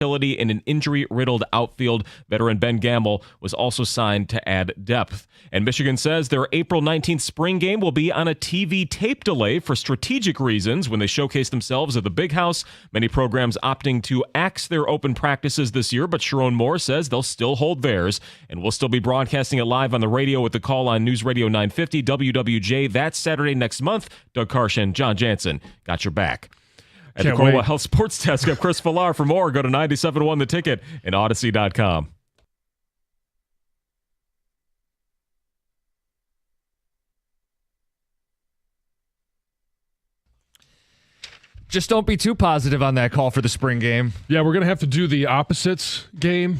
in an injury-riddled outfield. Veteran Ben Gamble was also signed to add depth. And Michigan says their April 19th spring game will be on a TV tape delay for strategic reasons when they showcase themselves at the Big House. Many programs opting to axe their open practices this year, but Sharon Moore says they'll still hold theirs, and we'll still be broadcasting it live on the radio with the call on News Radio 950 WWJ. That's Saturday next month. Doug Karsh, John Jansen got your back. At the Cornwall Health Sports Desk, I'm Chris Villar. For more, go to 97.1 The Ticket and Odyssey.com. Just don't be too positive on that call for the spring game. Yeah, we're going to have to do the opposites game.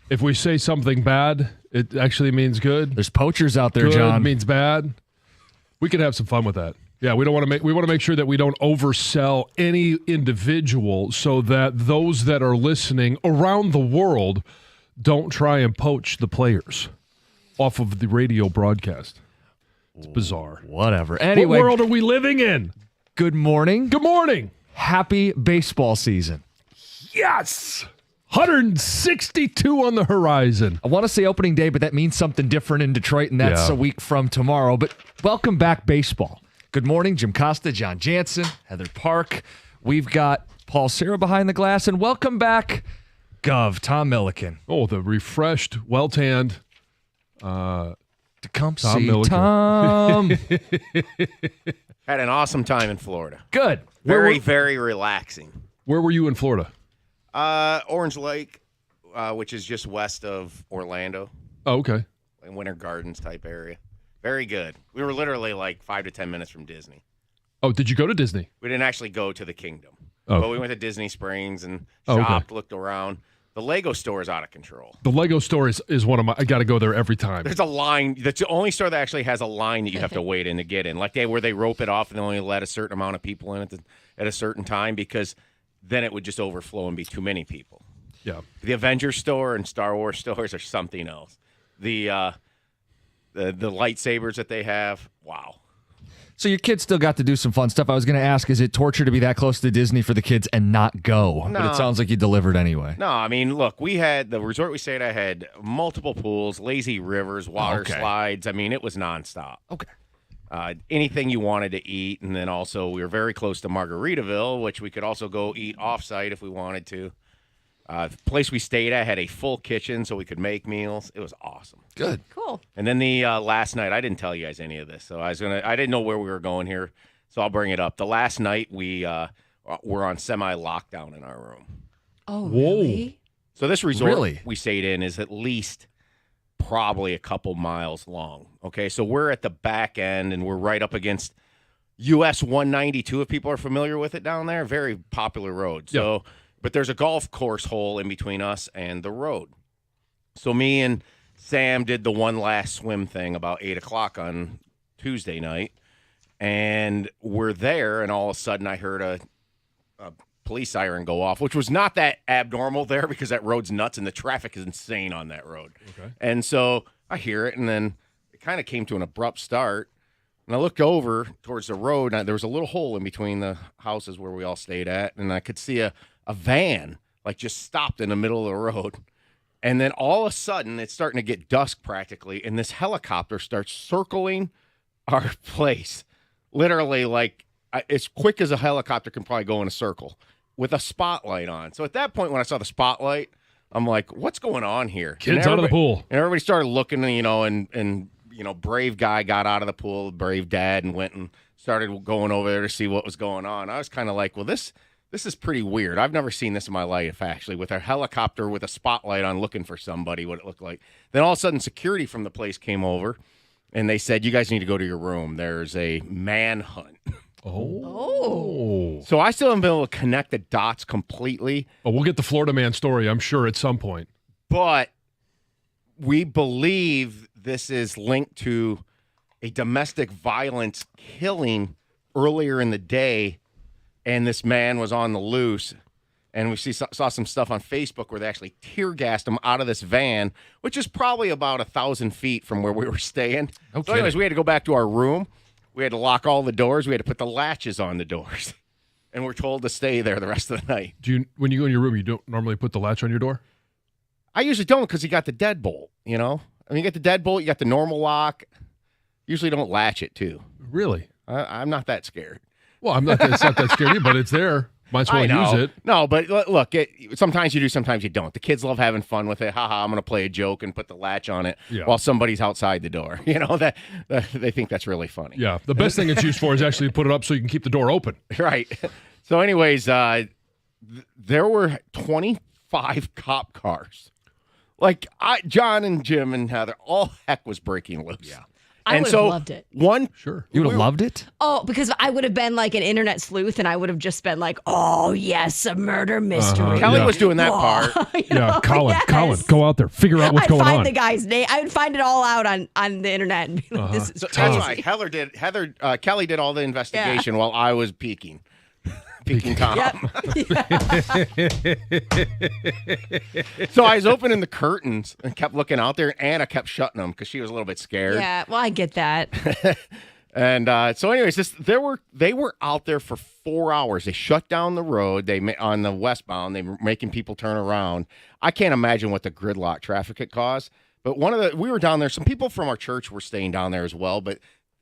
If we say something bad, it actually means good. There's poachers out there, good John. Means bad. We could have some fun with that. Yeah, we want to make sure that we don't oversell any individual so that those that are listening around the world don't try and poach the players off of the radio broadcast. It's bizarre. Whatever. Anyway, what world are we living in? Good morning. Good morning. Happy baseball season. Yes. 162 on the horizon. I want to say opening day, but that means something different in Detroit, and that's a week from tomorrow. But welcome back, baseball. Good morning, Jim Costa, John Jansen, Heather Park. We've got Paul Serra behind the glass, and welcome back, Gov, Tom Milliken. Oh, the refreshed, well-tanned to come Tom see Milliken. Tom. Had an awesome time in Florida. Good. Very relaxing. Where were you in Florida? Orange Lake, which is just west of Orlando. Oh, okay. In Winter Gardens type area. Very good. We were literally like 5 to 10 minutes from Disney. Oh, did you go to Disney? We didn't actually go to the Kingdom. Oh. But we went to Disney Springs and shopped, looked around. The Lego store is out of control. The Lego store is one of my. I got to go there every time. There's a line. That's the only store that actually has a line that you have to wait in to get in. Like where they rope it off and they only let a certain amount of people in at a certain time because then it would just overflow and be too many people. Yeah. The Avengers store and Star Wars stores are something else. The lightsabers that they have, wow. So your kids still got to do some fun stuff. I was going to ask, is it torture to be that close to Disney for the kids and not go? No. But it sounds like you delivered anyway. No, I mean, look, we had the resort we stayed at had multiple pools, lazy rivers, water slides. I mean, it was nonstop. Okay. Anything you wanted to eat, and then also we were very close to Margaritaville, which we could also go eat off-site if we wanted to. The place we stayed at had a full kitchen, so we could make meals. It was awesome. Good. Cool. And then the last night, I didn't tell you guys any of this, so I didn't know where we were going here, so I'll bring it up. The last night we were on semi-lockdown in our room. Oh, really? So this resort we stayed in is at least probably a couple miles long. Okay, so we're at the back end, and we're right up against US 192. If people are familiar with it down there, very popular road. So. Yep. But there's a golf course hole in between us and the road. So me and Sam did the one last swim thing about 8 o'clock on Tuesday night. And we're there, and all of a sudden I heard a police siren go off, which was not that abnormal there because that road's nuts and the traffic is insane on that road. Okay. And so I hear it, and then it kind of came to an abrupt start. And I looked over towards the road, and there was a little hole in between the houses where we all stayed at, and I could see a van like just stopped in the middle of the road. And then all of a sudden it's starting to get dusk practically, and this helicopter starts circling our place literally like as quick as a helicopter can probably go in a circle with a spotlight on. So at that point when I saw the spotlight, I'm like, what's going on here? Kids out of the pool. And everybody started looking, and brave guy got out of the pool, brave dad, and went and started going over there to see what was going on. I was kind of like, well, this is pretty weird. I've never seen this in my life, actually, with a helicopter with a spotlight on looking for somebody, what it looked like. Then all of a sudden, security from the place came over, and they said, you guys need to go to your room. There's a manhunt. Oh. So I still haven't been able to connect the dots completely. Oh, we'll get the Florida man story, I'm sure, at some point. But we believe this is linked to a domestic violence killing earlier in the day, and this man was on the loose. And we saw some stuff on Facebook where they actually tear gassed him out of this van, which is probably about 1,000 feet from where we were staying. Okay. So anyways, we had to go back to our room. We had to lock all the doors. We had to put the latches on the doors. and we're told to stay there the rest of the night. When you go in your room, you don't normally put the latch on your door? I usually don't because you got the deadbolt, you know? I mean, you got the deadbolt, you got the normal lock. Usually don't latch it, too. Really? I'm not that scared. Well, it's not that scary, but it's there. Might as well use it. No, but look, sometimes you do, sometimes you don't. The kids love having fun with it. Haha, I'm going to play a joke and put the latch on it while somebody's outside the door. You know, that they think that's really funny. Yeah, the best thing it's used for is actually to put it up so you can keep the door open. Right. So anyways, there were 25 cop cars. Like, John and Jim and Heather, all heck was breaking loose. Yeah. I would have loved it. Sure. You would have loved it? Oh, because I would have been like an internet sleuth, and I would have just been like, oh, yes, a murder mystery. Kelly was doing that part. Colin, go out there. Figure out what's going on. I'd find the guy's name. I would find it all out on the internet and be like, this is crazy. That's why Kelly did all the investigation while I was peeking. Peeking Tom. Yep. So I was opening the curtains and kept looking out there, and Anna kept shutting them because she was a little bit scared. Yeah, well, I get that. And so anyways, they were out there for 4 hours. They shut down the road. On the westbound, they were making people turn around. I can't imagine what the gridlock traffic it caused. But we were down there. Some people from our church were staying down there as well, but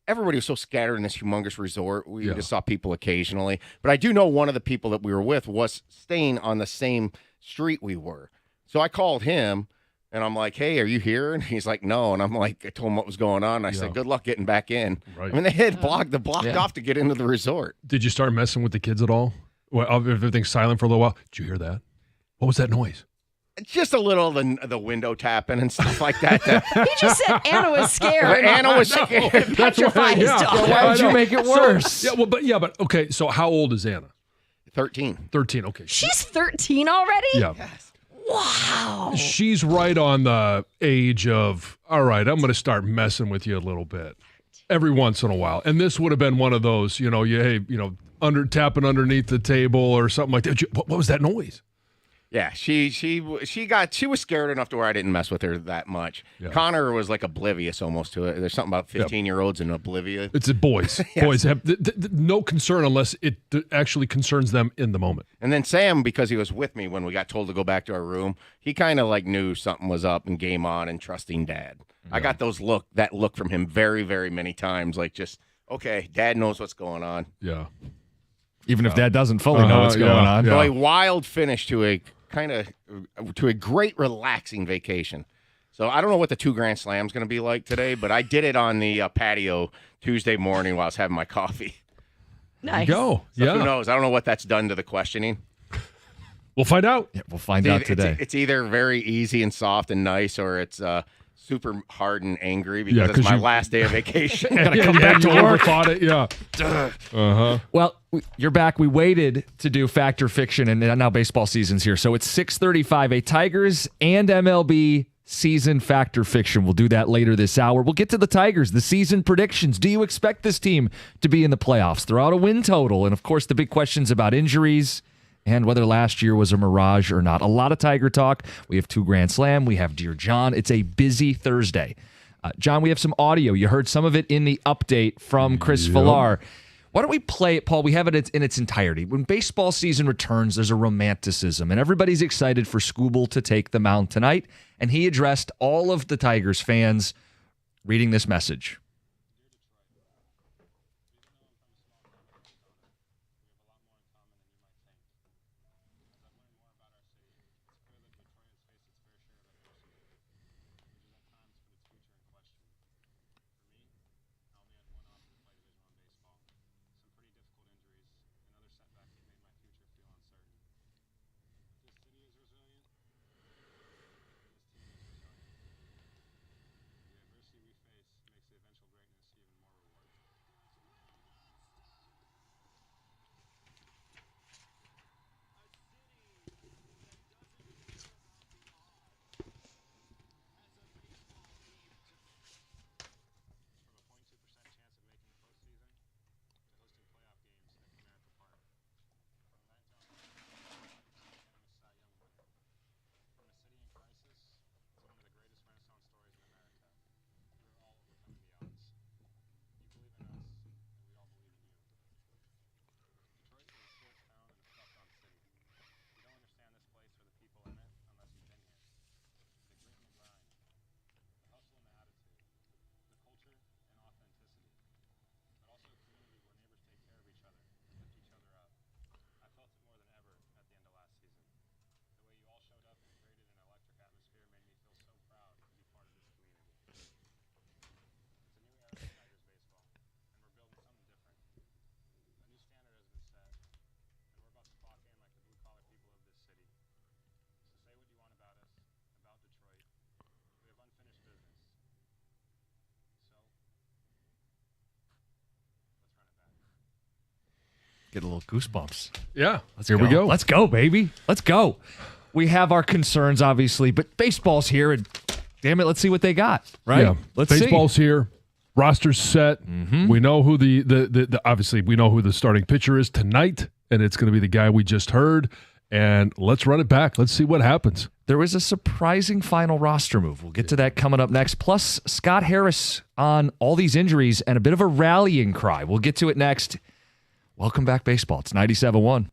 everybody was so scattered in this humongous resort. We just saw people occasionally. But I do know one of the people that we were with was staying on the same street we were. So I called him, and I'm like, hey, are you here? And he's like, no. And I'm like, I told him what was going on. And I said, good luck getting back in. Right. I mean, they had blocked off to get into the resort. Did you start messing with the kids at all? Well, everything's silent for a little while. Did you hear that? What was that noise? Just a little the window tapping and stuff like that. He just said Anna was scared. Anna was scared. Petrified his daughter. Why would you make it worse? So, but okay. So how old is Anna? 13. 13. Okay. She's 13 already? Yeah. Yes. Wow. She's right on the age of, all right, I'm going to start messing with you a little bit every once in a while. And this would have been one of those, tapping underneath the table or something like that. What was that noise? Yeah, she was scared enough to where I didn't mess with her that much. Yeah. Connor was like oblivious almost to it. There's something about 15-year-olds and oblivious. It's boys. Yes. Boys have no concern unless it actually concerns them in the moment. And then Sam, because he was with me when we got told to go back to our room, he kind of like knew something was up and game on and trusting Dad. Yeah. I got that look from him very, very many times. Like just, okay, Dad knows what's going on. Yeah. Even if Dad doesn't fully know what's going on. Yeah. So a wild finish to a great relaxing vacation. So I don't know what the 2 Grand Slam's going to be like today, but I did it on the patio Tuesday morning while I was having my coffee. Nice. Go. So who knows? I don't know what that's done to the questioning. We'll find out. Yeah, we'll find out today. It's either very easy and soft and nice, or it's super hard and angry because it's my last day of vacation. Gotta come back to work. Overthought it, yeah. Well, you're back. We waited to do Fact or Fiction, and now baseball season's here. So it's 6:35, a Tigers and MLB season Fact or Fiction. We'll do that later this hour. We'll get to the Tigers, the season predictions. Do you expect this team to be in the playoffs? Throw out a win total, and of course the big questions about injuries and whether last year was a mirage or not. A lot of Tiger talk. We have 2 Grand Slam. We have Dear John. It's a busy Thursday. John, we have some audio. You heard some of it in the update from Chris Villar. Why don't we play it, Paul? We have it in its entirety. When baseball season returns, there's a romanticism, and everybody's excited for Skubal to take the mound tonight, and he addressed all of the Tigers fans reading this message. Get a little goosebumps. Yeah. Here we go. Let's go, baby. Let's go. We have our concerns, obviously, but baseball's here, and damn it, let's see what they got, right? Yeah. Let's Baseball's see. here. Roster's set. We know who obviously we know who the starting pitcher is tonight, and it's going to be the guy we just heard. And let's run it back. Let's see what happens. There was a surprising final roster move. We'll get to that coming up next. Plus, Scott Harris on all these injuries and a bit of a rallying cry. We'll get to it next. Welcome back, baseball. It's 97.1.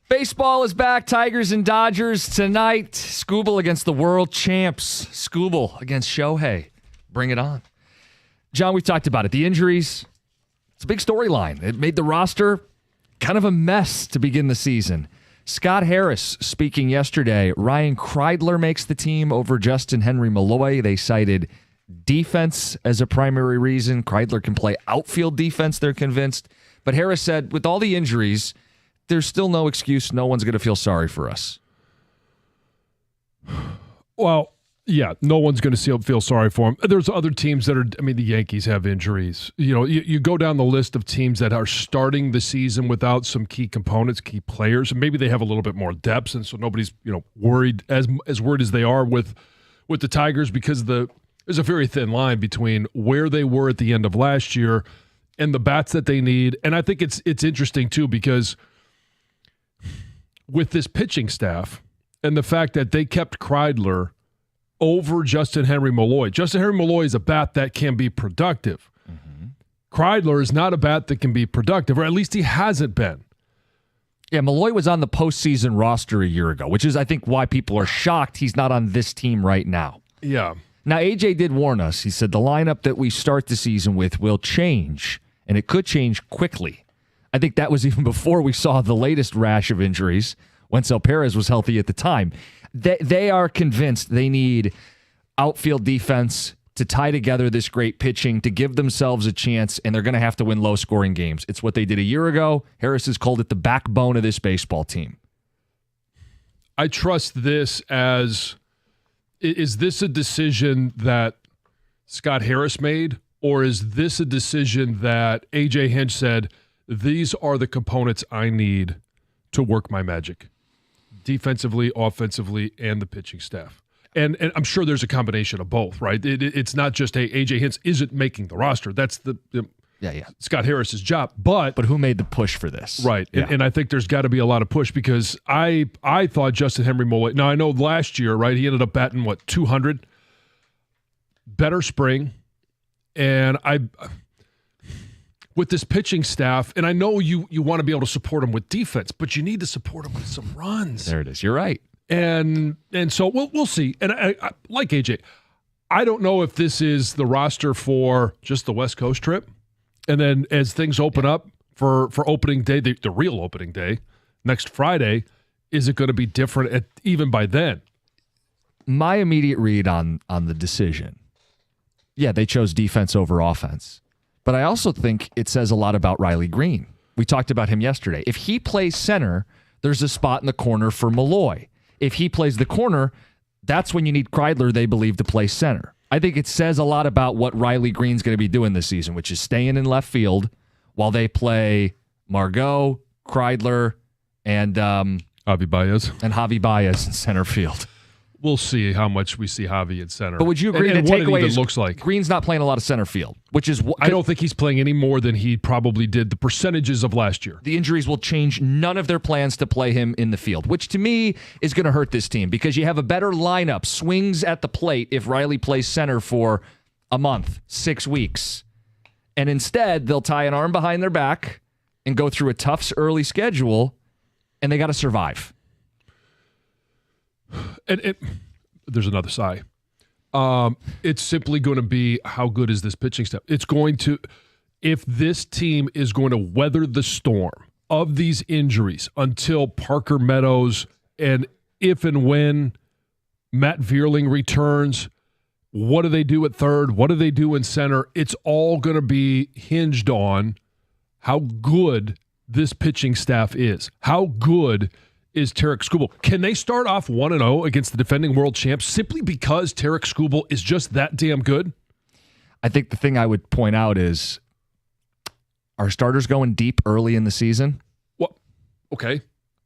Baseball is back. Tigers and Dodgers tonight. Skubal against the world champs. Skubal against Shohei. Bring it on. John, we've talked about it. The injuries, it's a big storyline. It made the roster kind of a mess to begin the season. Scott Harris speaking yesterday. Ryan Kreidler makes the team over Justin Henry Malloy. They cited defense as a primary reason. Kreidler can play outfield defense, they're convinced. But Harris said, with all the injuries, there's still no excuse. No one's going to feel sorry for us. Well, yeah, no one's going to feel sorry for him. There's other teams that are, the Yankees have injuries. You go down the list of teams that are starting the season without some key components, key players, and maybe they have a little bit more depth, and so nobody's, worried as worried as they are with the Tigers, because there's a very thin line between where they were at the end of last year and the bats that they need. And I think it's interesting too, because with this pitching staff and the fact that they kept Kreidler over Justin Henry Malloy. Justin Henry Malloy is a bat that can be productive. Mm-hmm. Kreidler is not a bat that can be productive, or at least he hasn't been. Yeah, Malloy was on the postseason roster a year ago, which is, I think, why people are shocked he's not on this team right now. Yeah. Now, AJ did warn us. He said the lineup that we start the season with will change, and it could change quickly. I think that was even before we saw the latest rash of injuries, when Wencel Perez was healthy at the time. They are convinced they need outfield defense to tie together this great pitching, to give themselves a chance, and they're going to have to win low-scoring games. It's what they did a year ago. Harris has called it the backbone of this baseball team. I trust this as, is this a decision that Scott Harris made, or is this a decision that A.J. Hinch said, these are the components I need to work my magic, defensively, offensively, and the pitching staff? And I'm sure there's a combination of both, right? It's not just, hey, A.J. Hinch isn't making the roster. That's the Scott Harris's job. But who made the push for this? Right. Yeah. And I think there's got to be a lot of push, because I thought Justin Henry Malloy, now I know last year, right, he ended up batting, 200? Better spring. And with this pitching staff, and I know you want to be able to support him with defense, but you need to support him with some runs. There it is. You're right. And so we'll see. And I like AJ, I don't know if this is the roster for just the West Coast trip, and then as things open up for opening day, the real opening day next Friday, is it going to be different even by then? My immediate read on the decision, yeah, they chose defense over offense. But I also think it says a lot about Riley Green. We talked about him yesterday. If he plays center, there's a spot in the corner for Malloy. If he plays the corner, that's when you need Kreidler, they believe, to play center. I think it says a lot about what Riley Green's going to be doing this season, which is staying in left field while they play Margot, Kreidler, and Javi Baez in center field. We'll see how much we see Javi in center. But would you agree and the what it takeaway even is looks like? Green's not playing a lot of center field, which is I don't think he's playing any more than he probably did the percentages of last year. The injuries will change none of their plans to play him in the field, which to me is going to hurt this team, because you have a better lineup, swings at the plate, if Riley plays center for a month, 6 weeks. And instead, they'll tie an arm behind their back and go through a tough early schedule, and they got to survive. And there's another side. It's simply going to be, how good is this pitching staff? It's going to, if this team is going to weather the storm of these injuries until Parker Meadows, and if and when Matt Vierling returns, what do they do at third? What do they do in center? It's all going to be hinged on how good this pitching staff is. How good is Tarik Skubal? Can they start off 1-0 against the defending world champs simply because Tarik Skubal is just that damn good? I think the thing I would point out is, are starters going deep early in the season? Well, okay.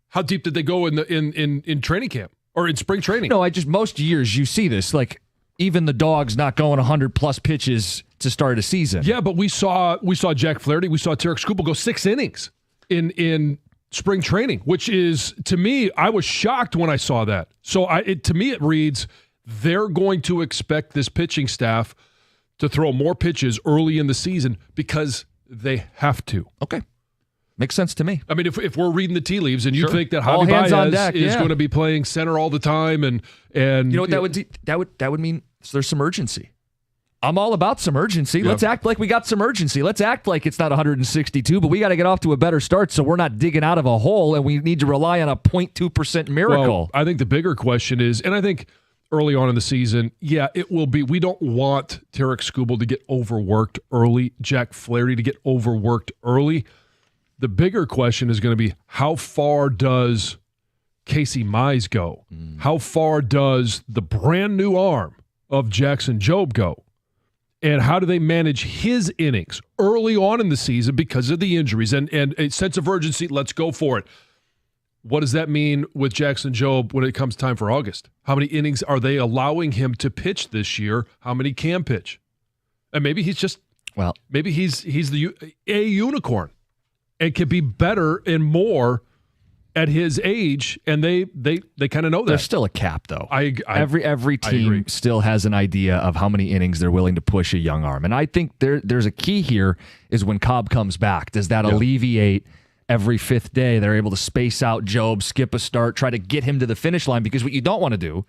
How deep did they go in training camp or in spring training? No, most years you see this, like even the Dogs not going 100+ pitches to start a season. Yeah, but we saw Jack Flaherty, we saw Tarik Skubal go 6 innings in spring training, which is, to me, I was shocked when I saw that. So to me, it reads they're going to expect this pitching staff to throw more pitches early in the season because they have to. Okay. Makes sense to me. I mean, if we're reading the tea leaves and you think that All Javi hands on Baez deck, is going to be playing center all the time, and you know what that would mean? There's some urgency. I'm all about some urgency. Yeah. Let's act like we got some urgency. Let's act like it's not 162, but we got to get off to a better start so we're not digging out of a hole and we need to rely on a 0.2% miracle. Well, I think the bigger question is, and I think early on in the season, it will be, we don't want Tarik Skubal to get overworked early, Jack Flaherty to get overworked early. The bigger question is going to be, how far does Casey Mize go? How far does the brand new arm of Jackson Jobe go? And how do they manage his innings early on in the season because of the injuries and a sense of urgency? Let's go for it. What does that mean with Jackson Jobe when it comes time for August? How many innings are they allowing him to pitch this year? How many can pitch? And maybe he's just, maybe he's a unicorn and can be better and more at his age, and they kind of know that. There's still a cap, though. Every I team agree. still has an idea of how many innings they're willing to push a young arm. And I think there's a key here is when Cobb comes back. Does that alleviate every fifth day? They're able to space out Jobe, skip a start, try to get him to the finish line, because what you don't want to do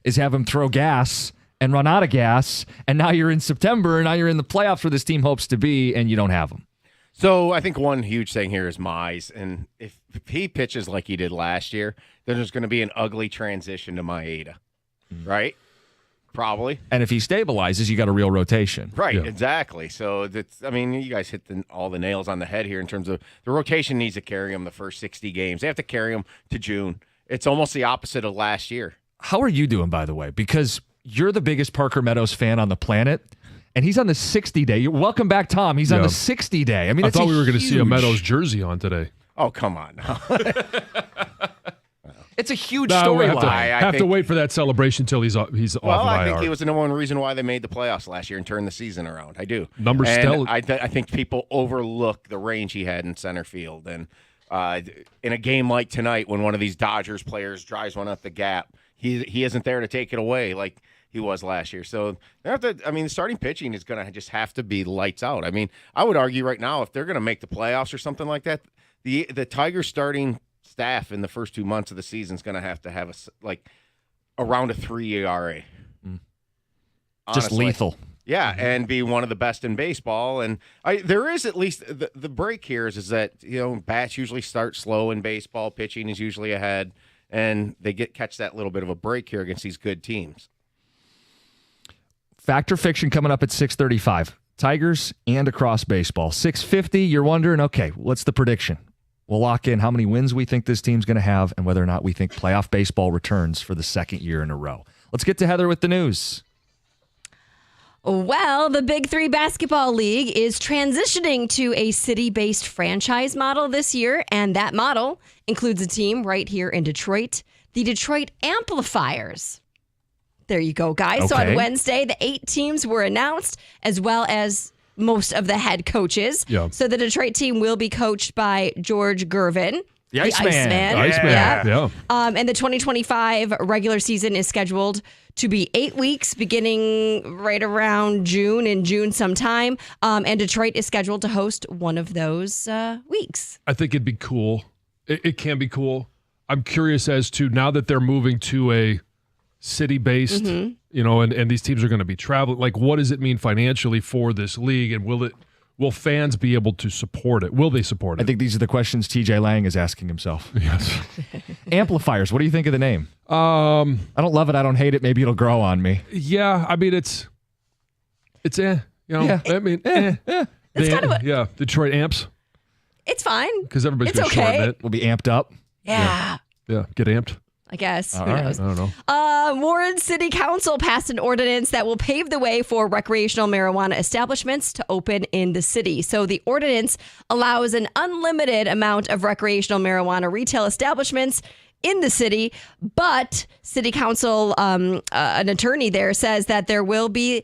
is have him throw gas and run out of gas, and now you're in September, and now you're in the playoffs where this team hopes to be, and you don't have him. So I think one huge thing here is Mize, and if he pitches like he did last year, then there's going to be an ugly transition to Maeda, right? Probably. And if he stabilizes, you got a real rotation. Right, exactly. So you guys hit all the nails on the head here in terms of the rotation needs to carry him the first 60 games. They have to carry him to June. It's almost the opposite of last year. How are you doing, by the way? Because you're the biggest Parker Meadows fan on the planet. And he's on the 60 day. Welcome back, Tom. He's on the 60 day. I mean, I thought we were going to see a Meadows jersey on today. Oh, come on now. It's a huge We storyline. have to wait for that celebration until he's off of Well, IR. I think he was the number one reason why they made the playoffs last year and turned the season around. I do. Numbers and still. I think people overlook the range he had in center field. And in a game like tonight, when one of these Dodgers players drives one up the gap, he isn't there to take it away like he was last year. So the starting pitching is going to just have to be lights out. I mean, I would argue right now, if they're going to make the playoffs or something like that, the Tigers starting staff in the first 2 months of the season is going to have around a 3 ERA. Just lethal. Yeah, and be one of the best in baseball. And there is at least the break here is that bats usually start slow in baseball, pitching is usually ahead, and they catch that little bit of a break here against these good teams. Fact or fiction coming up at 6:35. Tigers and across baseball. 6:50, you're wondering, okay, what's the prediction? We'll lock in how many wins we think this team's going to have and whether or not we think playoff baseball returns for the second year in a row. Let's get to Heather with the news. Well, the Big Three Basketball League is transitioning to a city-based franchise model this year, and that model includes a team right here in Detroit, the Detroit Amplifiers. There you go, guys. Okay. So on Wednesday, the 8 teams were announced, as well as most of the head coaches. Yeah. So the Detroit team will be coached by George Gervin. The Iceman. Yeah. And the 2025 regular season is scheduled to be 8 weeks, beginning right around June sometime. And Detroit is scheduled to host one of those weeks. I think it'd be cool. It can be cool. I'm curious as to, now that they're moving to a city-based, and these teams are going to be traveling, like, what does it mean financially for this league, and will fans be able to support it? Will they support it? I think these are the questions TJ Lang is asking himself. Yes. Amplifiers, what do you think of the name? I don't love it. I don't hate it. Maybe it'll grow on me. Yeah, I mean, it's Yeah. I mean, It's kind of Detroit Amps, it's fine. because everybody's It's going to shorten okay. it. We'll be amped up. Yeah. Yeah, get amped. I guess. All Who right. knows? I don't know. Warren City Council passed an ordinance that will pave the way for recreational marijuana establishments to open in the city. So the ordinance allows an unlimited amount of recreational marijuana retail establishments in the city, but City Council, an attorney there, says that there will be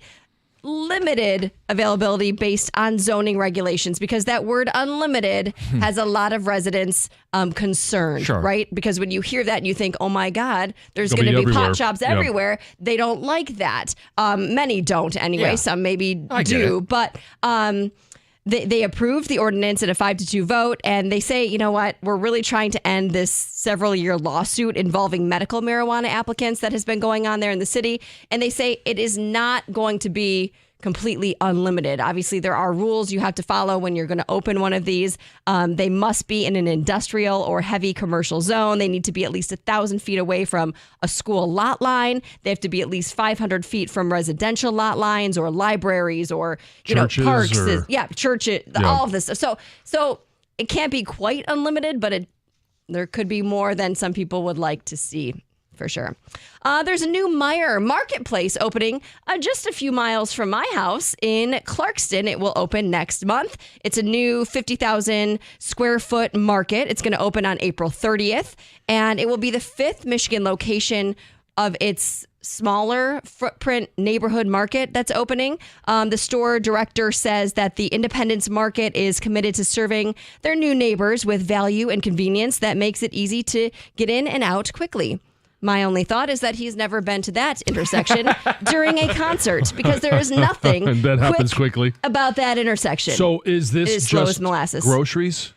limited availability based on zoning regulations, because that word unlimited has a lot of residents concerned, Sure. right? Because when you hear that, you think, oh my God, there's It'll going to be be everywhere. pot shops Yeah. everywhere. They don't like that. Many don't anyway. Yeah. Some maybe I get do. it. But They approved the ordinance in a 5-2 vote, and they say, you know what, we're really trying to end this several-year lawsuit involving medical marijuana applicants that has been going on there in the city. And they say it is not going to be completely unlimited. Obviously, there are rules you have to follow when you're going to open one of these. They must be in an industrial or heavy commercial zone. They need to be at least 1,000 feet away from a school lot line. They have to be at least 500 feet from residential lot lines or libraries or churches parks. Churches, all of this stuff. So it can't be quite unlimited, but there could be more than some people would like to see. For sure. There's a new Meijer Marketplace opening just a few miles from my house in Clarkston. It will open next month. It's a new 50,000 square foot market. It's going to open on April 30th, and it will be the 5th Michigan location of its smaller footprint neighborhood market that's opening. The store director says that the Independence Market is committed to serving their new neighbors with value and convenience that makes it easy to get in and out quickly. My only thought is that he's never been to that intersection during a concert because there is nothing that happens quickly about that intersection. So is this it is slow just as molasses. Groceries?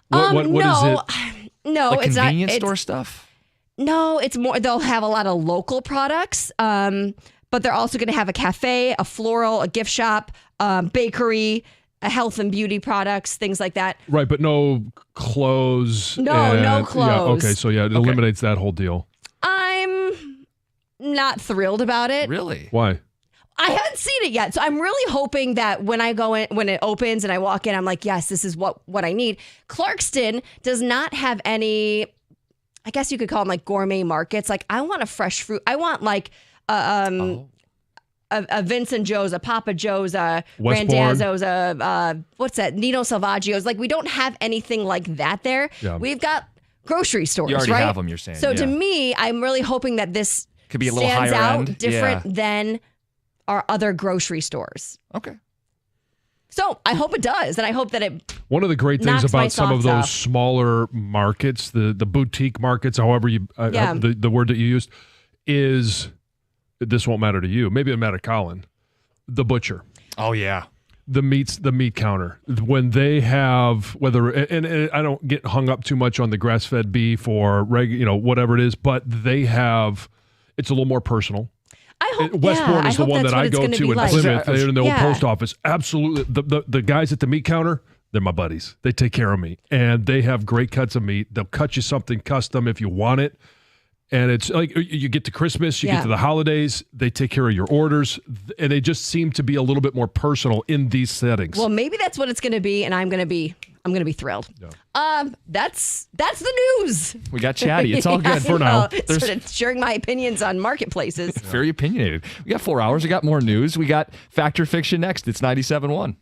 What no, is it? No, Like it's convenience not. store stuff? No, it's more. They'll have a lot of local products, but they're also going to have a cafe, a floral, a gift shop, bakery, a health and beauty products, things like that. Right, but no clothes. No clothes. Yeah, okay, so it eliminates that whole deal. I'm not thrilled about it. Really? Why? I haven't seen it yet, so I'm really hoping that when I go in, when it opens and I walk in, I'm like, yes, this is what I need. Clarkston does not have any, I guess you could call them like gourmet markets. Like I want a fresh fruit. I want like a Vincent Joe's, a Papa Joe's, a Westbourne. Randazzo's, what's that? Nino Salvaggio's. Like we don't have anything like that there. Yeah. We've got grocery stores, You already right? have them, you're saying. So yeah. to me, I'm really hoping that this Could be a little stands higher out end. different Yeah. than our other grocery stores. Okay. So I hope it does, and I hope that it. One of the great things Knocks my about some of socks those off. smaller markets, the boutique markets, however you Yeah. the word that you used, is this won't matter to you. Maybe it'll matter to Colin. The butcher. Oh, yeah. The meat counter, when they have whether and I don't get hung up too much on the grass-fed beef or whatever it is, but they have it's a little more personal. I hope. Westbourne is the one that I go to in Plymouth. They're in the old post office. Absolutely, the guys at the meat counter, they're my buddies. They take care of me, and they have great cuts of meat. They'll cut you something custom if you want it. And it's like you get to Christmas, you get to the holidays, they take care of your orders, and they just seem to be a little bit more personal in these settings. Well, maybe that's what it's going to be, and I'm going to be thrilled. Yeah. That's the news. We got chatty. It's all good for now. now. Sort of sharing my opinions on marketplaces. Very opinionated. We got 4 hours. We got more news. We got Fact or Fiction next. It's 97.1.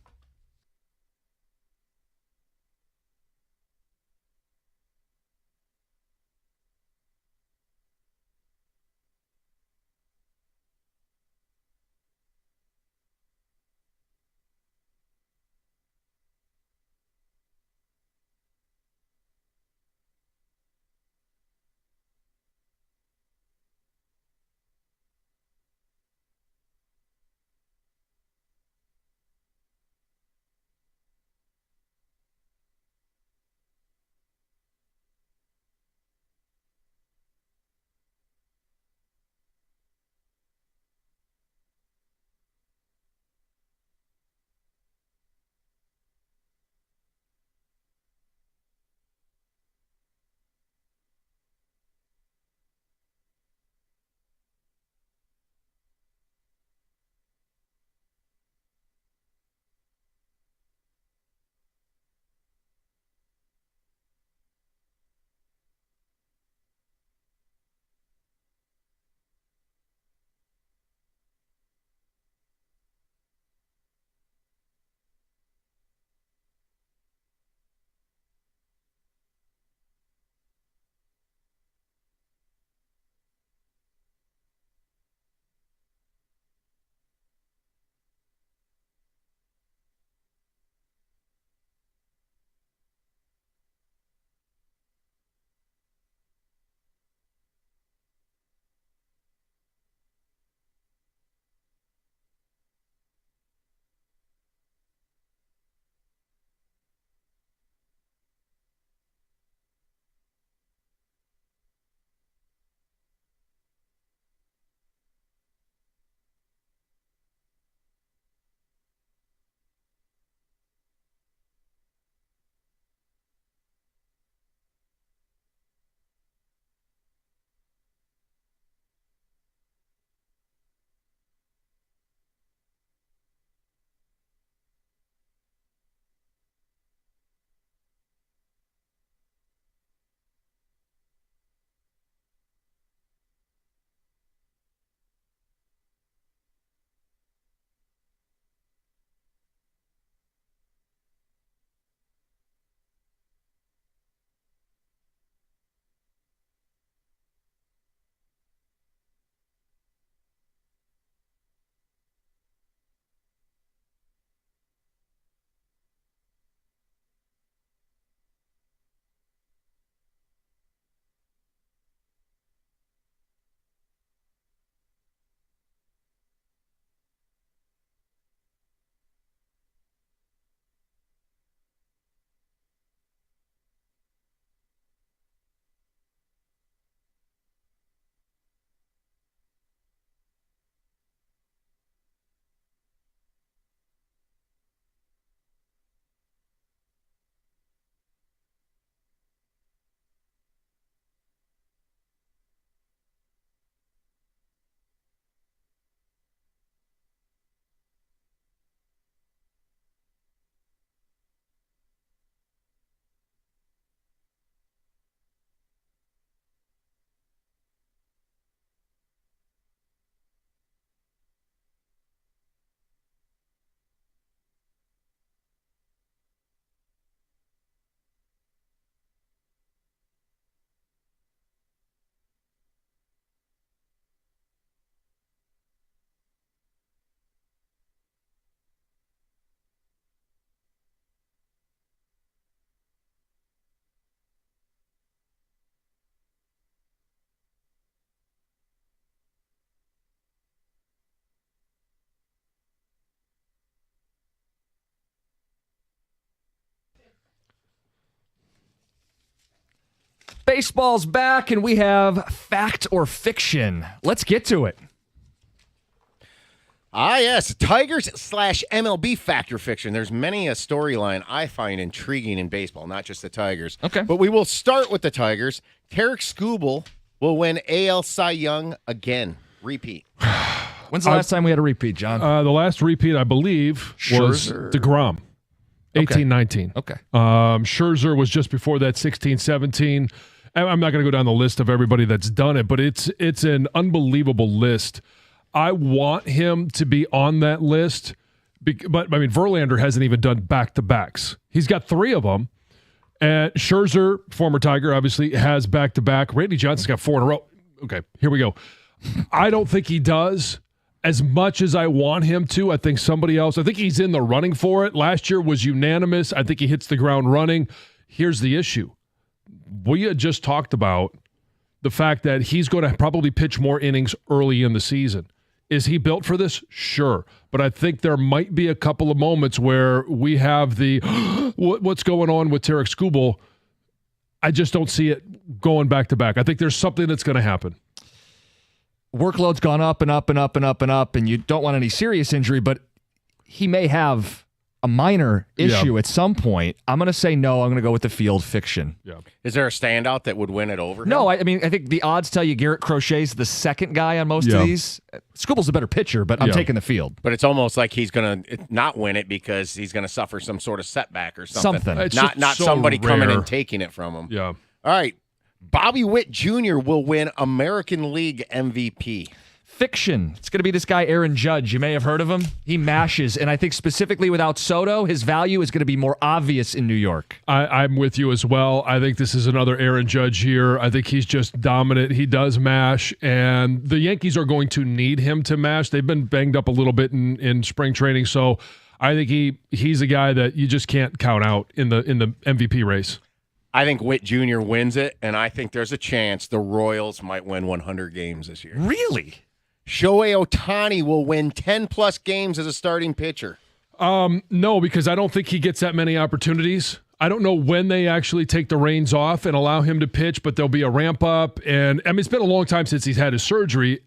Baseball's back, and we have fact or fiction. Let's get to it. Yes, Tigers/MLB fact or fiction. There's many a storyline I find intriguing in baseball, not just the Tigers. Okay. But we will start with the Tigers. Tarik Skubal will win AL Cy Young again. Repeat. When's the last time we had a repeat, John? The last repeat, I believe, was DeGrom. 18-19. Okay. Scherzer was just before that, 16-17. I'm not going to go down the list of everybody that's done it, but it's an unbelievable list. I want him to be on that list, but I mean, Verlander hasn't even done back-to-backs. He's got 3 of them. And Scherzer, former Tiger, obviously has back-to-back. Randy Johnson's got 4 in a row. Okay, here we go. I don't think he does as much as I want him to. I think somebody else, I think he's in the running for it. Last year was unanimous. I think he hits the ground running. Here's the issue. We had just talked about the fact that he's going to probably pitch more innings early in the season. Is he built for this? Sure. But I think there might be a couple of moments where we have the what's going on with Tarik Skubal. I just don't see it going back to back. I think there's something that's going to happen. Workload's gone up and up and up and up and up, and you don't want any serious injury, but he may have a minor issue at some point. I'm going to say no. I'm going to go with the field fiction. Yeah. Is there a standout that would win it over him? No, I mean, I think the odds tell you Garrett Crochet's the second guy on most of these. Skubal's a better pitcher, but I'm taking the field. But it's almost like he's going to not win it because he's going to suffer some sort of setback or something. Not so somebody rare. coming and taking it from him. Yeah. All right. Bobby Witt Jr. will win American League MVP. Fiction. It's going to be this guy, Aaron Judge. You may have heard of him. He mashes, and I think specifically without Soto, his value is going to be more obvious in New York. I'm with you as well. I think this is another Aaron Judge here. I think he's just dominant. He does mash, and the Yankees are going to need him to mash. They've been banged up a little bit in spring training, so I think he's a guy that you just can't count out in the MVP race. I think Witt Jr. wins it, and I think there's a chance the Royals might win 100 games this year. Really? Shohei Ohtani will win 10-plus games as a starting pitcher. No, because I don't think he gets that many opportunities. I don't know when they actually take the reins off and allow him to pitch, but there'll be a ramp up. And I mean, it's been a long time since he's had his surgery.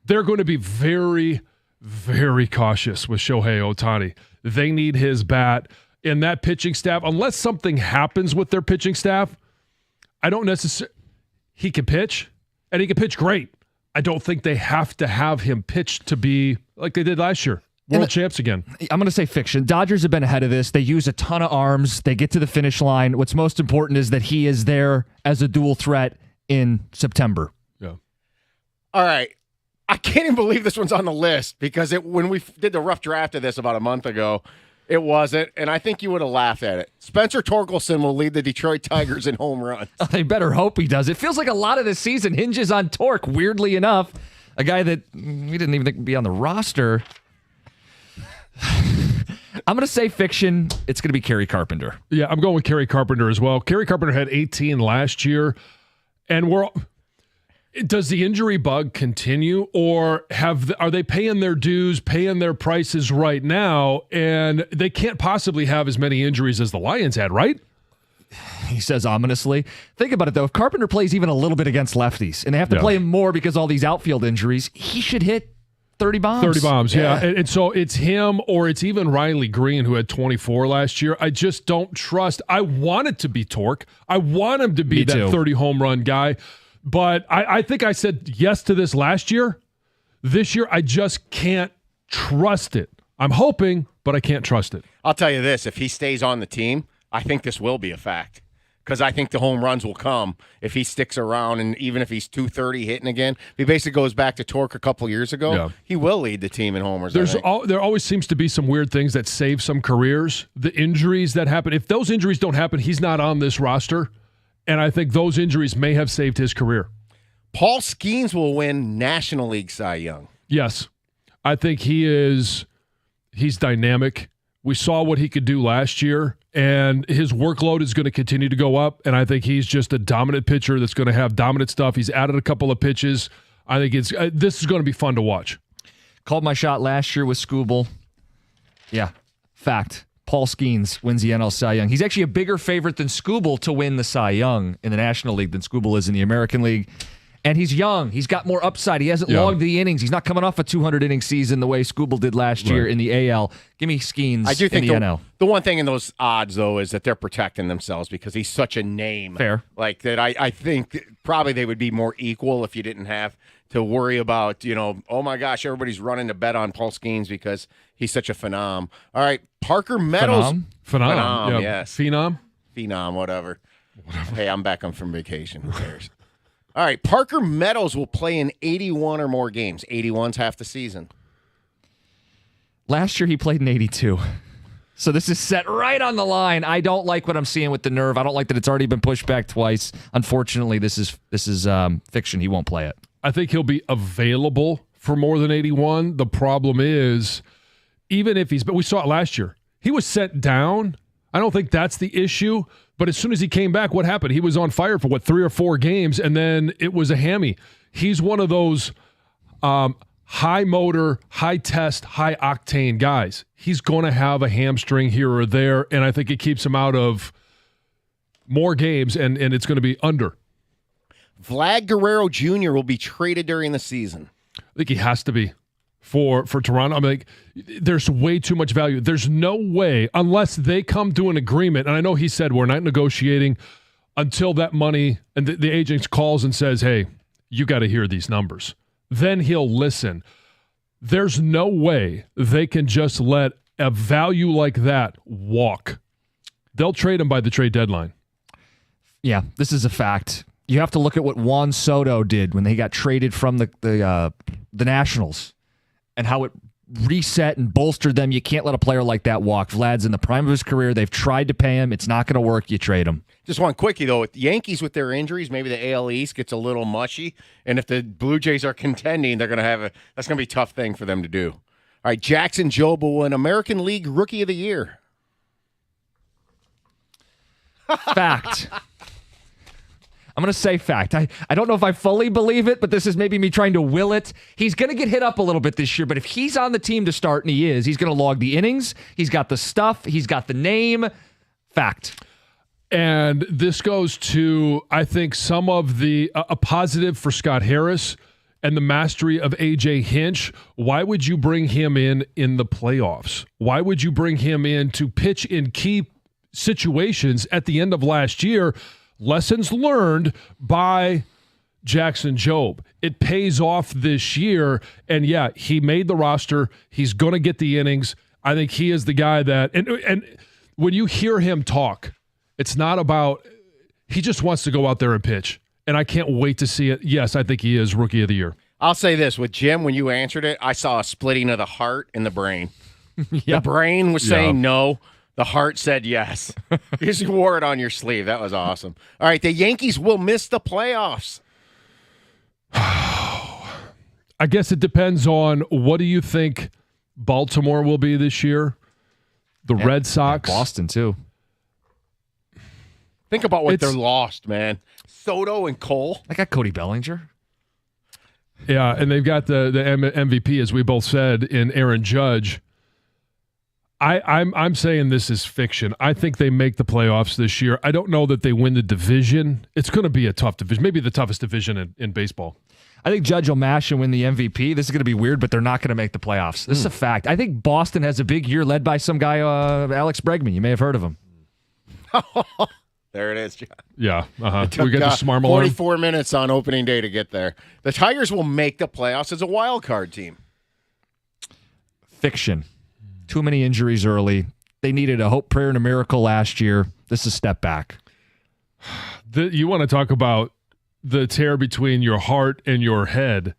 They're going to be very, very cautious with Shohei Ohtani. They need his bat. And that pitching staff, unless something happens with their pitching staff, I don't necessarily. He can pitch, and he can pitch great. I don't think they have to have him pitch to be like they did last year. World champs again. I'm going to say fiction. Dodgers have been ahead of this. They use a ton of arms. They get to the finish line. What's most important is that he is there as a dual threat in September. Yeah. All right. I can't even believe this one's on the list because when we did the rough draft of this about a month ago, it wasn't, and I think you would have laughed at it. Spencer Torkelson will lead the Detroit Tigers in home runs. They better hope he does. It feels like a lot of this season hinges on Torque, weirdly enough. A guy that we didn't even think would be on the roster. I'm going to say fiction. It's going to be Kerry Carpenter. Yeah, I'm going with Kerry Carpenter as well. Kerry Carpenter had 18 last year, and does the injury bug continue, or are they paying their dues, paying their prices right now, and they can't possibly have as many injuries as the Lions had, right? He says ominously. Think about it, though. If Carpenter plays even a little bit against lefties, and they have to play him more because all these outfield injuries, he should hit 30 bombs. 30 bombs, yeah. And so it's him, or it's even Riley Green, who had 24 last year. I just don't trust. I want it to be Torque. I want him to be that 30 home run guy. But I think I said yes to this last year. This year, I just can't trust it. I'm hoping, but I can't trust it. I'll tell you this. If he stays on the team, I think this will be a fact. Because I think the home runs will come if he sticks around, and even if he's 230 hitting again. If he basically goes back to Torque a couple years ago, he will lead the team in homers. There always seems to be some weird things that save some careers. The injuries that happen. If those injuries don't happen, he's not on this roster. And I think those injuries may have saved his career. Paul Skeens will win National League Cy Young. Yes. I think he's dynamic. We saw what he could do last year, and his workload is going to continue to go up, and I think he's just a dominant pitcher that's going to have dominant stuff. He's added a couple of pitches. I think this is going to be fun to watch. Called my shot last year with Skubal. Yeah, fact. Paul Skeens wins the NL Cy Young. He's actually a bigger favorite than Skubal to win the Cy Young in the National League than Skubal is in the American League. And he's young. He's got more upside. He hasn't logged the innings. He's not coming off a 200-inning season the way Skubal did last year in the AL. Give me Skeens I do think in the NL. The one thing in those odds, though, is that they're protecting themselves because he's such a name. Fair. Like that, I think probably they would be more equal if you didn't have to worry about, oh my gosh, everybody's running to bet on Paul Skeens because he's such a phenom. All right, Parker Meadows. Phenom. Yes. Phenom, whatever. Hey, I'm back from vacation. Who cares? All right, Parker Meadows will play in 81 or more games. 81's half the season. Last year he played in 82. So this is set right on the line. I don't like what I'm seeing with the nerve. I don't like that it's already been pushed back twice. Unfortunately, this is fiction. He won't play it. I think he'll be available for more than 81. The problem is, even if but we saw it last year. He was sent down. I don't think that's the issue. But as soon as he came back, what happened? He was on fire for 3 or 4 games, and then it was a hammy. He's one of those high motor, high test, high octane guys. He's going to have a hamstring here or there, and I think it keeps him out of more games, and it's going to be under. Vlad Guerrero Jr. will be traded during the season. I think he has to be for Toronto. I mean, like, there's way too much value. There's no way, unless they come to an agreement, and I know he said we're not negotiating until that money, and the agent calls and says, hey, you got to hear these numbers. Then he'll listen. There's no way they can just let a value like that walk. They'll trade him by the trade deadline. Yeah, this is a fact. You have to look at what Juan Soto did when they got traded from the Nationals and how it reset and bolstered them. You can't let a player like that walk. Vlad's in the prime of his career. They've tried to pay him. It's not going to work. You trade him. Just one quickie, though. With the Yankees with their injuries, maybe the AL East gets a little mushy. And if the Blue Jays are contending, they're going to that's going to be a tough thing for them to do. All right, Jackson Jobe will win American League Rookie of the Year. Fact. I'm going to say fact. I don't know if I fully believe it, but this is maybe me trying to will it. He's going to get hit up a little bit this year, but if he's on the team to start, and he is, he's going to log the innings. He's got the stuff. He's got the name. Fact. And this goes to, I think, some of a positive for Scott Harris and the mastery of A.J. Hinch. Why would you bring him in the playoffs? Why would you bring him in to pitch in key situations at the end of last year? Lessons learned by Jackson Jobe. It pays off this year. And yeah, he made the roster. He's going to get the innings. I think he is the guy that, and when you hear him talk, it's not about, he just wants to go out there and pitch. And I can't wait to see it. Yes, I think he is Rookie of the Year. I'll say this, with Jim, when you answered it, I saw a splitting of the heart and the brain. The brain was saying no. The heart said yes. You just wore it on your sleeve. That was awesome. All right, the Yankees will miss the playoffs. I guess it depends on, what do you think Baltimore will be this year? The Red Sox? Boston, too. Think about what they're lost, man. Soto and Cole. I got Cody Bellinger. Yeah, and they've got the MVP, as we both said, in Aaron Judge. I'm saying this is fiction. I think they make the playoffs this year. I don't know that they win the division. It's going to be a tough division, maybe the toughest division in baseball. I think Judge will mash and win the MVP. This is going to be weird, but they're not going to make the playoffs. This is a fact. I think Boston has a big year led by some guy, Alex Bregman. You may have heard of him. There it is, John. Yeah. We got the Smart 44 minutes on opening day to get there. The Tigers will make the playoffs as a wild card team. Fiction. Too many injuries early. They needed a hope, prayer, and a miracle last year. This is a step back. You want to talk about the tear between your heart and your head.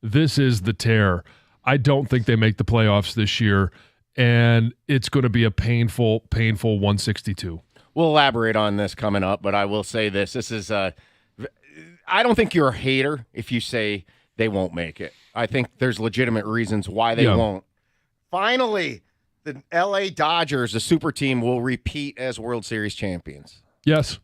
This is the tear. I don't think they make the playoffs this year, and it's going to be a painful 162. We'll elaborate on this coming up, but I will say this. This is I don't think you're a hater if you say they won't make it. I think there's legitimate reasons why they won't. Finally, the L.A. Dodgers, the super team, will repeat as World Series champions. Yes.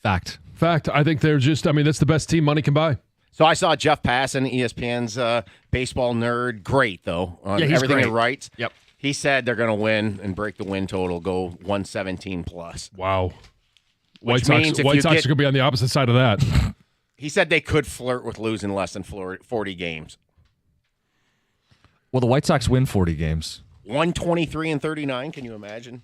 Fact. I think they're just, that's the best team money can buy. So I saw Jeff Passan, ESPN's baseball nerd. Great, though, on everything he writes. Yep. He said they're going to win and break the win total, go 117 plus. Wow. Which White means Sox are going to be on the opposite side of that. He said they could flirt with losing less than 40 games. Well, the White Sox win 40 games. 123-39, can you imagine?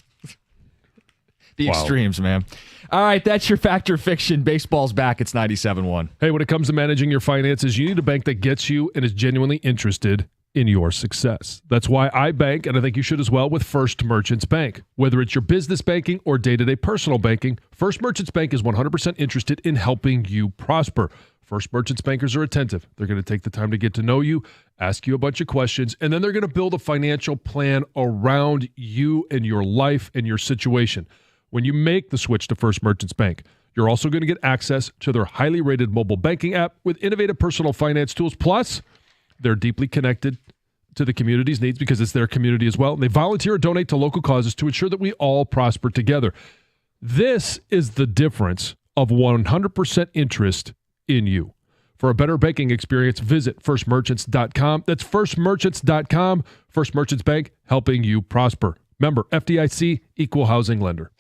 The extremes, man. All right, that's your Fact or Fiction. Baseball's back. It's 97.1. Hey, when it comes to managing your finances, you need a bank that gets you and is genuinely interested in your success. That's why I bank, and I think you should as well, with First Merchants Bank. Whether it's your business banking or day-to-day personal banking, First Merchants Bank is 100% interested in helping you prosper. First Merchants bankers are attentive. They're going to take the time to get to know you, ask you a bunch of questions, and then they're going to build a financial plan around you and your life and your situation. When you make the switch to First Merchants Bank, you're also going to get access to their highly rated mobile banking app with innovative personal finance tools. Plus, they're deeply connected to the community's needs because it's their community as well. And they volunteer or donate to local causes to ensure that we all prosper together. This is the difference of 100% interest in you. For a better banking experience, visit firstmerchants.com. That's firstmerchants.com. First Merchants Bank, helping you prosper. Member FDIC, equal housing lender.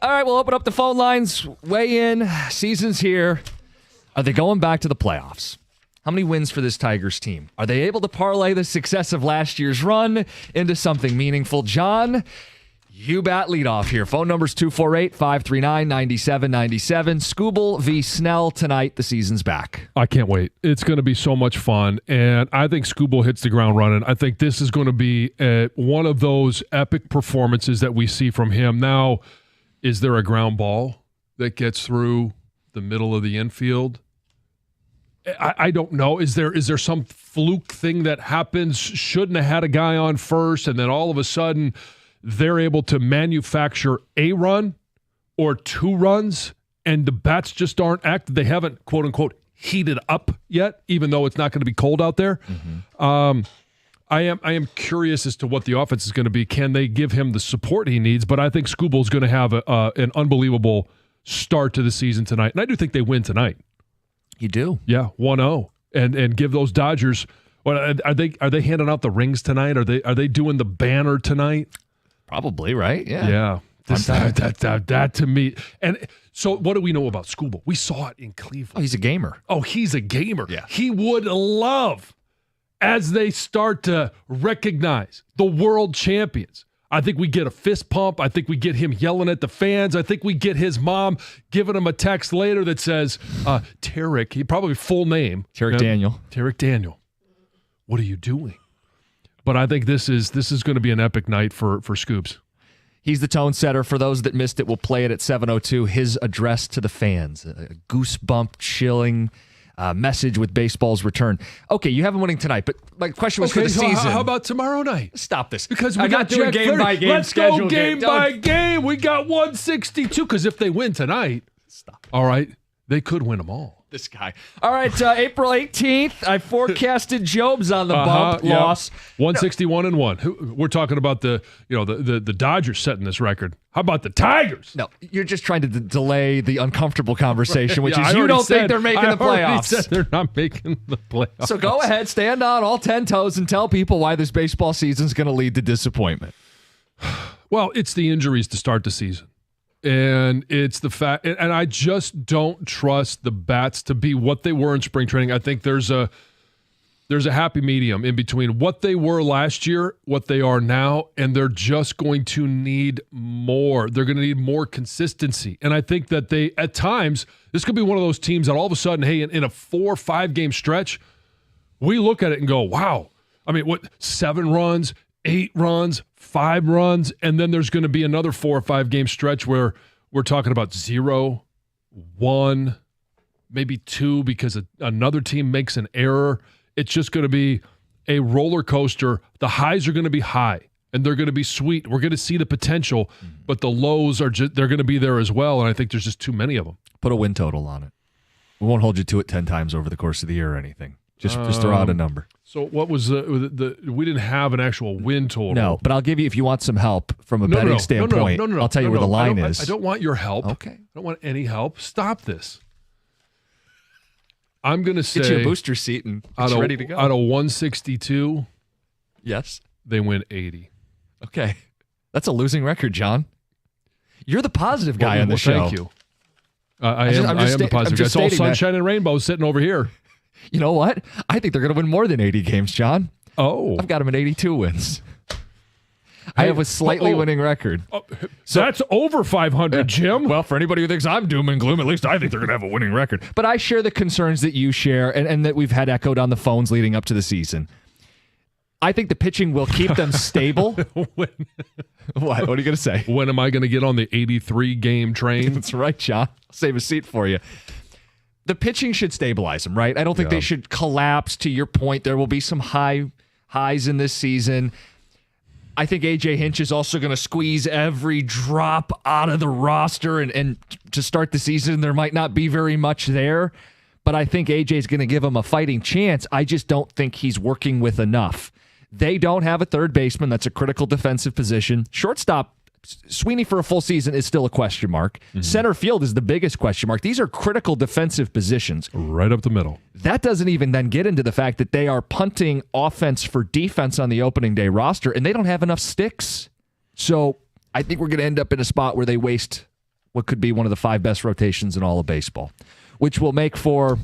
All right, we'll open up the phone lines. Weigh in. Season's here. Are they going back to the playoffs? How many wins for this Tigers team? Are they able to parlay the success of last year's run into something meaningful? John, you bat leadoff here. Phone number's 248-539-9797. Skubal v. Snell tonight. The season's back. I can't wait. It's going to be so much fun, and I think Skubal hits the ground running. I think this is going to be one of those epic performances that we see from him. Now, is there a ground ball that gets through the middle of the infield? I don't know. Is there some fluke thing that happens? Shouldn't have had a guy on first, and then all of a sudden they're able to manufacture a run or 2 runs, and the bats just aren't active. They haven't, quote unquote, heated up yet, even though it's not going to be cold out there. Mm-hmm. I am curious as to what the offense is going to be. Can they give him the support he needs? But I think Skubal is going to have an unbelievable start to the season tonight, and I do think they win tonight. You do? Yeah, 1-0, and give those Dodgers. What are they handing out the rings tonight? Are they doing the banner tonight? Probably, right? Yeah. Yeah. That to me. And so what do we know about Skubal? We saw it in Cleveland. Oh, he's a gamer. Oh, he's a gamer. Yeah. He would love, as they start to recognize the world champions. I think we get a fist pump. I think we get him yelling at the fans. I think we get his mom giving him a text later that says, Tarik, he probably full name. Tarik Daniel. Tarik Daniel. What are you doing? But I think this is going to be an epic night for Scoops. He's the tone setter. For those that missed it, we'll play it at 7:02. His address to the fans. A goosebump, chilling message with baseball's return. Okay, you have him winning tonight, but my question was for the season. How about tomorrow night? Stop this. Because we I'm got not doing Jack game by game. Let's schedule go game by game. We got 162. Because if they win tonight, stop. All right, they could win them all. This guy. All right, April 18th, I forecasted Job's on the bump. Yeah. Loss. 161-1. We're talking about the Dodgers setting this record. How about the Tigers? No, you're just trying to delay the uncomfortable conversation, which Yeah, is you don't think they're making the playoffs. Said they're not making the playoffs. So go ahead, stand on all 10 toes and tell people why this baseball season is going to lead to disappointment. Well, it's the injuries to start the season. And it's the fact, and I just don't trust the bats to be what they were in spring training. I think there's a happy medium in between what they were last year, what they are now, and they're just going to need more. They're going to need more consistency. And I think that they, at times, this could be one of those teams that all of a sudden, hey, in a 4 or 5 game stretch, we look at it and go, wow. I mean, 7 runs, 8 runs, 5 runs, and then there's going to be another 4 or 5 game stretch where we're talking about 0, 1, maybe 2 because another team makes an error. It's just going to be a roller coaster. The highs are going to be high, and they're going to be sweet. We're going to see the potential, but the lows they're going to be there as well, and I think there's just too many of them. Put a win total on it. We won't hold you to it 10 times over the course of the year or anything. Just throw out a number. So what was the we didn't have an actual win total. No, but I'll give you, if you want some help from a betting standpoint, I'll tell you where the line is. I don't want your help. Okay. I don't want any help. Stop this. I'm going to say... Get you a booster seat and it's ready to go. Out of 162, yes, they win 80. Okay. That's a losing record, John. You're the positive guy on the show. Thank you. I am the positive guy. It's all sunshine and rainbows sitting over here. You know what? I think they're going to win more than 80 games, John. Oh. I've got them at 82 wins. I have a slightly winning record. So that's over 500, Jim. Well, for anybody who thinks I'm doom and gloom, at least I think they're going to have a winning record. But I share the concerns that you share and that we've had echoed on the phones leading up to the season. I think the pitching will keep them stable. What are you going to say? When am I going to get on the 83-game train? That's right, John. I'll save a seat for you. The pitching should stabilize them, right? I don't think they should collapse. To your point, there will be some highs in this season. I think A.J. Hinch is also going to squeeze every drop out of the roster, and to start the season, there might not be very much there, but I think A.J. is going to give him a fighting chance. I just don't think he's working with enough. They don't have a third baseman. That's a critical defensive position. Shortstop, Sweeney for a full season is still a question mark. Mm-hmm. Center field is the biggest question mark. These are critical defensive positions. Right up the middle. That doesn't even then get into the fact that they are punting offense for defense on the opening day roster, and they don't have enough sticks. So I think we're going to end up in a spot where they waste what could be one of the 5 best rotations in all of baseball, which will make for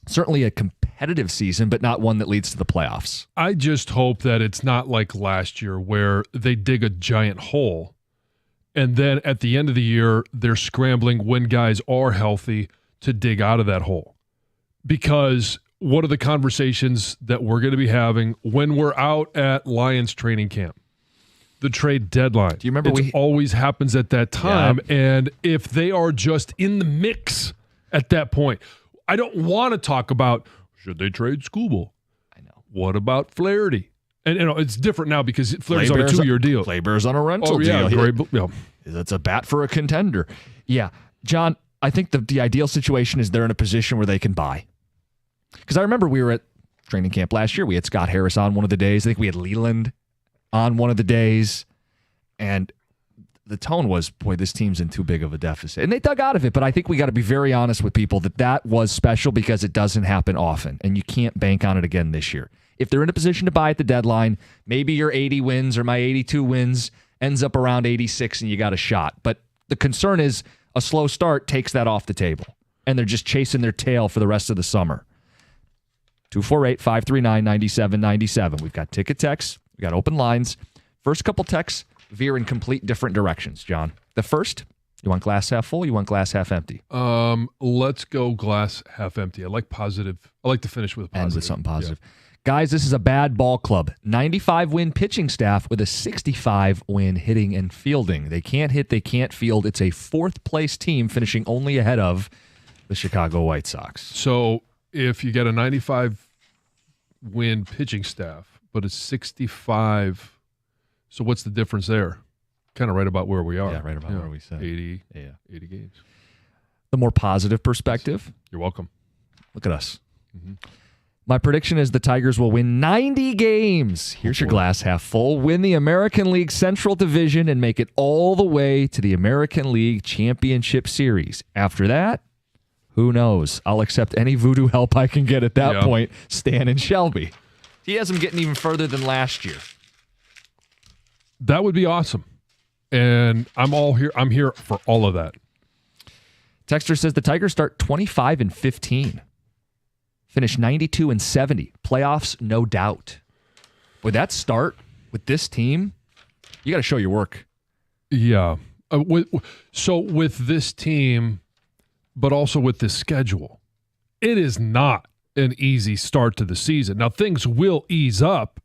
certainly a competitive season, but not one that leads to the playoffs. I just hope that it's not like last year where they dig a giant hole and then at the end of the year, they're scrambling when guys are healthy to dig out of that hole. Because what are the conversations that we're going to be having when we're out at Lions training camp? The trade deadline. Do you remember it always happens at that time. Yeah. And if they are just in the mix at that point, I don't want to talk about should they trade Skubal. I know. What about Flaherty? And it's different now because Flaherty's on a 2-year deal. Kleber's on a rental deal. Great, That's a bat for a contender. Yeah. John, I think the ideal situation is they're in a position where they can buy. Because I remember we were at training camp last year. We had Scott Harris on one of the days. I think we had Leland on one of the days. And the tone was, boy, this team's in too big of a deficit. And they dug out of it. But I think we got to be very honest with people that was special because it doesn't happen often. And you can't bank on it again this year. If they're in a position to buy at the deadline, maybe your 80 wins or my 82 wins ends up around 86 and you got a shot. But the concern is a slow start takes that off the table. And they're just chasing their tail for the rest of the summer. 248-539-9797. We've got ticket texts. We've got open lines. First couple texts veer in complete different directions, John. The first, you want glass half full, you want glass half empty? Let's go glass half empty. I like positive. I like to finish with a positive. End with something positive. Yeah. Guys, this is a bad ball club. 95-win pitching staff with a 65-win hitting and fielding. They can't hit, they can't field. It's a 4th-place team finishing only ahead of the Chicago White Sox. So if you get a 95-win pitching staff, but a 65, so what's the difference there? Kind of right about where we are. Yeah, right about where we said. 80 games. The more positive perspective. You're welcome. Look at us. Mm-hmm. My prediction is the Tigers will win 90 games. Here's your glass half full. Win the American League Central Division and make it all the way to the American League Championship Series. After that, who knows? I'll accept any voodoo help I can get at that point. Stan and Shelby. He has them getting even further than last year. That would be awesome. And I'm here for all of that. Texter says the Tigers start 25-15. Finish 92-70. Playoffs, no doubt. Boy, that start with this team, you got to show your work. Yeah. So with this team, but also with this schedule, it is not an easy start to the season. Now, things will ease up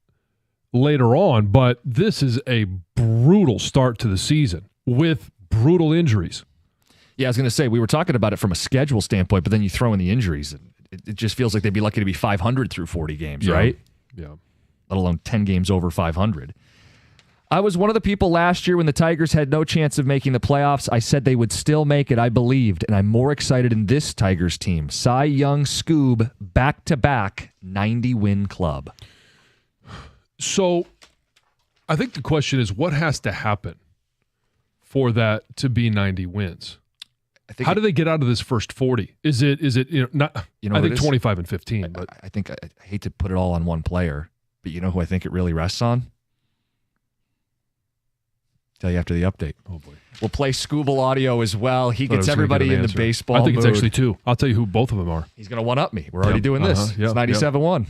later on, but this is a brutal start to the season with brutal injuries. Yeah, I was going to say, we were talking about it from a schedule standpoint, but then you throw in the injuries. It just feels like they'd be lucky to be 500 through 40 games, right? Yeah. Let alone 10 games over 500. I was one of the people last year when the Tigers had no chance of making the playoffs. I said they would still make it. I believed, and I'm more excited in this Tigers team. Cy Young, Scoob, back-to-back 90-win club. So I think the question is, what has to happen for that to be 90 wins? How do they get out of this first 40? Is it not? I think 25-15. But I think I hate to put it all on one player, but you know who I think it really rests on? Tell you after the update. Oh boy, we'll play Skubal audio as well. He gets everybody in the baseball. I think mood. It's actually 2. I'll tell you who both of them are. He's going to one-up me. We're already doing this. It's 97-1.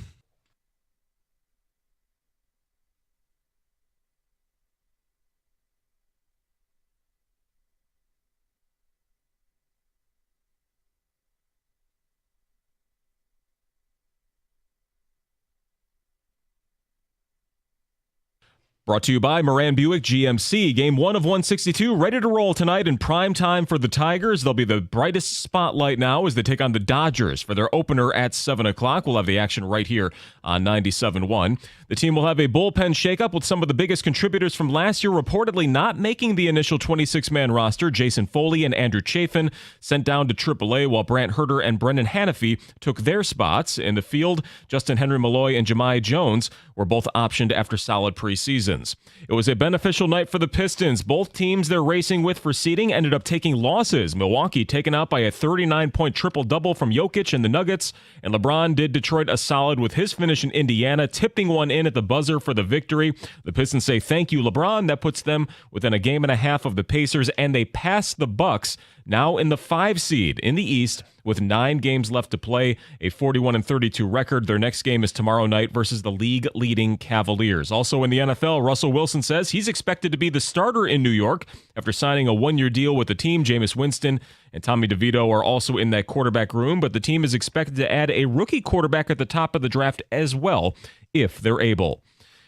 Brought to you by Moran Buick GMC. Game 1 of 162 ready to roll tonight in prime time for the Tigers. They'll be the brightest spotlight now as they take on the Dodgers for their opener at 7 o'clock. We'll have the action right here on 97.1. The team will have a bullpen shakeup with some of the biggest contributors from last year reportedly not making the initial 26-man roster. Jason Foley and Andrew Chafin sent down to AAA while Brant Herter and Brendan Hanafy took their spots. In the field, Justin Henry Malloy and Jahmai Jones were both optioned after solid preseasons. Bruins. It was a beneficial night for the Pistons. Both teams they're racing with for seeding ended up taking losses. Milwaukee taken out by a 39-point triple-double from Jokic and the Nuggets, and LeBron did Detroit a solid with his finish in Indiana, tipping one in at the buzzer for the victory. The Pistons say thank you, LeBron. That puts them within a game and a half of the Pacers, and they pass the Bucks, now in the 5 seed in the East with 9 games left to play, a 41-32 record. Their next game is tomorrow night versus the league-leading Cavaliers. Also in the NFL, Russell Wilson says he's expected to be the starter in New York after signing a 1-year deal with the team. Jameis Winston and Tommy DeVito are also in that quarterback room, but the team is expected to add a rookie quarterback at the top of the draft as well, if they're able.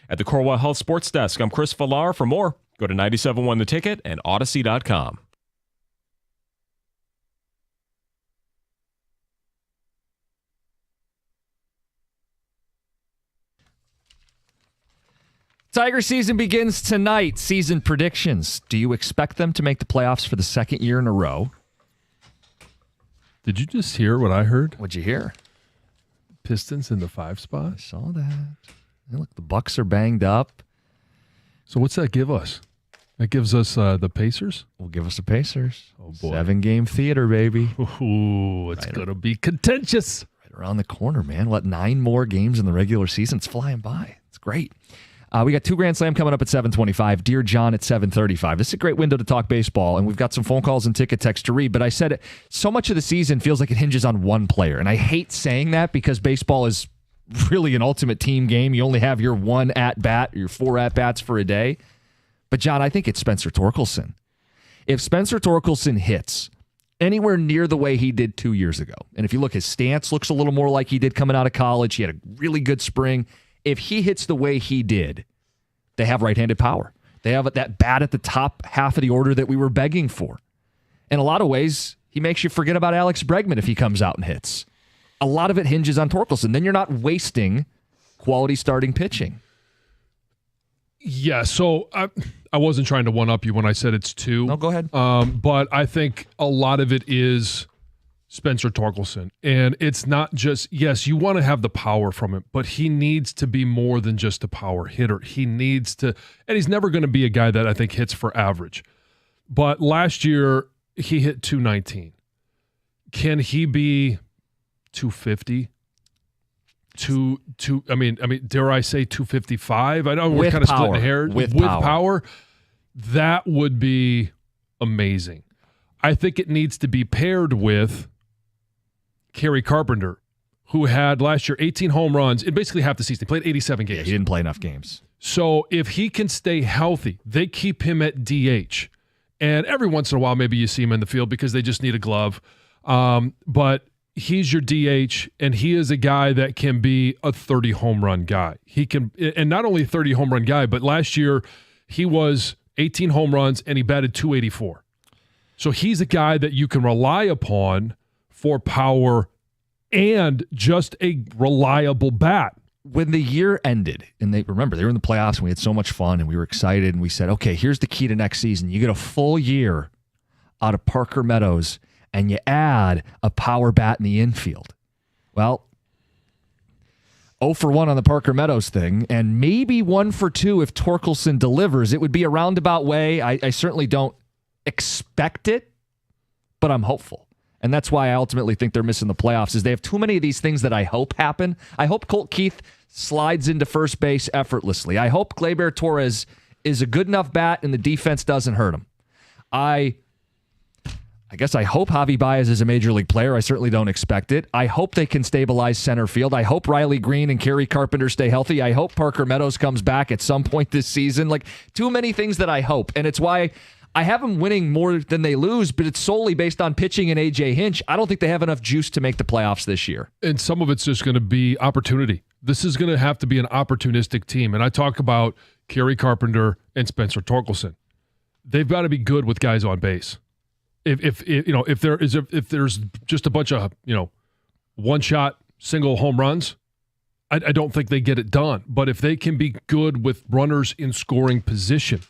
At the Corewell Health Sports Desk, I'm Chris Villar. For more, go to 97.1 The Ticket and Odyssey.com. Tiger season begins tonight. Season predictions. Do you expect them to make the playoffs for the second year in a row? Did you just hear what I heard? What'd you hear? Pistons in the 5 spot. I saw that. Hey, look, the Bucks are banged up. So what's that give us? That gives us the Pacers? Will give us the Pacers. Oh, boy. 7-game theater, baby. Ooh, it's going to be contentious. Right around the corner, man. Let 9 more games in the regular season. It's flying by. It's great. We got 2 Grand Slam coming up at 7:25. Dear John at 7:35. This is a great window to talk baseball, and we've got some phone calls and ticket text to read. But I said it, so much of the season feels like it hinges on one player, and I hate saying that because baseball is really an ultimate team game. You only have your 1 at-bat, your 4 at-bats for a day. But, John, I think it's Spencer Torkelson. If Spencer Torkelson hits anywhere near the way he did 2 years ago, and if you look, his stance looks a little more like he did coming out of college. He had a really good spring. If he hits the way he did, they have right-handed power. They have that bat at the top half of the order that we were begging for. In a lot of ways, he makes you forget about Alex Bregman if he comes out and hits. A lot of it hinges on Torkelson. Then you're not wasting quality starting pitching. Yeah, so I wasn't trying to one-up you when I said it's 2. No, go ahead. But I think a lot of it is Spencer Torkelson. And it's not just, yes, you want to have the power from him, but he needs to be more than just a power hitter. He needs to, and he's never going to be a guy that I think hits for average. But last year, he hit 219. Can he be 250? I mean, dare I say 255? I know we're kind of splitting hairs. With power, that would be amazing. I think it needs to be paired with Kerry Carpenter, who had last year 18 home runs in basically half the season. He played 87 games. Yeah, he didn't play enough games. So if he can stay healthy, they keep him at DH. And every once in a while, maybe you see him in the field because they just need a glove. But he's your DH, and he is a guy that can be a 30 home run guy. He can, and not only a 30 home run guy, but last year he was 18 home runs and he batted 284. So he's a guy that you can rely upon for power and just a reliable bat. When the year ended, and they were in the playoffs, and we had so much fun, and we were excited, and we said, okay, here's the key to next season. You get a full year out of Parker Meadows, and you add a power bat in the infield. Well, 0 for 1 on the Parker Meadows thing, and maybe 1 for 2 if Torkelson delivers. It would be a roundabout way. I certainly don't expect it, but I'm hopeful. And that's why I ultimately think they're missing the playoffs, is they have too many of these things that I hope happen. I hope Colt Keith slides into first base effortlessly. I hope Gleyber Torres is a good enough bat and the defense doesn't hurt him. I guess I hope Javi Baez is a major league player. I certainly don't expect it. I hope they can stabilize center field. I hope Riley Green and Kerry Carpenter stay healthy. I hope Parker Meadows comes back at some point this season. Like, too many things that I hope. And it's why I have them winning more than they lose, but it's solely based on pitching and A.J. Hinch. I don't think they have enough juice to make the playoffs this year. And some of it's just going to be opportunity. This is going to have to be an opportunistic team. And I talk about Kerry Carpenter and Spencer Torkelson. They've got to be good with guys on base. If there's just a bunch of one-shot single home runs, I don't think they get it done. But if they can be good with runners in scoring position,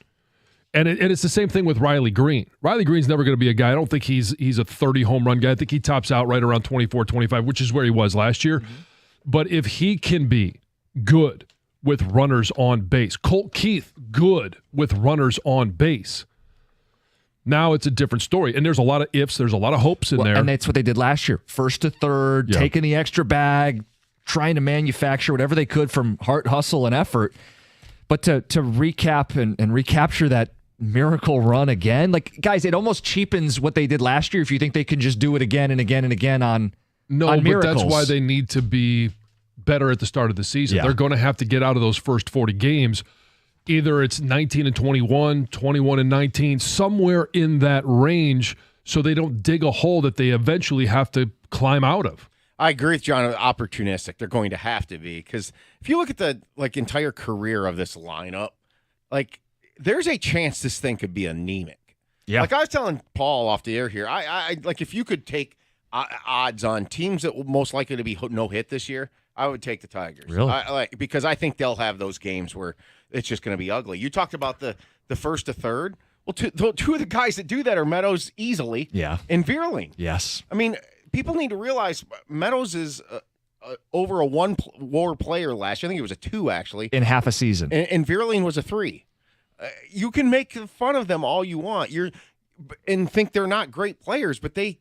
and it's the same thing with Riley Green. Riley Green's never going to be a guy. I don't think he's a 30 home run guy. I think he tops out right around 24, 25, which is where he was last year. Mm-hmm. But if he can be good with runners on base. Colt Keith, good with runners on base. Now it's a different story. And there's a lot of ifs. There's a lot of hopes in there. And that's what they did last year. First to third, taking the extra bag, trying to manufacture whatever they could from heart, hustle, and effort. But to recap and recapture that miracle run again, like, guys, it almost cheapens what they did last year if you think they can just do it again and again and again on miracles. But that's why they need to be better at the start of the season. They're going to have to get out of those first 40 games. Either it's 19-21, 21-19, somewhere in that range, so they don't dig a hole that they eventually have to climb out of. I agree with John. Opportunistic, they're going to have to be, because if you look at the entire career of this lineup, there's a chance this thing could be anemic. Yeah. Like I was telling Paul off the air here, I if you could take odds on teams that will most likely to be no hit this year, I would take the Tigers. Really? Because I think they'll have those games where it's just going to be ugly. You talked about the first to third. Well, two of the guys that do that are Meadows easily. Yeah. And Vierling. Yes. I mean, people need to realize Meadows is over a one WAR player last year. I think it was a 2 actually in half a season, and Vierling was a 3. You can make fun of them all you want. And think they're not great players, but they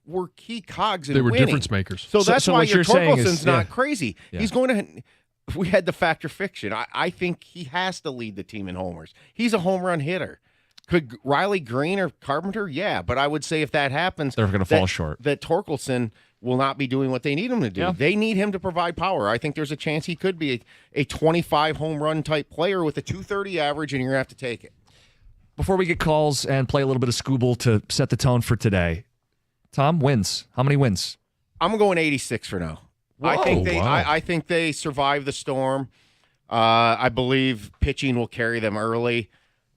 were key cogs in winning. They were difference makers. So that's why your Torkelson's not crazy. crazy. Yeah. He's going to. We had the factor fiction. I think he has to lead the team in homers. He's a home run hitter. Could Riley Green or Carpenter? Yeah, but I would say if that happens, they're going to fall short. That Torkelson will not be doing what they need him to do. Yeah. They need him to provide power. I think there's a chance he could be a 25 home run type player with a 230 average, and you're going to have to take it. Before we get calls and play a little bit of Skubal to set the tone for today, Tom, wins. How many wins? I'm going 86 for now. Whoa, I think they survive the storm. I believe pitching will carry them early.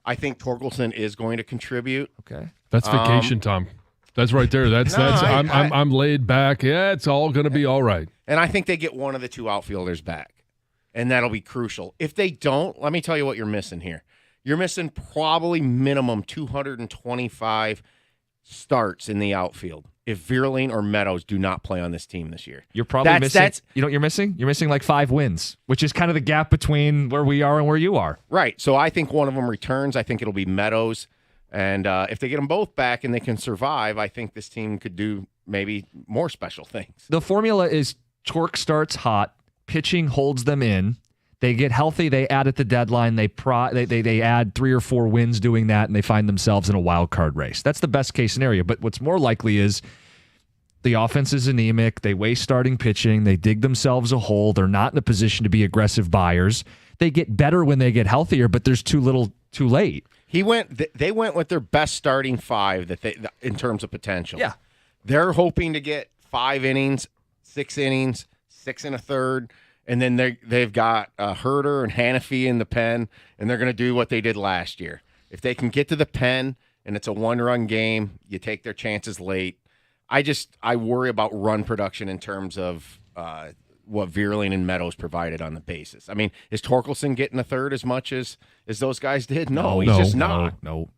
I think Torkelson is going to contribute. Okay, that's vacation time. That's right there. I'm laid back. Yeah, it's all going to be all right. And I think they get one of the two outfielders back, and that'll be crucial. If they don't, let me tell you what you're missing here. You're missing probably minimum 225 starts in the outfield if Vierling or Meadows do not play on this team this year. You're probably missing. You know what you're missing? You're missing like 5 wins, which is kind of the gap between where we are and where you are. Right. So I think one of them returns. I think it'll be Meadows. And if they get them both back and they can survive, I think this team could do maybe more special things. The formula is Torque starts hot, pitching holds them in. They get healthy. They add at the deadline. They add 3 or 4 wins doing that, and they find themselves in a wild card race. That's the best case scenario. But what's more likely is the offense is anemic. They waste starting pitching. They dig themselves a hole. They're not in a position to be aggressive buyers. They get better when they get healthier, but there's too little, too late. They went with their best starting 5 in terms of potential. Yeah, they're hoping to get 5 innings, 6 innings, 6 1/3. And then they've got Herder and Hannafy in the pen, and they're going to do what they did last year. If they can get to the pen and it's a 1-run game, you take their chances late. I worry about run production in terms of what Vierling and Meadows provided on the bases. I mean, is Torkelson getting a third as much as those guys did? No, he's just not. No.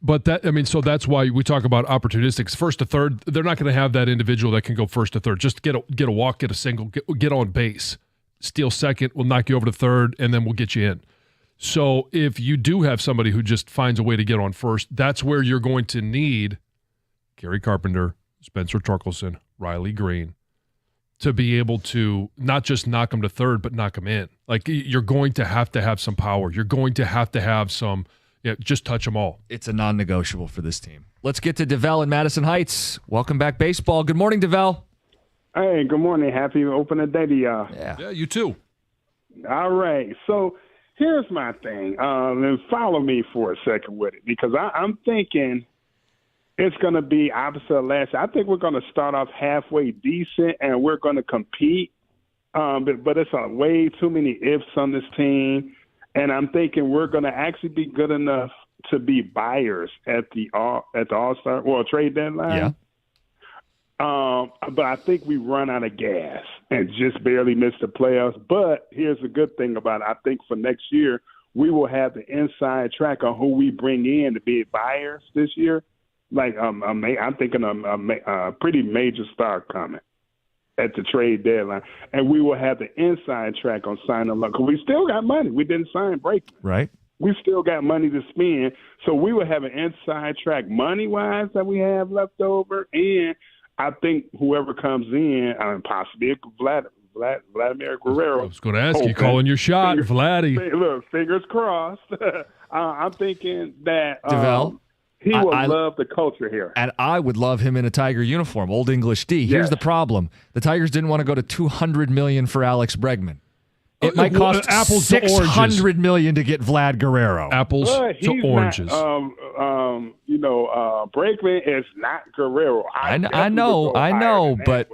But so that's why we talk about opportunistics. First to third, they're not going to have that individual that can go first to third. Just get a walk, get a single, get on base, steal second, we'll knock you over to third, and then we'll get you in. So if you do have somebody who just finds a way to get on first, that's where you're going to need Gary Carpenter, Spencer Torkelson, Riley Green to be able to not just knock them to third, but knock them in. Like, you're going to have some power. You're going to have some. Yeah, just touch them all. It's a non-negotiable for this team. Let's get to DeVell in Madison Heights. Welcome back, baseball. Good morning, DeVell. Hey, good morning. Happy opening day to y'all. Yeah, you too. All right. So here's my thing. And follow me for a second with it, because I'm thinking it's going to be opposite of last year. I think we're going to start off halfway decent, and we're going to compete. But it's way too many ifs on this team. And I'm thinking we're going to actually be good enough to be buyers at the All-Star trade deadline. Yeah. But I think we run out of gas and just barely miss the playoffs. But here's the good thing about it. I think for next year we will have the inside track on who we bring in to be buyers this year. Like I'm thinking a pretty major star coming. at the trade deadline, and we will have the inside track on signing up because we still got money. We didn't sign Brakeman. Right. We still got money to spend, so we will have an inside track money-wise that we have left over, and I think whoever comes in, possibly Vladimir Guerrero. I was going to ask you, calling your shot, Vladdy. Look, fingers crossed. I'm thinking that DeVell, he will love the culture here. And I would love him in a Tiger uniform, Old English D. Here's the problem. The Tigers didn't want to go to $200 million for Alex Bregman. It might cost apples to $600 million to get Vlad Guerrero. Apples to oranges. Brakeman is not Guerrero. I know, but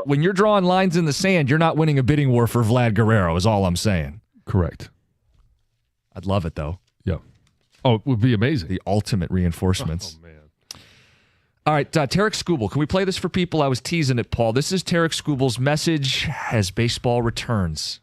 when you're drawing lines in the sand, you're not winning a bidding war for Vlad Guerrero, is all I'm saying. Correct. I'd love it, though. Yeah. Oh, it would be amazing. The ultimate reinforcements. Oh, man. All right, Tarik Skubal. Can we play this for people? I was teasing it, Paul. This is Tarik Skubal's message as baseball returns.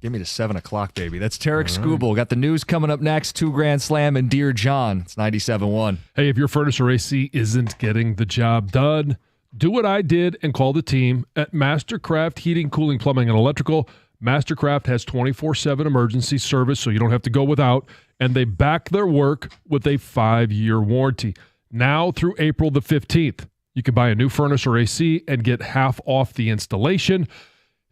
Give me to 7 o'clock, baby. That's Tarik Skubal. Got the news coming up next. 2 Grand Slam and Dear John. It's 97.1. Hey, if your furnace or AC isn't getting the job done, do what I did and call the team at Mastercraft Heating, Cooling, Plumbing, and Electrical. Mastercraft has 24/7 emergency service, so you don't have to go without, and they back their work with a 5-year warranty. Now through April the 15th, you can buy a new furnace or AC and get half off the installation.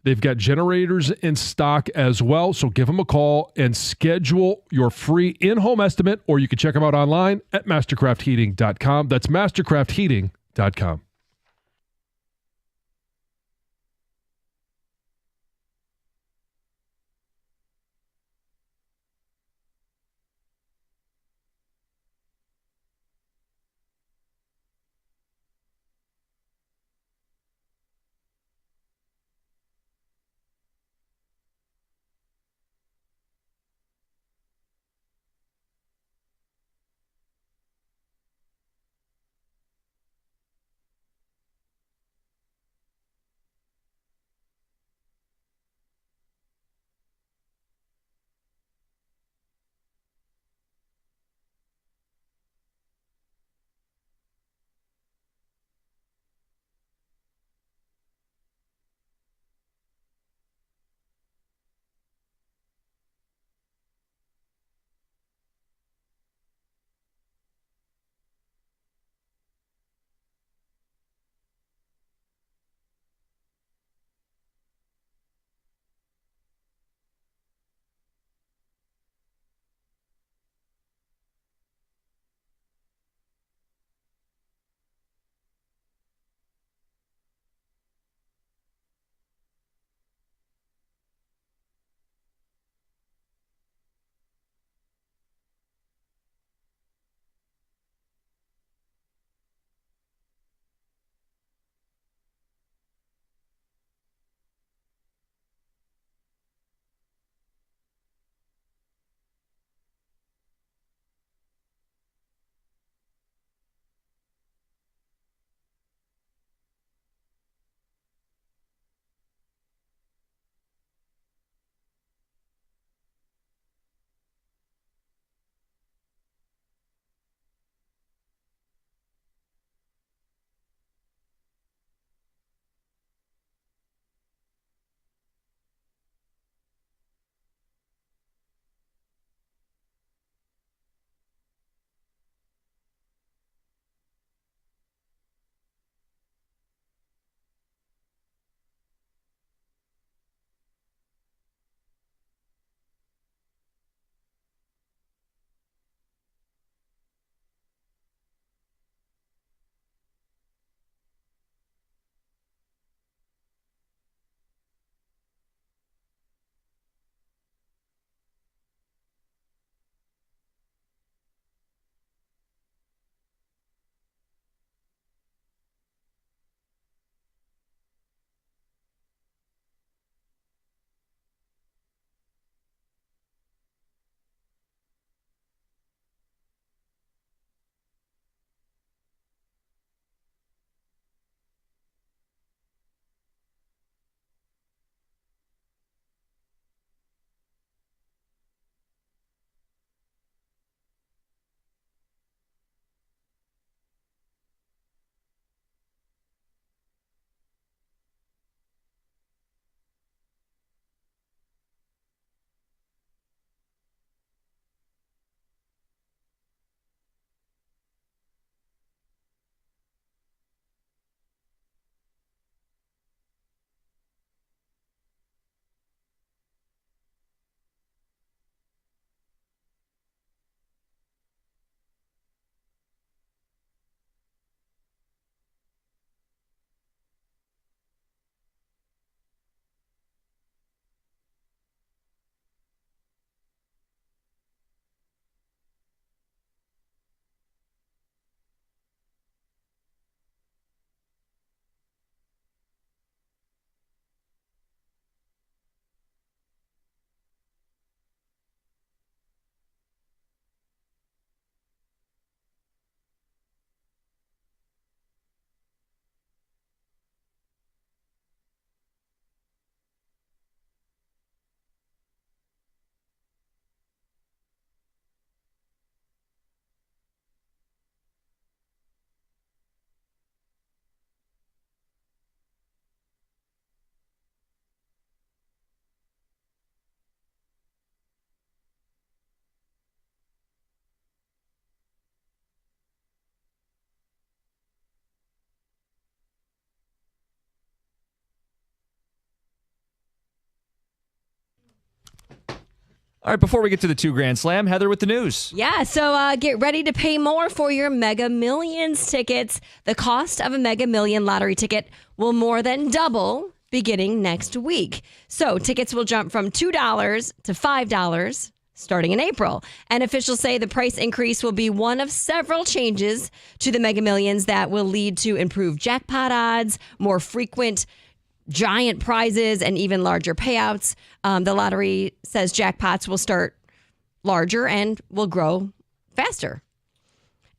They've got generators in stock as well, so give them a call and schedule your free in-home estimate, or you can check them out online at mastercraftheating.com. That's mastercraftheating.com. All right, before we get to the 2 Grand Slam, Heather with the news. Yeah, so get ready to pay more for your Mega Millions tickets. The cost of a Mega Million lottery ticket will more than double beginning next week. So tickets will jump from $2 to $5 starting in April. And officials say the price increase will be one of several changes to the Mega Millions that will lead to improved jackpot odds, more frequent giant prizes, and even larger payouts. The lottery says jackpots will start larger and will grow faster.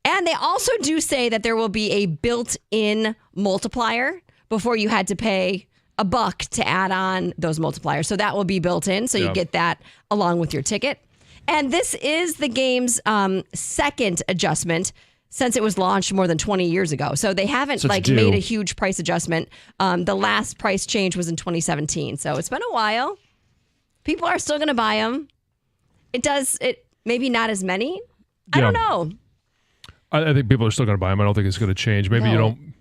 And they also do say that there will be a built-in multiplier before you had to pay $1 to add on those multipliers. So that will be built in. So you get that along with your ticket. And this is the game's second adjustment since it was launched more than 20 years ago. So they haven't made a huge price adjustment. The last price change was in 2017. So it's been a while. People are still going to buy them. It maybe not as many. I don't know. I think people are still going to buy them. I don't think it's going to change. Maybe you don't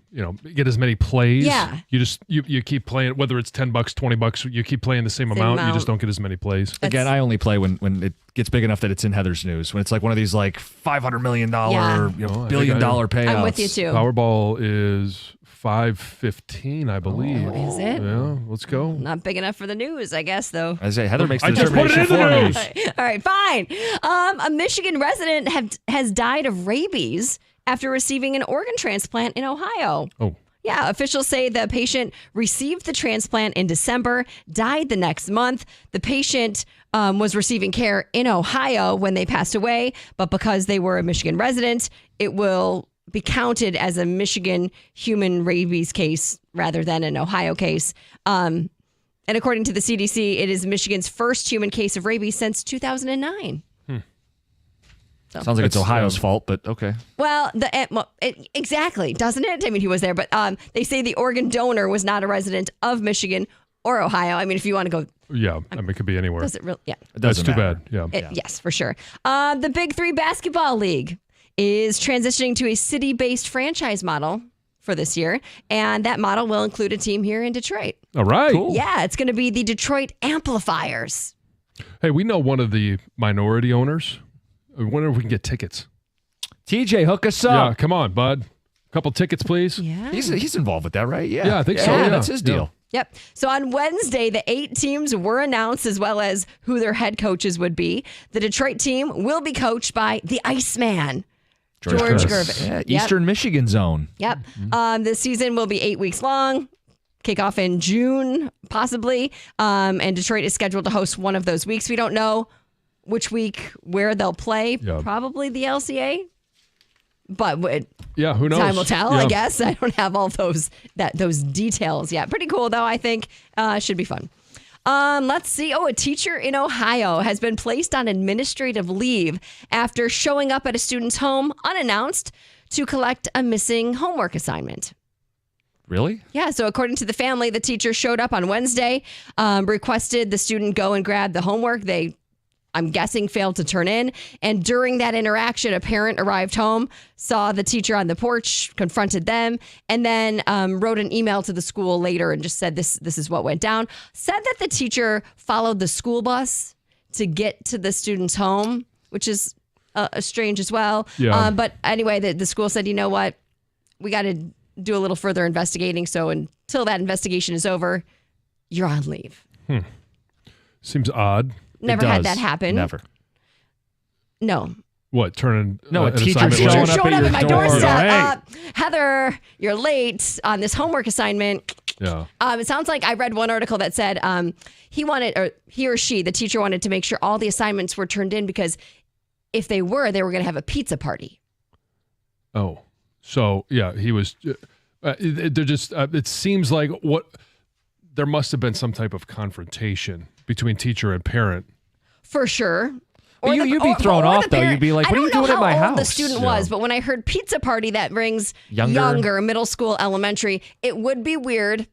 get as many plays. Yeah. You keep playing, whether it's $10, $20, you keep playing the same amount. You just don't get as many plays. Again, I only play when it gets big enough that it's in Heather's news. When it's like one of these like $500 million, $1 billion payouts. I'm with you too. Powerball is $515, I believe. Oh, is it? Yeah, let's go. Not big enough for the news, I guess, though. I say Heather makes the I just put it determination in the for me. news. All right, fine. A Michigan resident has died of rabies after receiving an organ transplant in Ohio. Oh. Yeah, officials say the patient received the transplant in December, died the next month. The patient was receiving care in Ohio when they passed away, but because they were a Michigan resident, it will be counted as a Michigan human rabies case rather than an Ohio case. And according to the CDC, it is Michigan's first human case of rabies since 2009. So. Sounds like it's Ohio's fault, but okay. Well, exactly, doesn't it? I mean, he was there, but they say the organ donor was not a resident of Michigan or Ohio. I mean, if you want to go. Yeah, I mean, it could be anywhere. Does it really? Yeah. That's too bad. Yeah. Yes, for sure. The Big Three Basketball League is transitioning to a city-based franchise model for this year, and that model will include a team here in Detroit. All right. Cool. Yeah, it's going to be the Detroit Amplifiers. Hey, we know one of the minority owners. I wonder if we can get tickets. TJ, hook us up. Yeah, come on, bud. A couple tickets, please. Yeah. He's involved with that, right? Yeah. Yeah, I think so. Yeah. That's his deal. Yep. So on Wednesday, the 8 teams were announced as well as who their head coaches would be. The Detroit team will be coached by the Iceman, George Gervin. Yeah, Eastern Michigan zone. Yep. The season will be 8 weeks long. Kick off in June, possibly. And Detroit is scheduled to host one of those weeks. We don't know which week where they'll play. Yeah. Probably the LCA. But who knows? time will tell, I guess. I don't have all those details yet. Pretty cool, though, I think. Should be fun. Let's see. A teacher in Ohio has been placed on administrative leave after showing up at a student's home unannounced to collect a missing homework assignment. Really? Yeah. So according to the family, the teacher showed up on Wednesday, requested the student go and grab the homework. They, I'm guessing, failed to turn in. And during that interaction, a parent arrived home, saw the teacher on the porch, confronted them, and then wrote an email to the school later and just said this is what went down. Said that the teacher followed the school bus to get to the student's home, which is strange as well. Yeah. But anyway, the school said, you know what? We got to do a little further investigating. So until that investigation is over, you're on leave. Seems odd. Never had that happen. Never. No. What, turning No, a an teacher assignment showing late? up Showed up at my door. doorstep. Heather, you're late on this homework assignment. Yeah. It sounds like I read one article that said he or she, the teacher, wanted to make sure all the assignments were turned in because if they were going to have a pizza party. Oh, so yeah, he was. They're just. It seems like there must have been some type of confrontation between teacher and parent. For sure. But you'd be thrown off, though. You'd be like, what are you doing at my I don't know how house? old the student was, but when I heard pizza party, that rings Younger. middle school, elementary. It would be weird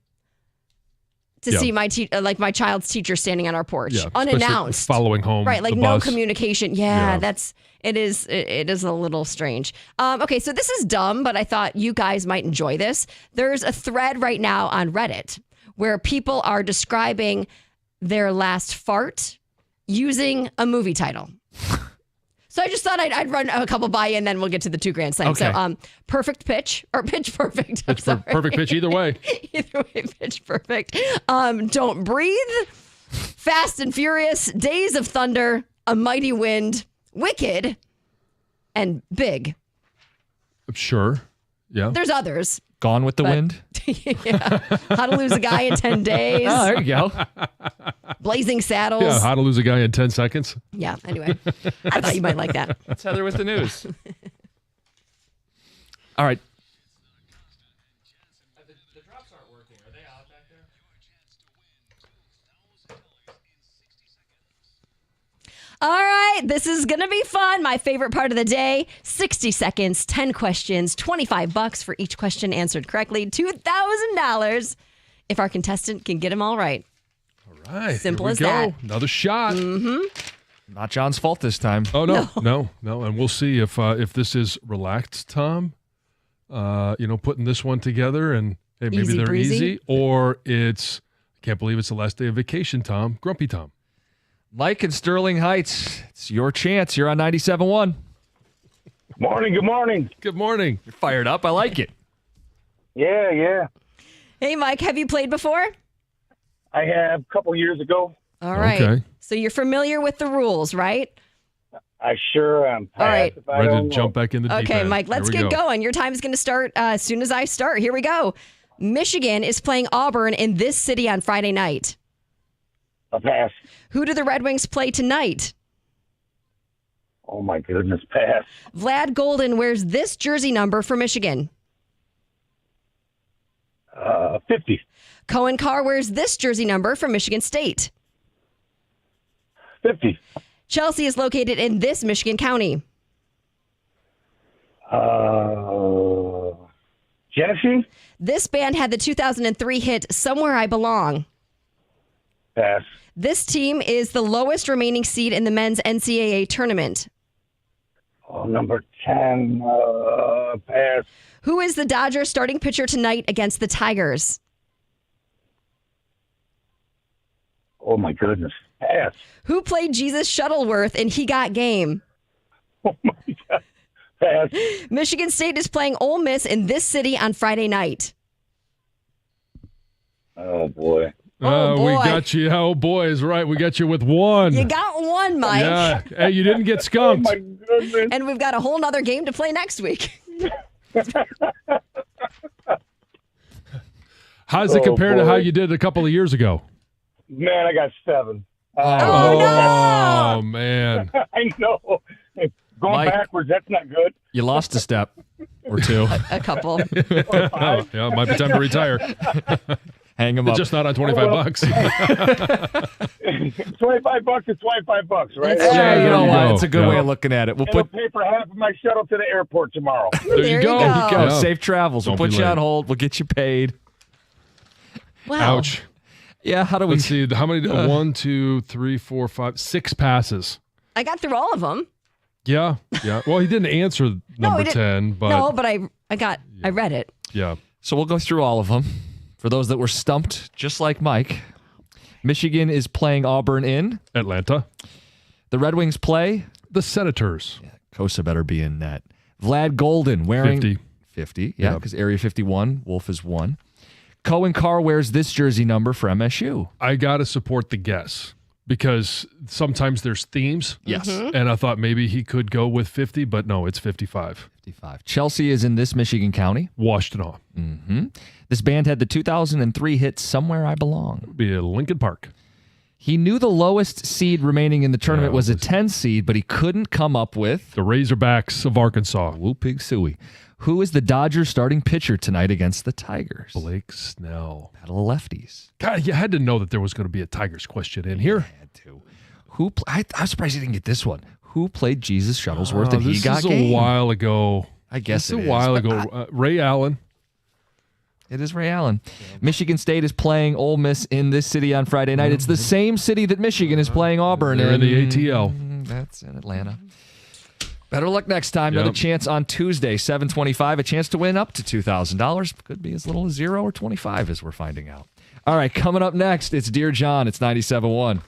to see my child's teacher standing on our porch, unannounced, following home, right? Like the no bus. communication. It is a little strange. Okay, so this is dumb, but I thought you guys might enjoy this. There's a thread right now on Reddit where people are describing their last fart using a movie title. So I just thought I'd run a couple by you, and then we'll get to the 2 grand slam. Okay. So Perfect Pitch, or Pitch Perfect. I'm sorry. Perfect pitch either way. Either way, Pitch Perfect. Don't Breathe, Fast and Furious, Days of Thunder, A Mighty Wind, Wicked, and Big. Sure. Yeah. There's others. Gone with the Wind. Yeah. How to Lose a Guy in 10 Days. Oh, there you go. Blazing Saddles. Yeah. How to Lose a Guy in 10 seconds. Yeah, anyway. I thought you might like that. That's Heather with the news. All right. The drops aren't working. Are they out back there? All right, this is going to be fun. My favorite part of the day, 60 seconds, 10 questions, $25 for each question answered correctly, $2,000 if our contestant can get them all right. All right. Simple here we as go. that. Another shot. Not John's fault this time. Oh, no. And we'll see if this is relaxed, Tom. Putting this one together and hey, maybe Easy they're breezy. easy. Or it's, I can't believe it's the last day of vacation, Tom. Grumpy Tom. Mike in Sterling Heights, it's your chance. You're on 97.1. Morning, good morning. Good morning. You're fired up. I like it. Yeah. Hey, Mike, have you played before? I have a couple years ago. All right. Okay. So you're familiar with the rules, right? I sure am. All right. If I Ready to don't know. jump back in the deep Okay, end. Mike, let's Here we get go. going. Your time is going to start as soon as I start. Here we go. Michigan is playing Auburn in this city on Friday night. A pass. Who do the Red Wings play tonight? Oh, my goodness, pass. Vlad Golden wears this jersey number for Michigan. 50. Cohen Carr wears this jersey number for Michigan State. 50. Chelsea is located in this Michigan county. Genesee? This band had the 2003 hit Somewhere I Belong. Pass. This team is the lowest remaining seed in the men's NCAA tournament. Oh, number 10. Pass. Who is the Dodgers starting pitcher tonight against the Tigers? Oh, my goodness. Pass. Who played Jesus Shuttleworth in He Got Game? Oh, my God. Pass. Michigan State is playing Ole Miss in this city on Friday night. Oh, boy. Oh, boy. We got you. Oh, boy, is right. We got you with one. You got one, Mike. Yeah. Hey, you didn't get Oh, skunked. my goodness. And we've got a whole nother game to play next week. How does it compare to boy. how you did a couple of years ago? Man, I got 7. Oh, man. I know. Going Mike. backwards, that's not good. You lost a step or two. A couple. Oh, yeah, it might be time to retire. Hang them up. Just not on $25. $25 is $25, right? That's Yeah, you know There you what? go. It's a good Yeah. way of looking at it. We'll It'll put pay for half of my shuttle to the airport tomorrow. There you you go. go. yeah, Yeah. safe travels. We'll Don't put be you on late. hold. We'll get you paid. Wow. Ouch. Yeah, how do we Let's see. How many? 1, 2, 3, 4, 5, 6 passes. I got through all of them. Yeah. Well, he didn't answer number 10, but no, but I read it. yeah. So we'll go through all of them. For those that were stumped, just like Mike, Michigan is playing Auburn in. Atlanta. The Red Wings play. The Senators. Kosa better be in net. Vlad Golden wearing 50. 50, yeah, Yep. because Area 51, Wolf is 1. Cohen Carr wears this jersey number for MSU. I got to support the guess because sometimes there's themes. Yes. And I thought maybe he could go with 50, but no, it's 55. 55. Chelsea is in this Michigan county. Washtenaw. This band had the 2003 hit Somewhere I Belong. Be a Lincoln Park. He knew the lowest seed remaining in the tournament Yeah, was a it was- 10 seed, but he couldn't come up with The Razorbacks of Arkansas. Woo Pig Suey. Who is the Dodgers starting pitcher tonight against the Tigers? Blake Snell. Battle of lefties. God, you had to know that there was going to be a Tigers question in here. Had to. I'm surprised he didn't get this one. Who played Jesus Shuttlesworth and He This Got is a Game? while ago. I guess It's it a is, while but ago. Ray Allen. It is Ray Allen. Michigan State is playing Ole Miss in this city on Friday night. It's the same city that Michigan is playing Auburn They're in the in. ATL. That's in Atlanta. Better luck next time. Yep. Another chance on Tuesday, 7:25. A chance to win up to $2,000. Could be as little as 0 or 25 as we're finding out. All right, coming up next, it's Dear John. It's 97.1.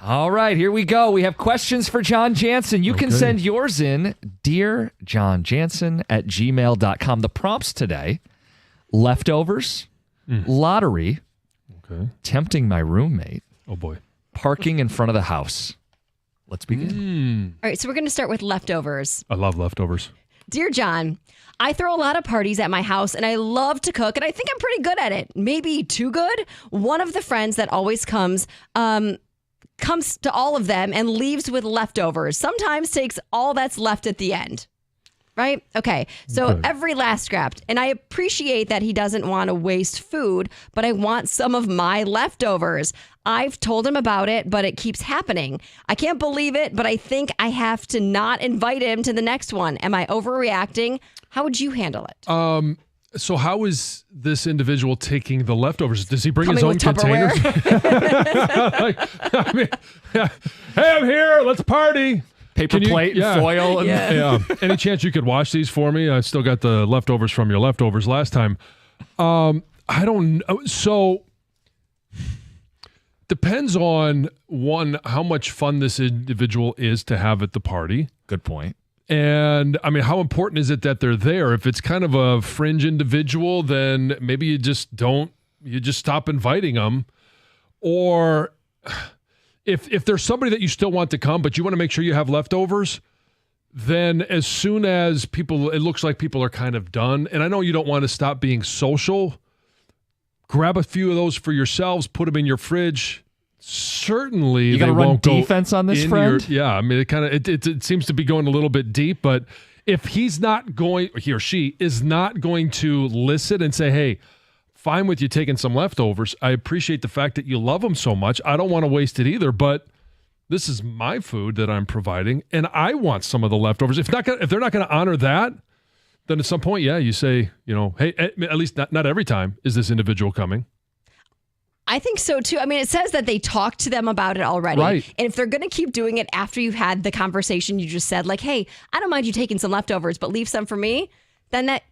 All right, here we go. We have questions for John Jansen. You can send yours in, dearjohnjansen@gmail.com. The prompts today, leftovers, lottery, tempting my roommate. Oh, boy. Parking in front of the house. Let's begin. All right, so we're going to start with leftovers. I love leftovers. Dear John, I throw a lot of parties at my house and I love to cook and I think I'm pretty good at it. Maybe too good. One of the friends that always comes to all of them and leaves with leftovers. Sometimes takes all that's left at the end. Right? Okay. So every last scrap. And I appreciate that he doesn't want to waste food, but I want some of my leftovers. I've told him about it, but it keeps happening. I can't believe it, but I think I have to not invite him to the next one. Am I overreacting? How would you handle it? So how is this individual taking the leftovers? Does he bring Coming his own with Tupperware? containers? Hey, I'm here. Let's party. Paper plate, and foil. And Yeah. Any chance you could wash these for me? I still got the leftovers from your leftovers last time. I don't know. So depends on, one, how much fun this individual is to have at the party. Good point. And I mean, how important is it that they're there? If it's kind of a fringe individual, then maybe you just stop inviting them. Or if there's somebody that you still want to come, but you want to make sure you have leftovers, then as soon as it looks like people are kind of done, and I know you don't want to stop being social, grab a few of those for yourselves, put them in your fridge. Certainly, you got to run defense on this friend. I mean, it seems to be going a little bit deep, but if he or she is not going to listen and say, hey, fine with you taking some leftovers. I appreciate the fact that you love them so much. I don't want to waste it either, but this is my food that I'm providing, and I want some of the leftovers. If they're not going to honor that, then at some point, you say, hey, at least not every time is this individual coming. I think so too. I mean, it says that they talked to them about it already. Right. And if they're going to keep doing it after you've had the conversation you just said, like, hey, I don't mind you taking some leftovers, but leave some for me, then there's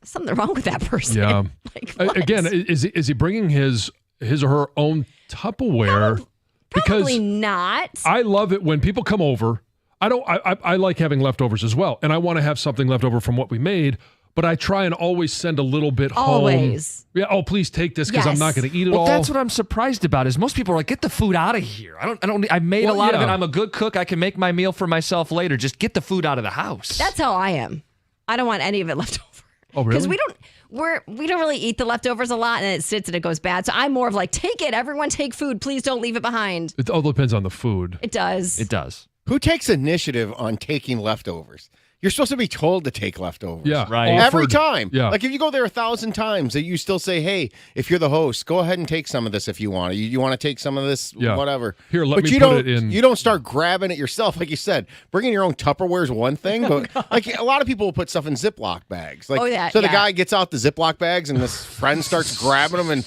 something wrong with that person. Yeah. Like, again, is he bringing his or her own Tupperware? Probably not. I love it when people come over. I like having leftovers as well, and I want to have something left over from what we made. But I try and always send a little bit home. Always. Yeah. Oh, please take this because I'm not going to eat it all. That's what I'm surprised about. Is most people are like, get the food out of here. I made a lot of it. I'm a good cook. I can make my meal for myself later. Just get the food out of the house. That's how I am. I don't want any of it left over. Oh, really? Because we don't really eat the leftovers a lot, and it sits and it goes bad. So I'm more of like, take it. Everyone take food. Please don't leave it behind. It all depends on the food. It does. It does. Who takes initiative on taking leftovers? You're supposed to be told to take leftovers. Yeah. Right. Every time. Yeah. Like if you go there 1,000 times, that you still say, hey, if you're the host, go ahead and take some of this if you want. You want to take some of this, whatever. Here, let but me you put don't, it in. You don't start grabbing it yourself. Like you said, bringing your own Tupperware is one thing, but like a lot of people will put stuff in Ziploc bags. Like, so the guy gets out the Ziploc bags and this friend starts grabbing them and...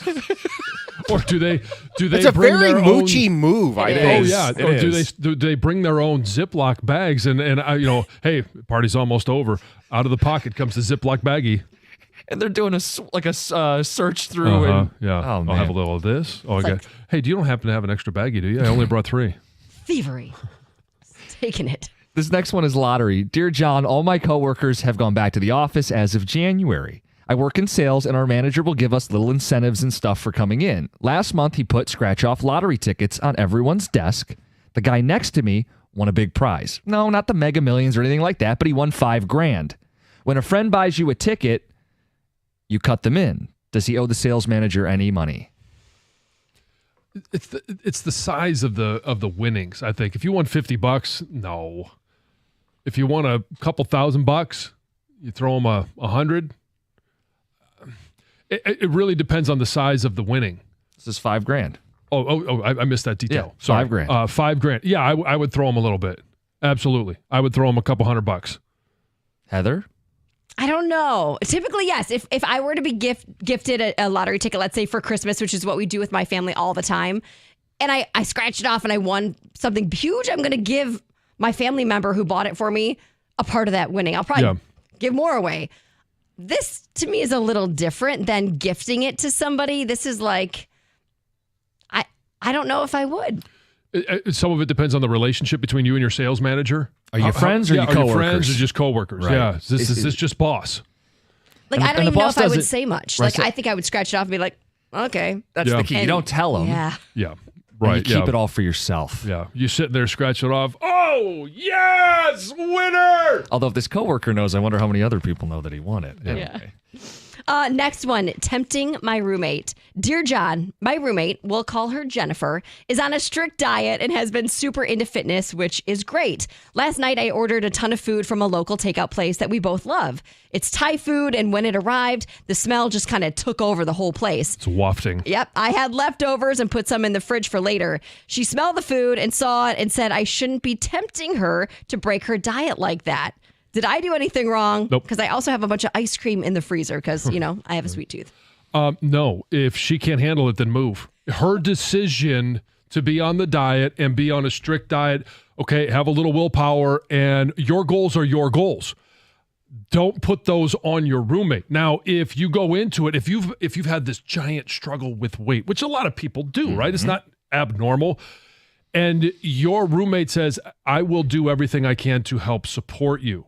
Or do they It's a bring very their moochy own... move, I It think. is. Oh yeah. Or do they bring their own Ziploc bags and hey, party's almost over. Out of the pocket comes the Ziploc baggie. And they're doing a search through. And, Yeah. Oh, man. I'll have a little of this. Oh, okay. like- Hey, you don't happen to have an extra baggie, do you? I only brought 3. Thievery. Taking it. This next one is lottery. Dear John, all my coworkers have gone back to the office as of January. I work in sales, and our manager will give us little incentives and stuff for coming in. Last month, he put scratch-off lottery tickets on everyone's desk. The guy next to me won a big prize. No, not the Mega Millions or anything like that, but he won $5,000. When a friend buys you a ticket, you cut them in. Does he owe the sales manager any money? It's the size of the winnings, I think. If you won $50, no. If you won a couple $1,000, you throw them 100. It really depends on the size of the winning. This is $5,000. Oh! I missed that detail. Yeah, Sorry. $5,000. $5,000. Yeah, I would throw them a little bit. Absolutely, I would throw them a couple $100. Heather? I don't know. Typically, yes. If I were to be gifted a lottery ticket, let's say for Christmas, which is what we do with my family all the time, and I scratched it off and I won something huge, I'm going to give my family member who bought it for me a part of that winning. I'll probably give more away. This, to me, is a little different than gifting it to somebody. This is like, I don't know if I would. Some of it depends on the relationship between you and your sales manager. Are you friends or are you coworkers? Are you friends or just coworkers? Right. Yeah. Is this just boss? Like, I don't even know if I would say much. Right, Like, I think I would scratch it off and be like, okay. That's the key. You don't tell them. Yeah. Yeah. Right. Right. You keep it all for yourself. Yeah. You sitting there scratching it off. Oh, yes, winner. Although if this coworker knows, I wonder how many other people know that he won it. Anyway. Next one, tempting my roommate. Dear John, my roommate, we'll call her Jennifer, is on a strict diet and has been super into fitness, which is great. Last night, I ordered a ton of food from a local takeout place that we both love. It's Thai food, and when it arrived, the smell just kind of took over the whole place. It's wafting. Yep, I had leftovers and put some in the fridge for later. She smelled the food and saw it and said I shouldn't be tempting her to break her diet like that. Did I do anything wrong? Nope. Because I also have a bunch of ice cream in the freezer because, I have a sweet tooth. No. If she can't handle it, then move. Her decision to be on the diet and be on a strict diet, okay, have a little willpower, and your goals are your goals. Don't put those on your roommate. Now, if you go into it, if you've had this giant struggle with weight, which a lot of people do, right? It's not abnormal. And your roommate says, I will do everything I can to help support you.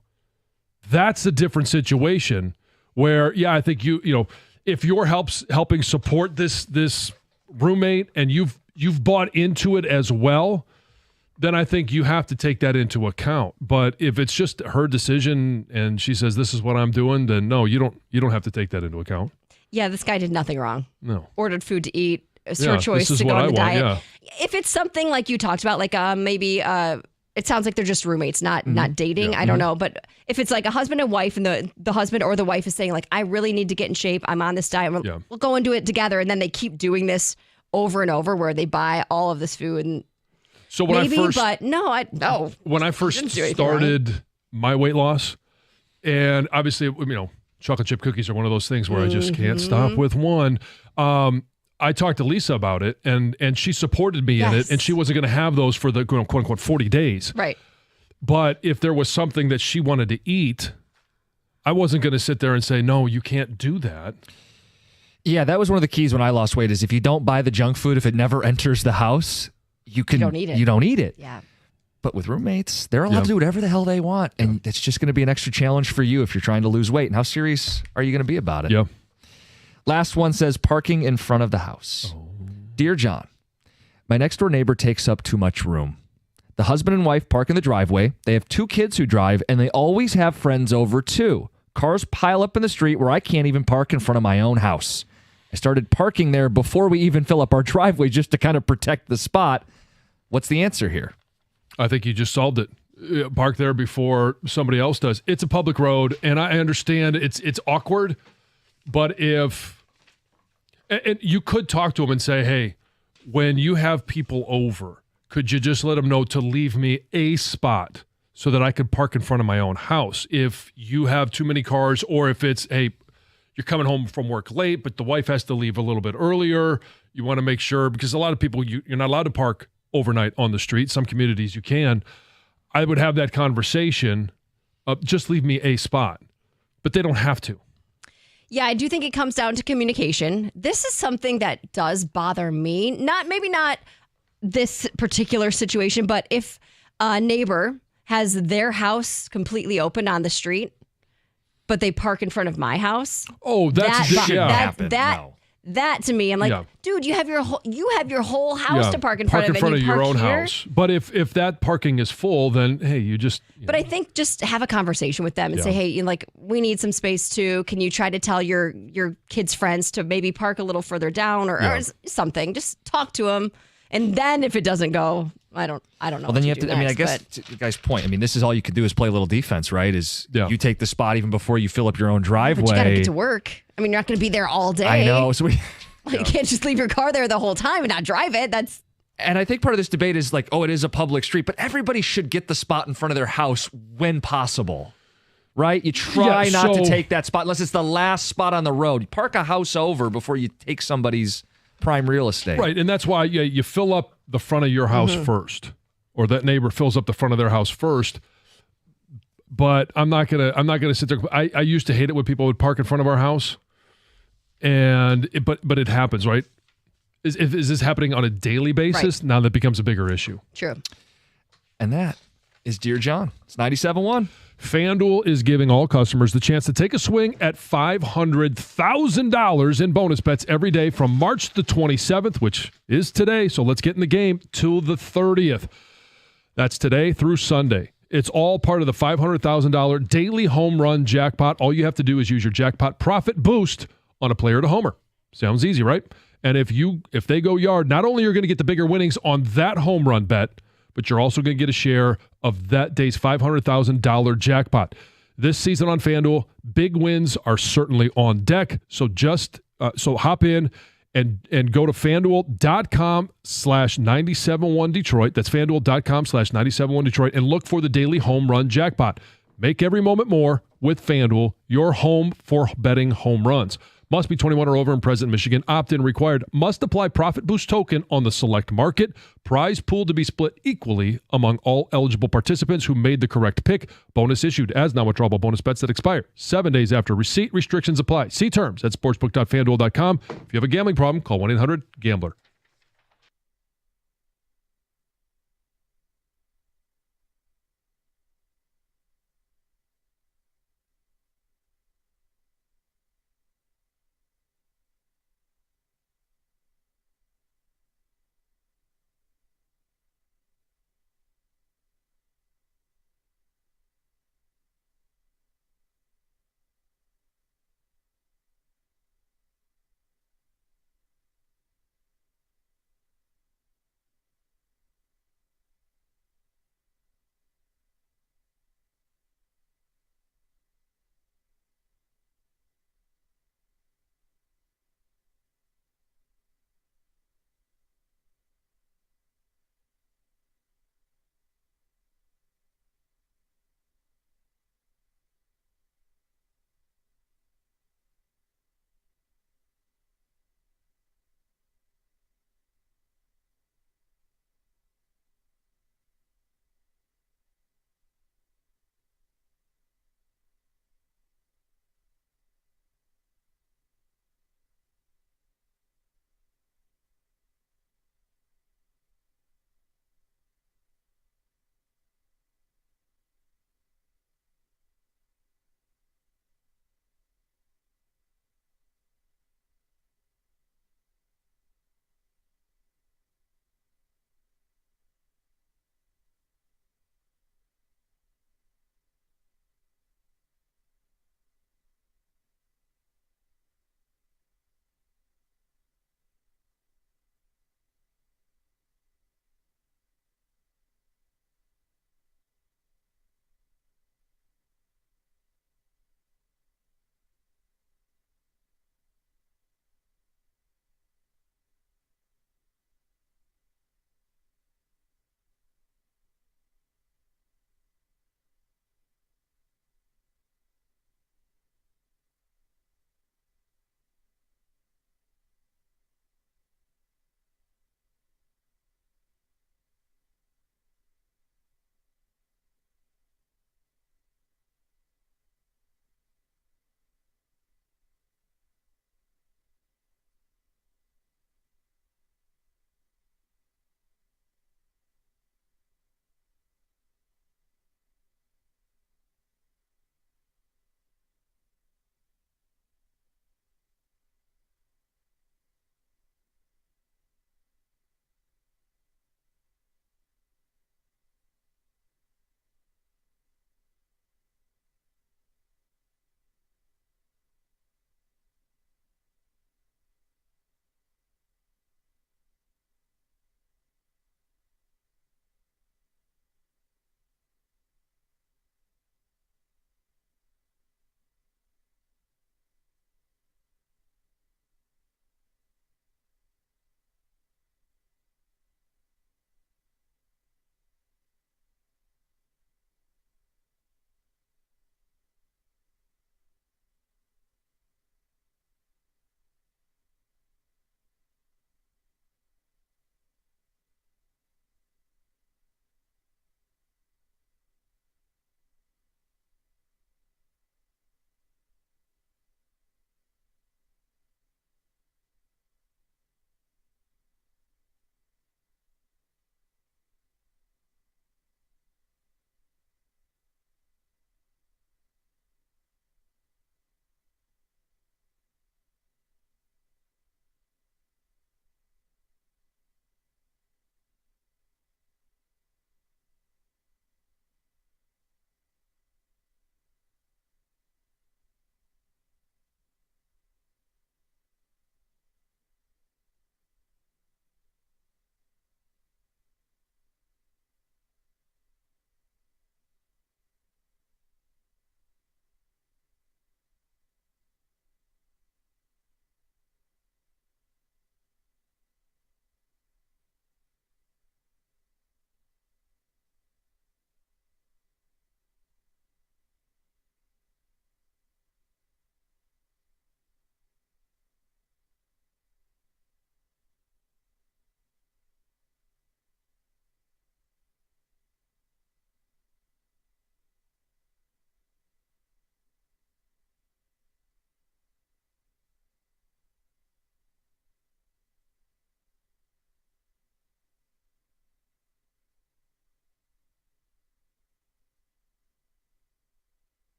That's a different situation where, yeah, I think if you're helping support this roommate and you've bought into it as well, then I think you have to take that into account. But if it's just her decision and she says this is what I'm doing, then no, you don't have to take that into account. Yeah, this guy did nothing wrong. No. Ordered food to eat. It's her choice this is to go what on the I want, diet. yeah. If it's something like you talked about, like maybe it sounds like they're just roommates, not dating. Yeah. I don't know. But if it's like a husband and wife and the husband or the wife is saying like, I really need to get in shape. I'm on this diet. We'll go and do it together. And then they keep doing this over and over where they buy all of this food. And so when when I first started my weight loss, and obviously, chocolate chip cookies are one of those things where I just can't stop with one. I talked to Lisa about it, and she supported me in it, and she wasn't going to have those for the quote unquote 40 days. Right. But if there was something that she wanted to eat, I wasn't going to sit there and say, no, you can't do that. Yeah, that was one of the keys when I lost weight is if you don't buy the junk food, if it never enters the house, you don't eat it. You don't eat it. Yeah. But with roommates, they're allowed to do whatever the hell they want. And it's just going to be an extra challenge for you if you're trying to lose weight. And how serious are you going to be about it? Yeah. Last one says parking in front of the house. Dear John, my next door neighbor takes up too much room. The husband and wife park in the driveway. They have 2 kids who drive, and they always have friends over too. Cars pile up in the street where I can't even park in front of my own house. I started parking there before we even fill up our driveway just to kind of protect the spot. What's the answer here? I think you just solved it. Park there before somebody else does. It's a public road, and I understand it's awkward, but and you could talk to them and say, hey, when you have people over, could you just let them know to leave me a spot so that I could park in front of my own house? If you have too many cars, or if it's, hey, you're coming home from work late, but the wife has to leave a little bit earlier, you want to make sure, because a lot of people, you're not allowed to park overnight on the street. Some communities you can. I would have that conversation. Just leave me a spot, but they don't have to. Yeah, I do think it comes down to communication. This is something that does bother me. Maybe not this particular situation, but if a neighbor has their house completely open on the street, but they park in front of my house. Oh, that to me, I'm like, dude, you have your whole house to park in front of. Park in front of your own house. But if that parking is full, then hey, you just. But I think just have a conversation with them and say, hey, we need some space too. Can you try to tell your kids' friends to maybe park a little further down or something? Just talk to them, and then if it doesn't go, I don't know. Well, then you have to. I guess to the guy's point. This is all you can do is play a little defense, right? You take the spot even before you fill up your own driveway. But you got to get to work. You're not going to be there all day. I know. So you can't just leave your car there the whole time and not drive it. And I think part of this debate is like, it is a public street, but everybody should get the spot in front of their house when possible, right? You try not to take that spot unless it's the last spot on the road. You park a house over before you take somebody's prime real estate. Right, and that's why you fill up the front of your house first, or that neighbor fills up the front of their house first. But I'm not gonna sit there. I used to hate it when people would park in front of our house. But it happens, right? Is this happening on a daily basis? Right. Now that becomes a bigger issue. True. And that is Dear John. It's 97.1. FanDuel is giving all customers the chance to take a swing at $500,000 in bonus bets every day from March the 27th, which is today. So let's get in the game, till the 30th. That's today through Sunday. It's all part of the $500,000 daily home run jackpot. All you have to do is use your jackpot profit boost on a player to homer. Sounds easy, right? And if they go yard, not only are you going to get the bigger winnings on that home run bet, but you're also going to get a share of that day's $500,000 jackpot. This season on FanDuel, big wins are certainly on deck. So so hop in and go to FanDuel.com/971 Detroit. That's FanDuel.com/971 Detroit and look for the daily home run jackpot. Make every moment more with FanDuel, your home for betting home runs. Must be 21 or over and present in Michigan. Opt-in required. Must apply profit boost token on the select market. Prize pool to be split equally among all eligible participants who made the correct pick. Bonus issued as non-withdrawable bonus bets that expire 7 days after receipt. Restrictions apply. See terms at sportsbook.fanduel.com. If you have a gambling problem, call 1-800-GAMBLER.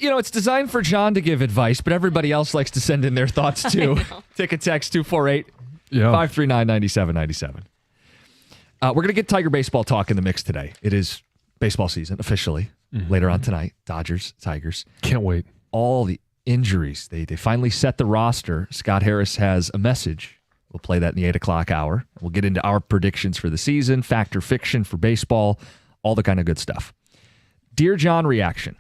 It's designed for John to give advice, but everybody else likes to send in their thoughts too. Take a text 248-539-9797. We're going to get Tiger baseball talk in the mix today. It is baseball season officially. Later on tonight, Dodgers, Tigers. Can't wait. All the injuries. They finally set the roster. Scott Harris has a message. We'll play that in the 8 o'clock hour. We'll get into our predictions for the season, fact or fiction for baseball, all the kind of good stuff. Dear John reaction.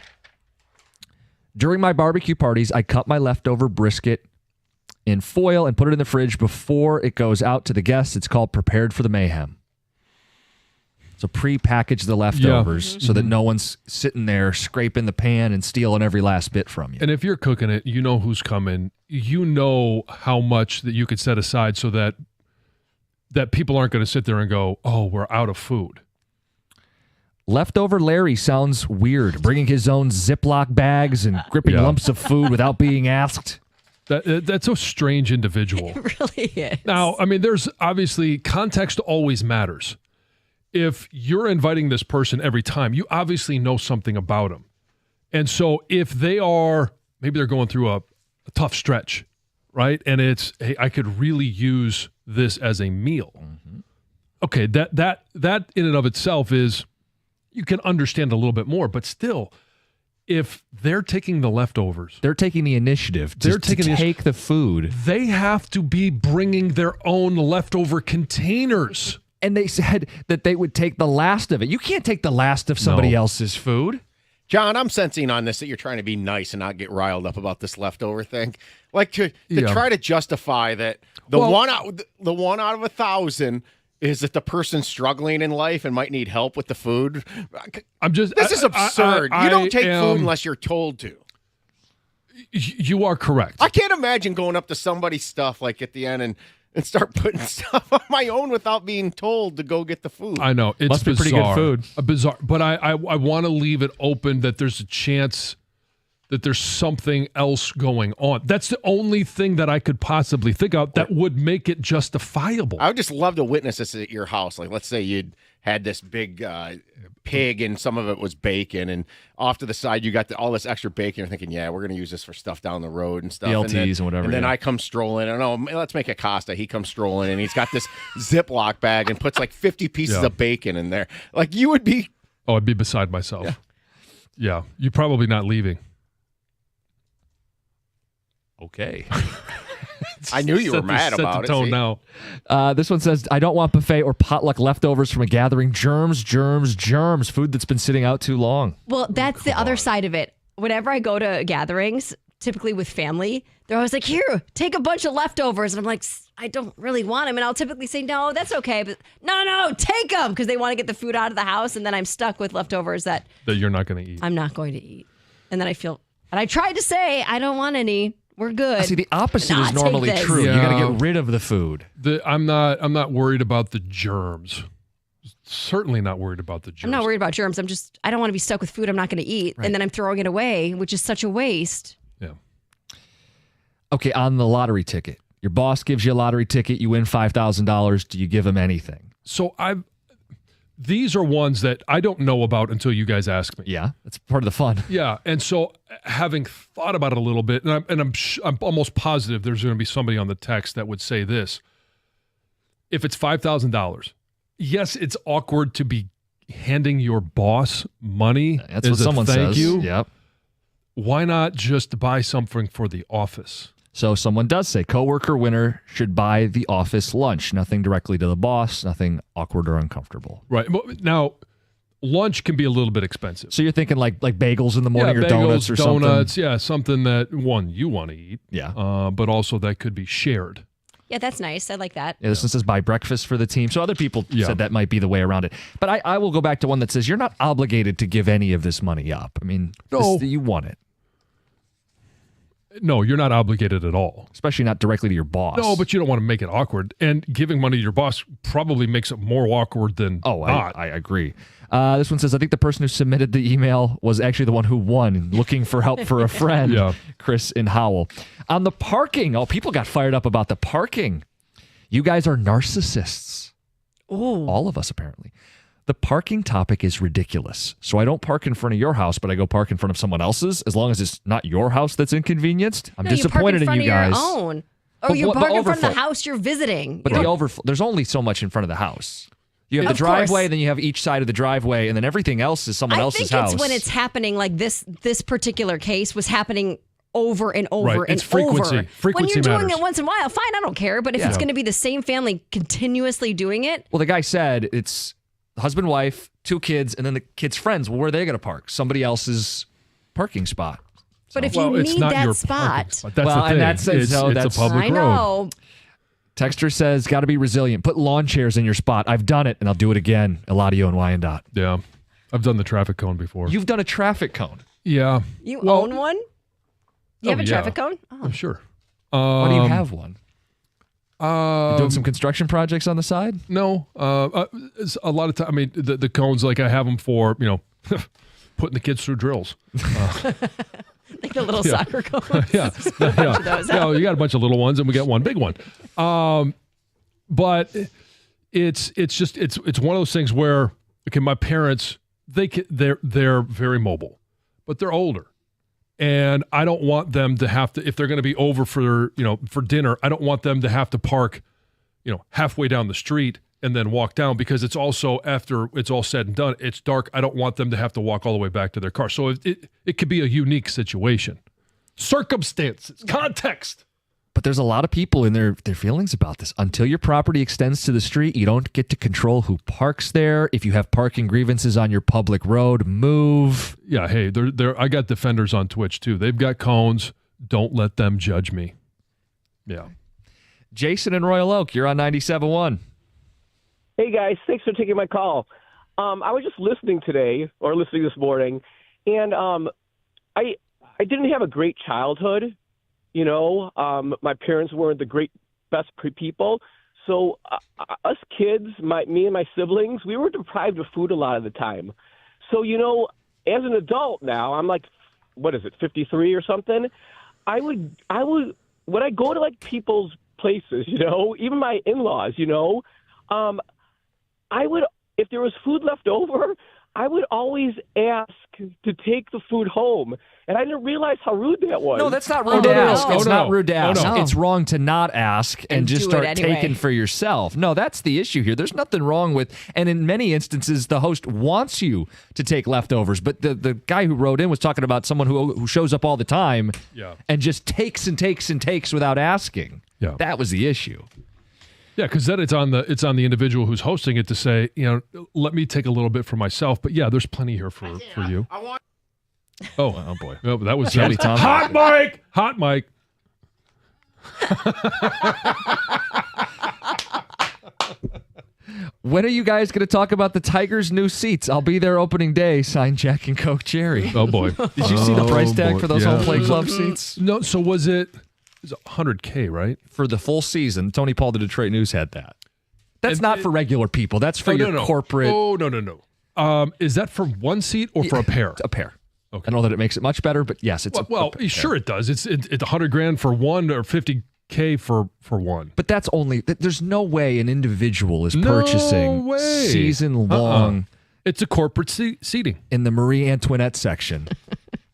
During my barbecue parties, I cut my leftover brisket in foil and put it in the fridge before it goes out to the guests. It's called Prepared for the Mayhem. So pre-package the leftovers so that no one's sitting there scraping the pan and stealing every last bit from you. And if you're cooking it, you know who's coming. You know how much that you could set aside so that people aren't going to sit there and go, oh, we're out of food. Leftover Larry sounds weird, bringing his own Ziploc bags and gripping lumps of food without being asked. That's a strange individual. It really is. Now, I mean, there's obviously context always matters. If you're inviting this person every time, you obviously know something about them. And so if maybe they're going through a tough stretch, right? And it's, hey, I could really use this as a meal. Mm-hmm. Okay, that in and of itself is, you can understand a little bit more, but still, if they're taking the leftovers, they're taking the initiative to take the food. They have to be bringing their own leftover containers. And they said that they would take the last of it. You can't take the last of somebody else's food. John, I'm sensing on this that you're trying to be nice and not get riled up about this leftover thing. Like to try to justify that the one out of 1,000 is that the person's struggling in life and might need help with the food. This is absurd. You don't take food unless you're told to. You are correct. I can't imagine going up to somebody's stuff like at the end and start putting stuff on my own without being told to go get the food. I know. It's must be pretty good food. Bizarre. But I want to leave it open that there's a chance that there's something else going on. That's the only thing that I could possibly think of that would make it justifiable. I would just love to witness this at your house. Like, let's say you'd had this big pig and some of it was bacon, and off to the side you got all this extra bacon. You're thinking, yeah, we're going to use this for stuff down the road and stuff. BLTs and whatever. And then I come strolling, and let's make a Costa. He comes strolling, and he's got this Ziploc bag and puts like 50 pieces of bacon in there. Like, you would be... Oh, I'd be beside myself. Yeah. You're probably not leaving. Okay. I knew you were mad about it. Now. This one says, I don't want buffet or potluck leftovers from a gathering. Germs. Food that's been sitting out too long. Well, that's the other side of it. Whenever I go to gatherings, typically with family, they're always like, here, take a bunch of leftovers. And I'm like, I don't really want them. And I'll typically say, no, that's okay. But no, take them, because they want to get the food out of the house. And then I'm stuck with leftovers that you're not going to eat. I'm not going to eat. And then and I tried to say, I don't want any. We're good. See, the opposite is normally true. Yeah. You got to get rid of the food. I'm not worried about the germs. Certainly not worried about the germs. I'm not worried about germs. I don't want to be stuck with food I'm not going to eat, and then I'm throwing it away, which is such a waste. Yeah. Okay, on the lottery ticket. Your boss gives you a lottery ticket, you win $5,000. Do you give him anything? So these are ones that I don't know about until you guys ask me. Yeah, that's part of the fun. Yeah, and so having thought about it a little bit, and I'm almost positive there's going to be somebody on the text that would say this. If it's $5,000, yes, it's awkward to be handing your boss money. That's what someone thank says. You. Yep. Why not just buy something for the office? So someone does say coworker winner should buy the office lunch. Nothing directly to the boss, nothing awkward or uncomfortable. Right. Now, lunch can be a little bit expensive. So you're thinking like bagels in the morning or bagels, donuts or donuts, something? Yeah, something that, one, you want to eat. Yeah. But also that could be shared. Yeah, that's nice. I like that. Yeah, this one says buy breakfast for the team. So other people said that might be the way around it. But I will go back to one that says you're not obligated to give any of this money up. I mean, you want it. No, you're not obligated at all. Especially not directly to your boss. No, but you don't want to make it awkward. And giving money to your boss probably makes it more awkward than not. I agree. This one says, I think the person who submitted the email was actually the one who won, looking for help for a friend. Yeah. Chris in Howell. On the parking. Oh, people got fired up about the parking. You guys are narcissists. Ooh. All of us, apparently. The parking topic is ridiculous. So I don't park in front of your house, but I go park in front of someone else's, as long as it's not your house that's inconvenienced. I'm disappointed in you guys. You park in front of your own. Or you park in front of the house you're visiting. But the overflow, there's only so much in front of the house. You have the driveway, then you have each side of the driveway, and then everything else is someone else's house. I think it's when it's happening like this particular case was happening over and over and it's frequency. over. Frequency when you're matters. doing it once in a while, fine, I don't care. But if it's going to be the same family continuously doing it. Well, the guy said it's husband, wife, 2 kids, and then the kids' friends. Well, where are they going to park? Somebody else's parking spot. But if you need that spot. That's the thing. And that says, it's a public I know. road. Texter says, got to be resilient. Put lawn chairs in your spot. I've done it, and I'll do it again. Eladio and Wyandotte. Yeah. I've done the traffic cone before. You've done a traffic cone. Yeah. You own one? You have a traffic cone? Oh. I'm sure. Why do you have one? You doing some construction projects on the side? No. It's a lot of time. I mean, the cones, like I have them for, putting the kids through drills. Like the little soccer cones. Yeah. You got a bunch of little ones, and we got one big one. But it's one of those things where, okay, my parents, they're very mobile, but they're older. And I don't want them to have to, if they're going to be over for dinner, I don't want them to have to park, halfway down the street and then walk down, because it's also, after it's all said and done, it's dark. I don't want them to have to walk all the way back to their car. So it could be a unique situation. Circumstances, context. But there's a lot of people in their feelings about this. Until your property extends to the street, you don't get to control who parks there. If you have parking grievances on your public road, move. Yeah, hey, I got defenders on Twitch too. They've got cones. Don't let them judge me. Yeah. Jason in Royal Oak, you're on 97.1. Hey guys, thanks for taking my call. I was just listening this morning, and I didn't have a great childhood. My parents weren't the best people. So us kids, me and my siblings, we were deprived of food a lot of the time. So, as an adult now, I'm like, 53 or something? I would when I go to like people's places, even my in-laws, I would, if there was food left over, I would always ask to take the food home. And I didn't realize how rude that was. No, that's not rude to ask. It's not rude to ask. No. It's wrong to not ask and just start anyway. taking for yourself. No, that's the issue here. There's nothing wrong with, and in many instances, the host wants you to take leftovers. But the guy who wrote in was talking about someone who shows up all the time and just takes and takes and takes without asking. Yeah. That was the issue. Yeah, because then it's on the individual who's hosting it to say, let me take a little bit for myself. But yeah, there's plenty here for you. Oh boy. Oh, that was hot mic. Hot mic. When are you guys going to talk about the Tigers' new seats? I'll be there opening day. Signed, Jack and Coke Cherry. Oh boy. Did you see the price tag for those home plate club seats? No. So was it $100K, right? For the full season. Tony Paul, the Detroit News, had that. That's not for regular people. That's for your corporate. Oh, no. Is that for one seat or for a pair? A pair. Okay. I know that it makes it much better, but yes, it's sure it does. It's $100,000 for one, or $50K for one. But that's only. There's no way an individual is purchasing season long. It's a corporate seating in the Marie Antoinette section.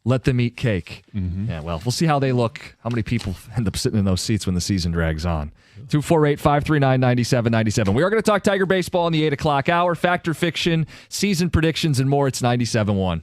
Let them eat cake. Mm-hmm. Yeah, well, we'll see how they look. How many people end up sitting in those seats when the season drags on? 248-539-9797. We are going to talk Tiger baseball in the 8 o'clock hour. Fact or fiction, season predictions, and more. It's 97.1.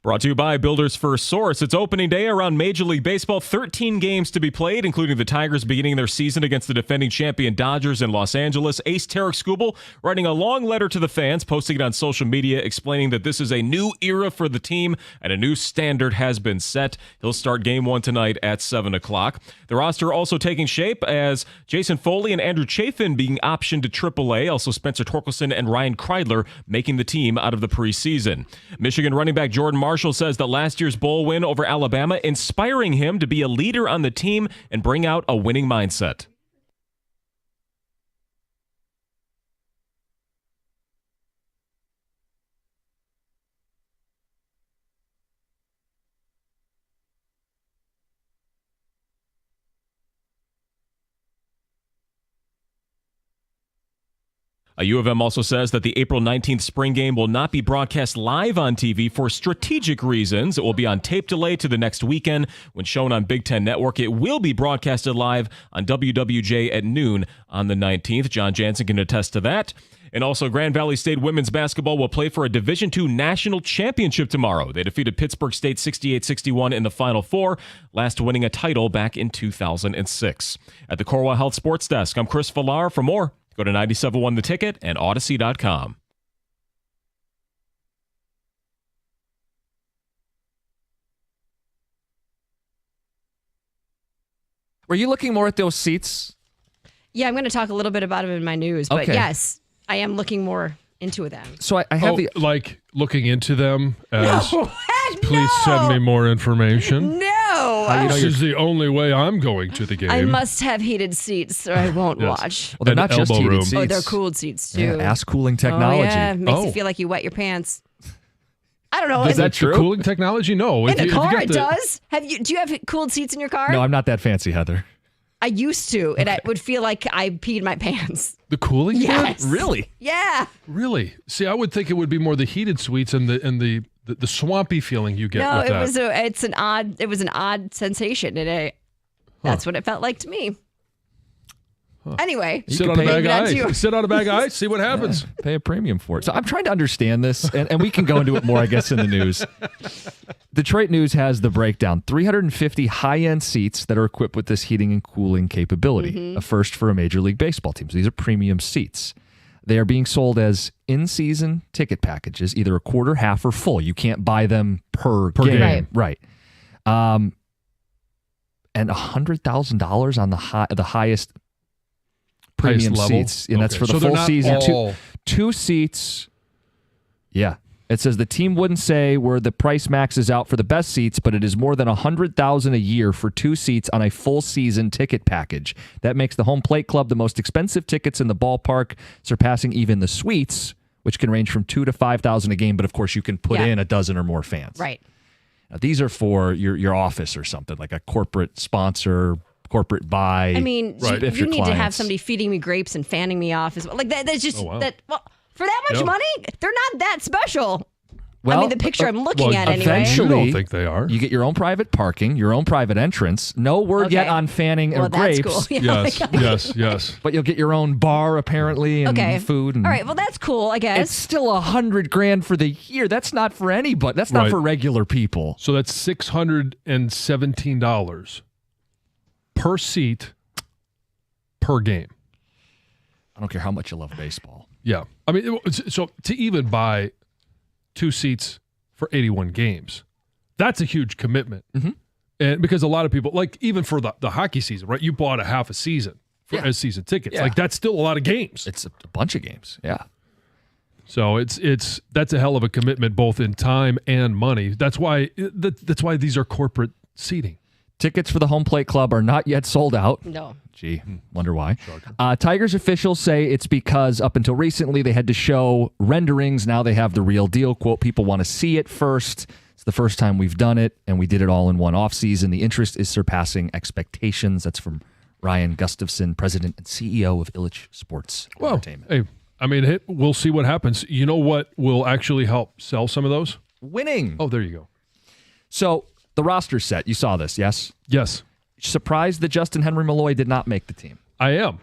Brought to you by Builders First Source. It's opening day around Major League Baseball. 13 games to be played, including the Tigers beginning their season against the defending champion Dodgers in Los Angeles. Ace Tarik Skubal writing a long letter to the fans, posting it on social media, explaining that this is a new era for the team and a new standard has been set. He'll start game 1 tonight at 7 o'clock. The roster also taking shape as Jason Foley and Andrew Chafin being optioned to AAA. Also Spencer Torkelson and Ryan Kreidler making the team out of the preseason. Michigan running back Jordan Marshall says that last year's bowl win over Alabama inspiring him to be a leader on the team and bring out a winning mindset. A U of M also says that the April 19th spring game will not be broadcast live on TV for strategic reasons. It will be on tape delay to the next weekend. When shown on Big Ten Network, it will be broadcasted live on WWJ at noon on the 19th. John Jansen can attest to that. And also, Grand Valley State women's basketball will play for a Division II national championship tomorrow. They defeated Pittsburgh State 68-61 in the Final Four, last winning a title back in 2006. At the Corwell Health Sports Desk, I'm Chris Villar. For more, go to 97.1 The Ticket and Odyssey.com. Were you looking more at those seats? Yeah, I'm going to talk a little bit about them in my news, but Okay. yes, I am looking more into them. So I have like looking into them as, Heck please no! send me more information. No. This is the only way I'm going to the game. I must have heated seats or I won't Yes. watch. Well, they're An not just elbow heated room. seats. Oh, they're cooled seats too. Yeah, ass cooling technology. Oh, yeah. Makes Oh. you feel like you wet your pants. I don't know. Is that true? the cooling technology? No. in a car? got It does. Do you have cooled seats in your car? No, I'm not that fancy, Heather. I used to, and I would feel like I peed my pants. The cooling? Yes. Really? Yeah. Really? See, I would think it would be more the heated suites and the swampy feeling you get No, with it that. was an odd sensation, and that's what it felt like to me. Anyway, Sit on a bag maybe not of to ice. you. Sit on a bag of ice. See what happens. Pay a premium for it. So I'm trying to understand this, and we can go into it more, I guess, in the news. Detroit News has the breakdown. 350 high-end seats that are equipped with this heating and cooling capability, a first for a Major League Baseball team. So these are premium seats. They are being sold as in-season ticket packages, either a quarter, half, or full. You can't buy them per game. Right. And $100,000 on the highest premium level? seats, and that's Okay. for the So they're full not season. all- Two seats. Yeah. It says the team wouldn't say where the price maxes out for the best seats, but it is more than $100,000 a year for two seats on a full season ticket package. That makes the Home Plate Club the most expensive tickets in the ballpark, surpassing even the suites, which can range from $2,000 to $5,000 a game. But of course, you can put in a dozen or more fans. Right. Now, these are for your office or something, like a corporate sponsor, corporate buy. I mean, Right. If you your need to have clients- somebody feeding me grapes and fanning me off as well. Like that. That's just Oh, wow. that. Well, for that much Yeah. money, they're not that special. Well, I mean, the picture I'm looking well, at anyway. You eventually- don't think they are? You get your own private parking, your own private entrance. No word yet Okay. on fanning Well, or that's grapes. cool. Yeah, Yes. But you'll get your own bar apparently and Okay. food. And All right. Well, that's cool. I guess. it's still $100,000 for the year. That's not for anybody. That's not Right. for regular people. So that's $617 per seat per game. I don't care how much you love baseball. Yeah. I mean, so to even buy two seats for 81 games, that's a huge commitment. Mm-hmm. And because a lot of people, like even for the hockey season, right? You bought a half a season as season tickets. Yeah. Like that's still a lot of games. It's a bunch of games. Yeah. So that's a hell of a commitment both in time and money. That's why these are corporate seating. Tickets for the Home Plate Club are not yet sold out. No. Gee, wonder why. Tigers officials say it's because up until recently they had to show renderings. Now they have the real deal. Quote, people want to see it first. It's the first time we've done it, and we did it all in one offseason. The interest is surpassing expectations. That's from Ryan Gustafson, president and CEO of Illich Sports Entertainment. Hey, I mean, we'll see what happens. You know what will actually help sell some of those? Winning. Oh, there you go. So the roster set, you saw this, yes? Yes. Surprised that Justin Henry Malloy did not make the team. I am,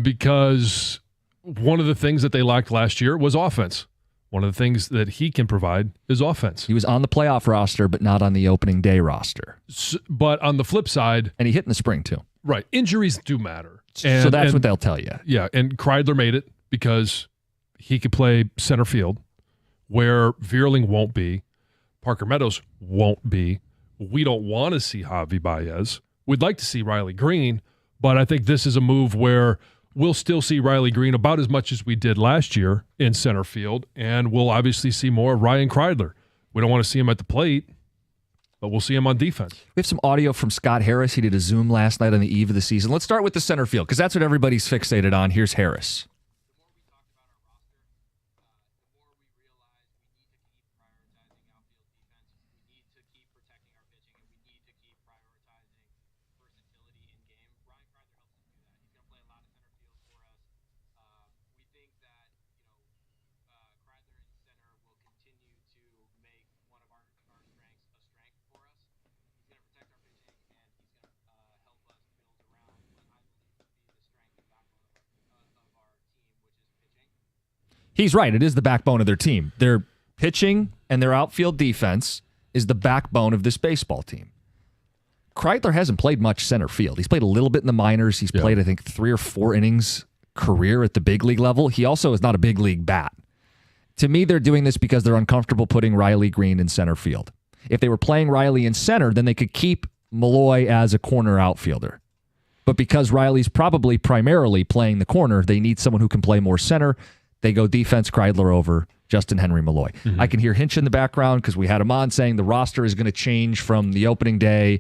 because one of the things that they lacked last year was offense. One of the things that he can provide is offense. He was on the playoff roster, but not on the opening day roster. But on the flip side, and he hit in the spring too. Right, injuries do matter. So that's what they'll tell you. Yeah, and Kreidler made it because he could play center field, where Vierling won't be, Parker Meadows won't be. We don't want to see Javi Baez. We'd like to see Riley Green, but I think this is a move where we'll still see Riley Green about as much as we did last year in center field, and we'll obviously see more of Ryan Kreidler. We don't want to see him at the plate, but we'll see him on defense. We have some audio from Scott Harris. He did a Zoom last night on the eve of the season. Let's start with the center field because that's what everybody's fixated on. Here's Harris. He's right. It is the backbone of their team. Their pitching and their outfield defense is the backbone of this baseball team. Kreidler hasn't played much center field. He's played a little bit in the minors. He's played, I think, 3 or 4 innings career at the big league level. He also is not a big league bat. To me, they're doing this because they're uncomfortable putting Riley Green in center field. If they were playing Riley in center, then they could keep Malloy as a corner outfielder. But because Riley's probably primarily playing the corner, they need someone who can play more center. They go defense Kreidler over Justin Henry Malloy. Mm-hmm. I can hear Hinch in the background because we had him on saying the roster is going to change from the opening day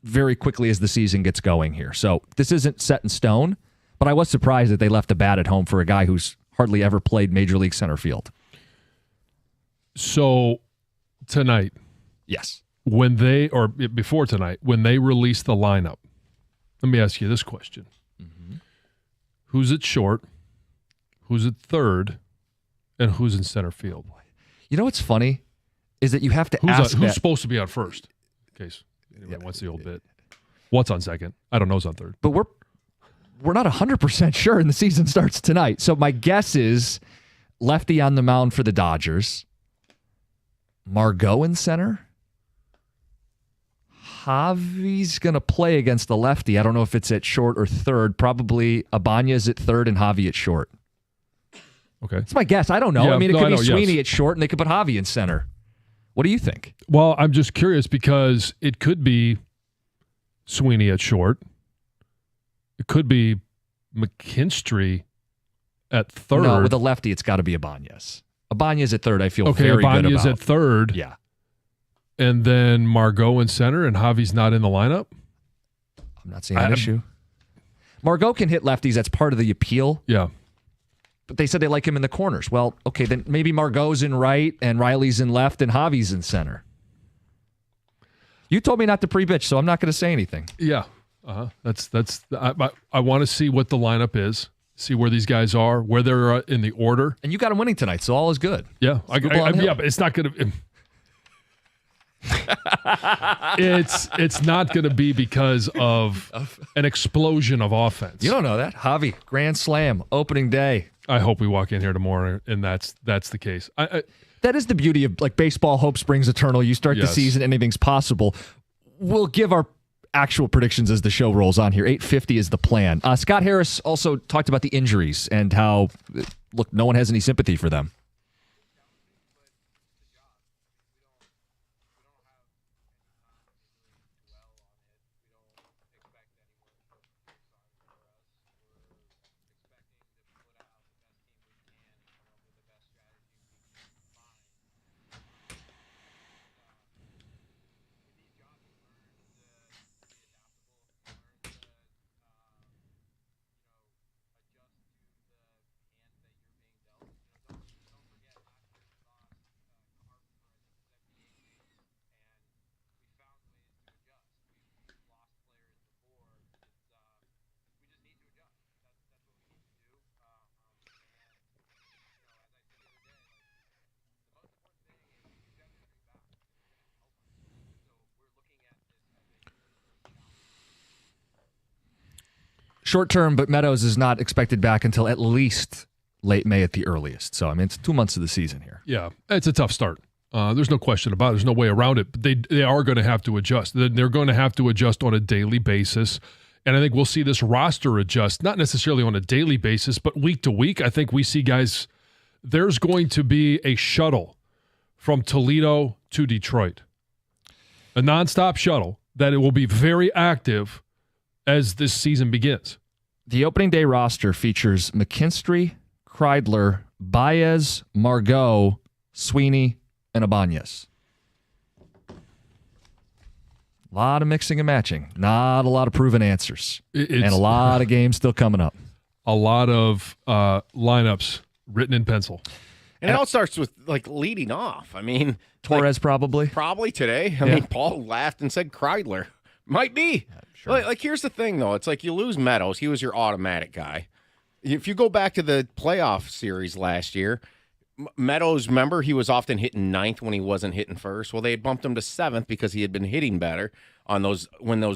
very quickly as the season gets going here. So this isn't set in stone, but I was surprised that they left a bat at home for a guy who's hardly ever played Major League center field. So tonight, yes, before tonight, when they release the lineup, let me ask you this question. Mm-hmm. Who's at short, who's at third, and who's in center field? You know what's funny is that you have to ask who's supposed to be on first, in case anyone wants the old bit. What's on second? I don't know who's on third. But we're not 100% sure, and the season starts tonight. So my guess is lefty on the mound for the Dodgers, Margot in center. Javi's going to play against the lefty. I don't know if it's at short or third. Probably Ibanez at third and Javi at short. Okay. That's my guess. I don't know. Yeah, I mean, it could be Sweeney yes. at short, and they could put Javi in center. What do you think? Well, I'm just curious because it could be Sweeney at short. It could be McKinstry at third. No, with a lefty, it's got to be Ibanez. Ibanez at third, I feel very good about. Ibanez at third. Yeah. And then Margot in center, and Javi's not in the lineup? I'm not seeing an issue. Margot can hit lefties. That's part of the appeal. Yeah. But they said they like him in the corners. Well, okay, then maybe Margot's in right, and Riley's in left, and Javi's in center. You told me not to pre-bitch, so I'm not going to say anything. Yeah. I want to see what the lineup is, see where these guys are, where they're in the order. And you got them winning tonight, so all is good. Yeah. But it's not going to... it's not going to be because of an explosion of offense. You don't know that. Javi, grand slam, opening day. I hope we walk in here tomorrow and that's the case. That is the beauty of like baseball. Hope springs eternal. You start the season, anything's possible. We'll give our actual predictions as the show rolls on here. 8:50 is the plan. Scott Harris also talked about the injuries and how, look, no one has any sympathy for them. Short term, but Meadows is not expected back until at least late May at the earliest. So, I mean, it's 2 months of the season here. Yeah, it's a tough start. There's no question about it. There's no way around it. But they are going to have to adjust. They're going to have to adjust on a daily basis. And I think we'll see this roster adjust, not necessarily on a daily basis, but week to week. I think we see guys, there's going to be a shuttle from Toledo to Detroit, a nonstop shuttle that it will be very active as this season begins. The opening day roster features McKinstry, Kreidler, Baez, Margot, Sweeney, and Ibanez. A lot of mixing and matching. Not a lot of proven answers. And a lot of games still coming up. A lot of lineups written in pencil. And it all starts with, like, leading off. I mean, Torres probably today. I mean, Paul laughed and said Kreidler. Might be. Yeah, sure. Like, here's the thing, though. It's like you lose Meadows. He was your automatic guy. If you go back to the playoff series last year, Meadows, remember, he was often hitting ninth when he wasn't hitting first. Well, they had bumped him to seventh because he had been hitting better on those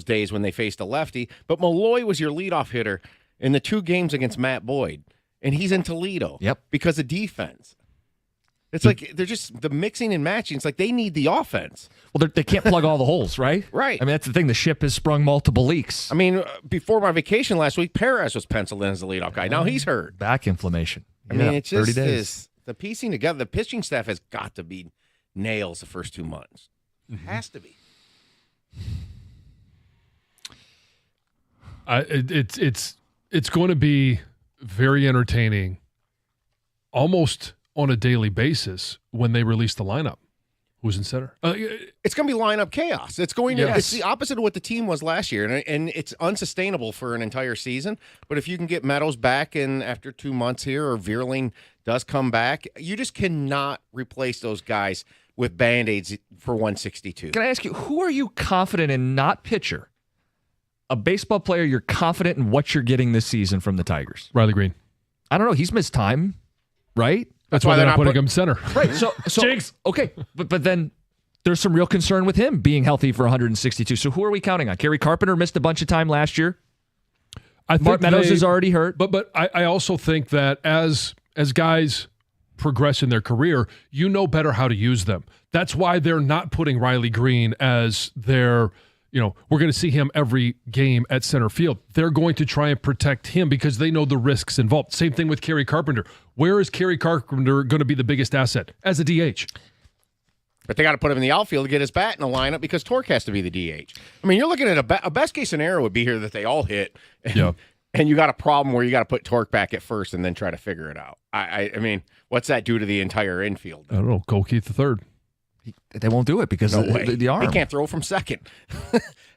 days when they faced a lefty. But Malloy was your leadoff hitter in the 2 games against Matt Boyd. and he's in Toledo. Yep. Because of defense. It's like they're just the mixing and matching. It's like they need the offense. Well, they can't plug all the holes, right? Right. I mean, that's the thing. The ship has sprung multiple leaks. I mean, before my vacation last week, Perez was penciled in as the leadoff guy. Now he's hurt. Back inflammation. I mean, it's just 30 days. the piecing together. The pitching staff has got to be nails the first 2 months. It has to be. It's going to be very entertaining, almost on a daily basis when they release the lineup. Who's in center? It's going to be lineup chaos. It's going to. Yes. It's the opposite of what the team was last year, and it's unsustainable for an entire season. But if you can get Meadows back in after 2 months here, or Vierling does come back, you just cannot replace those guys with Band-Aids for 162. Can I ask you, who are you confident in, not pitcher? A baseball player you're confident in what you're getting this season from the Tigers? Riley Green. I don't know. He's missed time, right? That's why they're not putting him center. Right. So Jinx. Okay. But then there's some real concern with him being healthy for 162. So who are we counting on? Kerry Carpenter missed a bunch of time last year. I think Mark Meadows is already hurt. But I also think that as guys progress in their career, you know better how to use them. That's why they're not putting Riley Green as their, we're going to see him every game at center field. They're going to try and protect him because they know the risks involved. Same thing with Kerry Carpenter. Where is Kerry Carpenter going to be the biggest asset? As a DH. But they got to put him in the outfield to get his bat in the lineup because Torque has to be the DH. I mean, you're looking at a best case scenario would be here that they all hit. And you got a problem where you got to put Torque back at first and then try to figure it out. I mean, what's that do to the entire infield? I don't know. Cole Keith III. They won't do it because of the arm. He can't throw from second.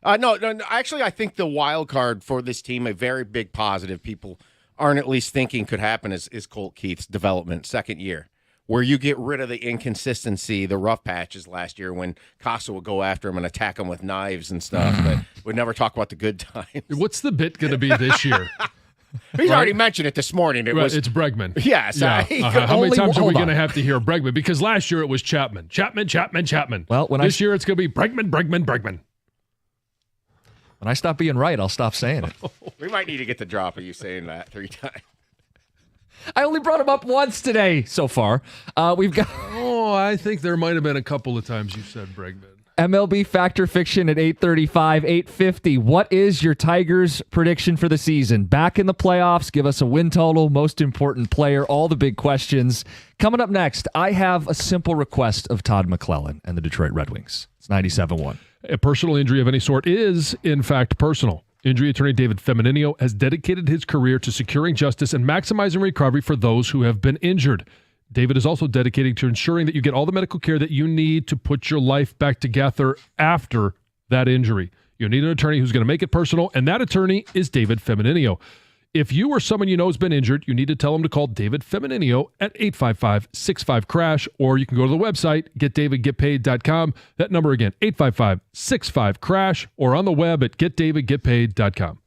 No, actually, I think the wild card for this team, a very big positive people aren't at least thinking could happen, is Colt Keith's development, second year, where you get rid of the inconsistency, the rough patches last year when Casa would go after him and attack him with knives and stuff, but would never talk about the good times. What's the bit going to be this year? He's already mentioned it this morning. It's Bregman. Yes. Yeah. How many times are we going to have to hear Bregman? Because last year it was Chapman. Well, this year it's going to be Bregman. When I stop being right, I'll stop saying it. We might need to get the drop of you saying that 3 times. I only brought him up once today so far. We've got. I think there might have been a couple of times you said Bregman. MLB Factor Fiction at 8:35, 8:50. What is your Tigers prediction for the season? Back in the playoffs, give us a win total, most important player, all the big questions. Coming up next, I have a simple request of Todd McClellan and the Detroit Red Wings. It's 97-1. A personal injury of any sort is, in fact, personal. Injury attorney David Femininio has dedicated his career to securing justice and maximizing recovery for those who have been injured. David is also dedicated to ensuring that you get all the medical care that you need to put your life back together after that injury. You need an attorney who's going to make it personal, and that attorney is David Femininio. If you or someone you know has been injured, you need to tell them to call David Femininio at 855-65-CRASH, or you can go to the website, getdavidgetpaid.com. That number again, 855-65-CRASH, or on the web at getdavidgetpaid.com.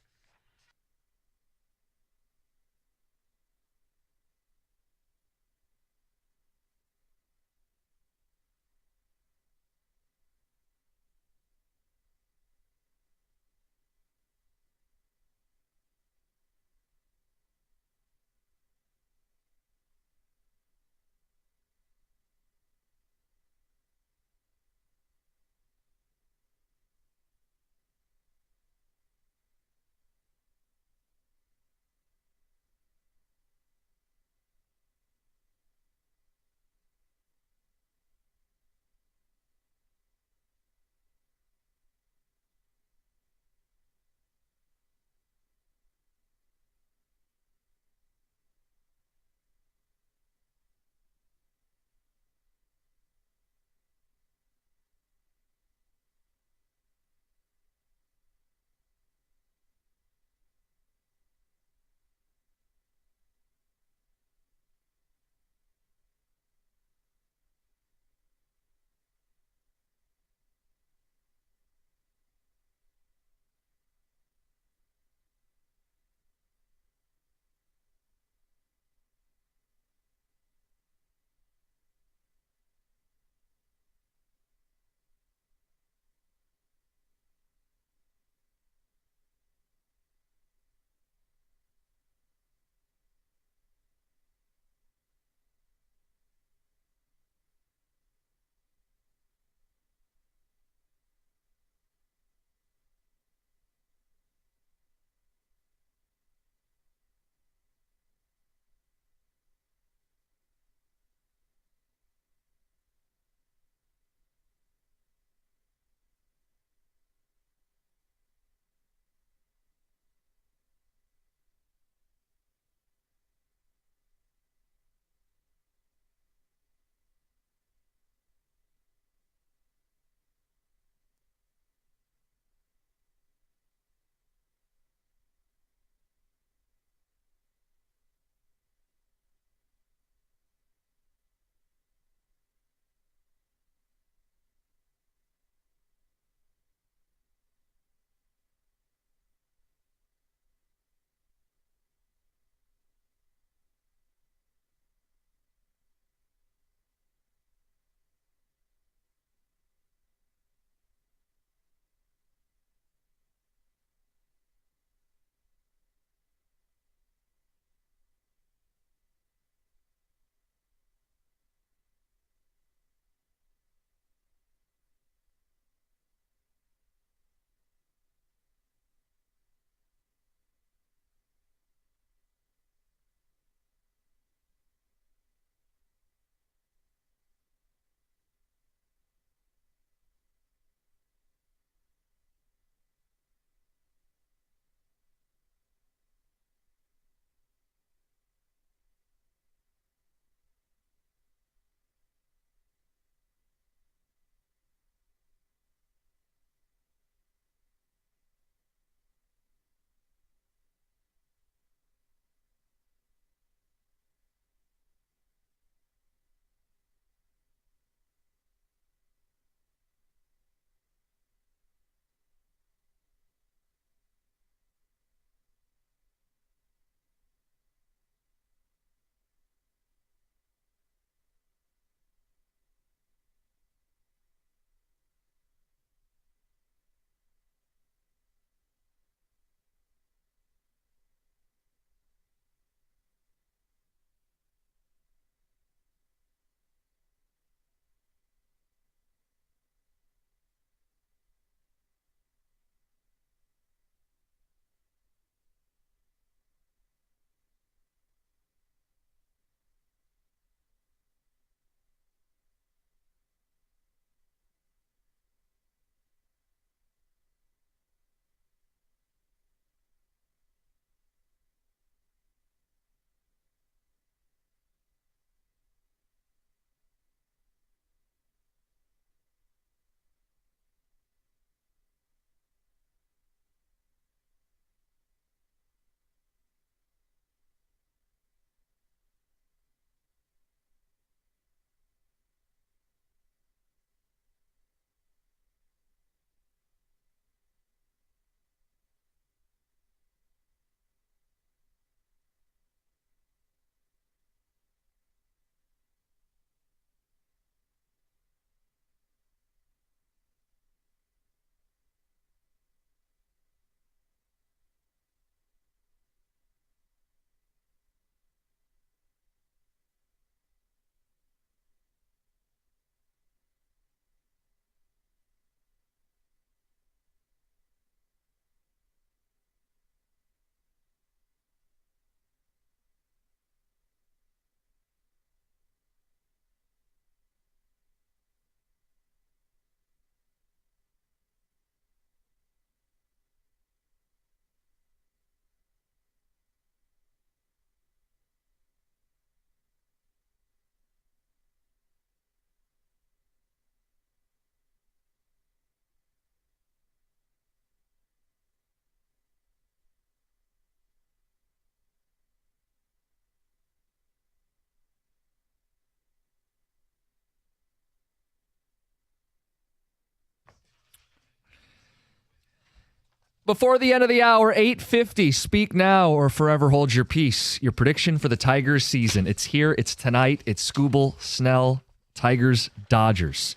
Before the end of the hour, 8:50. Speak now or forever hold your peace. Your prediction for the Tigers season. It's here. It's tonight. It's Skubal, Snell, Tigers, Dodgers.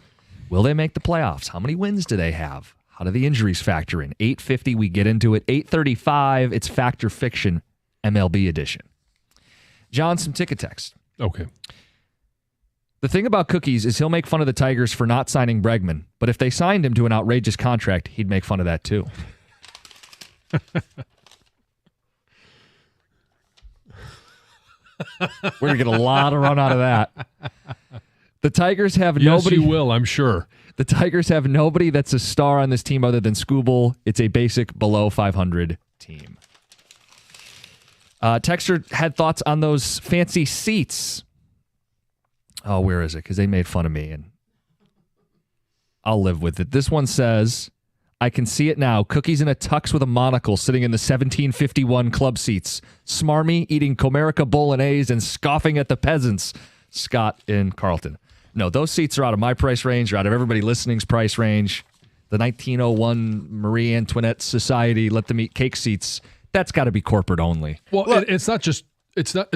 Will they make the playoffs? How many wins do they have? How do the injuries factor in? 8:50, we get into it. 8:35, it's Fact or Fiction, MLB edition. John, some ticket text. Okay. The thing about Cookies is he'll make fun of the Tigers for not signing Bregman, but if they signed him to an outrageous contract, he'd make fun of that too. We're going to get a lot of run out of that. The Tigers have nobody. Yes, you will, I'm sure. The Tigers have nobody that's a star on this team other than Skubal. It's a basic below 500 team. Texter had thoughts on those fancy seats. Oh, where is it? Because they made fun of me, and I'll live with it. This one says, I can see it now. Cookies in a tux with a monocle sitting in the 1751 club seats. Smarmy eating Comerica Bolognese and scoffing at the peasants. Scott in Carlton. No, those seats are out of my price range, or out of everybody listening's price range. The 1901 Marie Antoinette Society, let them eat cake seats. That's got to be corporate only. Well, it's not just it's not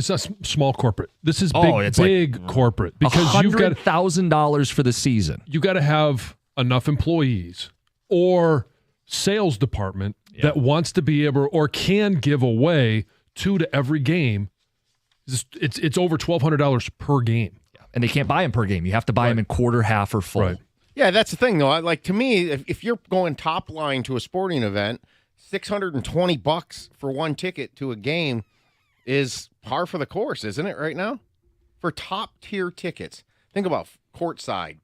small corporate. This is it's big corporate, because you've got $100,000 for the season. You got to have enough employees or sales department that wants to be able or can give away 2 to every game. It's over $1,200 per game. And they can't buy them per game. You have to buy them in quarter, half, or full. Right. Yeah, that's the thing, though. Like, to me, if you're going top line to a sporting event, $620 for one ticket to a game is par for the course, isn't it, right now? For top-tier tickets. Think about courtside,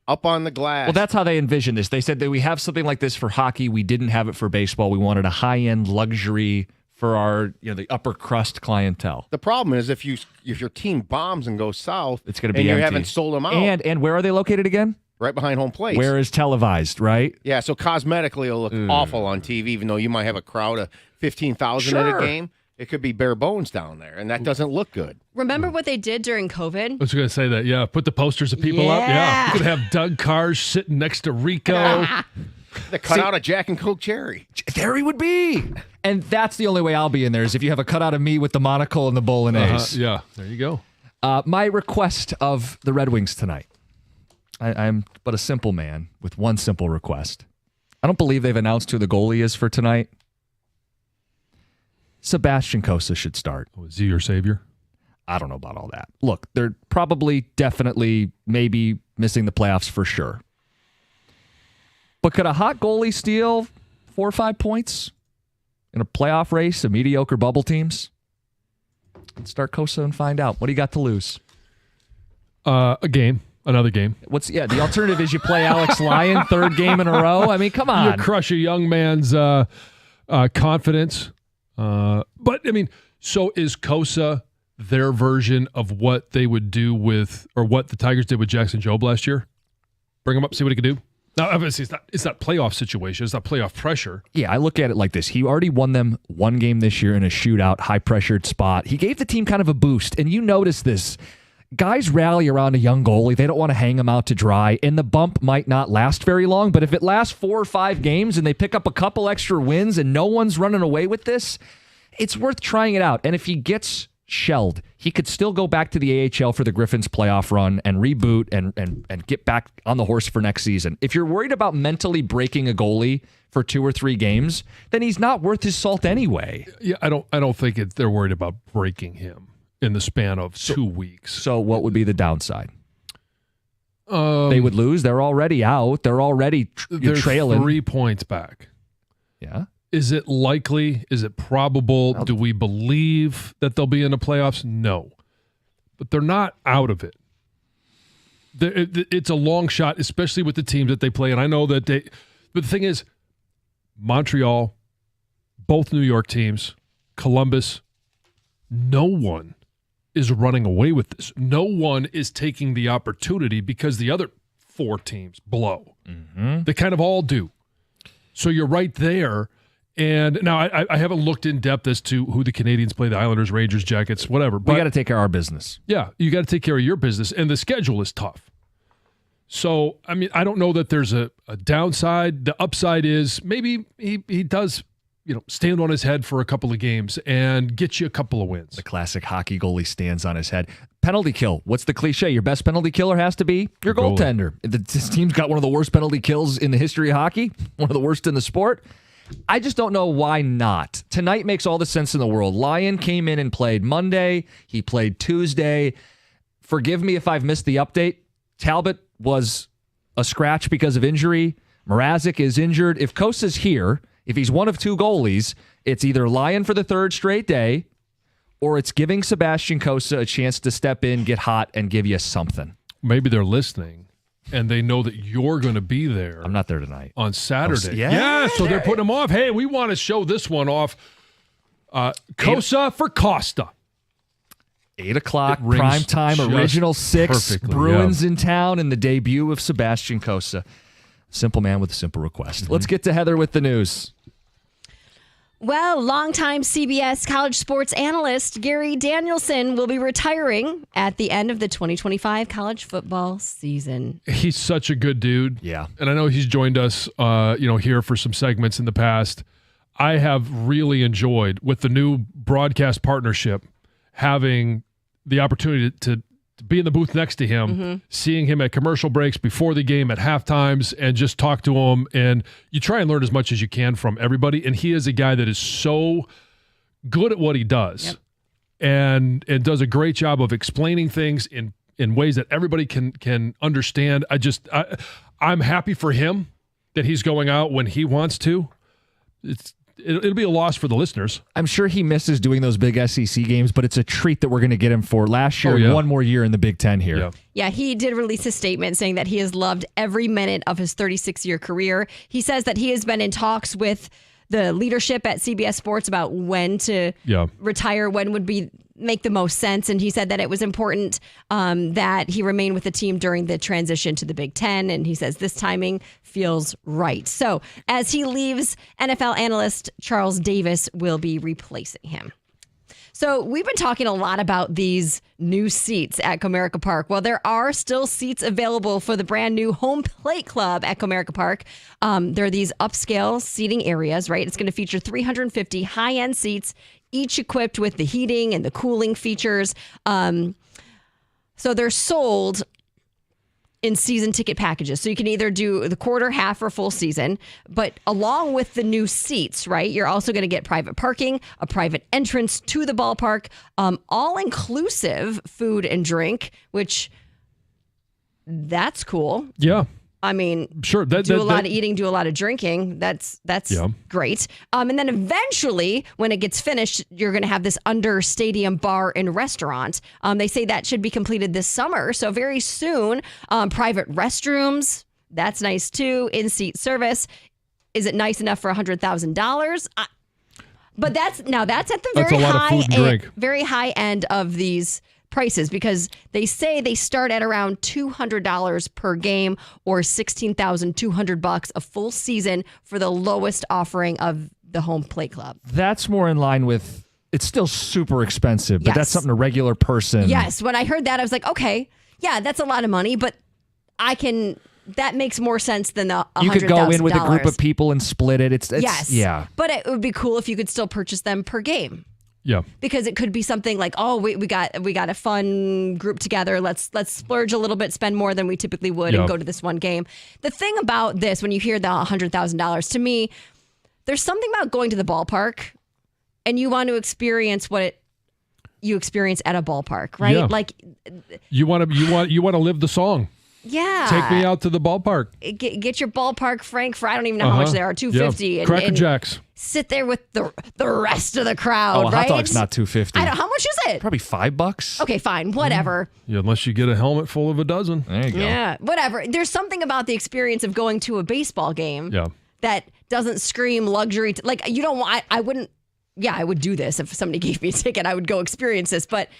up on the glass. Well, that's how they envision this. They said that we have something like this for hockey. We didn't have it for baseball. We wanted a high-end luxury for our, the upper crust clientele. The problem is if your team bombs and goes south, it's going to be and empty. You haven't sold them out. And where are they located again? Right behind home plate. Where is televised, right? Yeah, so cosmetically it'll look awful on TV, even though you might have a crowd of 15,000 at a game. It could be bare bones down there, and that doesn't look good. Remember what they did during COVID? I was going to say that, yeah. Put the posters of people up. Yeah. You could have Doug Cars sitting next to Rico. They cut out a Jack and Coke cherry. There he would be. And that's the only way I'll be in there, is if you have a cutout of me with the monocle and the bolognese. Yeah, there you go. My request of the Red Wings tonight. I'm but a simple man with one simple request. I don't believe they've announced who the goalie is for tonight. Sebastian Cossa should start. Oh, is he your savior? I don't know about all that. Look, they're probably, definitely, maybe missing the playoffs for sure. But could a hot goalie steal 4 or 5 points in a playoff race of mediocre bubble teams? Let's start Cossa and find out. What do you got to lose? A game. Another game. The alternative is you play Alex Lyon 3rd game in a row. I mean, come on. You crush a young man's confidence. But, I mean, so is Cossa their version of what they would do with, or what the Tigers did with Jackson Jobe last year? Bring him up, see what he could do? Now, obviously, it's not playoff situation. It's not playoff pressure. Yeah, I look at it like this. He already won them one game this year in a shootout, high-pressured spot. He gave the team kind of a boost, and you notice this. Guys rally around a young goalie. They don't want to hang him out to dry, and the bump might not last very long, but if it lasts 4 or 5 games and they pick up a couple extra wins and no one's running away with this, it's worth trying it out. And if he gets shelled, he could still go back to the AHL for the Griffins playoff run and reboot and get back on the horse for next season. If you're worried about mentally breaking a goalie for 2 or 3 games, then he's not worth his salt anyway. Yeah, I don't think they're worried about breaking him in the span of 2 weeks. So what would be the downside? They would lose. They're already out. They're already trailing. 3 points back. Yeah. Is it likely? Is it probable? Do we believe that they'll be in the playoffs? No. But they're not out of it. It's a long shot, especially with the teams that they play. And I know that but the thing is, Montreal, both New York teams, Columbus, no one is running away with this. No one is taking the opportunity because the other 4 teams blow. Mm-hmm. They kind of all do. So you're right there. And now I haven't looked in depth as to who the Canadians play, the Islanders, Rangers, Jackets, whatever. But we got to take care of our business. Yeah, you got to take care of your business. And the schedule is tough. So, I mean, I don't know that there's a downside. The upside is maybe he does stand on his head for a couple of games and get you a couple of wins. The classic hockey goalie stands on his head. Penalty kill. What's the cliche? Your best penalty killer has to be your goaltender. This team's got one of the worst penalty kills in the history of hockey, one of the worst in the sport. I just don't know why not. Tonight makes all the sense in the world. Lyon came in and played Monday. He played Tuesday. Forgive me if I've missed the update. Talbot was a scratch because of injury. Mrazek is injured. If Kosa's here, if he's one of two goalies, it's either Lyon for the third straight day or it's giving Sebastian Kosa a chance to step in, get hot, and give you something. Maybe they're listening and they know that you're going to be there. I'm not there tonight. On Saturday. Yeah, so they're putting them off. Hey, we want to show this one off. Kosa for Costa. 8 o'clock, prime time, original 6. Bruins in town, and the debut of Sebastian Kosa. Simple man with a simple request. Mm-hmm. Let's get to Heather with the news. Well, longtime CBS college sports analyst Gary Danielson will be retiring at the end of the 2025 college football season. He's such a good dude. Yeah. And I know he's joined us, here for some segments in the past. I have really enjoyed, with the new broadcast partnership, having the opportunity to be in the booth next to him, seeing him at commercial breaks, before the game, at halftimes, and just talk to him. And you try and learn as much as you can from everybody. And he is a guy that is so good at what he does, and does a great job of explaining things in ways that everybody can understand. I'm happy for him that he's going out when he wants to. It'll be a loss for the listeners. I'm sure he misses doing those big SEC games, but it's a treat that we're going to get him for last year and one more year in the Big Ten here. Yeah, he did release a statement saying that he has loved every minute of his 36-year career. He says that he has been in talks with the leadership at CBS Sports about when to retire, when would make the most sense. And he said that it was important that he remain with the team during the transition to the Big Ten. And he says this timing feels right. So as he leaves, NFL analyst Charles Davis will be replacing him. So we've been talking a lot about these new seats at Comerica Park. Well, there are still seats available for the brand new Home Plate Club at Comerica Park. There are these upscale seating areas, right? It's going to feature 350 high-end seats, each equipped with the heating and the cooling features. So they're sold in season ticket packages. So you can either do the quarter, half, or full season. But along with the new seats, right, you're also going to get private parking, a private entrance to the ballpark, all-inclusive food and drink, which that's cool. Yeah. I mean, sure. Do a lot of eating, do a lot of drinking. That's great. And then eventually, when it gets finished, you're going to have this under stadium bar and restaurant. They say that should be completed this summer. So very soon, private restrooms. That's nice too. In-seat service. Is it nice enough for $100,000? But that's at the very high end of these prices, because they say they start at around $200 per game, or $16,200 a full season for the lowest offering of the Home Plate Club. That's more in line with, it's still super expensive, but that's something a regular person. Yes. When I heard that, I was like, okay, yeah, that's a lot of money, but that makes more sense than the $100,000. You could go in with a group of people and split it. It's yes. Yeah. But it would be cool if you could still purchase them per game. Yeah. Because it could be something like, oh, we got a fun group together. Let's splurge a little bit, spend more than we typically would, and go to this one game. The thing about this, when you hear the $100,000, to me, there's something about going to the ballpark and you want to experience what you experience at a ballpark, right? Yeah. Like you want to live the song. Yeah. Take me out to the ballpark. Get your ballpark frank for, I don't even know how much they are, $2.50. Cracker Jacks. Sit there with the rest of the crowd, right? Hot dog's not $2.50. How much is it? Probably $5. Okay, fine, whatever. Yeah, unless you get a helmet full of a dozen. There you go. Yeah, whatever. There's something about the experience of going to a baseball game that doesn't scream luxury. Like, you don't want, I wouldn't, I would do this if somebody gave me a ticket. I would go experience this, but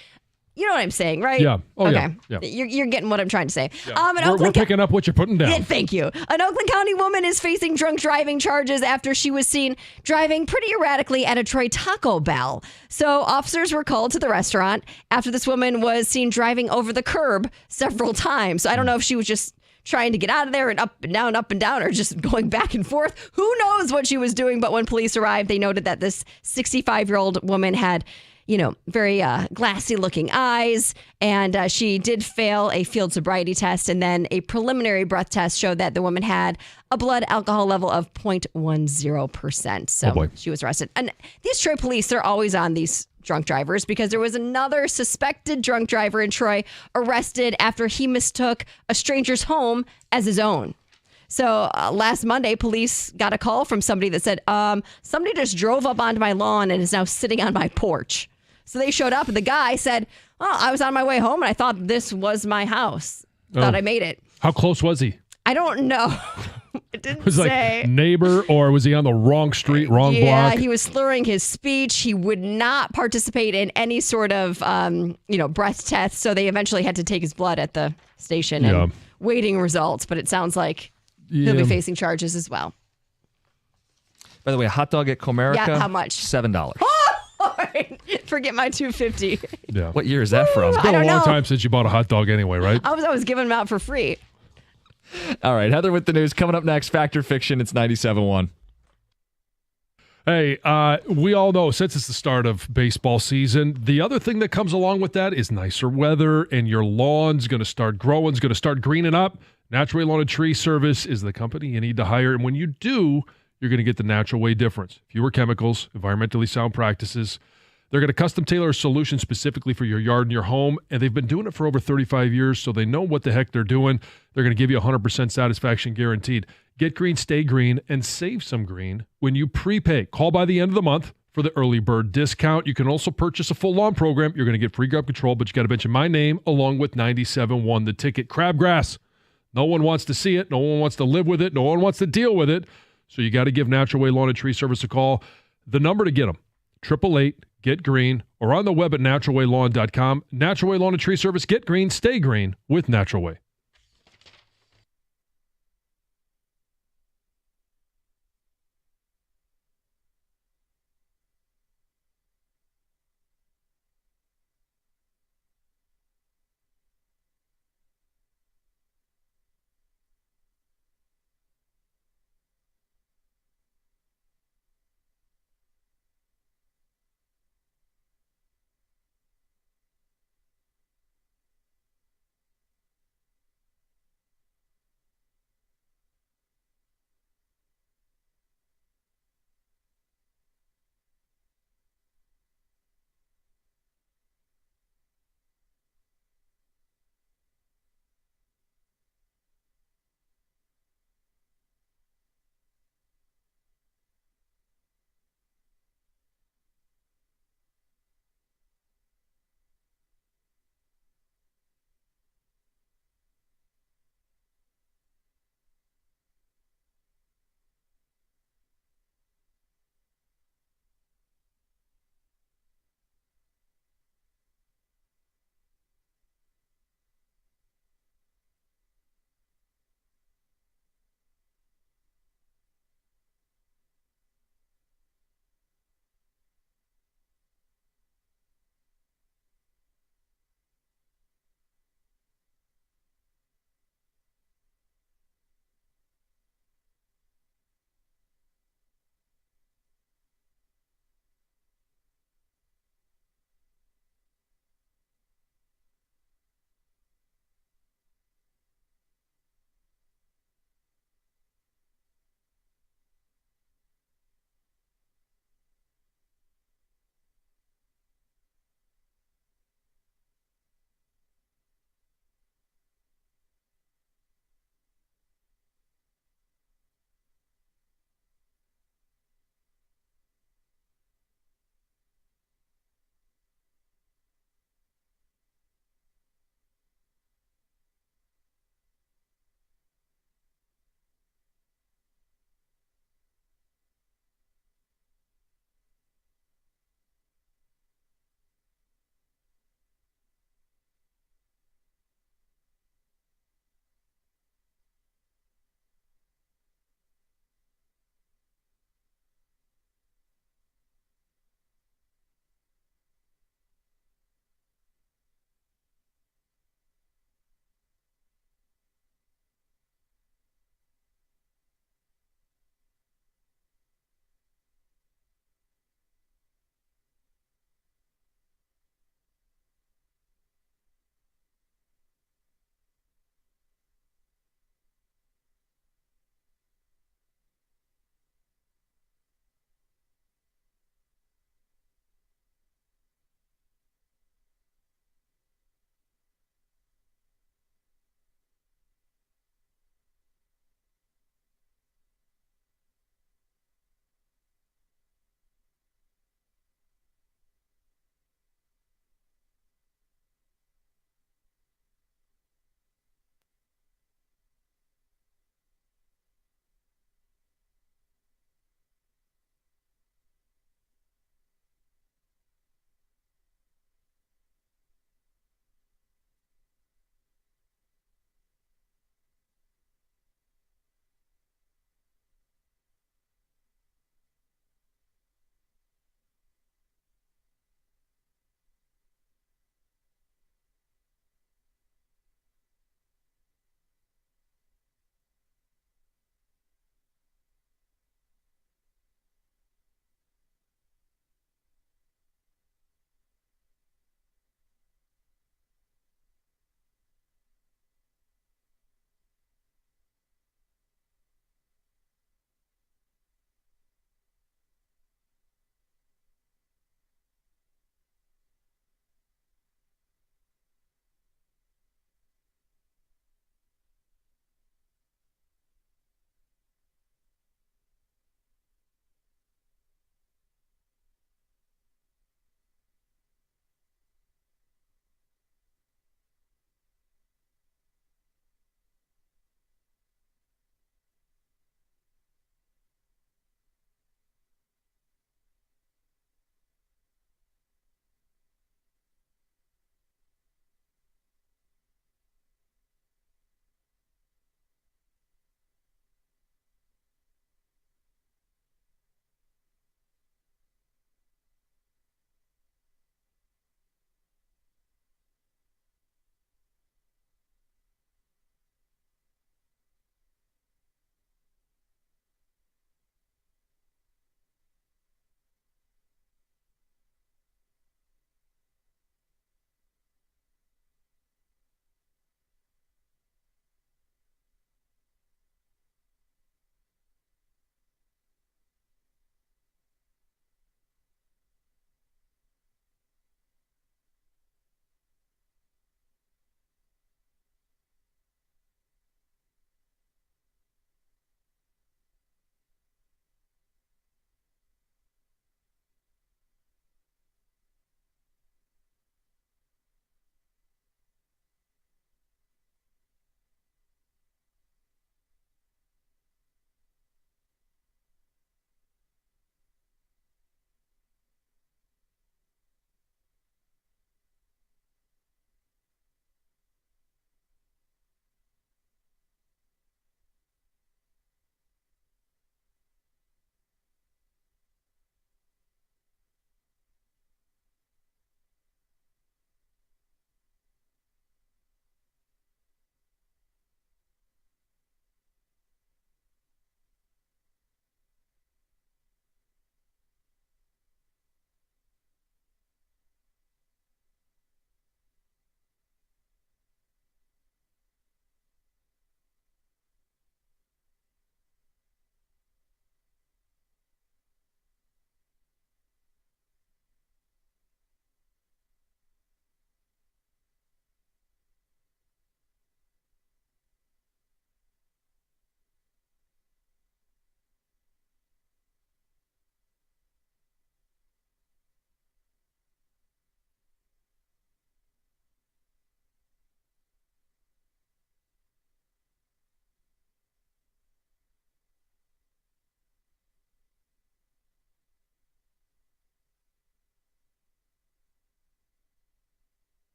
you know what I'm saying, right? Yeah. Oh, okay. Yeah. You're getting what I'm trying to say. Yeah. We're picking up what you're putting down. Thank you. An Oakland County woman is facing drunk driving charges after she was seen driving pretty erratically at a Troy Taco Bell. So officers were called to the restaurant after this woman was seen driving over the curb several times. So I don't know if she was just trying to get out of there and up and down, or just going back and forth. Who knows what she was doing? But when police arrived, they noted that this 65-year-old woman had, very glassy looking eyes. And she did fail a field sobriety test. And then a preliminary breath test showed that the woman had a blood alcohol level of 0.10%. So she was arrested. And these Troy police, they're always on these drunk drivers, because there was another suspected drunk driver in Troy arrested after he mistook a stranger's home as his own. So last Monday, police got a call from somebody that said, somebody just drove up onto my lawn and is now sitting on my porch. So they showed up and the guy said, I was on my way home and I thought this was my house. Thought I made it. How close was he? I don't know. It didn't was say. Like neighbor, or was he on the wrong street, wrong block? Yeah, he was slurring his speech. He would not participate in any sort of, breath test. So they eventually had to take his blood at the station and waiting results. But it sounds like he'll be facing charges as well. By the way, a hot dog at Comerica. Yeah, how much? $7. All right. Forget my $2.50. Yeah. What year is that from? It's been a long time since you bought a hot dog anyway, right? I was giving them out for free. All right, Heather with the news. Coming up next, Fact or Fiction. It's 97.1. Hey, we all know since it's the start of baseball season, the other thing that comes along with that is nicer weather, and your lawn's going to start growing, it's going to start greening up. Natural Way Lawn and Tree Service is the company you need to hire, and when you do, you're going to get the Natural Way difference. Fewer chemicals, environmentally sound practices. They're going to custom tailor a solution specifically for your yard and your home, and they've been doing it for over 35 years, so they know what the heck they're doing. They're going to give you 100% satisfaction guaranteed. Get green, stay green, and save some green when you prepay. Call by the end of the month for the early bird discount. You can also purchase a full lawn program. You're going to get free grub control, but you got to mention my name along with 97.1 the ticket. Crabgrass. No one wants to see it. No one wants to live with it. No one wants to deal with it. So you got to give Natural Way Lawn and Tree Service a call. The number to get them, 888-GET-GREEN, or on the web at naturalwaylawn.com. Natural Way Lawn and Tree Service. Get green, stay green with Natural Way.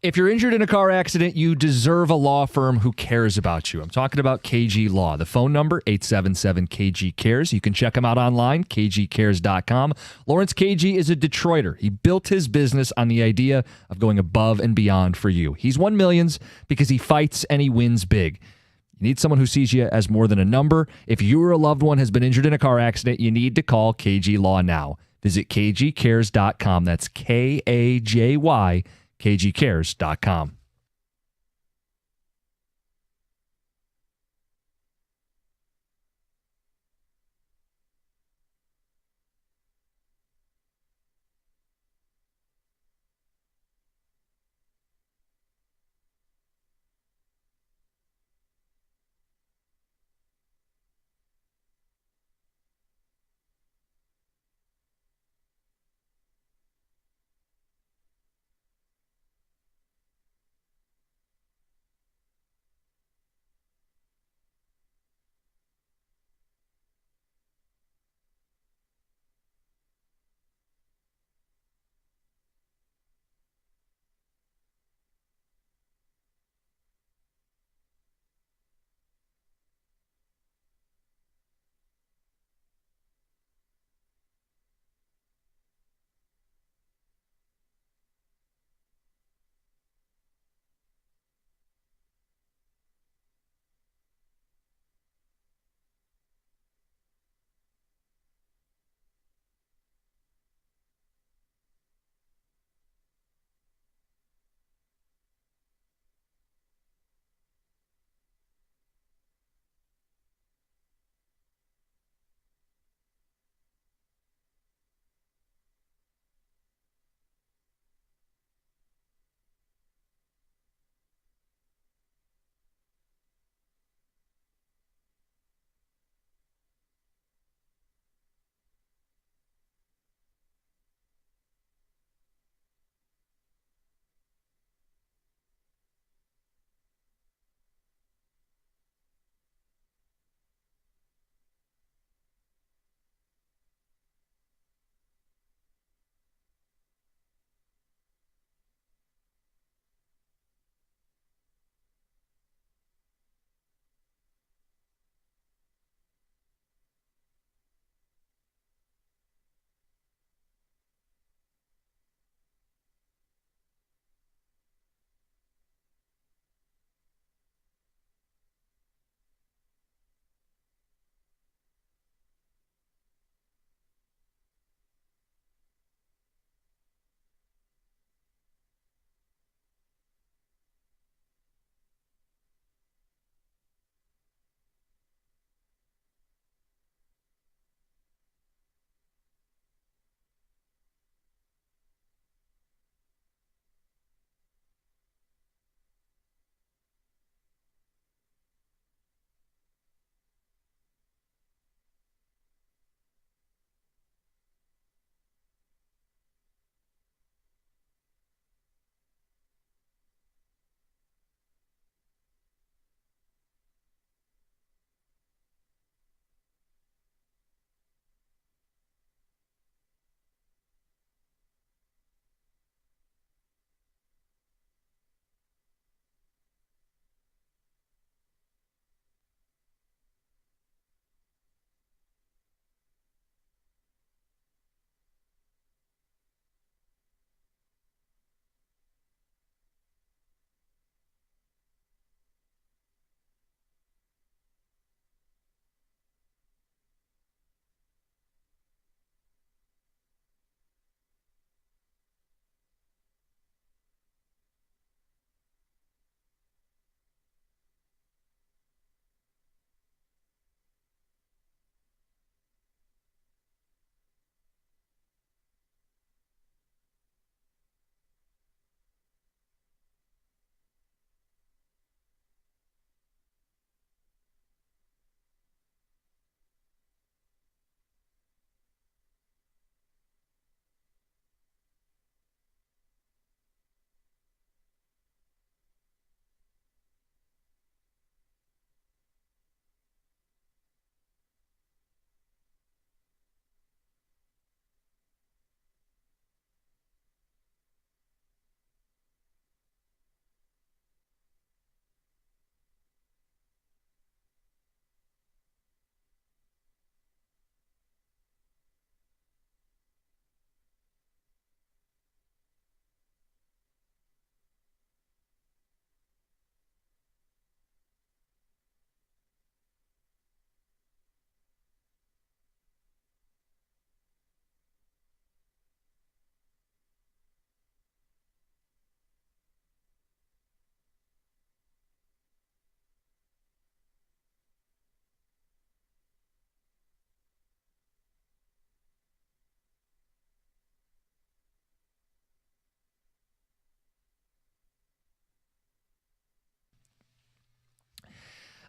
If you're injured in a car accident, you deserve a law firm who cares about you. I'm talking about KG Law. The phone number, 877-KG-CARES. You can check them out online, kgcares.com. Lawrence KG is a Detroiter. He built his business on the idea of going above and beyond for you. He's won millions because he fights and he wins big. You need someone who sees you as more than a number. If you or a loved one has been injured in a car accident, you need to call KG Law now. Visit kgcares.com. That's KAJY, kgcares.com.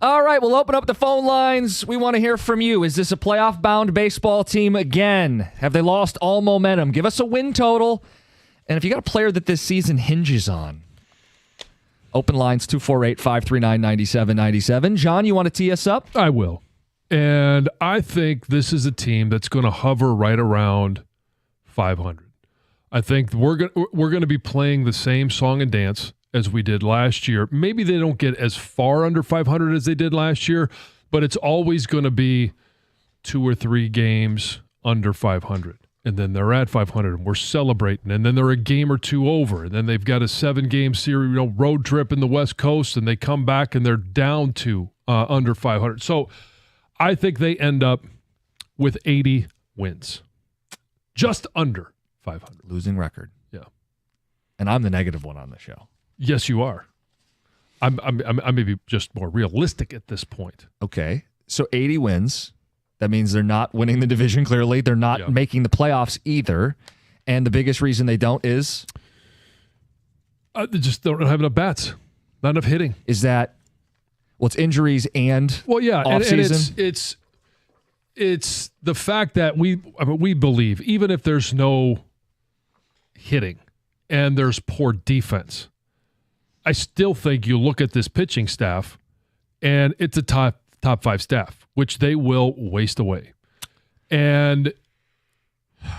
All right, we'll open up the phone lines. We want to hear from you. Is this a playoff-bound baseball team again? Have they lost all momentum? Give us a win total. And if you got a player that this season hinges on, open lines 248-539-9797. John, you want to tee us up? I will. And I think this is a team that's going to hover right around 500. I think we're going to be playing the same song and dance as we did last year. Maybe they don't get as far under 500 as they did last year, but it's always going to be 2 or 3 games under 500. And then they're at 500 and we're celebrating. And then they're a game or 2 over. And then they've got a 7-game series, road trip in the West Coast, and they come back and they're down to under 500. So I think they end up with 80 wins. Just under 500. Losing record. Yeah. And I'm the negative one on the show. Yes, you are. I'm maybe just more realistic at this point. Okay. So 80 wins. That means they're not winning the division, clearly. They're not making the playoffs either. And the biggest reason they don't is? They just don't have enough bats. Not enough hitting. Is that, it's injuries and offseason? And it's the fact that we believe, even if there's no hitting and there's poor defense, I still think you look at this pitching staff and it's a top 5 staff, which they will waste away. And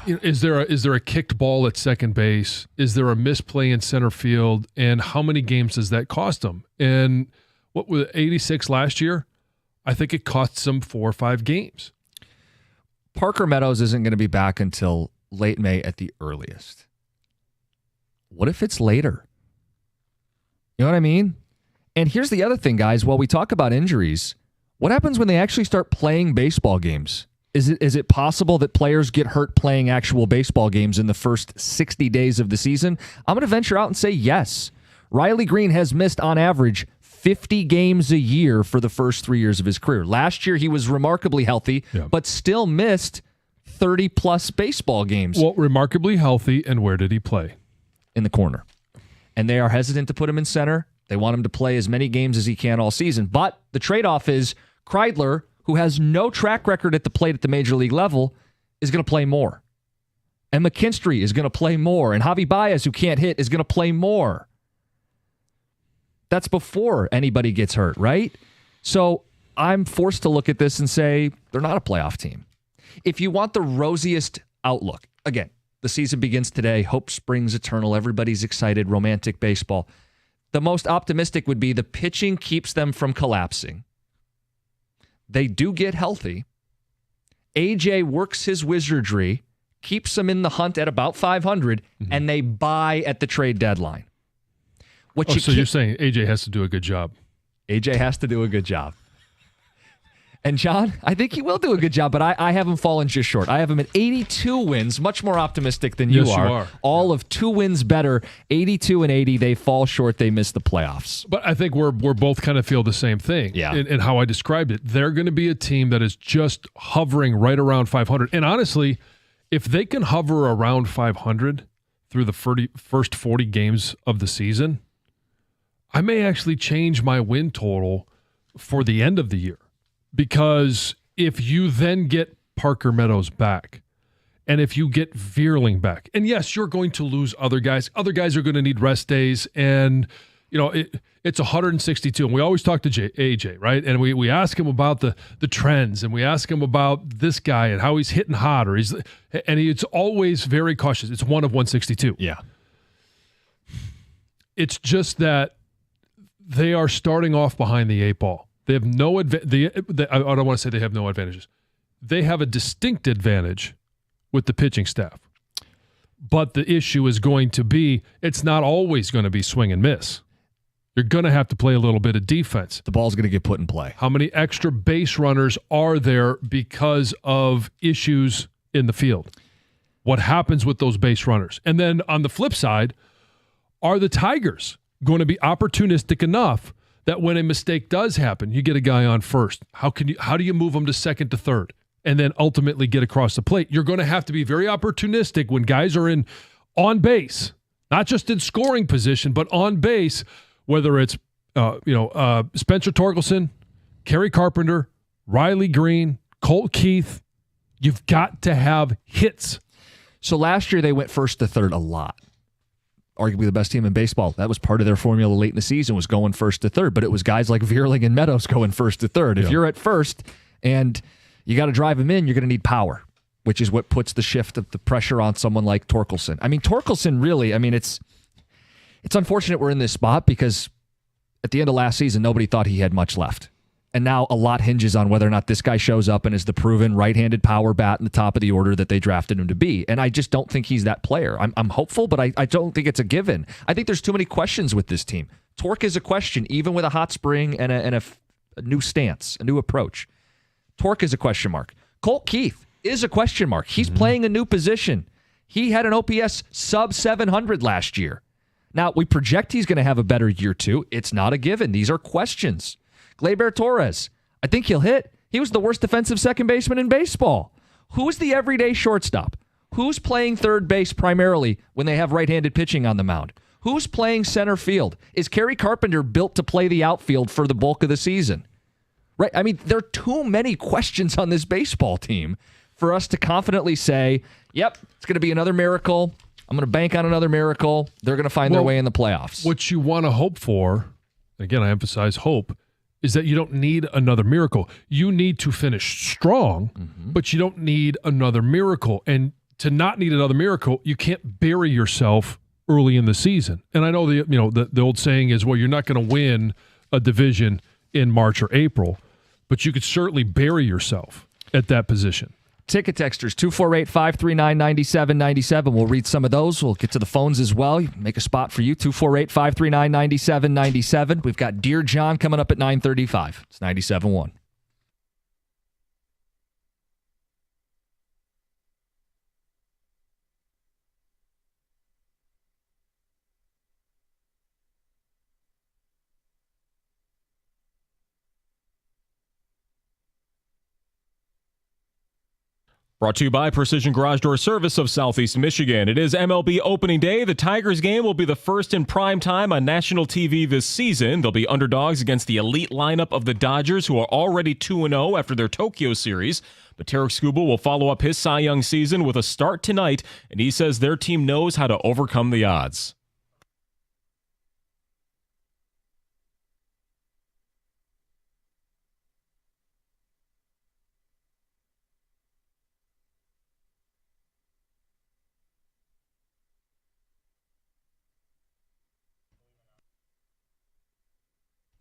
is there a kicked ball at second base? Is there a misplay in center field? And how many games does that cost them? And what was 86 last year? I think it costs them 4 or 5 games. Parker Meadows isn't going to be back until late May at the earliest. What if it's later? You know what I mean? And here's the other thing, guys. While we talk about injuries, what happens when they actually start playing baseball games? Is it possible that players get hurt playing actual baseball games in the first 60 days of the season? I'm going to venture out and say yes. Riley Green has missed, on average, 50 games a year for the first 3 years of his career. Last year, he was remarkably healthy, but still missed 30-plus baseball games. Well, remarkably healthy, and where did he play? In the corner. And they are hesitant to put him in center. They want him to play as many games as he can all season. But the trade-off is Kreidler, who has no track record at the plate at the major league level, is going to play more. And McKinstry is going to play more. And Javi Baez, who can't hit, is going to play more. That's before anybody gets hurt, right? So I'm forced to look at this and say they're not a playoff team. If you want the rosiest outlook, again, the season begins today. Hope springs eternal. Everybody's excited. Romantic baseball. The most optimistic would be the pitching keeps them from collapsing. They do get healthy. AJ works his wizardry, keeps them in the hunt at about 500, and they buy at the trade deadline. So you're saying AJ has to do a good job. AJ has to do a good job. And John, I think he will do a good job, but I have him falling just short. I have him at 82 wins, much more optimistic than you are. All of 2 wins better, 82 and 80. They fall short. They miss the playoffs. But I think we're both kind of feel the same thing in how I described it. They're going to be a team that is just hovering right around 500. And honestly, if they can hover around 500 through the first 40 games of the season, I may actually change my win total for the end of the year. Because if you then get Parker Meadows back, and if you get Veerling back, and yes, you're going to lose other guys. Other guys are going to need rest days, and it's 162. And we always talk to AJ, right? And we ask him about the trends, and we ask him about this guy and how he's hitting hot, and he's always very cautious. It's 1 of 162. Yeah. It's just that they are starting off behind the 8 ball. They have no advantage. I don't want to say they have no advantages. They have a distinct advantage with the pitching staff. But the issue is going to be, it's not always going to be swing and miss. You're going to have to play a little bit of defense. The ball's going to get put in play. How many extra base runners are there because of issues in the field? What happens with those base runners? And then on the flip side, are the Tigers going to be opportunistic enough that when a mistake does happen, you get a guy on first? How do you move him to second to third and then ultimately get across the plate? You're going to have to be very opportunistic when guys are on base, not just in scoring position, but on base, whether it's Spencer Torkelson Kerry Carpenter, Riley Green, Colt Keith. You've got to have hits. So last year they went first to third a lot. Arguably the best team in baseball. That was part of their formula late in the season, was going first to third. But it was guys like Vierling and Meadows going first to third. If you're at first and you got to drive them in, you're going to need power, which is what puts the shift of the pressure on someone like Torkelson. I mean, Torkelson really, it's unfortunate we're in this spot because at the end of last season, nobody thought he had much left. And now a lot hinges on whether or not this guy shows up and is the proven right-handed power bat in the top of the order that they drafted him to be. And I just don't think he's that player. I'm hopeful, but I don't think it's a given. I think there's too many questions with this team. Torque is a question, even with a hot spring and a new stance, a new approach. Torque is a question mark. Colt Keith is a question mark. He's playing a new position. He had an OPS sub 700 last year. Now, we project he's going to have a better year too. It's not a given. These are questions. Gleyber Torres, I think he'll hit. He was the worst defensive second baseman in baseball. Who's the everyday shortstop? Who's playing third base primarily when they have right-handed pitching on the mound? Who's playing center field? Is Kerry Carpenter built to play the outfield for the bulk of the season? Right? I mean, there are too many questions on this baseball team for us to confidently say, yep, it's going to be another miracle. I'm going to bank on another miracle. They're going to find their way in the playoffs. What you want to hope for, again, I emphasize hope, is that you don't need another miracle. You need to finish strong, but you don't need another miracle. And to not need another miracle, you can't bury yourself early in the season. And I know the old saying is, well, you're not going to win a division in March or April, but you could certainly bury yourself at that position. Ticket texters, 248-539-9797. We'll read some of those. We'll get to the phones as well. Make a spot for you, 248-539-9797. We've got Dear John coming up at 9:35. It's 97.1. Brought to you by Precision Garage Door Service of Southeast Michigan. It is MLB opening day. The Tigers game will be the first in prime time on national TV this season. They'll be underdogs against the elite lineup of the Dodgers, who are already 2-0 after their Tokyo series. But Tarik Skubal will follow up his Cy Young season with a start tonight, and he says their team knows how to overcome the odds.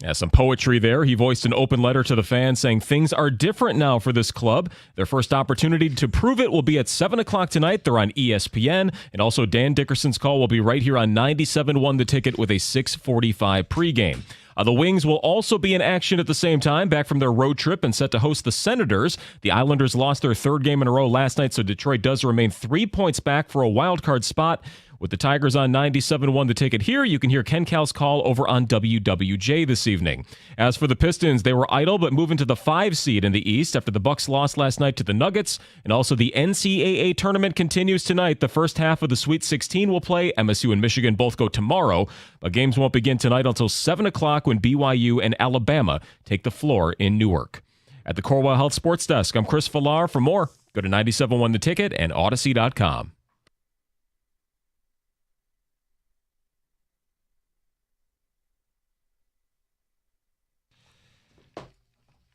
Yeah, some poetry there. He voiced an open letter to the fans saying things are different now for this club. Their first opportunity to prove it will be at 7 o'clock tonight. They're on ESPN. And also Dan Dickerson's call will be right here on 97.1 The Ticket with a 6:45 pregame. The Wings will also be in action at the same time, back from their road trip and set to host the Senators. The Islanders lost their third game in a row last night, so Detroit does remain 3 points back for a wild card spot. With the Tigers on 97.1 The Ticket here, you can hear Ken Cal's call over on WWJ this evening. As for the Pistons, they were idle but moving to the 5 seed in the East after the Bucks lost last night to the Nuggets. And also the NCAA tournament continues tonight. The first half of the Sweet 16 will play. MSU and Michigan both go tomorrow, but games won't begin tonight until 7 o'clock when BYU and Alabama take the floor in Newark. At the Corwell Health Sports Desk, I'm Chris Villar. For more, go to 97.1 The Ticket and Odyssey.com.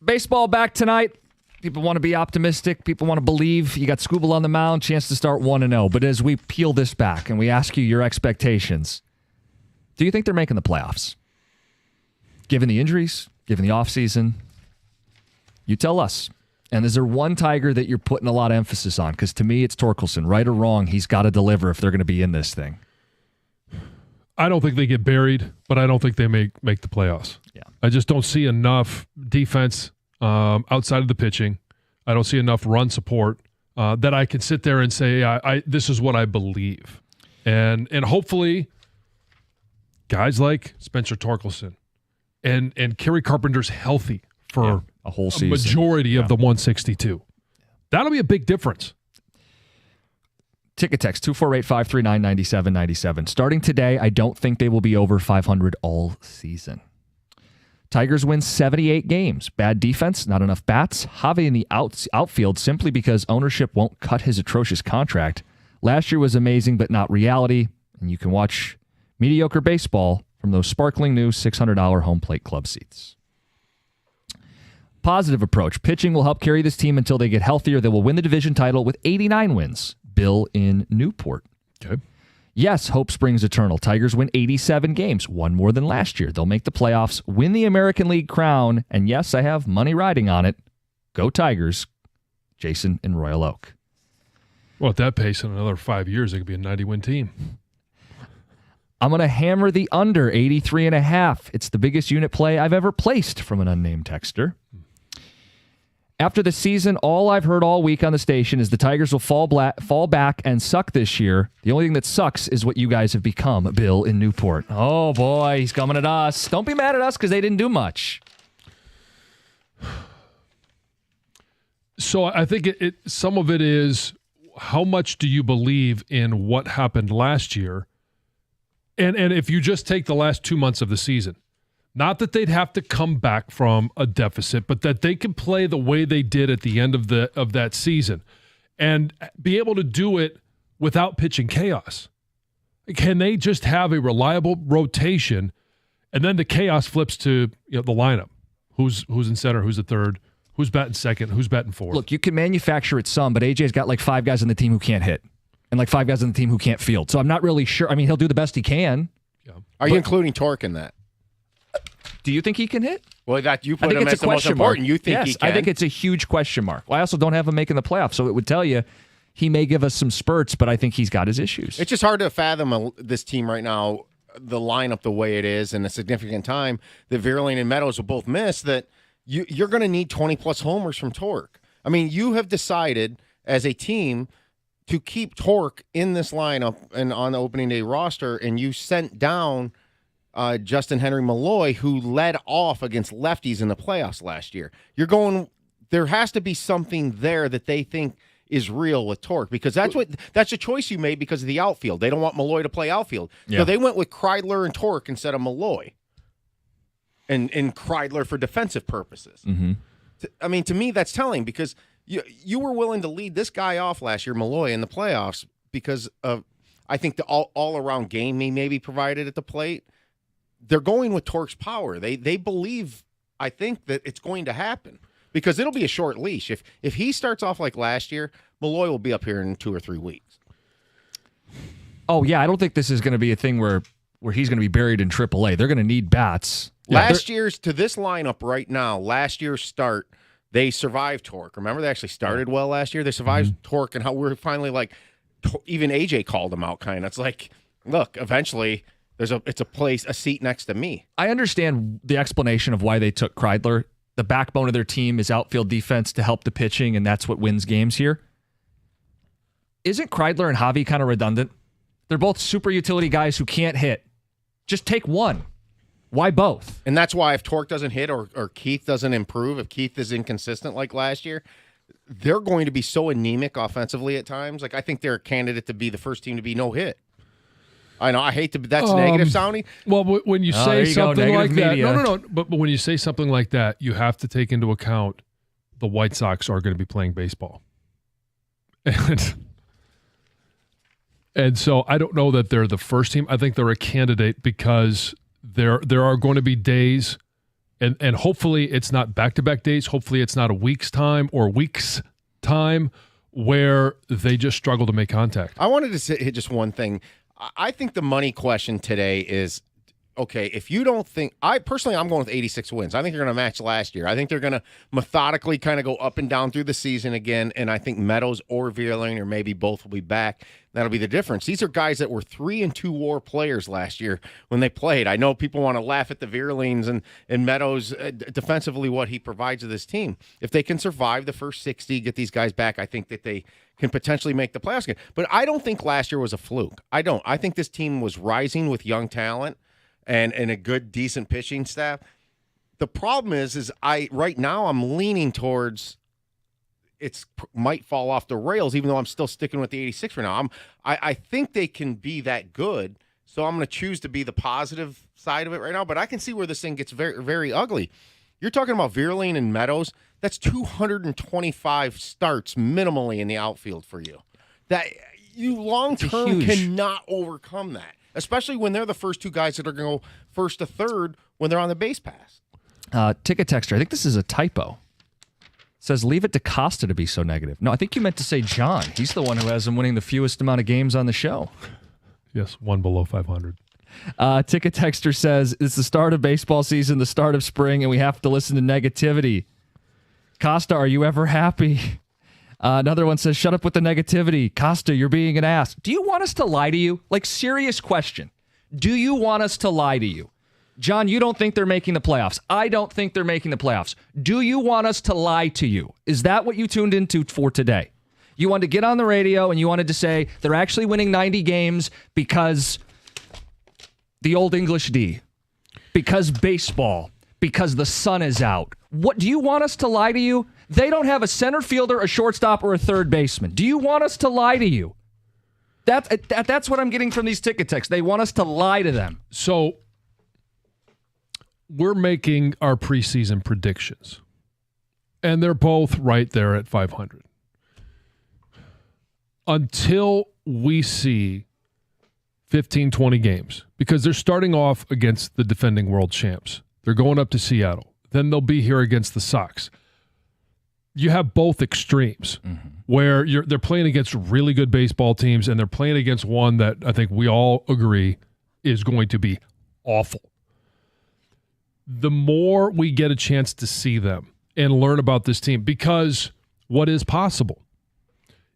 Baseball back tonight. People want to be optimistic. People want to believe. You got Skubal on the mound, chance to start 1-0. But as we peel this back and we ask you your expectations, do you think they're making the playoffs? Given the injuries, given the offseason, you tell us. And is there one Tiger that you're putting a lot of emphasis on? Because to me, it's Torkelson. Right or wrong, he's got to deliver if they're going to be in this thing. I don't think they get buried, but I don't think they make the playoffs. Yeah, I just don't see enough defense outside of the pitching. I don't see enough run support that I can sit there and say, I this is what I believe. And hopefully guys like Spencer Torkelson and Kerry Carpenter's healthy for a whole season, majority of the 162. That'll be a big difference. Ticket text 248-539-9797. Starting today, I don't think they will be over 500 all season. Tigers win 78 games. Bad defense, not enough bats. Javi in the outfield simply because ownership won't cut his atrocious contract. Last year was amazing, but not reality. And you can watch mediocre baseball from those sparkling new $600 home plate club seats. Positive approach. Pitching will help carry this team until they get healthier. They will win the division title with 89 wins. Bill in Newport. Okay. Yes, hope springs eternal. Tigers win 87 games, one more than last year. They'll make the playoffs, win the American League crown, and yes, I have money riding on it. Go Tigers. Jason in Royal Oak. Well, at that pace, in another 5 years, it could be a 90-win team. I'm going to hammer the under 83.5. It's the biggest unit play I've ever placed from an unnamed texter. After the season, all I've heard all week on the station is the Tigers will fall back and suck this year. The only thing that sucks is what you guys have become, Bill in Newport. Oh, boy, he's coming at us. Don't be mad at us because they didn't do much. So I think some of it is how much do you believe in what happened last year? And if you just take the last 2 months of the season, not that they'd have to come back from a deficit, but that they can play the way they did at the end of that season and be able to do it without pitching chaos. Can they just have a reliable rotation and then the chaos flips to the lineup? Who's in center, who's at third, who's batting second, who's batting fourth? Look, you can manufacture it some, but AJ's got like 5 guys on the team who can't hit and like 5 guys on the team who can't field. So I'm not really sure. I mean, he'll do the best he can. Yeah. Are you including Torque in that? Do you think he can hit? Well, that you put him as the most important. You think he can? I think it's a huge question mark. Well, I also don't have him making the playoffs, so it would tell you he may give us some spurts, but I think he's got his issues. It's just hard to fathom this team right now, the lineup the way it is, in a significant time that Verlaine and Meadows will both miss, that you're going to need 20-plus homers from Torque. I mean, you have decided as a team to keep Torque in this lineup and on the opening day roster, and you sent down Justin Henry Malloy, who led off against lefties in the playoffs last year. There has to be something there that they think is real with Torque, because that's a choice you made because of the outfield. They don't want Malloy to play outfield. Yeah. So they went with Kreidler and Torque instead of Malloy. And Kreidler for defensive purposes. Mm-hmm. I mean, to me, that's telling, because you were willing to lead this guy off last year, Malloy, in the playoffs because of, I think, the all-around game he maybe provided at the plate. They're going with Torque's power. They believe, I think, that it's going to happen, because it'll be a short leash. If he starts off like last year, Malloy will be up here in 2 or 3 weeks. Oh, yeah, I don't think this is going to be a thing where he's going to be buried in AAA. They're going to need bats. Last year's, to this lineup right now, last year's start, they survived Torque. Remember, they actually started well last year. They survived Torque, and how we're finally like, even AJ called them out kind of. It's like, look, eventually it's a seat next to me. I understand the explanation of why they took Kreidler. The backbone of their team is outfield defense to help the pitching, and that's what wins games here. Isn't Kreidler and Javi kind of redundant? They're both super utility guys who can't hit. Just take one. Why both? And that's why if Torque doesn't hit or Keith doesn't improve, if Keith is inconsistent like last year, they're going to be so anemic offensively at times. Like, I think they're a candidate to be the first team to be no hit. I know, I hate to, that's negative sounding. Well, when you say something like that, no. But when you say something like that, you have to take into account the White Sox are going to be playing baseball. And so I don't know that they're the first team. I think they're a candidate because there are going to be days, and hopefully it's not back-to-back days. Hopefully it's not a week's time or weeks' time where they just struggle to make contact. I wanted to hit just one thing. I think the money question today is, okay, if you don't think – I'm going with 86 wins. I think they're going to match last year. I think they're going to methodically kind of go up and down through the season again, and I think Meadows or Verlaine or maybe both will be back. That'll be the difference. These are guys that were 3-2 WAR players last year when they played. I know people want to laugh at the Verlaines and Meadows defensively, what he provides to this team. If they can survive the first 60, get these guys back, I think that they can potentially make the playoffs again. But I don't think last year was a fluke. I don't. I think this team was rising with young talent and a good, decent pitching staff. The problem is right now I'm leaning towards it might fall off the rails, even though I'm still sticking with the 86 for now. I think they can be that good. So I'm going to choose to be the positive side of it right now. But I can see where this thing gets very, very ugly. You're talking about Vierling and Meadows. That's 225 starts minimally in the outfield for you. That you long-term cannot overcome that, especially when they're the first two guys that are going to go first to third when they're on the base pass. Ticket texter, I think this is a typo. Says, leave it to Costa to be so negative. No, I think you meant to say John. He's the one who has him winning the fewest amount of games on the show. Yes, one below 500. Ticket texter says, it's the start of baseball season, the start of spring, and we have to listen to negativity. Costa, are you ever happy? Another one says, shut up with the negativity. Costa, you're being an ass. Do you want us to lie to you? Like, serious question. Do you want us to lie to you? John, you don't think they're making the playoffs. I don't think they're making the playoffs. Do you want us to lie to you? Is that what you tuned into for today? You wanted to get on the radio and you wanted to say they're actually winning 90 games because the old English D, because baseball, because the sun is out. What do you want us to lie to you? They don't have a center fielder, a shortstop, or a third baseman. Do you want us to lie to you? That's what I'm getting from these ticket texts. They want us to lie to them. So we're making our preseason predictions, and they're both right there at 500. Until we see 15, 20 games, because they're starting off against the defending world champs. They're going up to Seattle. Then they'll be here against the Sox. You have both extremes where they're playing against really good baseball teams, and they're playing against one that I think we all agree is going to be awful. The more we get a chance to see them and learn about this team, because what is possible?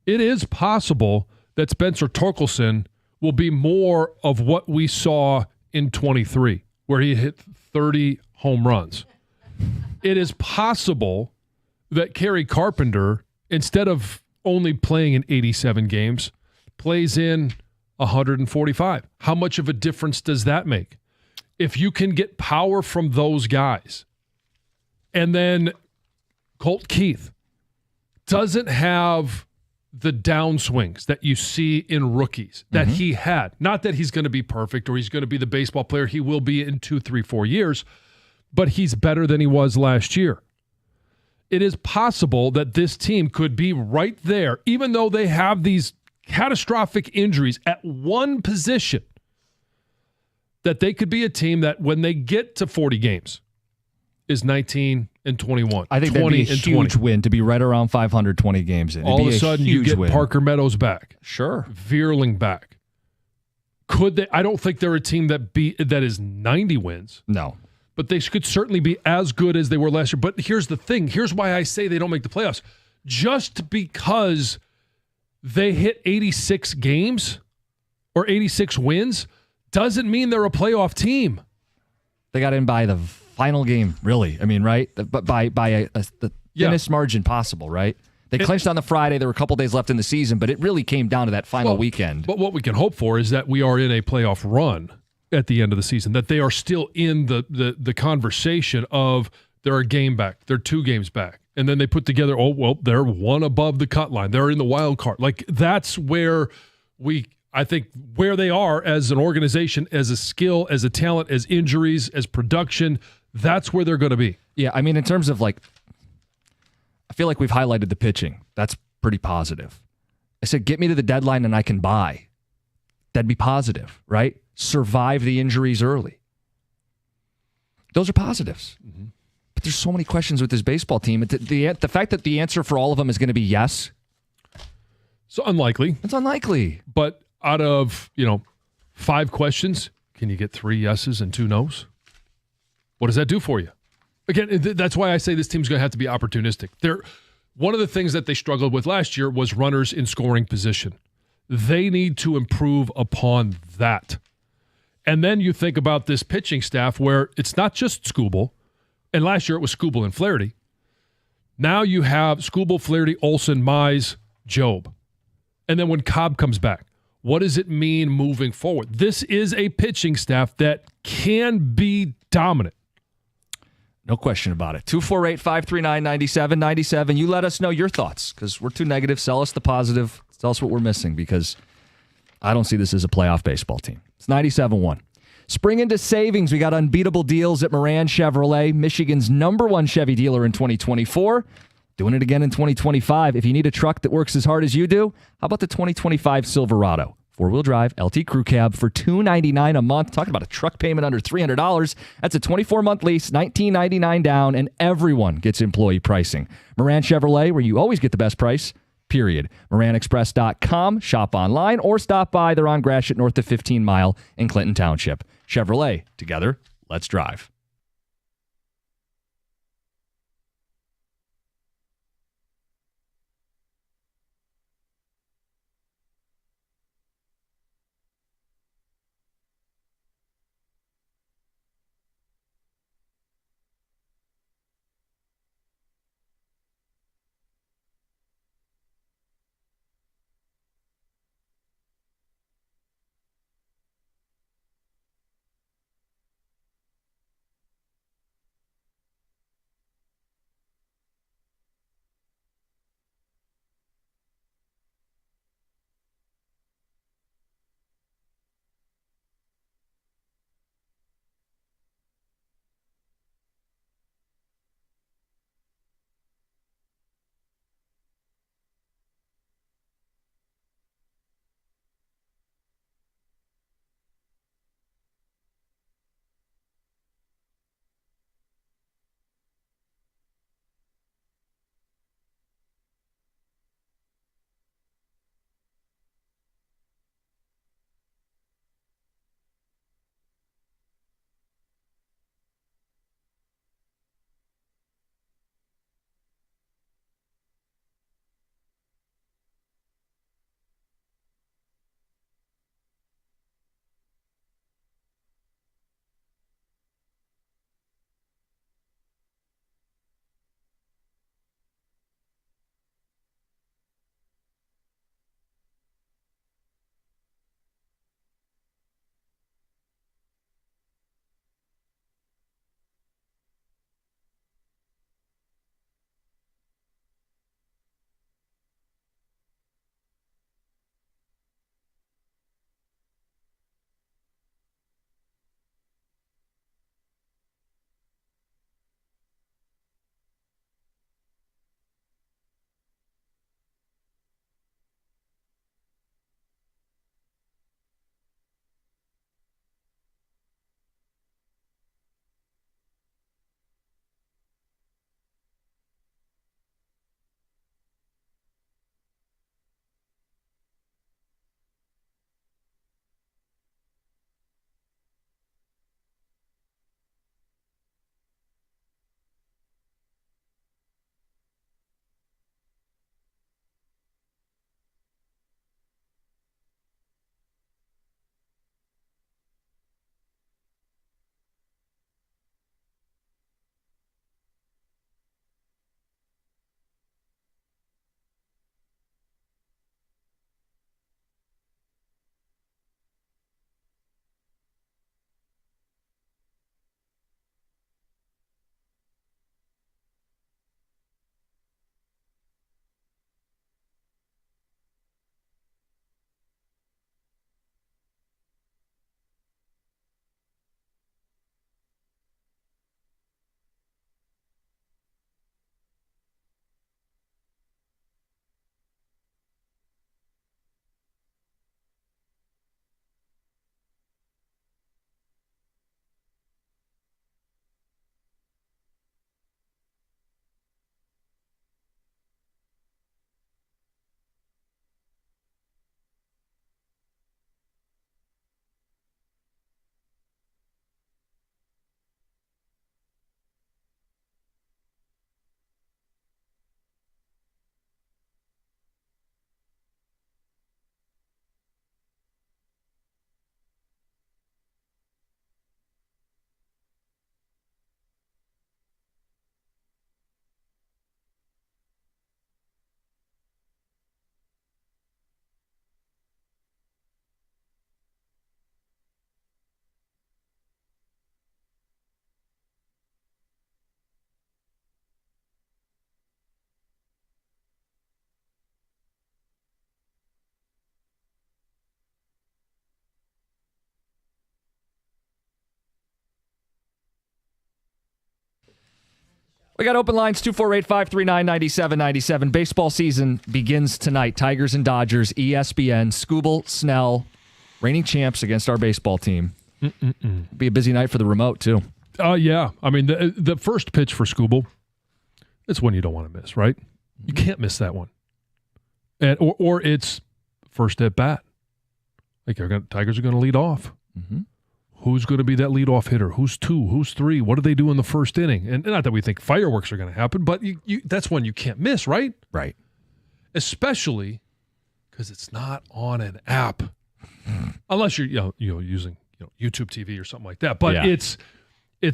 It is possible that Spencer Torkelson will be more of what we saw in 23, where he hit 30 home runs. It is possible that Kerry Carpenter, instead of only playing in 87 games, plays in 145. How much of a difference does that make? If you can get power from those guys, and then Colt Keith doesn't have the downswings that you see in rookies that he had. Not that he's going to be perfect or he's going to be the baseball player he will be in 2, 3, 4 years, but he's better than he was last year. It is possible that this team could be right there, even though they have these catastrophic injuries at one position, that they could be a team that when they get to 40 games is 19 and 21. I think that'd be a huge win to be right around 520 games in. All of a sudden you get Parker Meadows back. Sure. Vierling back. Could they? I don't think they're a team that is 90 wins. No. But they could certainly be as good as they were last year. But here's the thing. Here's why I say they don't make the playoffs. Just because they hit 86 games or 86 wins doesn't mean they're a playoff team. They got in by the final game, really. I mean, right? But by the thinnest margin possible, right? They clinched on the Friday. There were a couple days left in the season, but it really came down to that final weekend. But what we can hope for is that we are in a playoff run at the end of the season, that they are still in the conversation of they're a game back, they're 2 games back. And then they put together, they're one above the cut line. They're in the wild card. Like, that's where I think where they are as an organization, as a skill, as a talent, as injuries, as production, that's where they're going to be. Yeah, I mean, in terms of I feel like we've highlighted the pitching. That's pretty positive. I said, get me to the deadline and I can buy. That'd be positive, right? Survive the injuries early. Those are positives. Mm-hmm. But there's so many questions with this baseball team. The fact that the answer for all of them is going to be yes. So unlikely. It's unlikely. But out of, 5 questions, can you get 3 yeses and 2 nos? What does that do for you? Again, that's why I say this team's going to have to be opportunistic. One of the things that they struggled with last year was runners in scoring position. They need to improve upon that. And then you think about this pitching staff where it's not just Skubal, and last year it was Skubal and Flaherty. Now you have Skubal, Flaherty, Olsen, Mize, Job. And then when Cobb comes back, what does it mean moving forward? This is a pitching staff that can be dominant. No question about it. 248-539-9797. You let us know your thoughts because we're too negative. Sell us the positive. Tell us what we're missing because I don't see this as a playoff baseball team. It's 97-1. Spring into savings. We got unbeatable deals at Moran Chevrolet, Michigan's #1 Chevy dealer in 2024. Doing it again in 2025. If you need a truck that works as hard as you do, how about the 2025 Silverado? 4-wheel drive, LT Crew Cab for $299 a month. Talking about a truck payment under $300. That's a 24-month lease, $19.99 down, and everyone gets employee pricing. Moran Chevrolet, where you always get the best price, period. MoranExpress.com, shop online, or stop by. They're on Gratiot north of 15 Mile in Clinton Township. Chevrolet, together, let's drive. We got open lines, 248-539-9797. Baseball season begins tonight. Tigers and Dodgers, ESPN, Skubal, Snell, reigning champs against our baseball team. Be a busy night for the remote, too. Yeah. I mean, the first pitch for Skubal, it's one you don't want to miss, right? You can't miss that one. And or it's first at bat. Like Tigers are going to lead off. Mm-hmm. Who's going to be that leadoff hitter? Who's 2? Who's 3? What do they do in the first inning? And not that we think fireworks are going to happen, but that's one you can't miss, right? Right. Especially because it's not on an app, unless you're using YouTube TV or something like that. But it's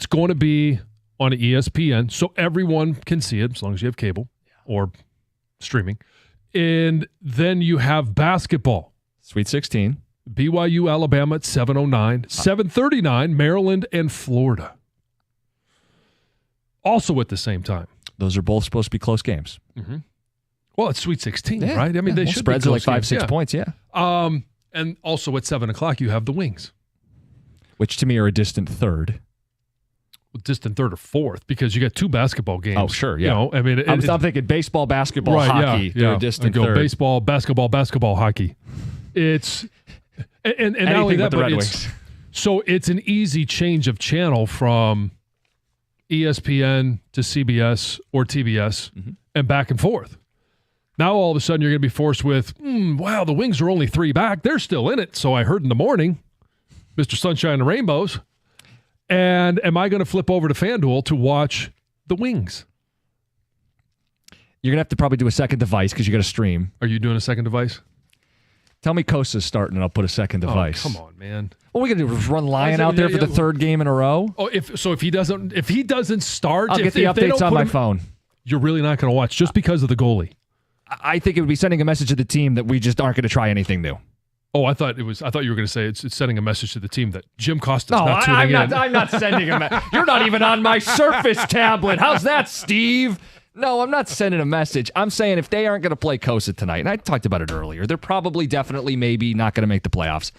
going to be on ESPN, so everyone can see it as long as you have cable or streaming. And then you have basketball. Sweet 16. BYU, Alabama at 7:09. 7:39, Maryland and Florida. Also at the same time. Those are both supposed to be close games. Mm-hmm. Well, it's Sweet 16, right? I mean, they should spreads be are like 5-6 points, And also at 7 o'clock, you have the Wings. Which to me are a distant third. Distant third or fourth, because you got 2 basketball games. Oh, sure, yeah. I mean, I'm thinking baseball, basketball, hockey. They're a distant third. Baseball, basketball, hockey. It's and not only that, but it's an easy change of channel from ESPN to CBS or TBS and back and forth. Now all of a sudden you're going to be forced with, wow, the Wings are only 3 back. They're still in it. So I heard in the morning, Mr. Sunshine and Rainbows. And am I going to flip over to FanDuel to watch the Wings? You're going to have to probably do a second device because you got to stream. Are you doing a second device? Tell me Costa's starting and I'll put a second device. Oh, come on, man. What are we going to do? Run Lyon out there for the third game in a row? Oh, if he doesn't start, I'll get the updates on my phone. You're really not going to watch just because of the goalie. I think it would be sending a message to the team that we just aren't going to try anything new. Oh, I thought you were going to say it's sending a message to the team that Jim Costa's not tuning in. I'm not sending a message. You're not even on my Surface tablet. How's that, Steve? No, I'm not sending a message. I'm saying if they aren't going to play Costa tonight, and I talked about it earlier, they're probably definitely maybe not going to make the playoffs.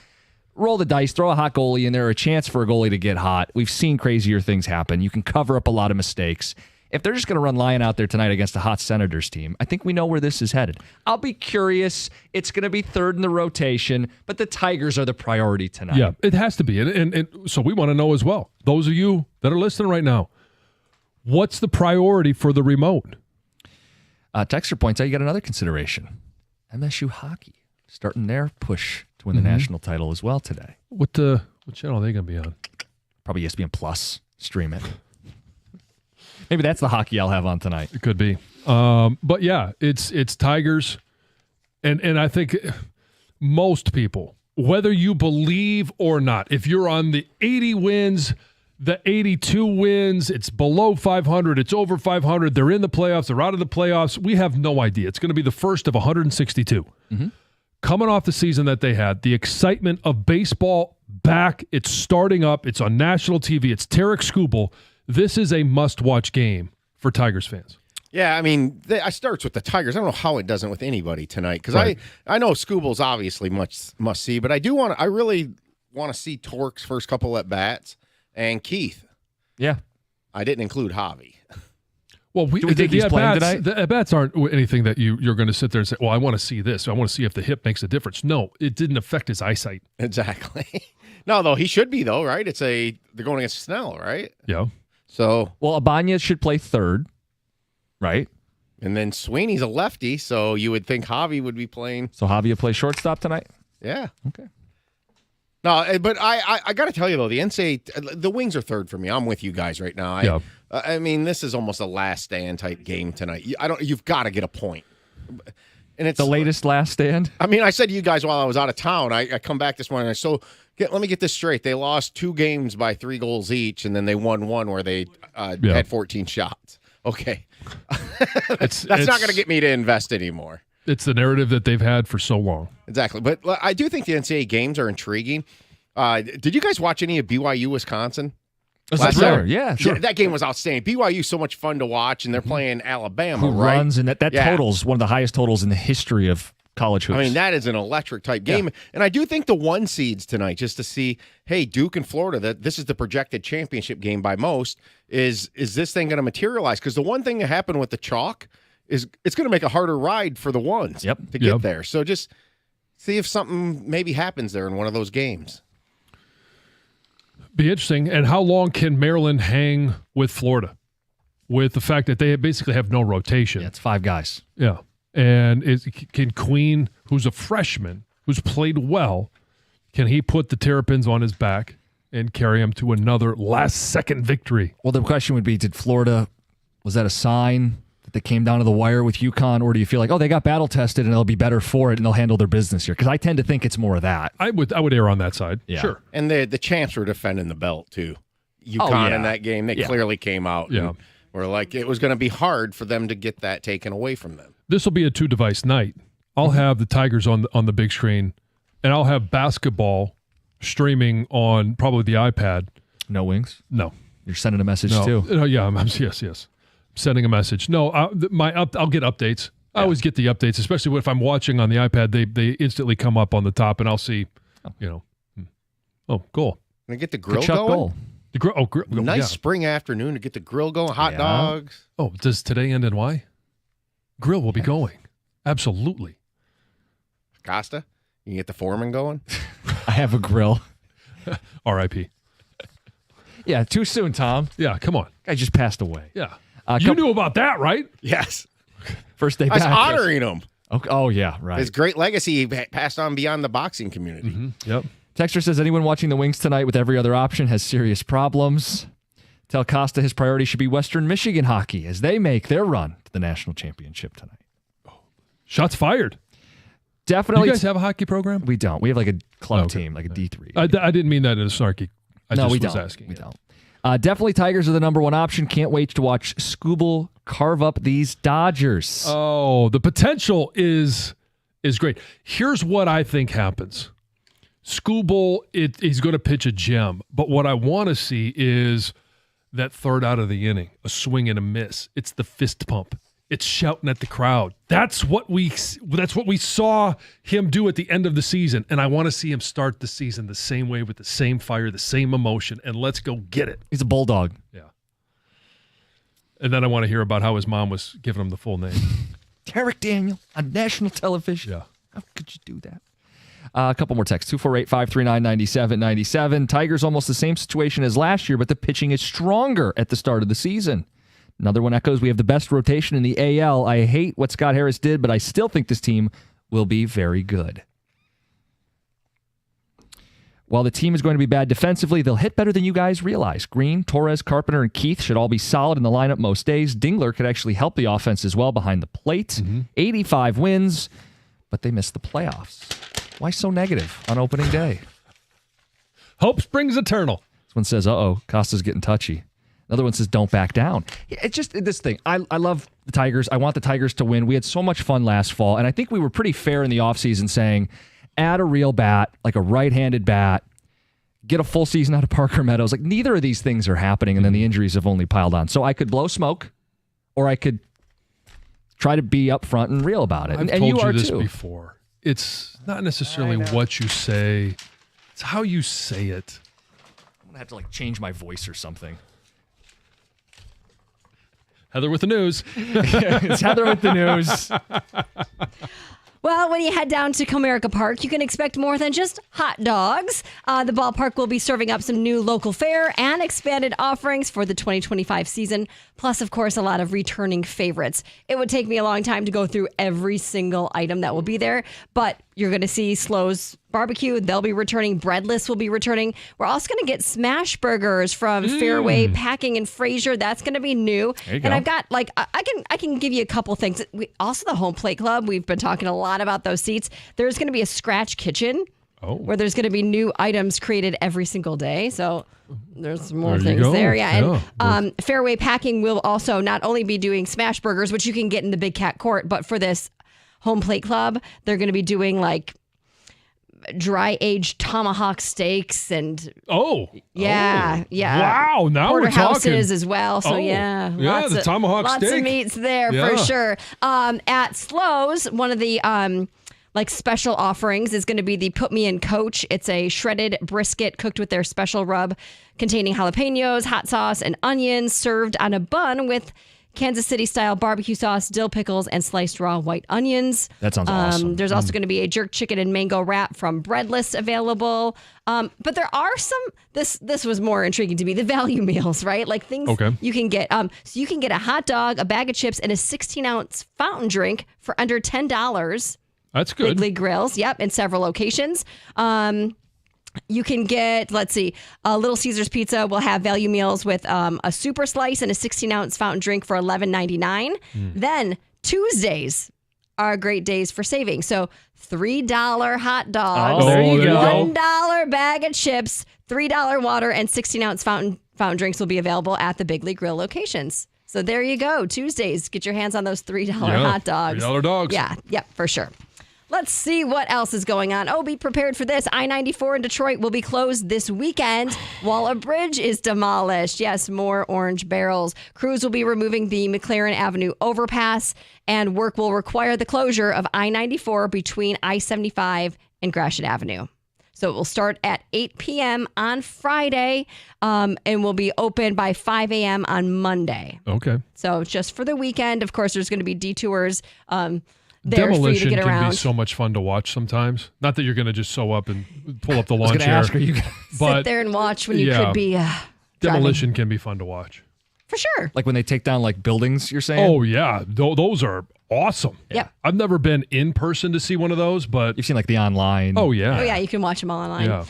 Roll the dice, throw a hot goalie in there, a chance for a goalie to get hot. We've seen crazier things happen. You can cover up a lot of mistakes. If they're just going to run Lyon out there tonight against a hot Senators team, I think we know where this is headed. I'll be curious. It's going to be third in the rotation, but the Tigers are the priority tonight. Yeah, it has to be. And so we want to know as well, those of you that are listening right now, what's the priority for the remote? Texter points out you got another consideration. MSU hockey starting their push to win the national title as well today. What channel are they going to be on? Probably ESPN Plus. Stream it. Maybe that's the hockey I'll have on tonight. It could be. But yeah, it's Tigers. And I think most people, whether you believe or not, if you're on the 80 wins, the 82 wins, it's below 500, it's over 500, they're in the playoffs, they're out of the playoffs, we have no idea. It's going to be the first of 162. Coming off the season that they had, the excitement of baseball back, it's starting up, it's on national TV, it's Tarik Skubal. This is a must-watch game for Tigers fans. Yeah, I mean, it starts with the Tigers. I don't know how it doesn't with anybody tonight because I know Skubal's obviously must see, but I really want to see Torque's first couple at bats and Keith. Yeah, I didn't include Javi. Well, do we think he's playing tonight? The at-bats aren't anything that you're going to sit there and say, well, I want to see this. I want to see if the hip makes a difference. No, it didn't affect his eyesight. Exactly. No, though, he should be, though, right? They're going against Snell, right? Yeah. So, well, Ibanez should play third, right? And then Sweeney's a lefty, so you would think Javi would be playing. So Javi will play shortstop tonight? Yeah. Okay. No, but I got to tell you, though, the NCAA, the Wings are third for me. I'm with you guys right now. I mean, this is almost a last stand type game tonight. You've got to get a point. And it's the latest last stand? I mean, I said to you guys while I was out of town, I come back this morning, let me get this straight. They lost 2 games by 3 goals each, and then they won one where they had 14 shots. Okay. That's not going to get me to invest anymore. It's the narrative that they've had for so long. Exactly. But I do think the NCAA games are intriguing. Did you guys watch any of BYU, Wisconsin? Sure. Yeah, sure. That game was outstanding. BYU is so much fun to watch, and they're playing Alabama, Who right? runs, and that totals one of the highest totals in the history of college hoops. I mean, that is an electric type game. Yeah. And I do think the 1 seeds tonight, just to see, hey, Duke and Florida, that this is the projected championship game by most, is this thing going to materialize? Because the one thing that happened with the chalk is it's going to make a harder ride for the ones to get there. So just see if something maybe happens there in one of those games. Be interesting. And how long can Maryland hang with Florida? With the fact that they basically have no rotation. Yeah, it's 5 guys. Yeah. And can Queen, who's a freshman, who's played well, can he put the Terrapins on his back and carry him to another last-second victory? Well, the question would be, did Florida, was that a sign that they came down to the wire with UConn, or do you feel like, oh, they got battle-tested and they'll be better for it and they'll handle their business here? Because I tend to think it's more of that. I would err on that side. Yeah. Sure. And the champs were defending the belt, too. UConn in that game, they clearly came out. Yeah. Were like, it was going to be hard for them to get that taken away from them. This will be a 2-device night. I'll have the Tigers on the big screen, and I'll have basketball streaming on probably the iPad. No wings? No. You're sending a message too? Yeah, yes. I'm sending a message. No, I'll get updates. I always get the updates, especially if I'm watching on the iPad. They instantly come up on the top, and I'll see, goal. And get the grill going? Goal. The grill. Nice spring afternoon to get the grill going. Hot dogs. Oh, does today end in Y? Grill will be going. Absolutely. Costa, you can get the foreman going. I have a grill. R.I.P. Yeah, too soon, Tom. Yeah, come on. Guy just passed away. Yeah. You knew about that, right? Yes. First day I was back. honoring him. Oh, yeah, right. His great legacy he passed on beyond the boxing community. Mm-hmm. Yep. Texter says, anyone watching the Wings tonight with every other option has serious problems. Tell Costa his priority should be Western Michigan hockey as they make their run to the national championship tonight. Shots fired. Definitely. Do you guys have a hockey program? We don't. We have like a club team, like a D3. I didn't mean that in a snarky. I was asking. We don't. Definitely Tigers are the number one option. Can't wait to watch Skubal carve up these Dodgers. Oh, the potential is great. Here's what I think happens. Skubal, he's going to pitch a gem, but what I want to see is that third out of the inning, a swing and a miss. It's the fist pump. It's shouting at the crowd. That's what we saw him do at the end of the season, and I want to see him start the season the same way with the same fire, the same emotion, and let's go get it. He's a bulldog. Yeah. And then I want to hear about how his mom was giving him the full name. Tarik Daniel on national television. Yeah. How could you do that? A couple more texts. 248-539-9797. Tigers almost the same situation as last year, but the pitching is stronger at the start of the season. Another one echoes, we have the best rotation in the AL. I hate what Scott Harris did, but I still think this team will be very good. While the team is going to be bad defensively, they'll hit better than you guys realize. Green, Torres, Carpenter, and Keith should all be solid in the lineup most days. Dingler could actually help the offense as well behind the plate. 85 wins, but they missed the playoffs. Why so negative on opening day? Hope springs eternal. This one says, Costa's getting touchy. Another one says, don't back down. It's just this thing. I love the Tigers. I want the Tigers to win. We had so much fun last fall, and I think we were pretty fair in the offseason saying, add a real bat, like a right-handed bat, get a full season out of Parker Meadows. Like, neither of these things are happening, and then the injuries have only piled on. So I could blow smoke, or I could try to be upfront and real about it. I've and told you are this too. Before. It's not necessarily what you say. It's how you say it. I'm going to have to change my voice or something. Heather with the news. It's Heather with the news. Well, when you head down to Comerica Park, you can expect more than just hot dogs. The ballpark will be serving up some new local fare and expanded offerings for the 2025 season, plus, of course, a lot of returning favorites. It would take me a long time to go through every single item that will be there, but you're going to see Slo's Barbecue. They'll be returning. Breadless will be returning. We're also going to get smash burgers from Fairway Packing and Fraser. That's going to be new. And I've got I can give you a couple things. Also, the Home Plate Club. We've been talking a lot about those seats. There's going to be a scratch kitchen where there's going to be new items created every single day. So there's more things there. Yeah. And Fairway Packing will also not only be doing smash burgers, which you can get in the Big Cat Court, but for this Home Plate Club, they're going to be doing dry aged tomahawk steaks and wow, now porterhouses we're talking as well. So the tomahawk lots steak. of meats there for sure. At Slo's, one of the like special offerings is going to be the Put Me in Coach. It's a shredded brisket cooked with their special rub containing jalapenos, hot sauce, and onions, served on a bun with Kansas City style barbecue sauce, dill pickles, and sliced raw white onions. That sounds awesome. There's also going to be a jerk chicken and mango wrap from Breadless available. But there are some, this was more intriguing to me, the value meals, right? Like things you can get. So you can get a hot dog, a bag of chips, and a 16-ounce fountain drink for under $10. That's good. Big League Grills, yep, in several locations. You can get, let's see, a Little Caesars Pizza will have value meals with a super slice and a 16-ounce fountain drink for $11.99. Then Tuesdays are great days for saving. So $3 hot dogs, there you go. $1 bag of chips, $3 water, and 16-ounce fountain drinks will be available at the Big League Grill locations. So there you go. Tuesdays, get your hands on those $3 hot dogs. $3 dogs. Yeah, yep, for sure. Let's see what else is going on. Oh, be prepared for this. I-94 in Detroit will be closed this weekend while a bridge is demolished. Yes, more orange barrels. Crews will be removing the McLaren Avenue overpass, and work will require the closure of I-94 between I-75 and Gratiot Avenue. So it will start at 8 p.m. on Friday and will be open by 5 a.m. on Monday. Okay. So just for the weekend. Of course, there's going to be detours there for you to Demolition get can around. be so much fun to watch sometimes. Not that you're going to just sew up and pull up the I was lawn going to chair. ask, are you Sit there and watch when you could be demolition can be fun to watch. for sure. like when they take down like buildings, you're saying? Oh yeah, those are awesome. Yep. I've never been in person to see one of those, but You've seen like the online. oh yeah. Oh yeah, you can watch them all online. Yeah.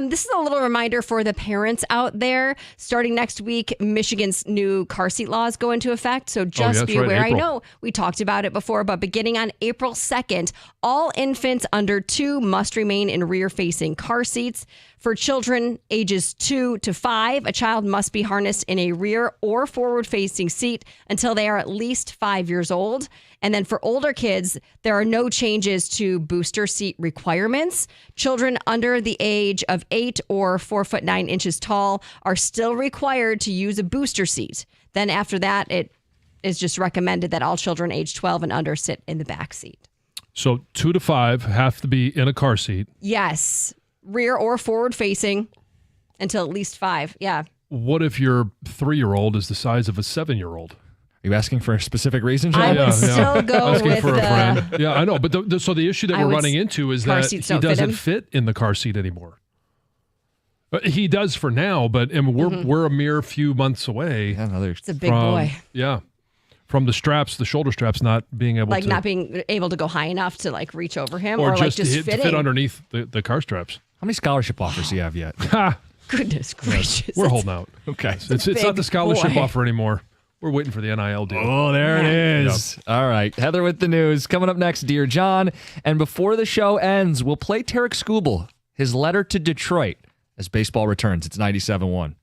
This is a little reminder for the parents out there. Starting next week, Michigan's new car seat laws go into effect. So just that's be right, aware. I April. know we talked about it before, but beginning on April 2nd, all infants under 2 must remain in rear-facing car seats. For children ages 2 to 5, a child must be harnessed in a rear or forward-facing seat until they are at least 5 years old. And then for older kids, there are no changes to booster seat requirements. Children under the age of 8 or 4'9" tall are still required to use a booster seat. Then after that, it is just recommended that all children age 12 and under sit in the back seat. So 2 to 5 have to be in a car seat. Yes, rear or forward facing until at least 5. Yeah. What if your 3-year-old is the size of a 7-year-old? Are you asking for a specific reason, John? I would still go Asking with for a the friend. Yeah, I know. But so the issue that I we're would running into is car that seats he don't fit doesn't him. fit in the car seat anymore. He does for now, but we're a mere few months away. Yeah, no, It's a big from, boy. Yeah. From the straps, the shoulder straps not being able Like to. not being able to go high enough to like reach over him or or like just, just to fitting. fit underneath the car straps. How many scholarship offers do you have yet? Ha! Goodness gracious. We're holding out. Okay. It's not big the scholarship boy. offer anymore. We're waiting for the NIL deal. Oh, there it is. All right. Heather with the news. Coming up next, Dear John. And before the show ends, we'll play Tarik Skubal, his letter to Detroit, as baseball returns. It's 97.1.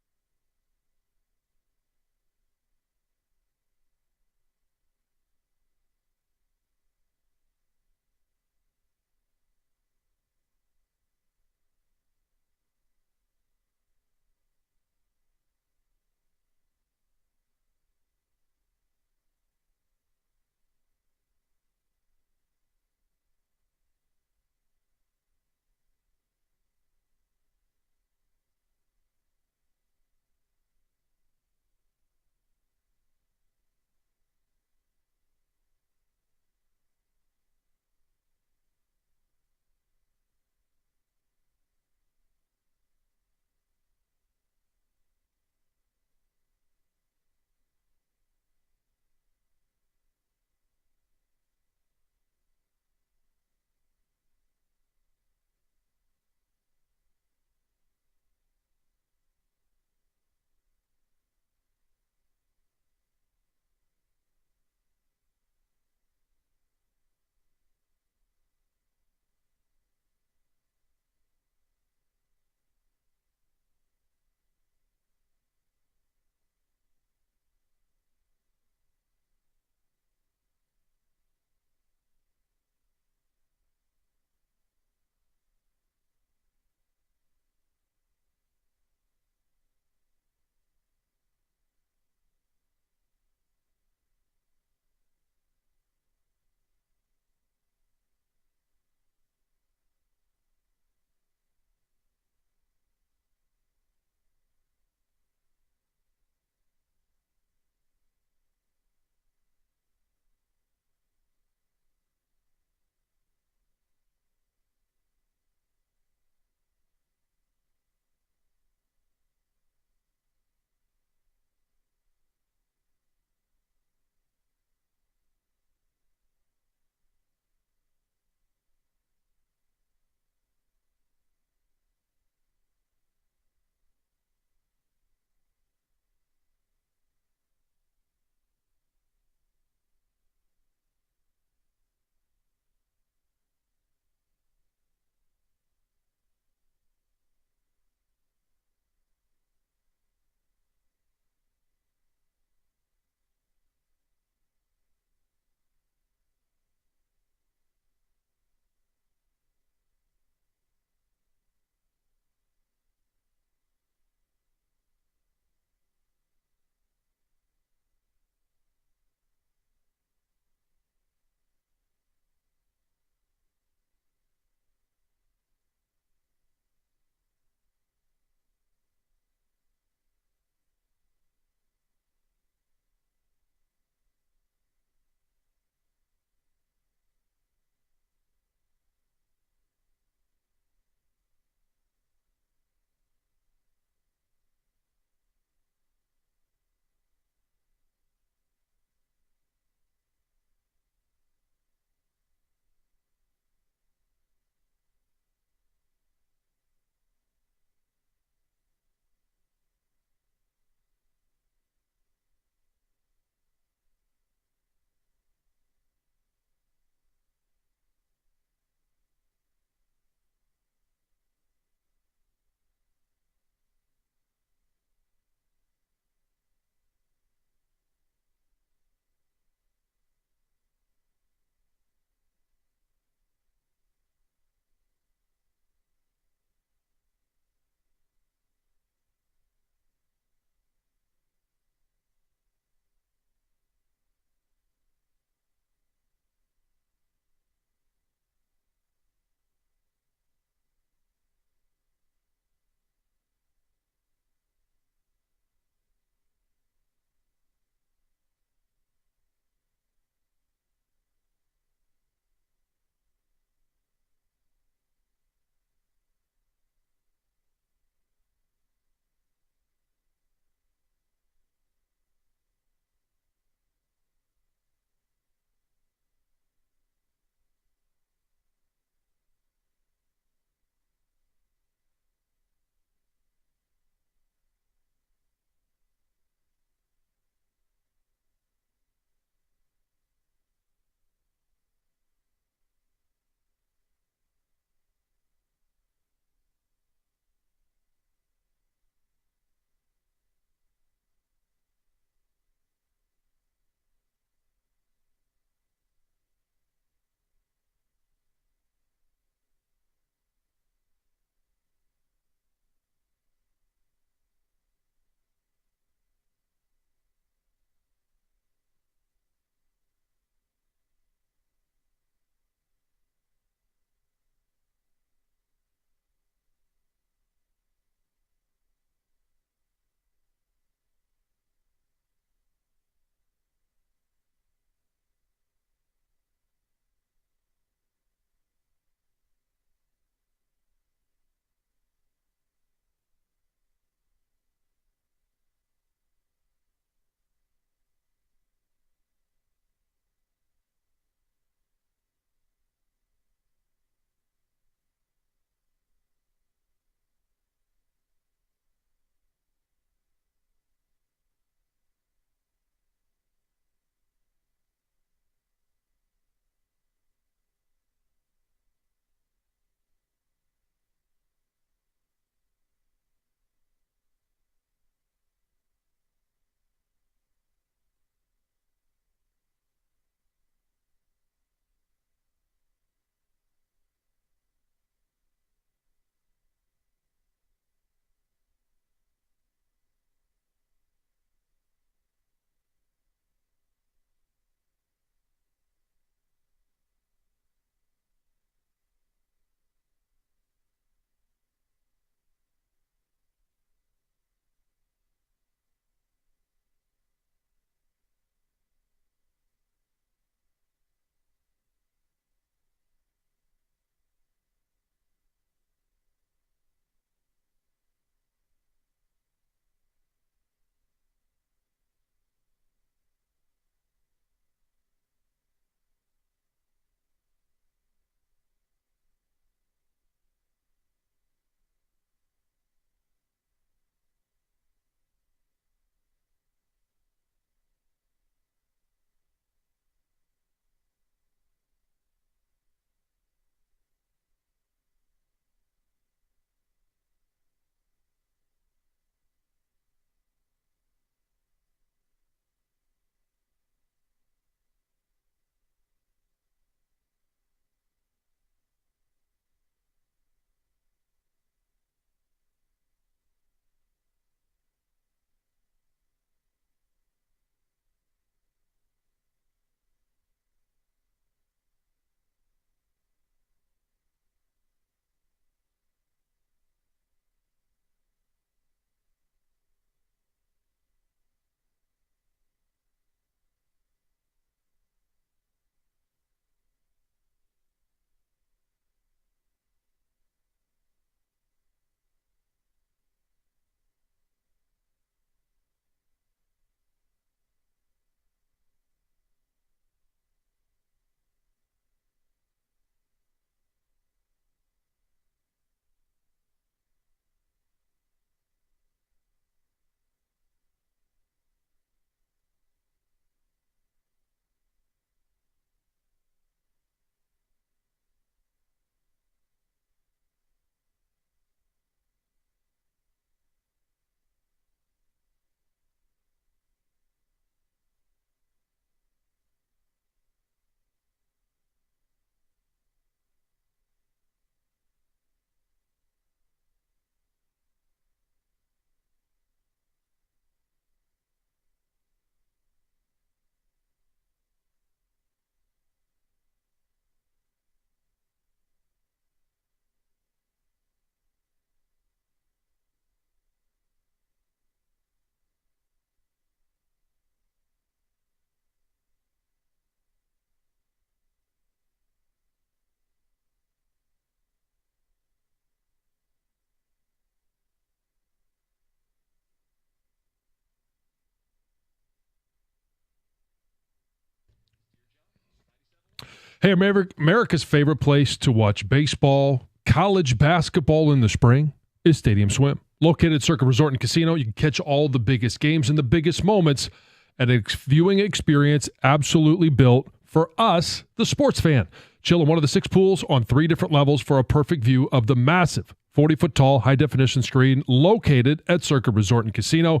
Hey, America's favorite place to watch baseball, college basketball in the spring is Stadium Swim. Located at Circa Resort and Casino, you can catch all the biggest games and the biggest moments at a viewing experience absolutely built for us, the sports fan. Chill in one of the 6 pools on 3 different levels for a perfect view of the massive 40-foot tall high-definition screen located at Circa Resort and Casino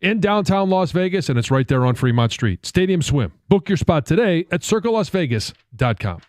in downtown Las Vegas, and it's right there on Fremont Street. Stadium Swim. Book your spot today at circalasvegas.com.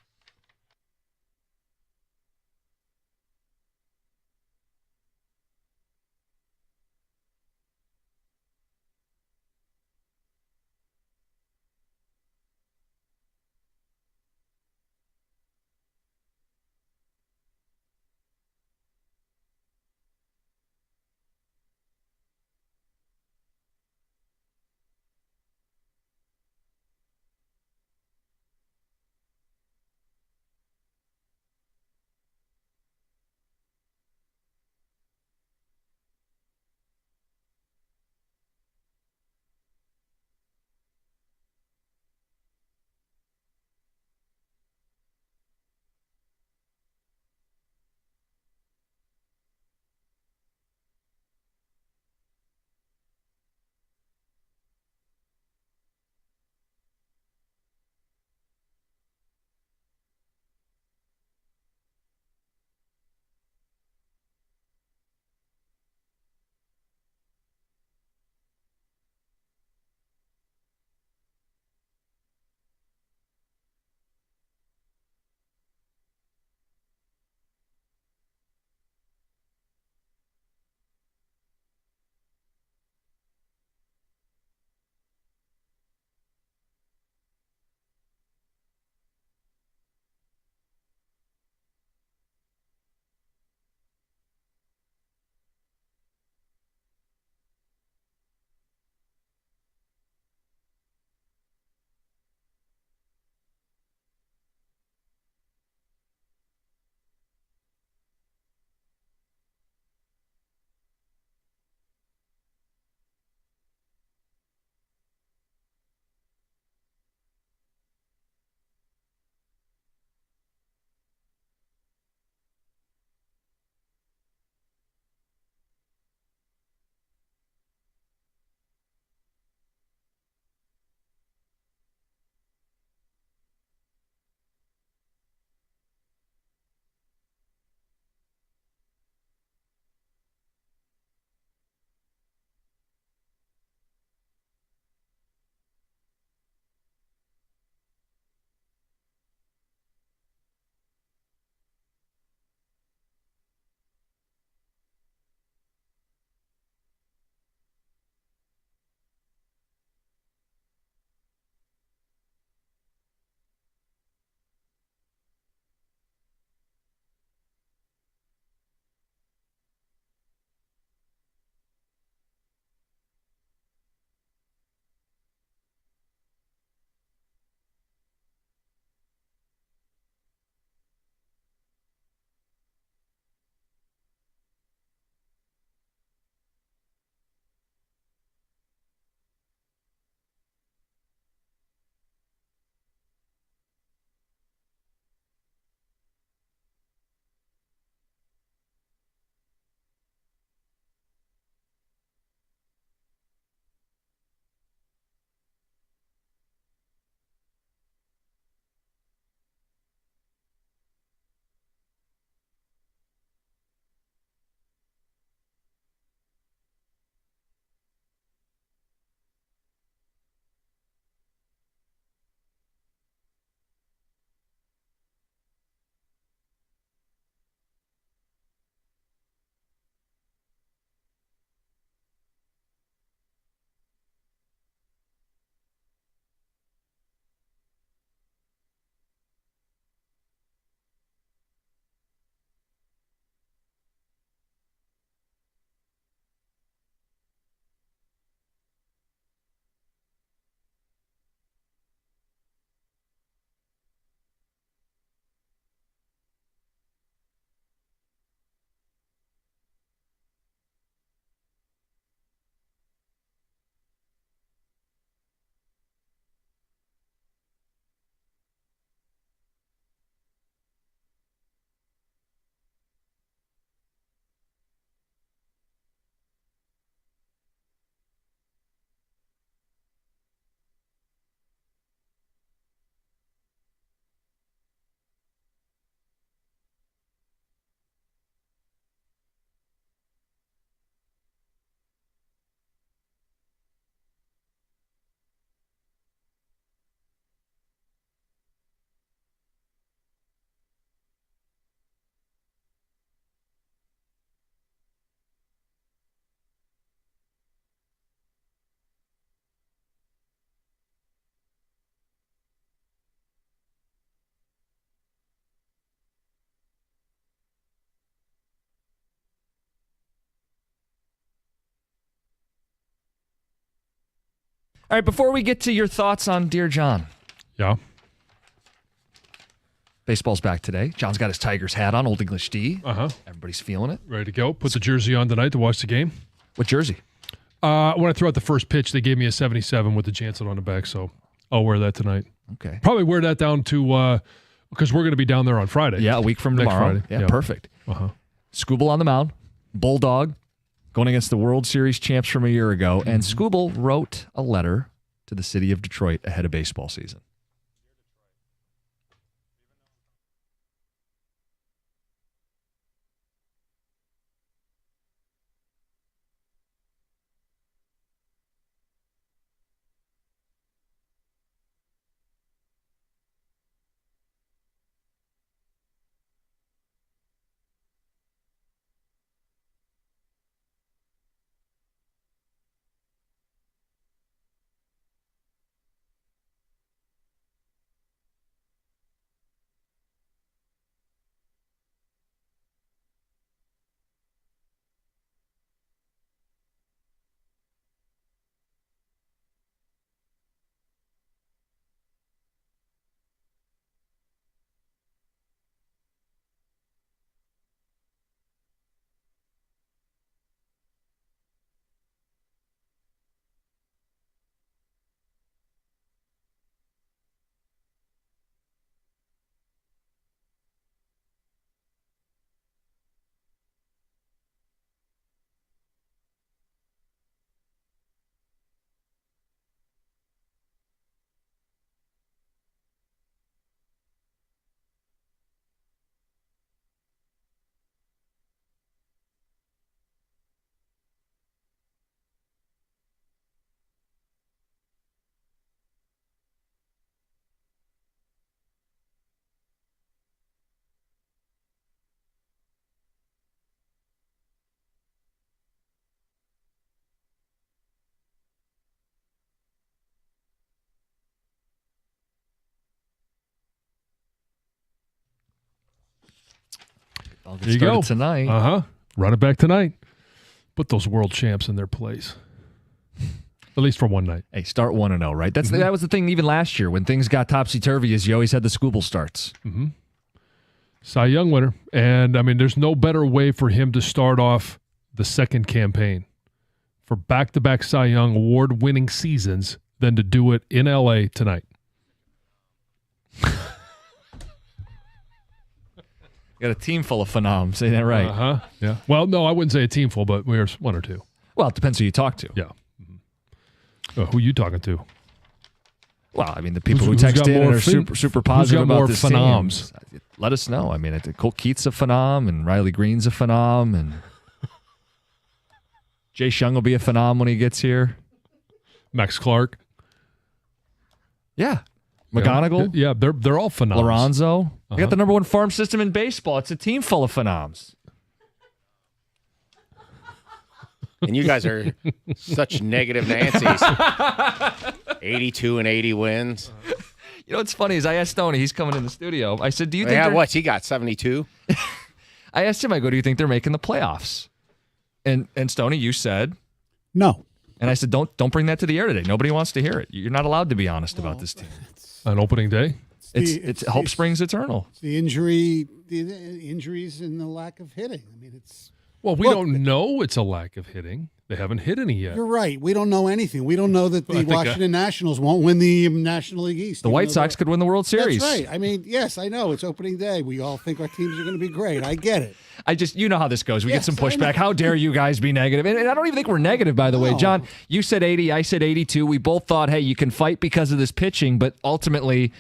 All right, before we get to your thoughts on Dear John. Yeah. Baseball's back today. John's got his Tigers hat on, Old English D. Everybody's feeling it. Ready to go. Put the jersey on tonight to watch the game. What jersey? When I threw out the first pitch, they gave me a 77 with the Jansen on the back, so I'll wear that tonight. Okay. Probably wear that down to because we're going to be down there on Friday. Yeah, a week from Next tomorrow. Friday. Yeah, perfect. Skubal on the mound, Bulldog, going against the World Series champs from a year ago, and Skubal wrote a letter to the city of Detroit ahead of baseball season. I'll get started tonight. Run it back tonight. Put those world champs in their place. At least for one night. Hey, start 1-0, right? That was the thing even last year when things got topsy-turvy is you always had the Skubal starts. Cy Young winner. And, I mean, there's no better way for him to start off the second campaign for back-to-back Cy Young award-winning seasons than to do it in L.A. tonight. Got a team full of phenoms. Say that right. Yeah. Well, no, I wouldn't say a team full, but there's one or two. Well, it depends who you talk to. Yeah. Who are you talking to? Well, I mean, the people who text in and are super positive about this phenoms? Team. Let us know. I mean, Colt Keith's a phenom, and Riley Green's a phenom, and Jay Shung will be a phenom when he gets here. Max Clark. Yeah. McGonigal. Yeah, they're all phenoms. Lorenzo. We got the number one farm system in baseball. It's a team full of phenoms. And you guys are such negative Nancy's. 82 and 80 wins. You know what's funny is I asked Stoney, he's coming in the studio. I said, do you think what's he got, 72? I asked him, I go, do you think they're making the playoffs? And Stoney, you said no. And I said, don't bring that to the air today. Nobody wants to hear it. You're not allowed to be honest about this team. On opening day? It's hope springs eternal. It's the injuries and the lack of hitting. I mean, it's well, we don't know it's a lack of hitting. They haven't hit any yet. You're right. We don't know anything. We don't know that the Washington Nationals won't win the National League East. The White Sox could win the World Series. That's right. I mean, yes, I know it's opening day. We all think our teams are going to be great. I get it. You know how this goes. We get some pushback. How dare you guys be negative? And I don't even think we're negative, by the way. John, you said 80, I said 82. We both thought, hey, you can fight because of this pitching, but ultimately,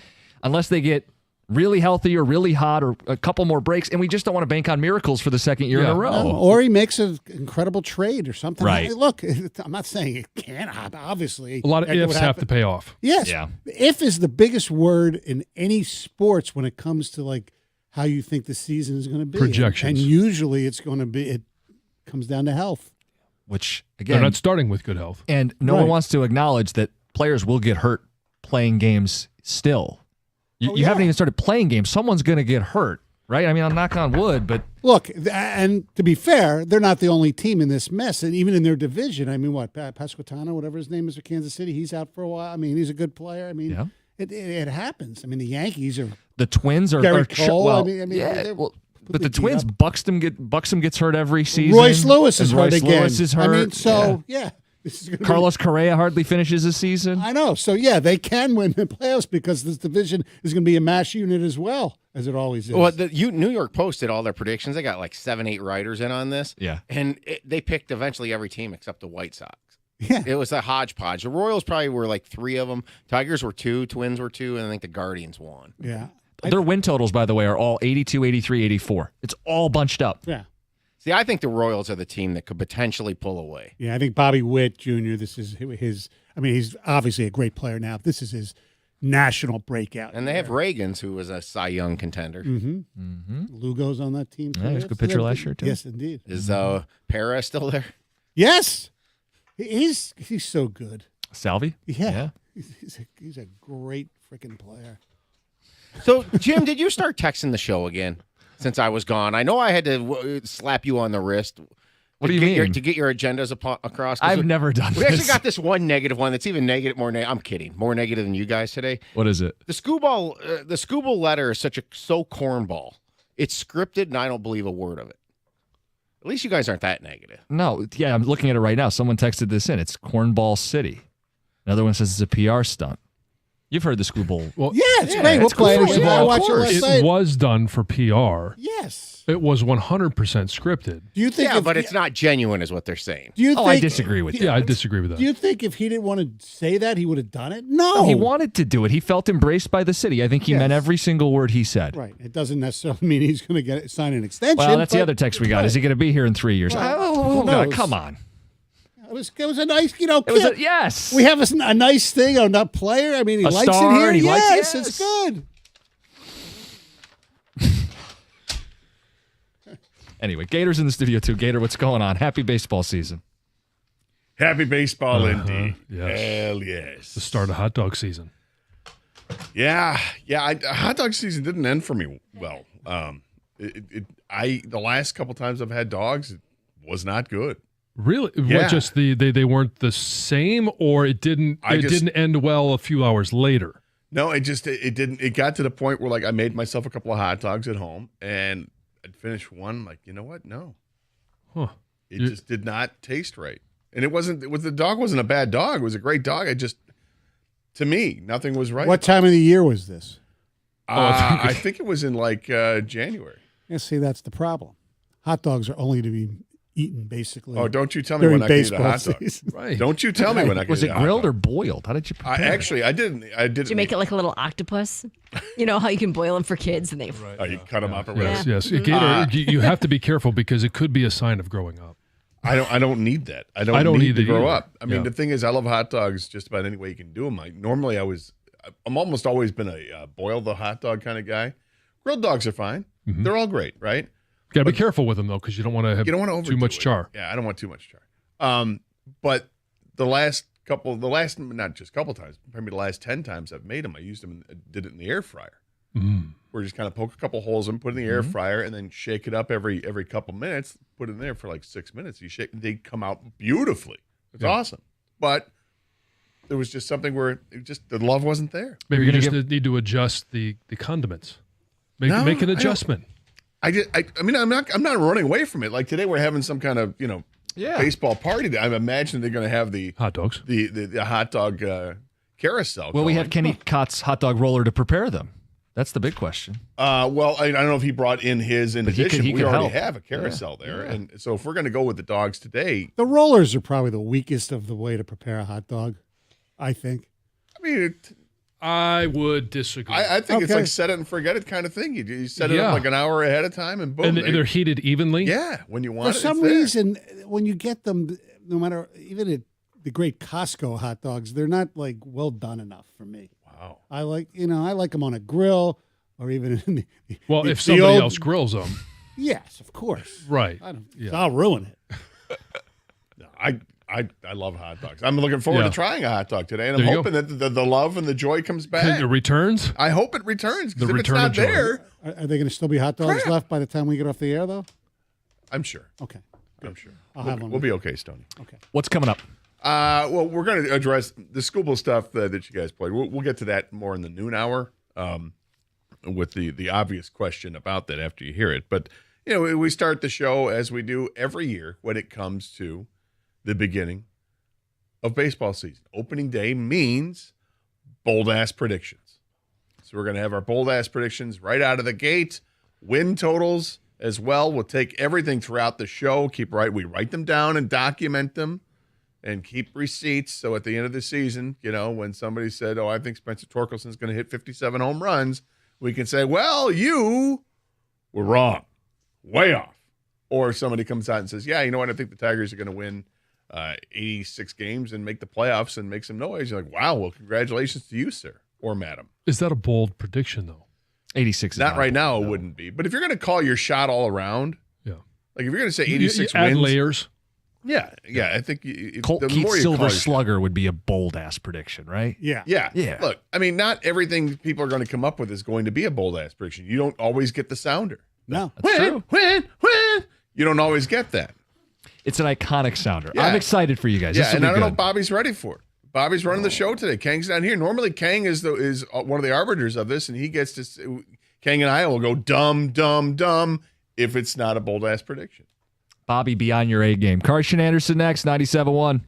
unless they get really healthy or really hot or a couple more breaks, and we just don't want to bank on miracles for the second year in a row. Or he makes an incredible trade or something. Right. Look, I'm not saying it can't happen. Obviously, a lot of ifs have to pay off. Yes. Yeah. If is the biggest word in any sports when it comes to like how you think the season is going to be. Projections. And usually it comes down to health. Which, again, they're not starting with good health. And no one wants to acknowledge that players will get hurt playing games still. You haven't even started playing games. Someone's going to get hurt. right? I mean, I'll knock on wood, but Look, and to be fair, they're not the only team in this mess. And even in their division, I mean, what, Pasquantano, whatever his name is for Kansas City, he's out for a while. I mean, he's a good player. I mean, yeah. it happens. I mean, the Yankees are The Twins are Gary Cole. well, I mean, yeah. they're Well, but completely the Twins, beat Buxton gets hurt every season. Royce Lewis is and hurt Royce again. Lewis is hurt. I mean, so yeah. This is gonna Carlos Correa hardly finishes a season. I know. So yeah, they can win the playoffs because this division is going to be a mash unit as well as it always is. Well, New York Post did all their predictions. They got like 7-8 writers in on this. Yeah. And they picked eventually every team except the White Sox. Yeah. It was a hodgepodge. The Royals probably were like 3 of them. Tigers were 2, Twins were 2, and I think the Guardians won. Yeah. Their win totals, by the way, are all 82, 83, 84. It's all bunched up. Yeah. See, I think the Royals are the team that could potentially pull away. Yeah, I think Bobby Witt Jr., this is his, I mean, he's obviously a great player now. This is his national breakout. And they have Reagans, who was a Cy Young contender. Lugo's on that team. Yeah, he was a good pitcher last year, too. Yes, indeed. Is Perez still there? Yes. He's so good. Salvi? Yeah. He's a great freaking player. So, Jim, did you start texting the show again since I was gone? I know I had to slap you on the wrist. What do you mean? To get your agendas across? I've never done We this. actually got this one negative one that's even negative, I'm kidding, more negative than you guys today. What is it? The Skubal letter is so cornball. It's scripted, and I don't believe a word of it. At least you guys aren't that negative. No, yeah, I'm looking at it right now. Someone texted this in. It's Cornball City. Another one says it's a PR stunt. You've heard the Skubal. Well, yeah, it's great. We'll it's play cool. it. Yeah, I of watched it course. last night. It was done for PR. Yes. It was 100% scripted. Do you think? Yeah, but it's not genuine, is what they're saying. Do you think? I disagree with that. Yeah, I disagrily with that. Do you think if he didn't want to say that, he would have done it? No. No, he wanted to do it. He felt embraced by the city. I think he Yes. meant every single word he said. Right. It doesn't necessarily mean he's going to sign an extension. Well, that's the but- other text we got. Is he going to be here in 3 years? Well, Oh, who God, knows? come on. It was a nice, Yes. We have a nice thing on that player. I mean, he A likes star, it here. and he likes- Yes, yes. it's good. Anyway, Gator's in the studio too. Gator, what's going on? Happy baseball season. Happy baseball, indeed. Yes. Hell yes. The start of hot dog season. Yeah. Hot dog season didn't end for me well. The last couple times I've had dogs, it was not good. Really? Yeah. What, just they weren't the same, or it didn't end well a few hours later? No, it didn't. It got to the point where like I made myself a couple of hot dogs at home, and I'd finish one. I'm like, you know what? No, Huh. it just did not taste right. And the dog wasn't a bad dog. It was a great dog. To me, nothing was right. What time of the year was this? I think it was in like January. Yeah, see, that's the problem. Hot dogs are only to be eaten basically. Oh, don't you tell me during when I can eat a baseball hot dog. season. Right. Don't you tell me when I can Was eat it a hot grilled dog. or boiled? How did you prepare it? I didn't. Did you make it like a little octopus? You know how you can boil them for kids and they. Oh, you cut them up or whatever. Yes. Gator, you have to be careful because it could be a sign of growing up. I don't need that. I don't need need to it grow either. up. I mean, Yeah. the thing is, I love hot dogs just about any way you can do them. I'm almost always been a boil the hot dog kind of guy. Grilled dogs are fine. Mm-hmm. They're all great, right? Got to be careful with them though, because you don't want to have You don't want to overdo too much it. char. Yeah, I don't want too much char. But not just couple times, maybe the last 10 times I've made them, I used them and did it in the air fryer. Where you just kind of poke a couple holes in, put it in the air fryer, and then shake it up every couple minutes. Put it in there for like 6 minutes. You shake, they come out beautifully. It's awesome. But there was just something where the love wasn't there. Maybe You're you gonna just need to adjust the condiments. Make No, an I don't- adjustment. I'm not running away from it. Like today, we're having some kind of baseball party. I imagine they're going to have the Hot dogs. the hot dog carousel. Well, we going. have Kenny Cott's hot dog roller to prepare them. That's the big question. Well, I don't know if he brought in his in But he addition. could We already help. have a carousel there, and so if we're going to go with the dogs today, The rollers are probably the weakest of the way to prepare a hot dog, I think. I mean, I would disagree. I think it's Okay. like set it and forget it kind of thing. You set it Yeah. up like an hour ahead of time, and boom, and there- they're heated evenly. yeah, when you For want it, some it's there. reason, when you get them, no matter even at the great Costco hot dogs, they're not like well done enough for me. Wow. I like them on a grill or even in the, Well, the- if the somebody old- else grills them, Yes, of course. right? I don't. Yeah. I'll ruin it. No, I I love hot dogs. I'm looking forward to trying a hot dog today, and I'm hoping that the love and the joy comes back. It returns? I hope it returns. The if return it's not of joy. there, Are they going to still be hot dogs left by the time we get off the air, though? I'm sure. Okay. I'm sure. I'll have one. We'll be okay, Stoney. Okay. What's coming up? Well, we're going to address the Skubal stuff that you guys played. We'll get to that more in the noon hour with the obvious question about that after you hear it. But, we start the show as we do every year when it comes to the beginning of baseball season. Opening day means bold-ass predictions. So we're going to have our bold-ass predictions right out of the gate. Win totals as well. We'll take everything throughout the show. We write them down and document them and keep receipts. So at the end of the season, when somebody said, I think Spencer Torkelson's going to hit 57 home runs, we can say, well, you were wrong. Way off. Or if somebody comes out and says, yeah, you know what? I think the Tigers are going to win 86 games and make the playoffs and make some noise. You're like, wow, well, congratulations to you, sir or madam. Is that a bold prediction, though? 86 is not right now. It wouldn't be. But if you're going to call your shot all around, like if you're going to say 86 you add wins, layers. Yeah. I think Colt Keith Silver Slugger would be a bold ass prediction, right? Yeah. Look, I mean, not everything people are going to come up with is going to be a bold ass prediction. You don't always get the sounder. No, that's true. Win. You don't always get that. It's an iconic sounder. Yeah. I'm excited for you guys. Yeah, and I don't know if Bobby's ready for it. Bobby's running the show today. Kang's not here. Normally, Kang is one of the arbiters of this, and he gets to. Kang and I will go dumb if it's not a bold ass prediction. Bobby, be on your A game. Carson Anderson next, 97.1.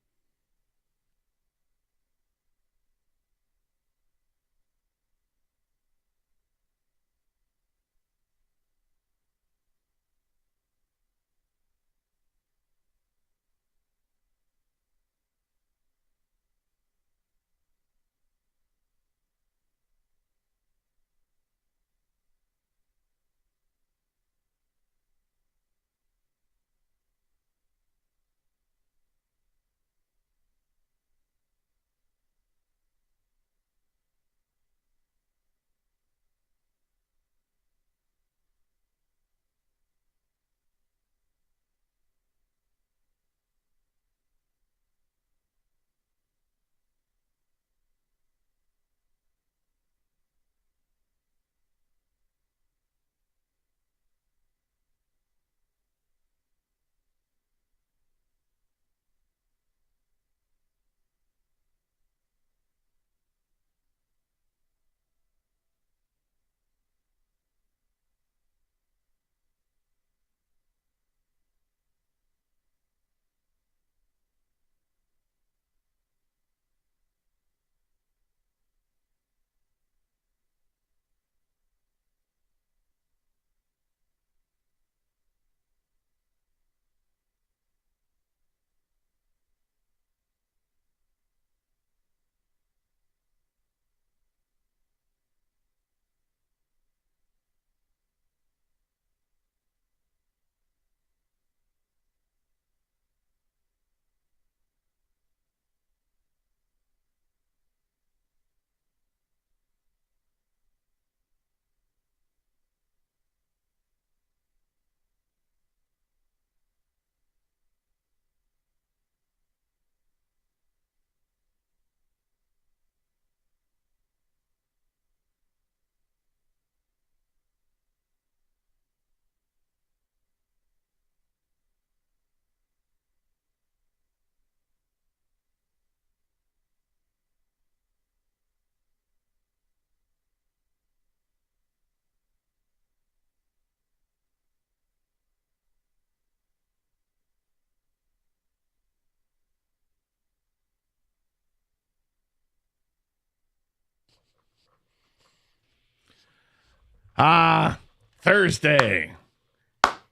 Thursday.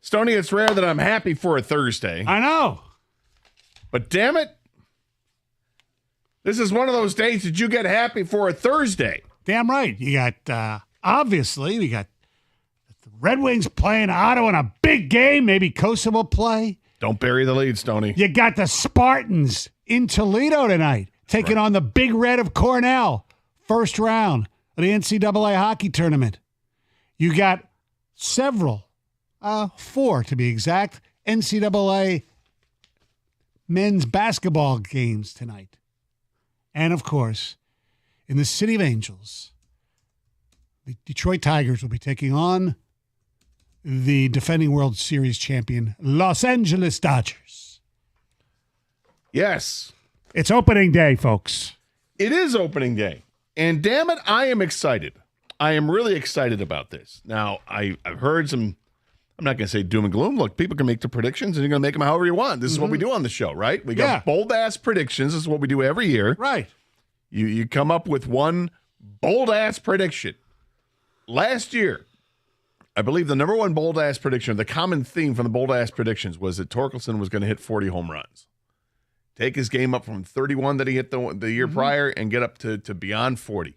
Stoney, it's rare that I'm happy for a Thursday. I know. But damn it, this is one of those days that you get happy for a Thursday. Damn right. You got, obviously, we got the Red Wings playing Ottawa in a big game. Maybe Kosa will play. Don't bury the lead, Stoney. You got the Spartans in Toledo tonight, taking on the Big Red of Cornell. First round of the NCAA hockey tournament. You got several, 4 to be exact, NCAA men's basketball games tonight. And, of course, in the City of Angels, the Detroit Tigers will be taking on the defending World Series champion Los Angeles Dodgers. Yes. It's opening day, folks. It is opening day. And damn it, I am excited. I am really excited about this. Now, I've heard some, I'm not going to say doom and gloom. Look, people can make the predictions and you're going to make them however you want. This is what we do on the show, right? We got bold-ass predictions. This is what we do every year. Right. You come up with one bold-ass prediction. Last year, I believe the number one bold-ass prediction, the common theme from the bold-ass predictions was that Torkelson was going to hit 40 home runs. Take his game up from 31 that he hit the year prior and get up to beyond 40.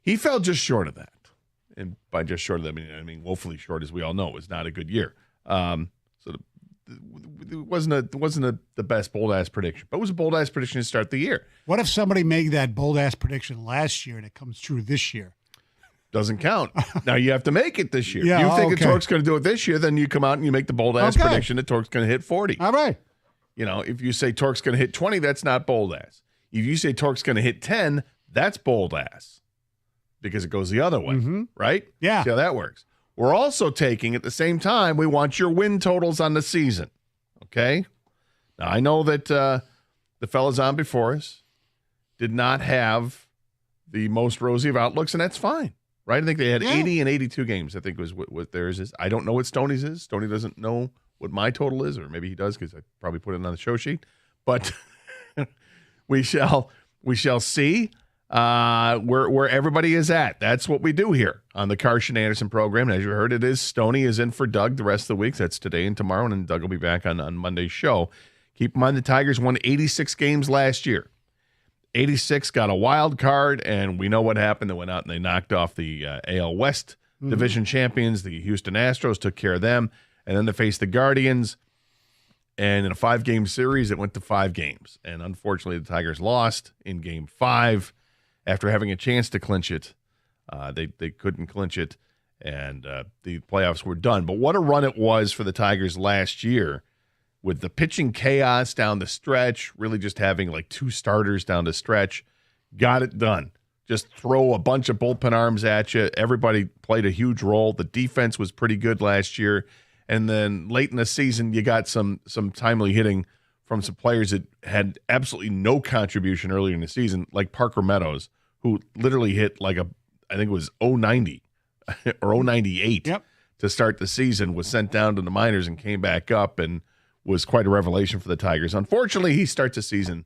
He fell just short of that. And by just short of that, I mean woefully short, as we all know. It was not a good year. It wasn't the best bold-ass prediction, but it was a bold-ass prediction to start the year. What if somebody made that bold-ass prediction last year and it comes true this year? Doesn't count. Now you have to make it this year. Yeah, you think that Torque's going to do it this year, then you come out and you make the bold-ass prediction that Torque's going to hit 40. All right. You know, if you say Torque's going to hit 20, that's not bold-ass. If you say Torque's going to hit 10, that's bold-ass because it goes the other way, right? Yeah. See how that works. We're also taking, at the same time, we want your win totals on the season, okay? Now, I know that the fellas on before us did not have the most rosy of outlooks, and that's fine. Right? I think they had 80 and 82 games, I think was what theirs is. I don't know what Stoney's is. Stoney doesn't know what my total is, or maybe he does because I probably put it on the show sheet. But we shall see where everybody is at. That's what we do here on the Karsch Anderson program. And as you heard, it is Stoney is in for Doug the rest of the week. That's today and tomorrow, and then Doug will be back on Monday's show. Keep in mind the Tigers won 86 games last year. 86 got a wild card, and we know what happened. They went out and they knocked off the AL West division champions. The Houston Astros took care of them, and then they faced the Guardians. And in a 5-game series, it went to 5 games. And unfortunately, the Tigers lost in Game 5 after having a chance to clinch it. They couldn't clinch it, and the playoffs were done. But what a run it was for the Tigers last year, with the pitching chaos down the stretch, really just having like 2 starters down the stretch, got it done. Just throw a bunch of bullpen arms at you. Everybody played a huge role. The defense was pretty good last year. And then late in the season, you got some timely hitting from some players that had absolutely no contribution earlier in the season, like Parker Meadows, who literally hit like I think it was 090 or 098 to start the season, was sent down to the minors and came back up and was quite a revelation for the Tigers. Unfortunately, he starts the season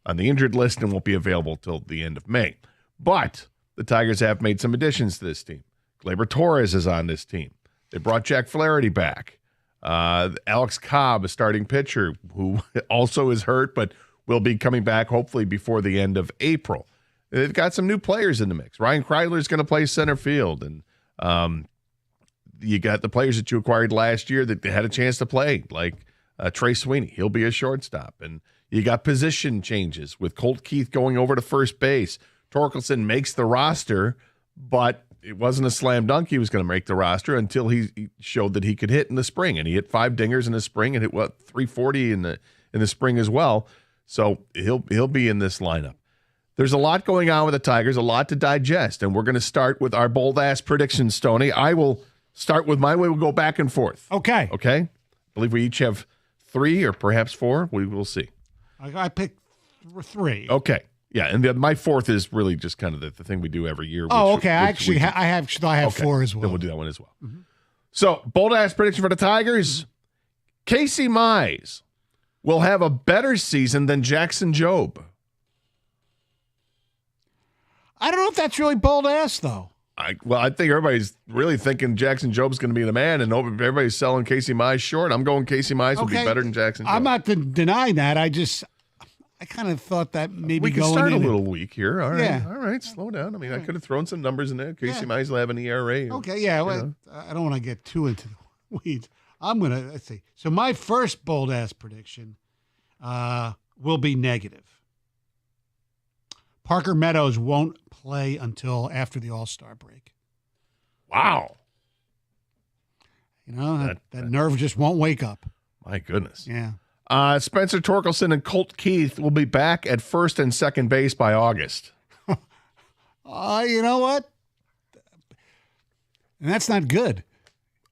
on the injured list and won't be available till the end of May. But the Tigers have made some additions to this team. Gleyber Torres is on this team. They brought Jack Flaherty back. Alex Cobb, a starting pitcher, who also is hurt but will be coming back hopefully before the end of April. They've got some new players in the mix. Ryan Kreidler is going to play center field, and you got the players that you acquired last year that they had a chance to play, like Trey Sweeney. He'll be a shortstop. And you got position changes with Colt Keith going over to first base. Torkelson makes the roster, but it wasn't a slam dunk he was going to make the roster until he showed that he could hit in the spring. And he hit 5 dingers in the spring and hit 340 in the spring as well. So he'll be in this lineup. There's a lot going on with the Tigers, a lot to digest, and we're going to start with our bold-ass predictions, Stoney. I will start with my way. We'll go back and forth. Okay. I believe we each have 3 or perhaps 4. We will see. I picked 3. Okay. Yeah, and my 4th is really just kind of the thing we do every year. I have 4 as well. Then we'll do that one as well. Mm-hmm. So, bold-ass prediction for the Tigers. Casey Mize will have a better season than Jackson Jobe. I don't know if that's really bold-ass, though. I think everybody's really thinking Jackson Jobe's going to be the man, and everybody's selling Casey Mize short. I'm going Casey Mize will be better than Jackson Jobe. I'm not denying that. I kind of thought that maybe we can start a little weak here. All right. Yeah. All right. Slow down. I mean, I could have thrown some numbers in there. Casey Mize will have an ERA. Okay. Yeah. Well, I don't want to get too into the weeds. Let's see. So my first bold-ass prediction will be negative. Parker Meadows won't play until after the All-Star break. Wow. You know, that nerve just won't wake up. My goodness. Yeah. Spencer Torkelson and Colt Keith will be back at first and second base by August. You know what? And that's not good.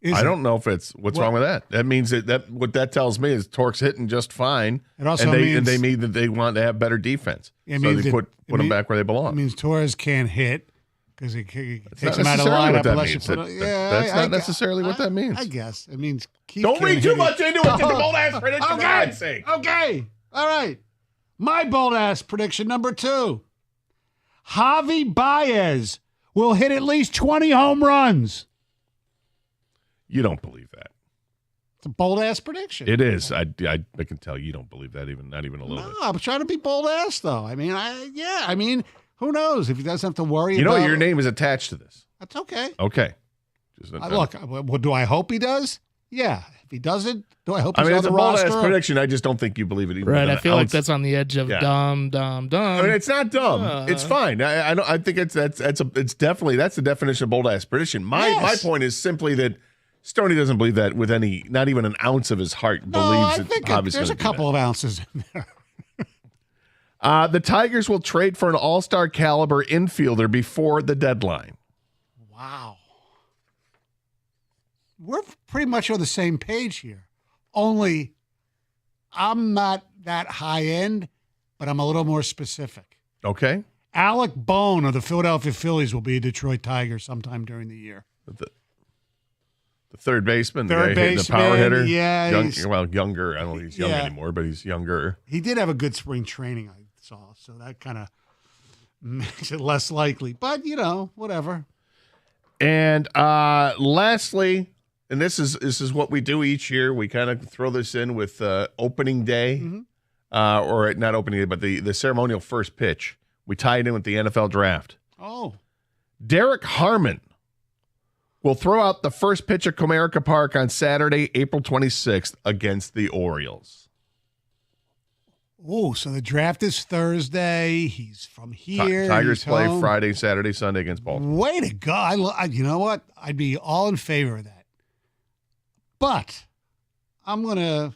I don't know if it's what's wrong with that. That means that what that tells me is Tork's hitting just fine. It also means they mean that they want to have better defense. It so means they put them back where they belong. It means Torres can't hit because he takes him out of the lineup unless you put that's not necessarily what that means. I guess it means Keith don't read too much into it. Get the bold ass prediction. Okay. For God's sake. Okay. All right. My bold ass prediction number 2. Javi Baez will hit at least 20 home runs. You don't believe that. It's a bold ass prediction. It is. I can tell you don't believe that not even a little bit. I'm trying to be bold ass though. I mean, who knows if he doesn't have to worry about. Your name is attached to this. That's okay. Okay. Look, do I hope he does? Yeah. If he doesn't, do I hope he's on it's the a bold roster? ass prediction. I just don't think you believe it even. Right. I feel like that's on the edge of dumb. I mean, it's not dumb. It's fine. I think it's definitely that's the definition of bold ass prediction. My point is simply that Stoney doesn't believe that with not even an ounce of his heart believes I think there's a couple of ounces in there. The Tigers will trade for an all-star caliber infielder before the deadline. Wow. We're pretty much on the same page here. Only I'm not that high end, but I'm a little more specific. Okay. Alec Bohm of the Philadelphia Phillies will be a Detroit Tiger sometime during the year. The third baseman, the power hitter. Yeah. Younger. I don't think he's young anymore, but he's younger. He did have a good spring training, I saw, so that kind of makes it less likely. But, whatever. And lastly, and this is what we do each year. We kind of throw this in with opening day, or not opening day, but the ceremonial first pitch. We tie it in with the NFL draft. Oh. Derek Harmon will throw out the first pitch at Comerica Park on Saturday, April 26th against the Orioles. Oh, so the draft is Thursday. He's from here. Tigers play Friday, Saturday, Sunday against Baltimore. Way to go. You know what? I'd be all in favor of that. But I'm going to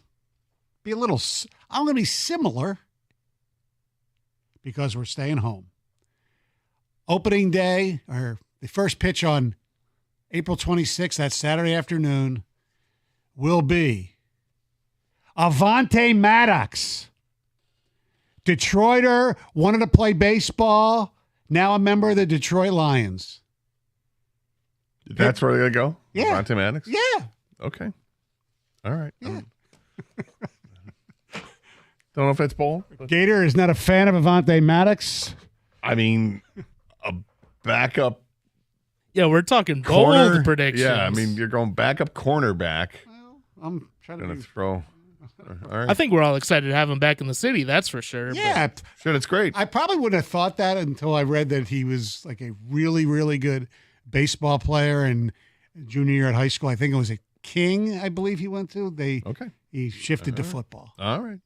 be similar because we're staying home. Opening day, or the first pitch on April 26th, that Saturday afternoon, will be Avante Maddox. Detroiter, wanted to play baseball, now a member of the Detroit Lions. That's where they're going to go? Yeah. Avante Maddox? Yeah. Okay. All right. Yeah. Don't know if it's bold. Gator is not a fan of Avante Maddox. I mean, a backup. Yeah, we're talking corner bold predictions. Yeah, I mean, you're going backup cornerback. Well, I'm trying to throw. All right. I think we're all excited to have him back in the city. That's for sure. Yeah. Sure, that's great. I probably wouldn't have thought that until I read that he was like a really, really good baseball player and junior year at high school. I think it was a King, I believe he went to. He shifted to football. All right,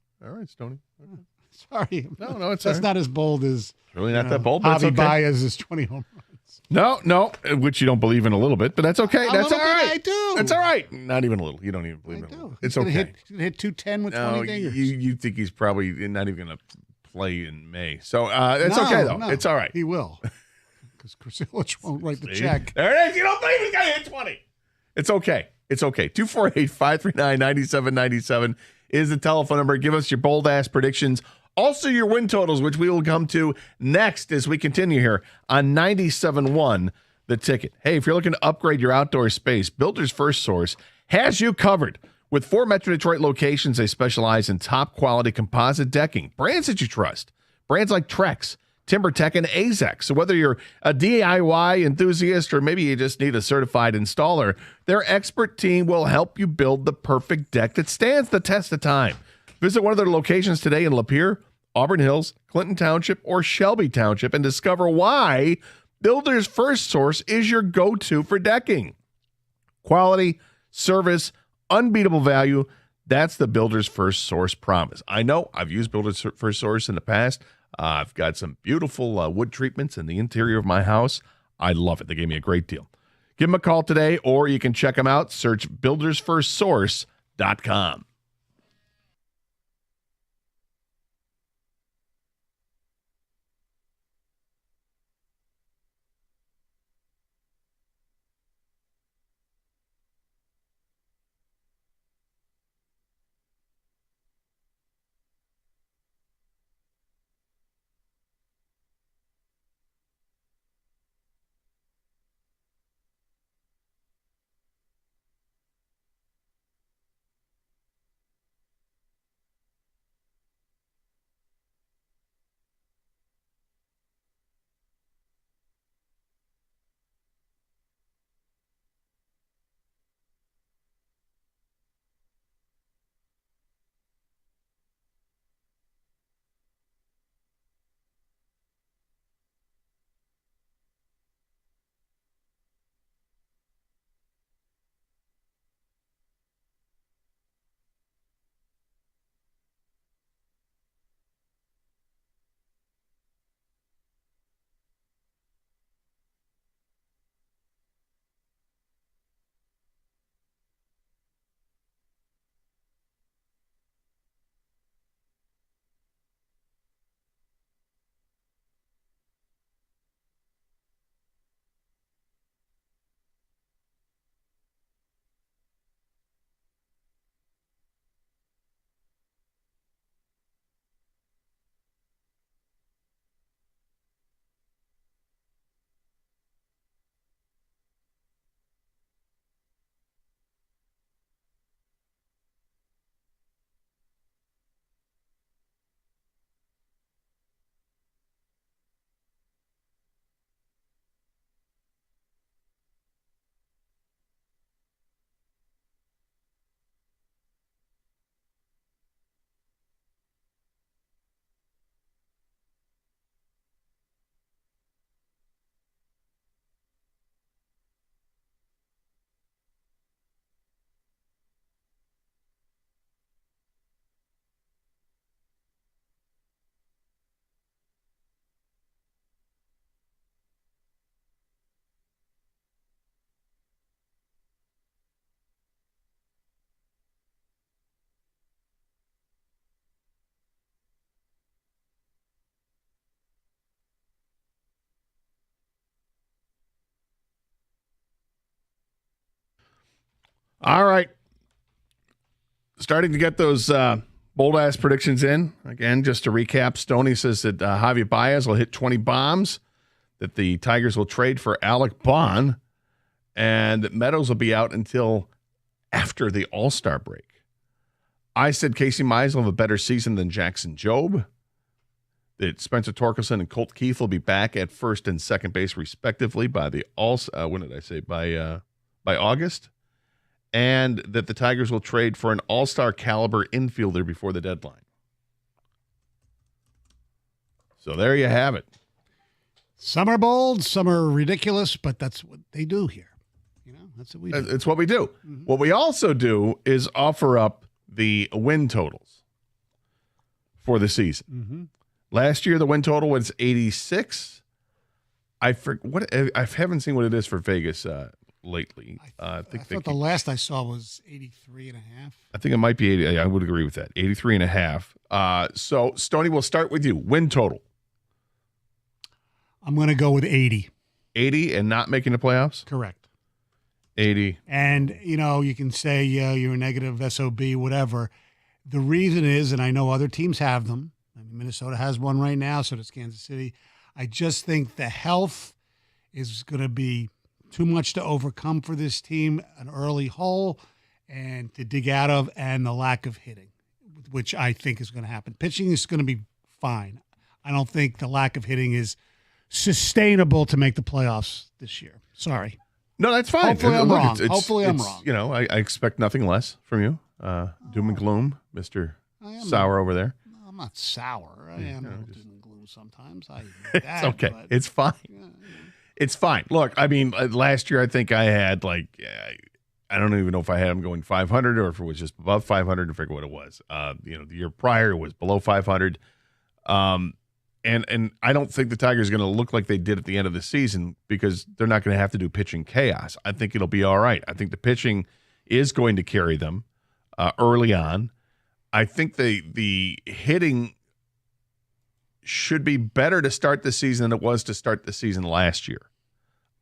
Stoney. Okay. Sorry. No, that's not as bold as really not that bold. But Javi Baez's 20 home runs. No, which you don't believe in a little bit, but that's okay. That's all right. I do. That's all right. Not even a little. You don't even believe it. It's okay. He's gonna hit 210 with 20 dingers. You think he's probably not even going to play in May. So it's okay, though. No, it's all right. He will. Because Krasilich won't write the check. There it is. You don't believe he's going to hit 20. It's okay. It's okay. 248-539-9797 is the telephone number. Give us your bold-ass predictions. Also, your win totals, which we will come to next as we continue here on 97.1 The Ticket. Hey, if you're looking to upgrade your outdoor space, Builder's First Source has you covered. With 4 Metro Detroit locations, they specialize in top-quality composite decking. Brands that you trust. Brands like Trex, TimberTech, and AZEK. So whether you're a DIY enthusiast or maybe you just need a certified installer, their expert team will help you build the perfect deck that stands the test of time. Visit one of their locations today in Lapeer, Auburn Hills, Clinton Township, or Shelby Township and discover why Builder's First Source is your go-to for decking. Quality, service, unbeatable value. That's the Builder's First Source promise. I know I've used Builder's First Source in the past. I've got some beautiful wood treatments in the interior of my house. I love it. They gave me a great deal. Give them a call today, or you can check them out. Search buildersfirstsource.com. All right. Starting to get those bold-ass predictions in. Again, just to recap, Stoney says that Javi Baez will hit 20 bombs, that the Tigers will trade for Alec Bohm, and that Meadows will be out until after the All-Star break. I said Casey Mize will have a better season than Jackson Jobe, that Spencer Torkelson and Colt Keith will be back at first and second base respectively by the by August, and that the Tigers will trade for an all-star caliber infielder before the deadline. So there you have it. Some are bold, some are ridiculous, but that's what they do here. That's what we do. It's what we do. Mm-hmm. What we also do is offer up the win totals for the season. Mm-hmm. Last year, the win total was 86. I haven't seen what it is for Vegas lately. I thought the last I saw was 83.5. I think it might be 80. I would agree with that. 83.5. So, Stoney, we'll start with you. Win total. I'm going to go with 80. 80 and not making the playoffs? Correct. 80. And, you can say, you're a negative SOB, whatever. The reason is, and I know other teams have them, Minnesota has one right now, so does Kansas City. I just think the health is going to be too much to overcome for this team, an early hole and to dig out of, and the lack of hitting, which I think is going to happen. Pitching is going to be fine. I don't think the lack of hitting is sustainable to make the playoffs this year. Sorry. No, that's fine. Hopefully I'm wrong. Hopefully I'm wrong. I expect nothing less from you. Doom and gloom, Mr. Sour over there. I'm not sour. I am doom and gloom sometimes. It's okay. It's fine. It's fine. Look, I mean, last year I think I had I don't even know if I had him going 500 or if it was just above 500. I forget what it was. The year prior was below 500. And I don't think the Tigers are going to look like they did at the end of the season because they're not going to have to do pitching chaos. I think it'll be all right. I think the pitching is going to carry them early on. I think the hitting should be better to start the season than it was to start the season last year.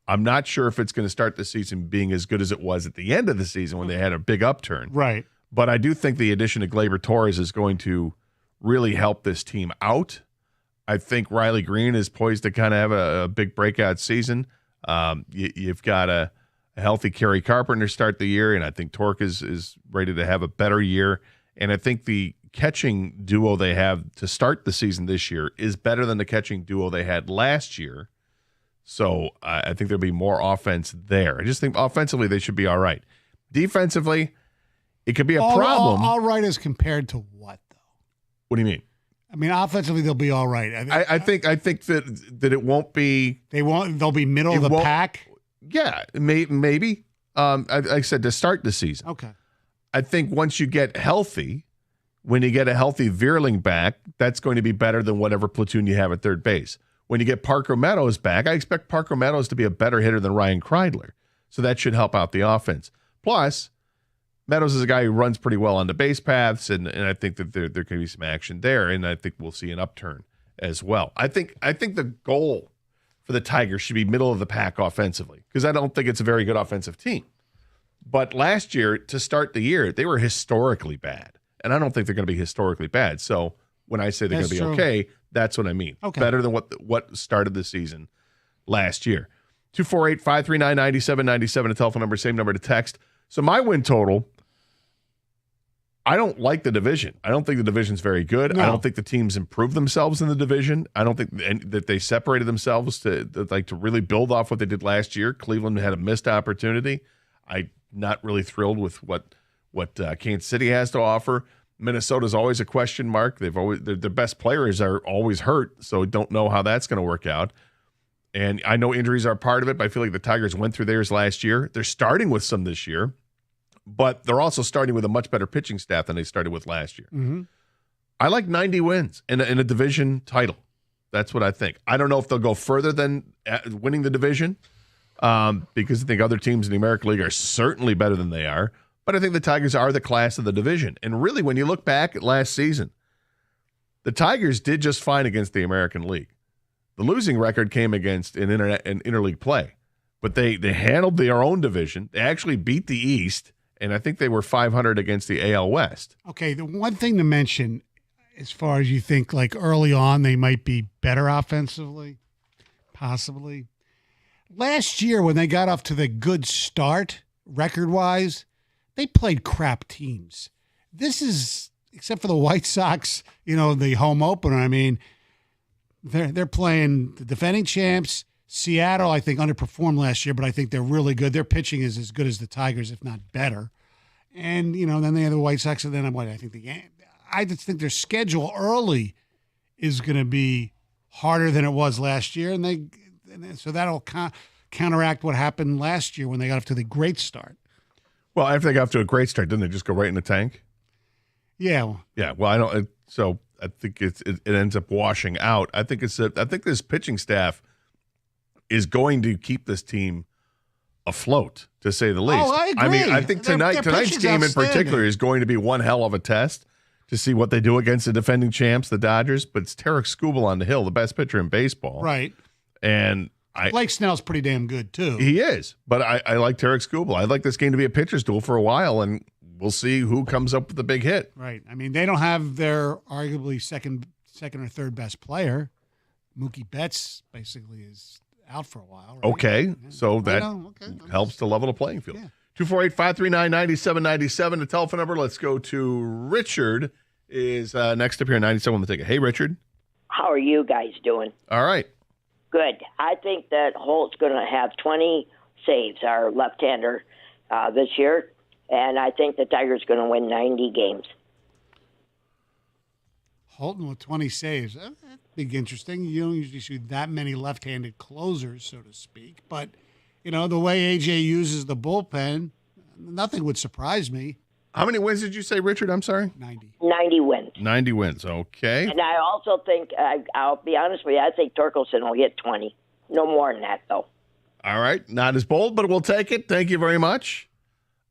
I'm not sure if it's going to start the season being as good as it was at the end of the season when they had a big upturn. Right. But I do think the addition of Gleyber Torres is going to really help this team out. I think Riley Green is poised to kind of have a big breakout season. You've got a healthy Kerry Carpenter start the year, and I think Torque is ready to have a better year. And I think the catching duo they have to start the season this year is better than the catching duo they had last year. So I think there'll be more offense there. I just think offensively they should be all right. Defensively, it could be a problem. All right as compared to what, though? What do you mean? I mean, offensively they'll be all right. I think that it won't be. They'll be middle of the pack. Yeah, maybe. Like I said, to start the season. Okay. I think once you get healthy, when you get a healthy Veerling back, that's going to be better than whatever platoon you have at third base. When you get Parker Meadows back, I expect Parker Meadows to be a better hitter than Ryan Kreidler. So that should help out the offense. Plus, Meadows is a guy who runs pretty well on the base paths, and I think that there could be some action there, and I think we'll see an upturn as well. I think the goal for the Tigers should be middle of the pack offensively, because I don't think it's a very good offensive team. But last year, to start the year, they were historically bad, and I don't think they're going to be historically bad. So when I say they're going to be okay, that's what I mean. Okay. Better than what started the season last year. 248-539-9797, a telephone number, same number to text. So my win total, I don't like the division. I don't think the division's very good. No. I don't think the teams improved themselves in the division. I don't think that they separated themselves to really build off what they did last year. Cleveland had a missed opportunity. I'm not really thrilled with what Kansas City has to offer. Minnesota's always a question mark. Their best players are always hurt, so don't know how that's going to work out. And I know injuries are part of it, but I feel like the Tigers went through theirs last year. They're starting with some this year, but they're also starting with a much better pitching staff than they started with last year. Mm-hmm. I like 90 wins in a division title. That's what I think. I don't know if they'll go further than winning the division because I think other teams in the American League are certainly better than they are. But I think the Tigers are the class of the division. And really, when you look back at last season, the Tigers did just fine against the American League. The losing record came against in interleague play. But they handled their own division. They actually beat the East, and I think they were 500 against the AL West. Okay, the one thing to mention, as far as you think, like early on, they might be better offensively, possibly. Last year, when they got off to the good start, record-wise, they played crap teams. This is, except for the White Sox, the home opener. I mean, they're playing the defending champs. Seattle, I think, underperformed last year, but I think they're really good. Their pitching is as good as the Tigers, if not better. And then they have the White Sox, and then I just think their schedule early is going to be harder than it was last year, so that'll counteract what happened last year when they got off to the great start. Well, after they got off to a great start, didn't they just go right in the tank? Yeah. Yeah. Well, I don't. So I think it ends up washing out. I think this pitching staff is going to keep this team afloat, to say the least. Oh, I agree. I mean, I think tonight's game in particular is going to be one hell of a test to see what they do against the defending champs, the Dodgers. But it's Tarik Skubal on the hill, the best pitcher in baseball. Right. And Blake Snell's pretty damn good, too. He is. But I like Tarik Skubal. I'd like this game to be a pitcher's duel for a while, and we'll see who comes up with the big hit. Right. I mean, they don't have their arguably second or third best player. Mookie Betts basically is out for a while. Right? Okay. Yeah. So that helps to level the playing field. 248-539-9797, the telephone number. Let's go to Richard is next up here, 97 on the ticket. Hey, Richard. How are you guys doing? All right. Good. I think that Holt's going to have 20 saves, our left-hander, this year, and I think the Tigers are going to win 90 games. Holton with 20 saves. That'd be interesting. You don't usually see that many left-handed closers, so to speak. But, the way AJ uses the bullpen, nothing would surprise me. How many wins did you say, Richard? I'm sorry? 90. 90 wins. 90 wins. Okay. And I also think, I'll be honest with you, I think Torkelson will get 20. No more than that, though. All right. Not as bold, but we'll take it. Thank you very much.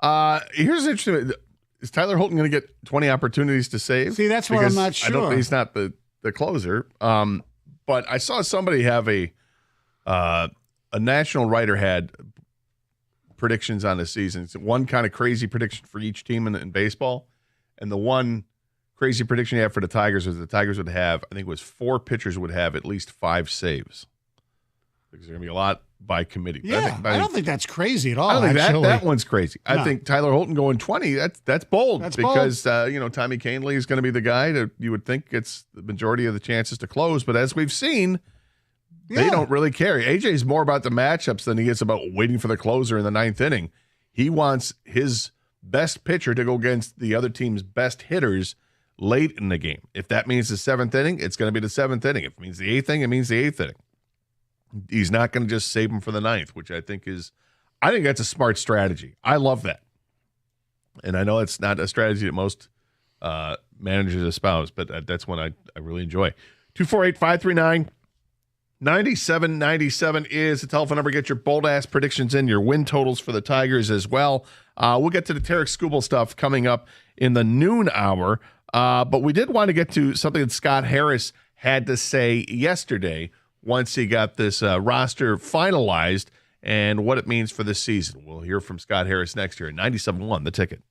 Here's interesting. Is Tyler Holton going to get 20 opportunities to save? See, that's what I'm not sure. He's not the closer. But I saw somebody have a national writer had predictions on the season. It's one kind of crazy prediction for each team in baseball. And the one crazy prediction he had for the Tigers was the Tigers would have, I think it was 4 pitchers would have at least 5 saves. Because there's going to be a lot by committee. Yeah, I don't think that's crazy at all. I don't think actually. that one's crazy. No. I think Tyler Holton going 20, that's bold. That's because, Tommy Canley is going to be the guy that you would think gets the majority of the chances to close. But as we've seen, they don't really care. AJ's more about the matchups than he is about waiting for the closer in the 9th inning. He wants his best pitcher to go against the other team's best hitters late in the game. If that means the 7th inning, it's going to be the 7th inning. If it means the 8th inning, it means the 8th inning. He's not going to just save him for the 9th, which I think that's a smart strategy. I love that. And I know it's not a strategy that most managers espouse, but that's one I really enjoy. 248-539-9797 is the telephone number. Get your bold-ass predictions in, your win totals for the Tigers as well. We'll get to the Tarik Skubal stuff coming up in the noon hour. But we did want to get to something that Scott Harris had to say yesterday once he got this roster finalized and what it means for this season. We'll hear from Scott Harris next year at 97.1 The Ticket.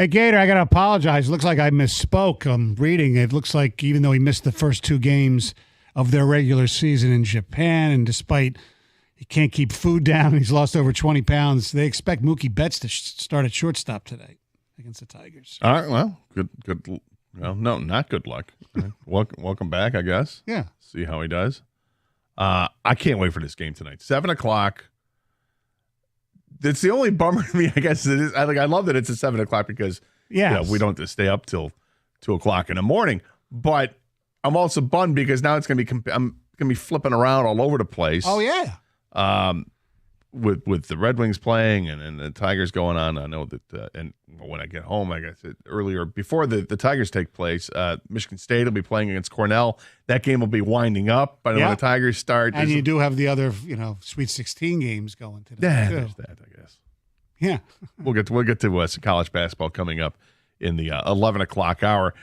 Hey, Gator, I got to apologize. Looks like I misspoke. I'm reading. It looks like even though he missed the first 2 games of their regular season in Japan, and despite he can't keep food down, he's lost over 20 pounds, they expect Mookie Betts to start at shortstop today against the Tigers. All right, well, good. Well, no, not good luck. Welcome back, I guess. Yeah. See how he does. I can't wait for this game tonight. 7:00. It's the only bummer to me, I guess. It is. I love that it's at 7:00 because we don't have to stay up till 2:00 in the morning. But I'm also bummed because now it's going to be I'm going to be flipping around all over the place. Oh yeah. With the Red Wings playing and the Tigers going on. I know that and when I get home, like I said earlier, before the Tigers take place, Michigan State will be playing against Cornell. That game will be winding up by the when the Tigers start. And you do have the other, Sweet 16 games going today. Yeah, there's that, I guess. Yeah. We'll get to some college basketball coming up in the 11:00 hour.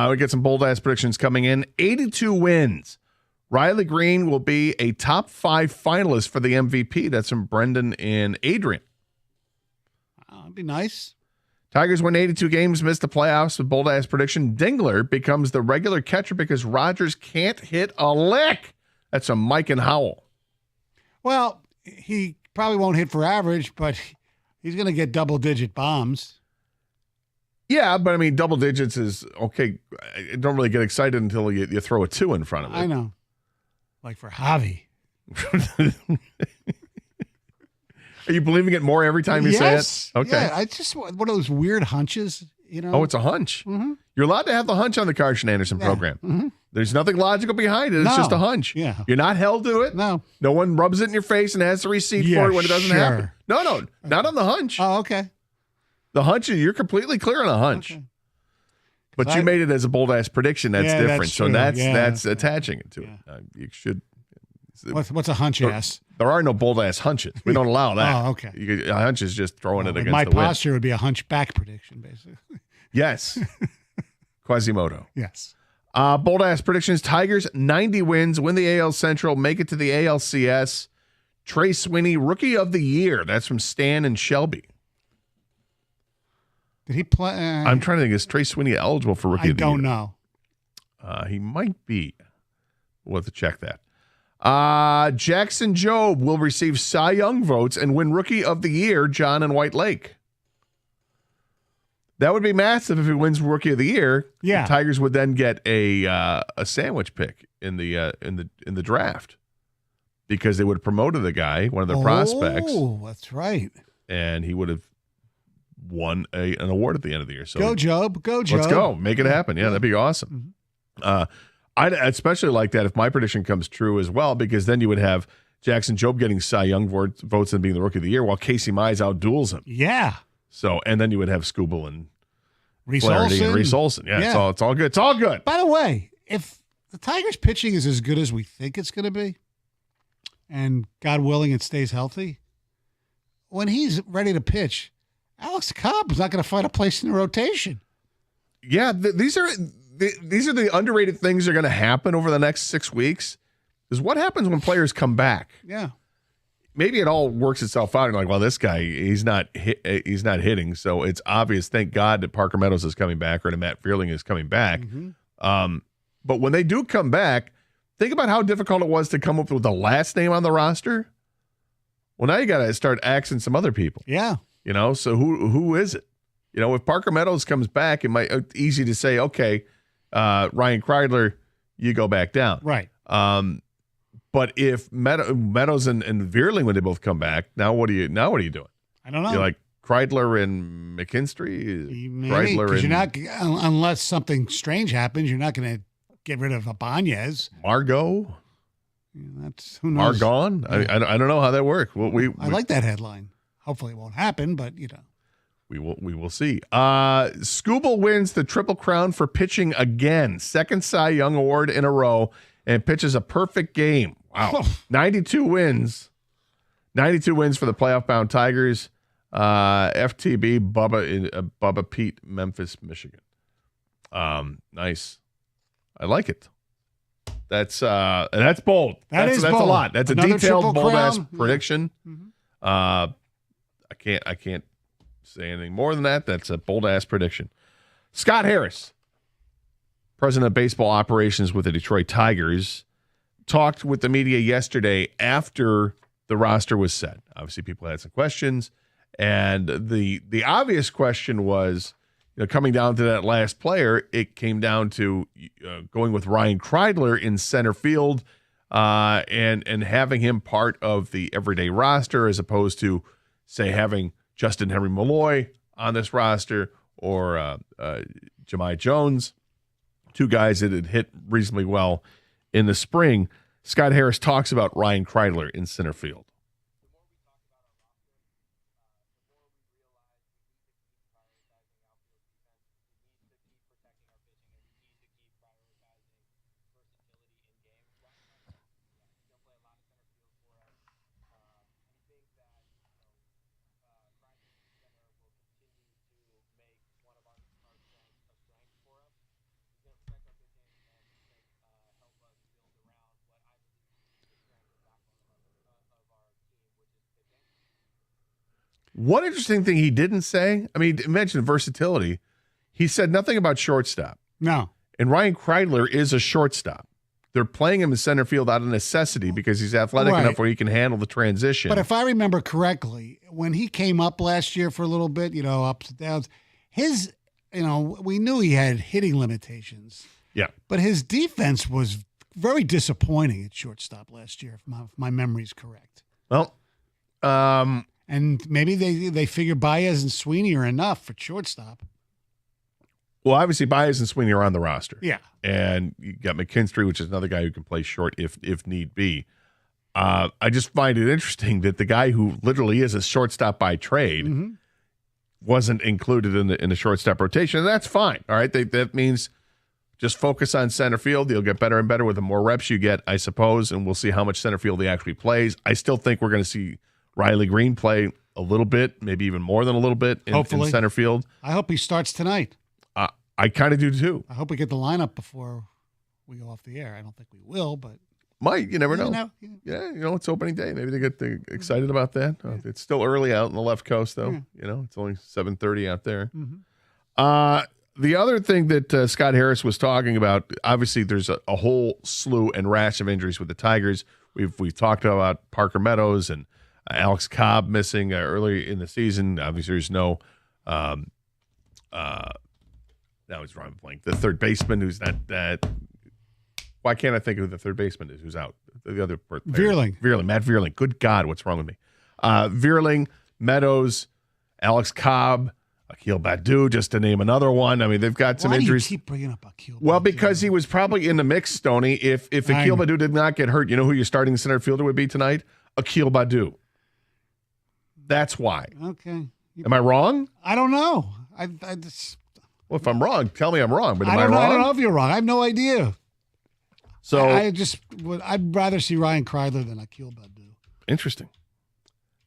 We get some bold-ass predictions coming in. 82 wins. Riley Green will be a top 5 finalist for the MVP. That's from Brendan and Adrian. That'd be nice. Tigers win 82 games, missed the playoffs with bold-ass prediction. Dingler becomes the regular catcher because Rogers can't hit a lick. That's from Mike and Howell. Well, he probably won't hit for average, but he's going to get double-digit bombs. Yeah, but I mean, double digits is okay. I don't really get excited until you throw a 2 in front of it. I know. Like for Javi. Are you believing it more every time you say it? Okay. Yeah, I just one of those weird hunches, Oh, it's a hunch. Mm-hmm. You're allowed to have the hunch on the Carson Anderson program. Mm-hmm. There's nothing logical behind it. It's just a hunch. Yeah. You're not held to it. No. No one rubs it in your face and has the receipt for it when it doesn't happen. No, not on the hunch. Oh, okay. The hunch, you're completely clear on a hunch. Okay. But you made it as a bold-ass prediction. That's different. That's so true. that's attaching it to it. You should. What's a hunch ass? There are no bold-ass hunches. We don't allow that. Oh, okay. A hunch is just throwing it against my the wind. My posture would be a hunchback prediction, basically. Yes. Quasimodo. Yes. Bold-ass predictions. Tigers, 90 wins, win the AL Central, make it to the ALCS. Trey Sweeney, Rookie of the Year. That's from Stan and Shelby. Did he play? I'm trying to think. Is Trey Sweeney eligible for Rookie of the Year? I don't know. He might be. We'll have to check that. Jackson Jobe will receive Cy Young votes and win Rookie of the Year, John and White Lake. That would be massive if he wins Rookie of the Year. Yeah. The Tigers would then get a sandwich pick in the draft because they would have promoted the guy, one of their prospects. Oh, that's right. And he would have won an award at the end of the year. So go Job. Let's go. Make it happen. Yeah, that'd be awesome. I'd especially like that if my prediction comes true as well, because then you would have Jackson Jobe getting Cy Young votes and being the Rookie of the Year while Casey Mize outduels him. Yeah. So, and then you would have Skubal and Reese Flaherty Olsen. and Reese Olsen. Yeah. It's all good. It's all good. By the way, if the Tigers pitching is as good as we think it's going to be, and God willing it stays healthy, when he's ready to pitch, Alex Cobb is not going to find a place in the rotation. Yeah, these are the underrated things that are going to happen over the next 6 weeks. Is what happens when players come back. Yeah. Maybe it all works itself out. And like, well, this guy, he's not hitting, so it's obvious. Thank God that Parker Meadows is coming back or that Matt Fearling is coming back. Mm-hmm. But when they do come back, think about how difficult it was to come up with the last name on the roster. Well, now you got to start axing some other people. Yeah. So who is it? If Parker Meadows comes back, it might easy to say, okay, Ryan Kreidler, you go back down. Right. But if Meadows and Veerling, when they both come back, now what are you doing? I don't know. You're like Kreidler and McKinstry? Maybe, because you're not, unless something strange happens, you're not going to get rid of Ibanez. Margot? That's who knows. Margon? I don't know how that works. Well, I like that headline. Hopefully it won't happen, but we will see. Skubal wins the Triple Crown for pitching again. Second Cy Young Award in a row, and pitches a perfect game. Wow. 92 wins. 92 wins for the playoff-bound Tigers. FTB, Bubba Pete, Memphis, Michigan. Nice. I like it. That's bold. That's bold. A lot. That's another a detailed, bold-ass crown. prediction. Mm-hmm. I can't say anything more than that. That's a bold-ass prediction. Scott Harris, president of baseball operations with the Detroit Tigers, talked with the media yesterday after the roster was set. Obviously, people had some questions, and the obvious question was, coming down to that last player, it came down to going with Ryan Kreidler in center field and having him part of the everyday roster as opposed to, say, having Justin Henry Malloy on this roster or Jahmai Jones, two guys that had hit reasonably well in the spring. Scott Harris talks about Ryan Kreidler in center field. One interesting thing he didn't say, I mean, he mentioned versatility. He said nothing about shortstop. No. And Ryan Kreidler is a shortstop. They're playing him in center field out of necessity because he's athletic enough where he can handle the transition. But if I remember correctly, when he came up last year for a little bit, ups and downs, we knew he had hitting limitations. Yeah. But his defense was very disappointing at shortstop last year, if my memory is correct. Well, and maybe they figure Baez and Sweeney are enough for shortstop. Well, obviously Baez and Sweeney are on the roster. Yeah. And you got McKinstry, which is another guy who can play short if need be. I just find it interesting that the guy who literally is a shortstop by trade wasn't included in the shortstop rotation. And that's fine. All right. That means just focus on center field. You'll get better and better with the more reps you get, I suppose, and we'll see how much center field he actually plays. I still think we're going to see Riley Green play a little bit, maybe even more than a little bit in center field. I hope he starts tonight. I kind of do too. I hope we get the lineup before we go off the air. I don't think we will, but might. You never know. Yeah, it's opening day. Maybe they get excited about that. It's still early out on the left coast, though. It's only 7:30 out there. The other thing that Scott Harris was talking about, obviously, there's a whole slew and rash of injuries with the Tigers. We've talked about Parker Meadows and Alex Cobb missing early in the season. Obviously, there's no. Now he's drawing a blank. The third baseman who's that. Why can't I think of who the third baseman is who's out? The other player. Vierling. Matt Vierling. Good God, what's wrong with me? Vierling, Meadows, Alex Cobb, Akil Baddoo, just to name another one. I mean, they've got some injuries. Why do you keep bringing up Akil Baddoo? Well, because he was probably in the mix, Stoney. If Akil Baddoo did not get hurt, you know who your starting center fielder would be tonight? Akil Baddoo. That's why. Okay. Am I wrong? I don't know. I just. Well, if I'm wrong, tell me I'm wrong. But am I wrong? I don't know if you're wrong. I have no idea. So I'd rather see Ryan Kreidler than Akil Baddoo. Interesting.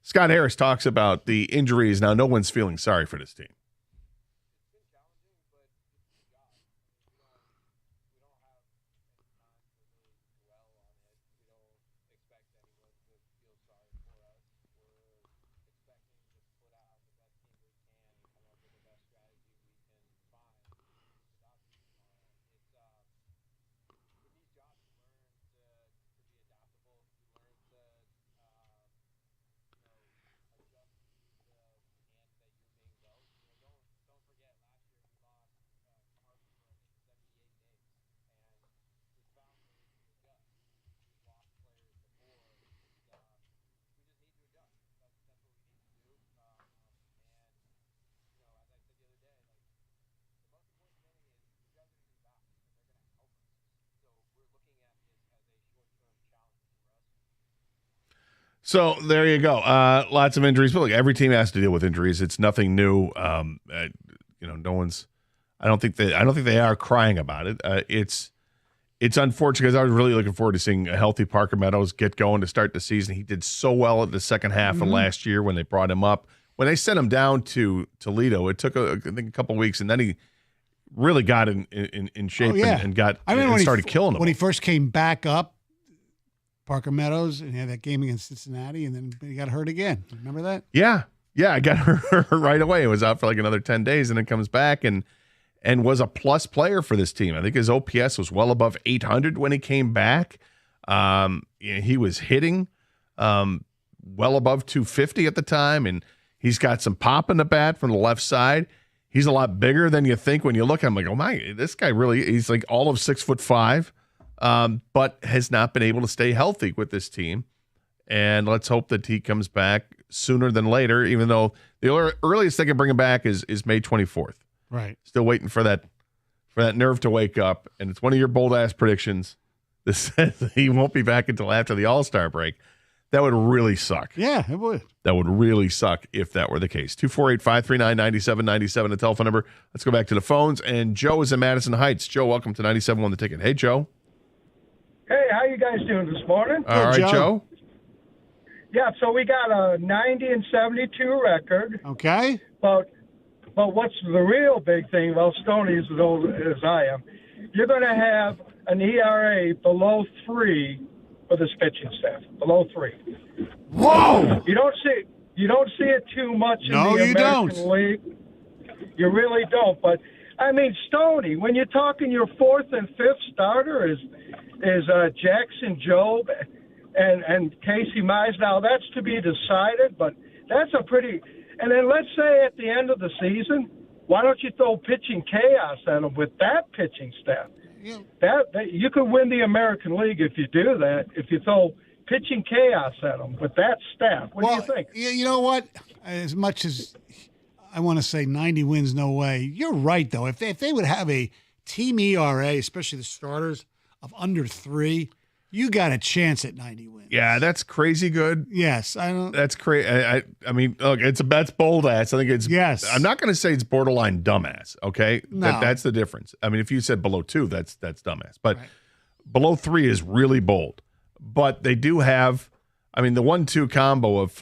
Scott Harris talks about the injuries. Now, no one's feeling sorry for this team. So there you go. Lots of injuries. But look, every team has to deal with injuries. It's nothing new. No one's. I don't think they are crying about it. It's unfortunate because I was really looking forward to seeing a healthy Parker Meadows get going to start the season. He did so well at the second half of last year when they brought him up. When they sent him down to Toledo, it took I think a couple of weeks, and then he really got in shape and started killing them. When he first came back up, Parker Meadows, and he had that game against Cincinnati, and then he got hurt again. Remember that? Yeah. Yeah, I got hurt right away. It was out for like another 10 days, and then comes back and was a plus player for this team. I think his OPS was well above 800 when he came back. He was hitting well above 250 at the time, and he's got some pop in the bat from the left side. He's a lot bigger than you think when you look at him. Like, oh my, this guy he's like all of 6'5", but has not been able to stay healthy with this team. And let's hope that he comes back sooner than later, even though the earliest they can bring him back is May 24th. Right. Still waiting for that nerve to wake up. And it's one of your bold-ass predictions that says he won't be back until after the All-Star break. That would really suck. Yeah, it would. That would really suck if that were the case. 248-539-9797, the telephone number. Let's go back to the phones. And Joe is in Madison Heights. Joe, welcome to 97.1 The Ticket. Hey, Joe. Hey, how you guys doing this morning? All right, Joe. Yeah, so we got a 90-72 record. Okay. But what's the real big thing? Well, Stoney's as old as I am. You're going to have an ERA below 3 for this pitching staff. Below 3. Whoa! You don't see it too much in the American League. You really don't. But I mean, Stoney, when you're talking your 4th and 5th starter is Jackson Jobe and Casey Mize. Now that's to be decided, but that's a pretty. And then let's say at the end of the season, why don't you throw pitching chaos at them with that pitching staff? Yeah. That you could win the American League if you do that. If you throw pitching chaos at them with that staff, what do you think? You know what? As much as I want to say 90 wins, no way. You're right though. If they would have a team ERA, especially the starters, of under 3, you got a chance at 90 wins. Yeah, that's crazy good. Yes, I don't. That's crazy. I mean, look, that's bold ass. I think it's. Yes. I'm not going to say it's borderline dumbass. Okay, No. That's the difference. I mean, if you said below 2, that's dumbass. But below 3 is really bold. But they do have. I mean, the 1-2 combo of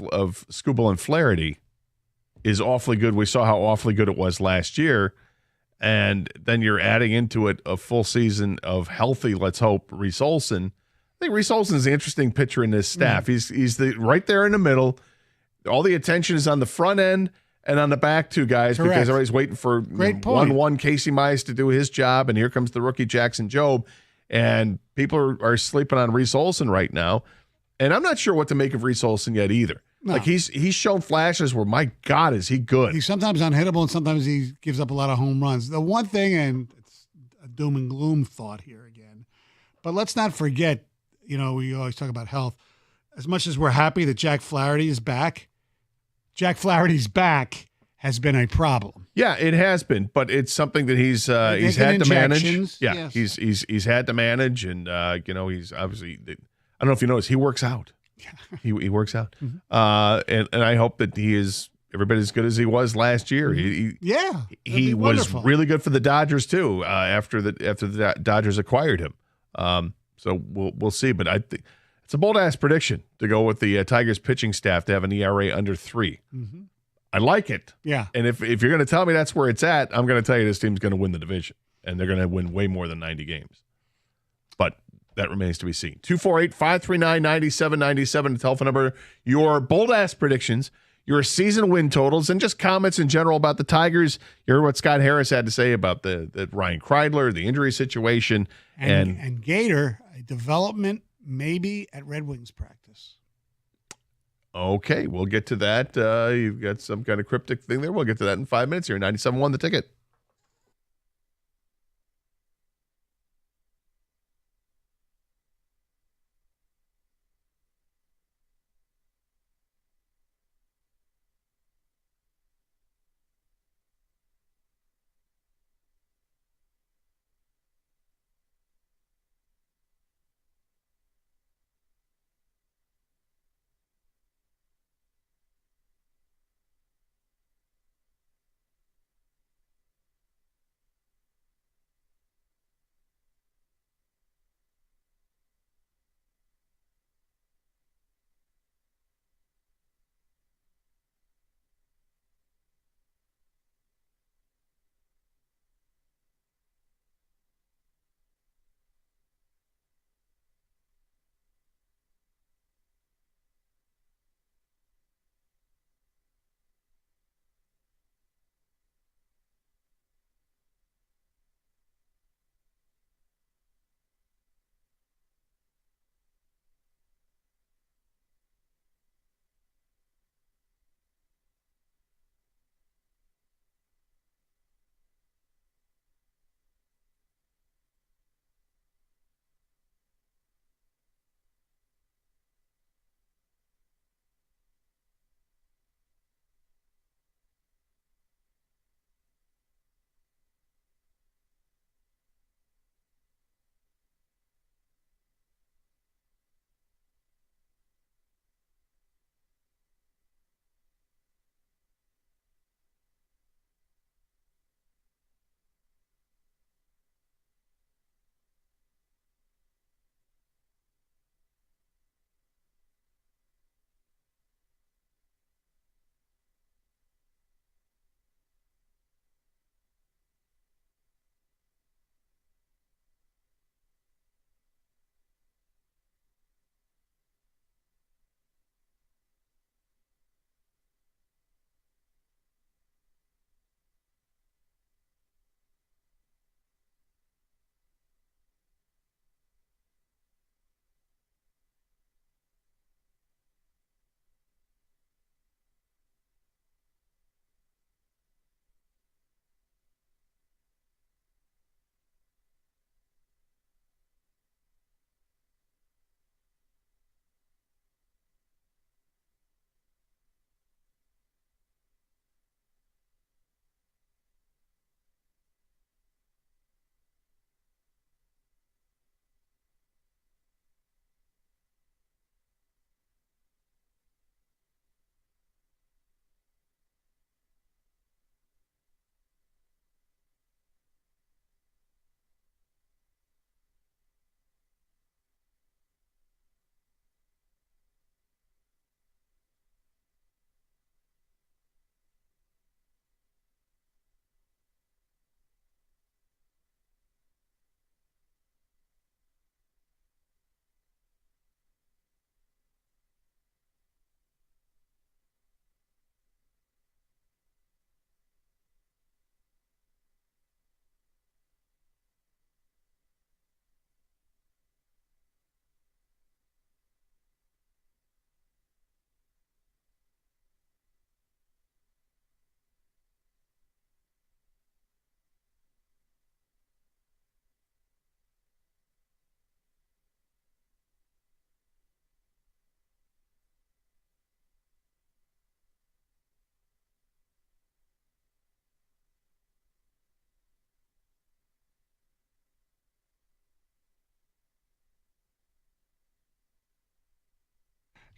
Skubal and Flaherty is awfully good. We saw how awfully good it was last year, and then you're adding into it a full season of healthy. Let's hope Reese Olson. I think Reese Olson is the interesting pitcher in this staff. He's right there in the middle. All the attention is on the front end and on the back 2 guys. Correct. Because everybody's waiting for 1-1 Casey Mize to do his job, and here comes the rookie Jackson Jobe, and people are sleeping on Reese Olson right now. And I'm not sure what to make of Reese Olson yet either. No. Like he's shown flashes where, my God, is he good? He's sometimes unhittable and sometimes he gives up a lot of home runs. The one thing, and it's a doom and gloom thought here again, but let's not forget. We always talk about health. As much as we're happy that Jack Flaherty is back, Jack Flaherty's back has been a problem. Yeah, it has been, but it's something that he's had to manage. Yeah, yes. he's had to manage, and he's obviously. I don't know if you notice, he works out. He works out, and I hope that he is every bit as good as he was last year. He was really good for the Dodgers too. After the Dodgers acquired him. So we'll see, but I think it's a bold ass prediction to go with the Tigers pitching staff to have an ERA under 3. Mm-hmm. I like it. Yeah. And if you're going to tell me that's where it's at, I'm going to tell you this team's going to win the division, and they're going to win way more than 90 games. But that remains to be seen. 248-539-9797, the telephone number. Your bold ass predictions, your season win totals, and just comments in general about the Tigers. You heard what Scott Harris had to say about the Ryan Kreidler, the injury situation, and Gator development maybe at Red Wings practice. Okay, we'll get to that. You've got some kind of cryptic thing there. We'll get to that in 5 minutes here. 97.1 The Ticket.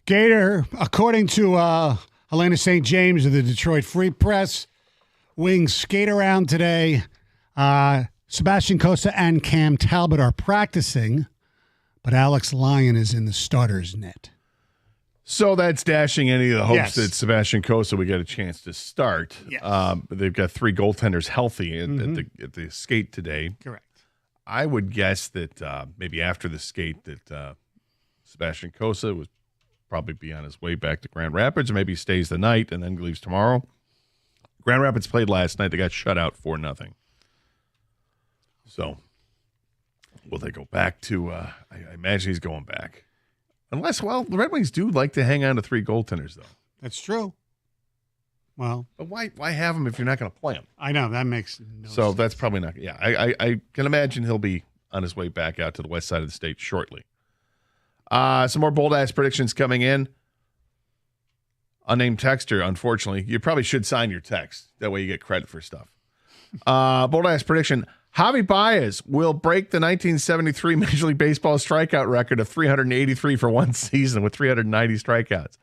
Gator, according to Helena St. James of the Detroit Free Press, Wings skate around today. Sebastian Costa and Cam Talbot are practicing, but Alex Lyon is in the starter's net. So that's dashing any of the hopes that Sebastian Costa would get a chance to start. Yes. They've got 3 goaltenders healthy at the skate today. Correct. I would guess that maybe after the skate that Sebastian Costa would probably be on his way back to Grand Rapids, or maybe stays the night and then leaves tomorrow. Grand Rapids played last night. They got shut out 4-0. So will they go back to I imagine he's going back. Unless, well, the Red Wings do like to hang on to 3 goaltenders, though. That's true. Well, but why have them if you're not going to play them? I know that makes no so sense. that's probably not. Yeah, I can imagine he'll be on his way back out to the west side of the state shortly. Some more bold ass predictions coming in. Unnamed texter, unfortunately, you probably should sign your text. That way you get credit for stuff. Bold ass prediction: Javi Baez will break the 1973 Major League Baseball strikeout record of 383 for one season with 390 strikeouts.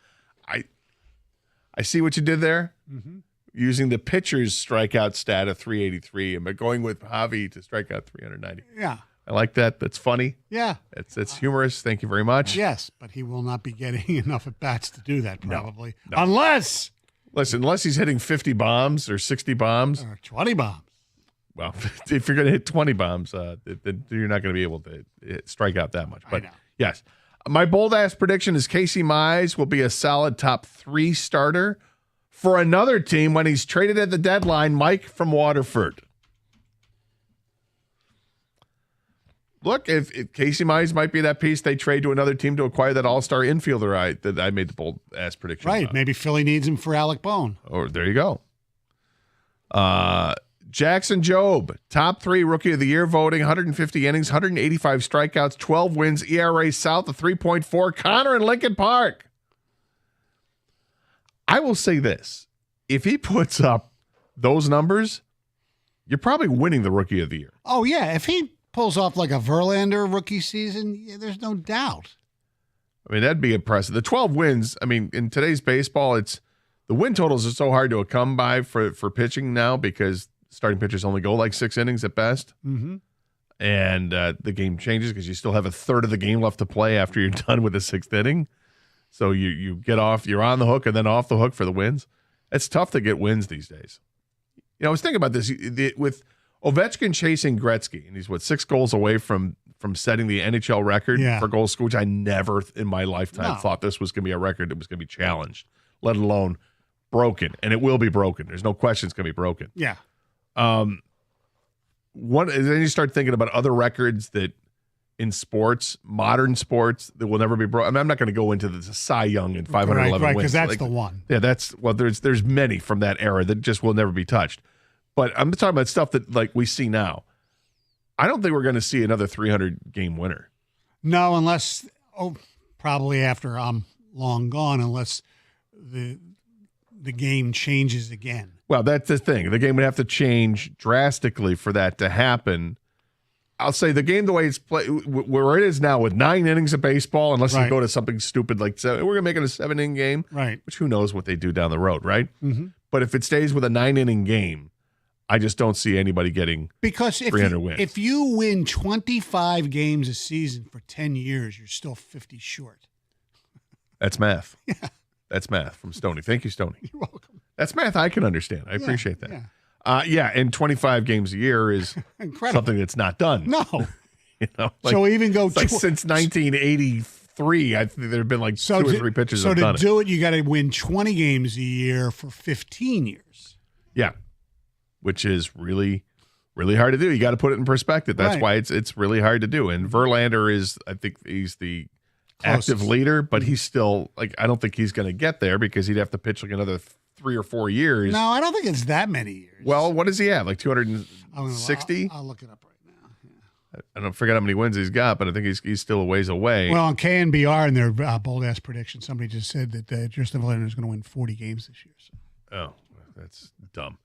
I see what you did there. Mm-hmm. Using the pitcher's strikeout stat of 383 and going with Javi to strike out 390. Yeah. I like that. That's funny. Yeah. It's humorous. Thank you very much. Yes, but he will not be getting enough at bats to do that probably. No. Unless he's hitting 50 bombs or 60 bombs. Or 20 bombs. Well, if you're going to hit 20 bombs, then you're not going to be able to strike out that much. But yes, my bold-ass prediction is Casey Mize will be a solid top 3 starter for another team when he's traded at the deadline, Mike from Waterford. Look, if Casey Mize might be that piece they trade to another team to acquire that all-star infielder that I made the bold-ass prediction Right, about. maybe Philly needs him for Alec Bone. Or there you go. Jackson Jobe, top 3 rookie of the year voting, 150 innings, 185 strikeouts, 12 wins, ERA south of 3.4. Connor in Lincoln Park. I will say this. If he puts up those numbers, you're probably winning the rookie of the year. Oh, yeah. If he pulls off like a Verlander rookie season, there's no doubt. I mean, that'd be impressive. The 12 wins, I mean, in today's baseball, the win totals are so hard to come by for pitching now because starting pitchers only go like 6 innings at best. Mm-hmm. And the game changes because you still have a third of the game left to play after you're done with the 6th inning. So you get off, you're on the hook and then off the hook for the wins. It's tough to get wins these days. I was thinking about this with Ovechkin chasing Gretzky, and he's 6 goals away from setting the NHL record for goals scored, which I never in my lifetime thought this was going to be a record that was going to be challenged, let alone broken. And it will be broken. There's no question it's going to be broken. Yeah. Then you start thinking about other records that in sports, modern sports, that will never be broken. I mean, I'm not going to go into the Cy Young and 511 right, wins. because that's the one. Yeah, there's many from that era that just will never be touched. But I'm talking about stuff that we see now. I don't think we're going to see another 300-game winner. No, unless probably after I'm long gone, unless the game changes again. Well, that's the thing. The game would have to change drastically for that to happen. I'll say the game the way it's played, where it is now with 9 innings of baseball, unless you go to something stupid like we're going to make it a 7-inning game, right? Which who knows what they do down the road, right? Mm-hmm. But if it stays with a 9-inning game, I just don't see anybody getting 300 wins. If you win 25 games a season for 10 years, you're still 50 short. That's math. Yeah. That's math from Stoney. Thank you, Stoney. You're welcome. That's math I can understand. I appreciate that. And 25 games a year is something that's not done. No. So even go since 1983, I think there have been 2 or 3 pitchers that have done it. So to do it, you got to win 20 games a year for 15 years. Yeah. Which is really, really hard to do. You got to put it in perspective. That's why it's really hard to do. And Verlander I think he's the active leader, but he's still I don't think he's going to get there because he'd have to pitch another 3 or 4 years. No, I don't think it's that many years. Well, what does he have? 260? I'll look it up right now. Yeah. I don't forget how many wins he's got, but I think he's still a ways away. Well, on KNBR in their bold-ass prediction, somebody just said that Justin Verlander is going to win 40 games this year. So. Oh, that's dumb.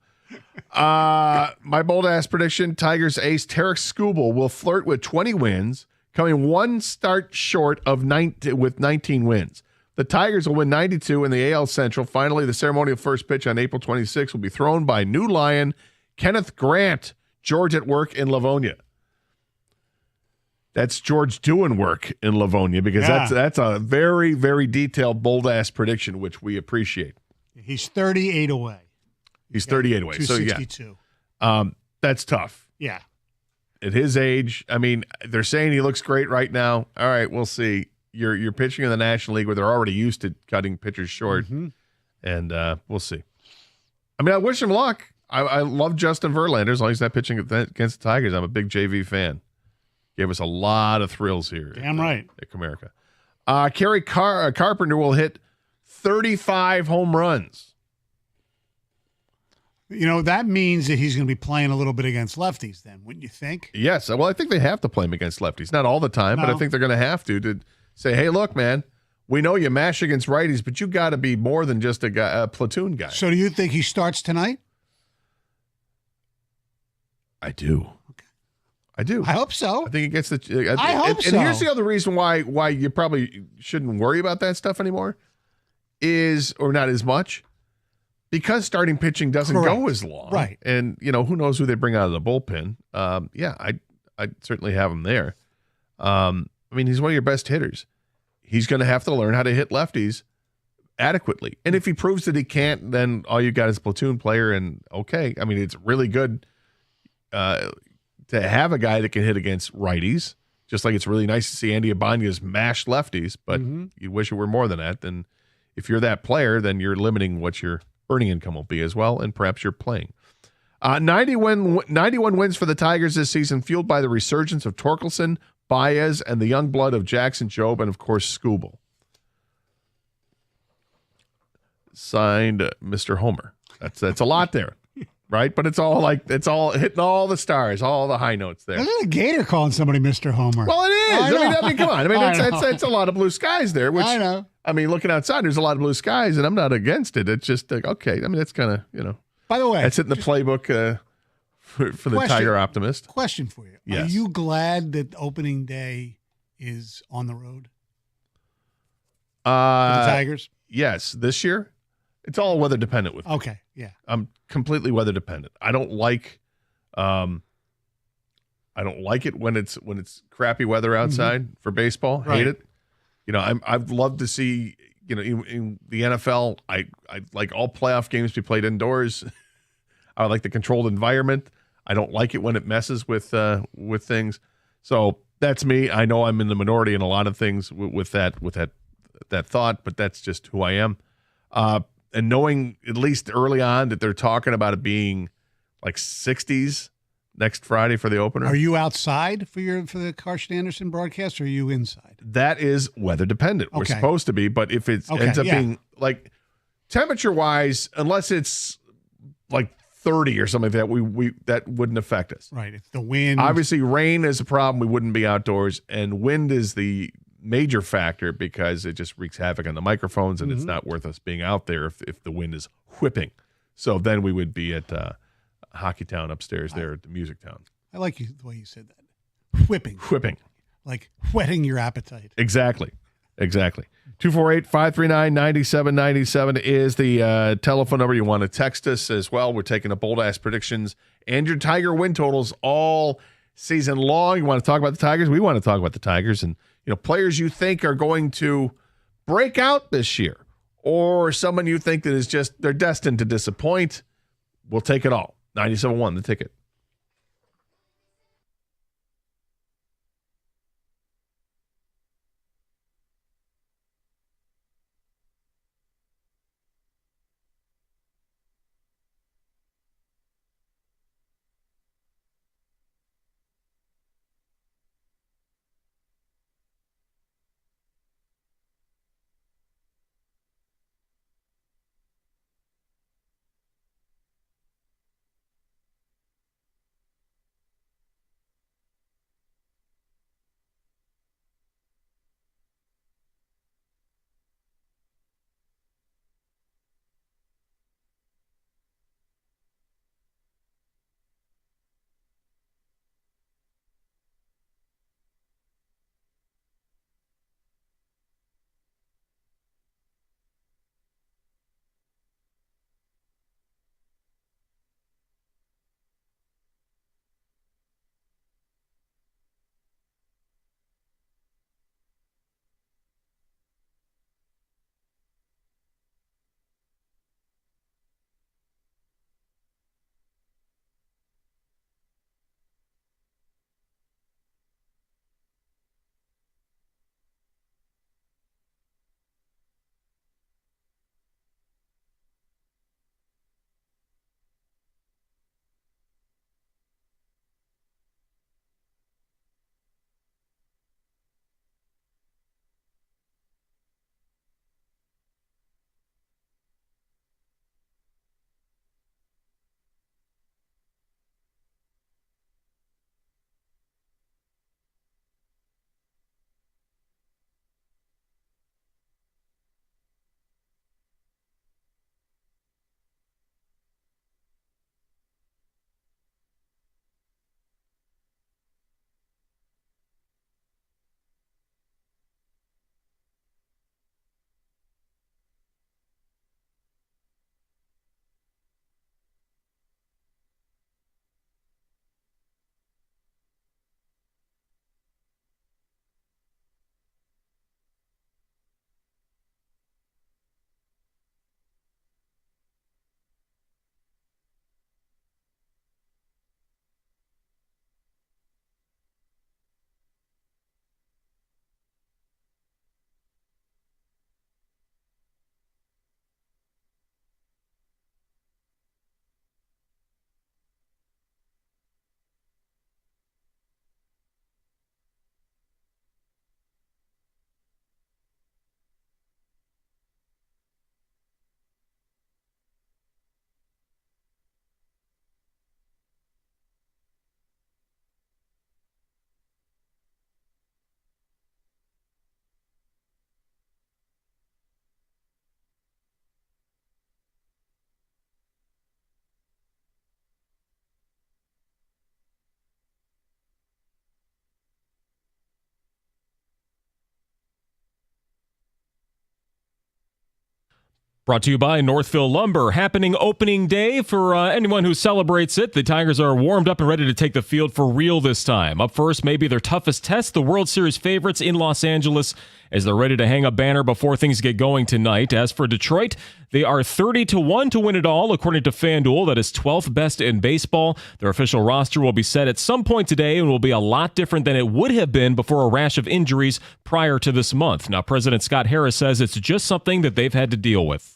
My bold-ass prediction, Tigers ace Tarik Skubal will flirt with 20 wins, coming 1 start short of with 19 wins. The Tigers will win 92 in the AL Central. Finally, the ceremonial first pitch on April 26 will be thrown by new Lion Kenneth Grant. George at work in Livonia. That's George doing work in Livonia because that's a very, very detailed, bold-ass prediction, which we appreciate. He's 38 away. He's 38 away. 262. So, that's tough. Yeah. At his age, I mean, they're saying he looks great right now. All right, we'll see. You're pitching in the National League where they're already used to cutting pitchers short, and we'll see. I mean, I wish him luck. I love Justin Verlander as long as he's not pitching against the Tigers. I'm a big JV fan. Gave us a lot of thrills here. Damn right. At Comerica. Kerry Carpenter will hit 35 home runs. You know, that means that he's going to be playing a little bit against lefties then, wouldn't you think? Yes. Well, I think they have to play him against lefties. Not all the time, but I think they're going to have to say, hey, look, man, we know you mash against righties, but you got to be more than just a platoon guy. So do you think he starts tonight? I do. Okay. I do. I hope so. I think it gets the. I hope so. And here's the other reason why you probably shouldn't worry about that stuff anymore or not as much, because starting pitching doesn't go as long. Right. And, who knows who they bring out of the bullpen. I'd certainly have him there. I mean, he's one of your best hitters. He's going to have to learn how to hit lefties adequately. And if he proves that he can't, then all you got is a platoon player. And okay, I mean, it's really good to have a guy that can hit against righties, just like it's really nice to see Andy Ibanez mash lefties, but you wish it were more than that. Then if you're that player, then you're limiting what your earning income will be as well, and perhaps you're playing. 91 wins for the Tigers this season, fueled by the resurgence of Torkelson, Baez, and the young blood of Jackson Jobe, and, of course, Skubal. Signed Mr. Homer. That's a lot there. Right, but it's all hitting all the stars, all the high notes there. Isn't a Gator calling somebody Mr. Homer? Well, it is. I mean, come on. I mean, it's a lot of blue skies there. Which, I know. I mean, looking outside, there's a lot of blue skies, and I'm not against it. It's just okay. I mean, it's kind of By the way, that's it in the playbook for the Tiger optimist. Question for you: Yes. Are you glad that opening day is on the road for the Tigers? Yes, this year. It's all weather dependent with me. Okay, yeah. I'm completely weather dependent. I don't like it when it's crappy weather outside for baseball. Right. Hate it. I'd love to see, in the NFL, I like all playoff games be played indoors. I like the controlled environment. I don't like it when it messes with things. So that's me. I know I'm in the minority in a lot of things with that thought, but that's just who I am. And knowing at least early on that they're talking about it being like 60s next Friday for the opener. Are you outside for the Carson Anderson broadcast, or are you inside? That is weather dependent. We're Okay. supposed to be, but if it ends up being like temperature wise, unless it's like 30 or something like that, we that wouldn't affect us. Right. If the wind, Obviously, rain is a problem. We wouldn't be outdoors, and wind is the major factor because it just wreaks havoc on the microphones, and it's not worth us being out there if the wind is whipping. So then we would be at Hockey Town upstairs there at the Music Town. I like the way you said that. Whipping, like whetting your appetite. Exactly. 248-539-9797 is the telephone number. You want to text us as well. We're taking the bold-ass predictions and your Tiger win totals all season long. You want to talk about the Tigers? We want to talk about the Tigers and players you think are going to break out this year, or someone you think that is just they're destined to disappoint. We'll take it all. 97.1 The Ticket. Brought to you by Northville Lumber. Happening opening day for anyone who celebrates it. The Tigers are warmed up and ready to take the field for real this time. Up first, maybe their toughest test, the World Series favorites in Los Angeles, as they're ready to hang a banner before things get going tonight. As for Detroit, they are 30-1 to win it all, according to FanDuel. That is 12th best in baseball. Their official roster will be set at some point today and will be a lot different than it would have been before a rash of injuries prior to this month. Now, President Scott Harris says it's just something that they've had to deal with.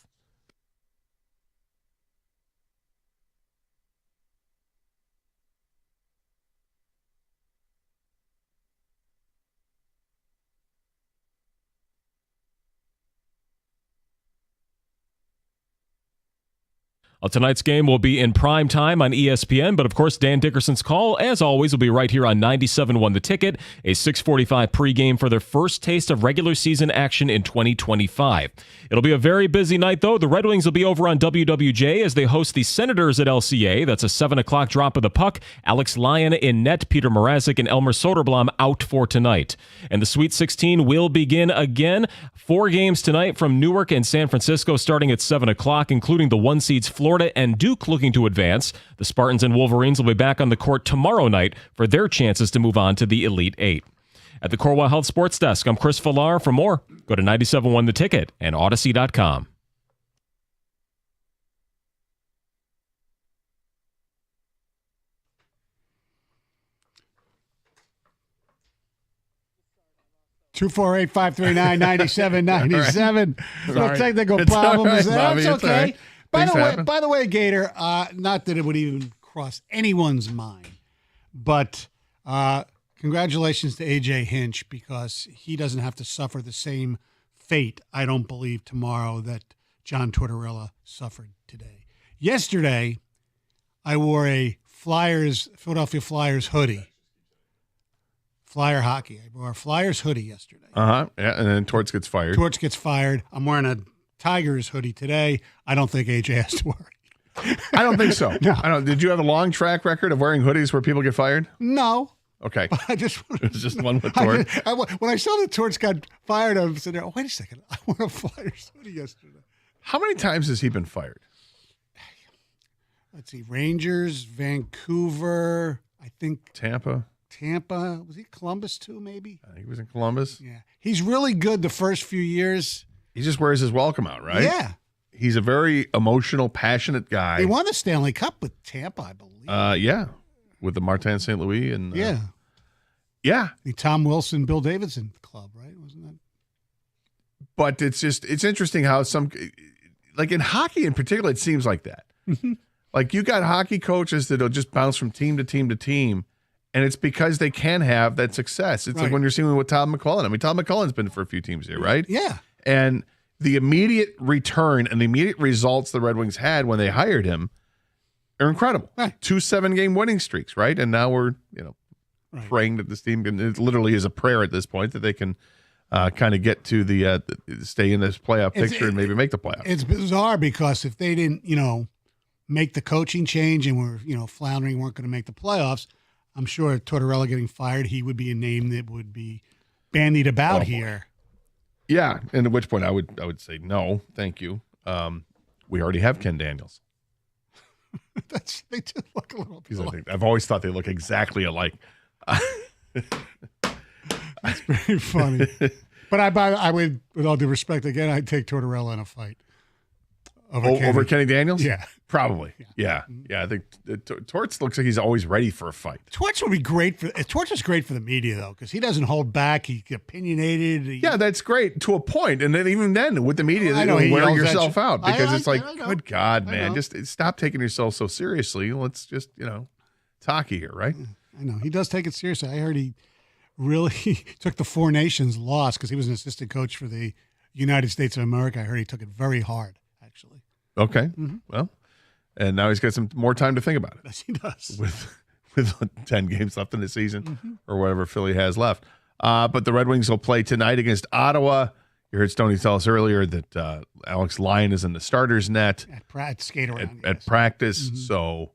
Tonight's game will be in prime time on ESPN, but of course, Dan Dickerson's call, as always, will be right here on 97.1 The Ticket, a 6:45 pregame for their first taste of regular season action in 2025. It'll be a very busy night, though. The Red Wings will be over on WWJ as they host the Senators at LCA. That's a 7 o'clock drop of the puck. Alex Lyon in net, Peter Mrazek and Elmer Soderblom out for tonight. And the Sweet 16 will begin again. 4 games tonight from Newark and San Francisco starting at 7 o'clock, including the 1 seeds Florida and Duke looking to advance. The Spartans and Wolverines will be back on the court tomorrow night for their chances to move on to the Elite Eight. At the Corewell Health Sports Desk, I'm Chris Villar. For more, go to 97.1 The Ticket and Odyssey.com. Two 248-539-9797. Little technical problems. That's okay. By the way, Gator, not that it would even cross anyone's mind, but congratulations to AJ Hinch, because he doesn't have to suffer the same fate, I don't believe, tomorrow that John Tortorella suffered today. Yesterday, I wore a Philadelphia Flyers hoodie. Flyer hockey. I wore a Flyers hoodie yesterday. Yeah, and then Torts gets fired. I'm wearing a Tigers hoodie today. I don't think AJ has to worry. I don't think so. No. Did you have a long track record of wearing hoodies where people get fired? No. Okay. But I just it was just one with Torts. When I saw that Torts got fired, I was sitting there, oh, wait a second. I wore a Flyers hoodie yesterday. How many times has he been fired? Let's see. Rangers, Vancouver, I think Tampa. Was he Columbus too, maybe? I think he was in Columbus. Yeah. He's really good the first few years. He just wears his welcome out, right? Yeah. He's a very emotional, passionate guy. He won the Stanley Cup with Tampa, I believe. Yeah. With the Martin St. Louis and yeah. The Tom Wilson, Bill Davidson club, right? Wasn't that? But it's interesting how like in hockey in particular, it seems like that. Like you got hockey coaches that'll just bounce from team to team to team. And it's because they can have that success. It's like when you're seeing with Todd McClellan. I mean, Todd McClellan's been for a few teams here, right? Yeah. And the immediate return and the immediate results the Red Wings had when they hired him are incredible. Right. 2 7-game winning streaks, right? And now we're, praying that this team can, it literally is a prayer at this point that they can kind of get to the stay in this playoff picture and maybe make the playoffs. It's bizarre because if they didn't, make the coaching change and were, floundering, weren't going to make the playoffs, I'm sure Tortorella getting fired, he would be a name that would be bandied about here. Yeah, and at which point I would say no, thank you. We already have Ken Daniels. They do look a little bit alike. I've always thought they look exactly alike. That's very funny. But I would, with all due respect, again, I'd take Tortorella in a fight. Over Kenny Daniels? Yeah. Probably. Yeah. I think Torts looks like he's always ready for a fight. Torts would be great Torts is great for the media, though, because he doesn't hold back. He's opinionated. Yeah, that's great to a point. And then even then, with the media, they don't wear yourself out because it's like, good God, man, just stop taking yourself so seriously. Let's just, talky here, right? I know. He does take it seriously. I heard he really took the Four Nations loss because he was an assistant coach for the United States of America. I heard he took it very hard, actually. Okay. Mm-hmm. Well, and now he's got some more time to think about it. Yes, he does. With 10 games left in the season or whatever Philly has left. But the Red Wings will play tonight against Ottawa. You heard Stoney tell us earlier that Alex Lyon is in the starter's net. At skate around. At practice, so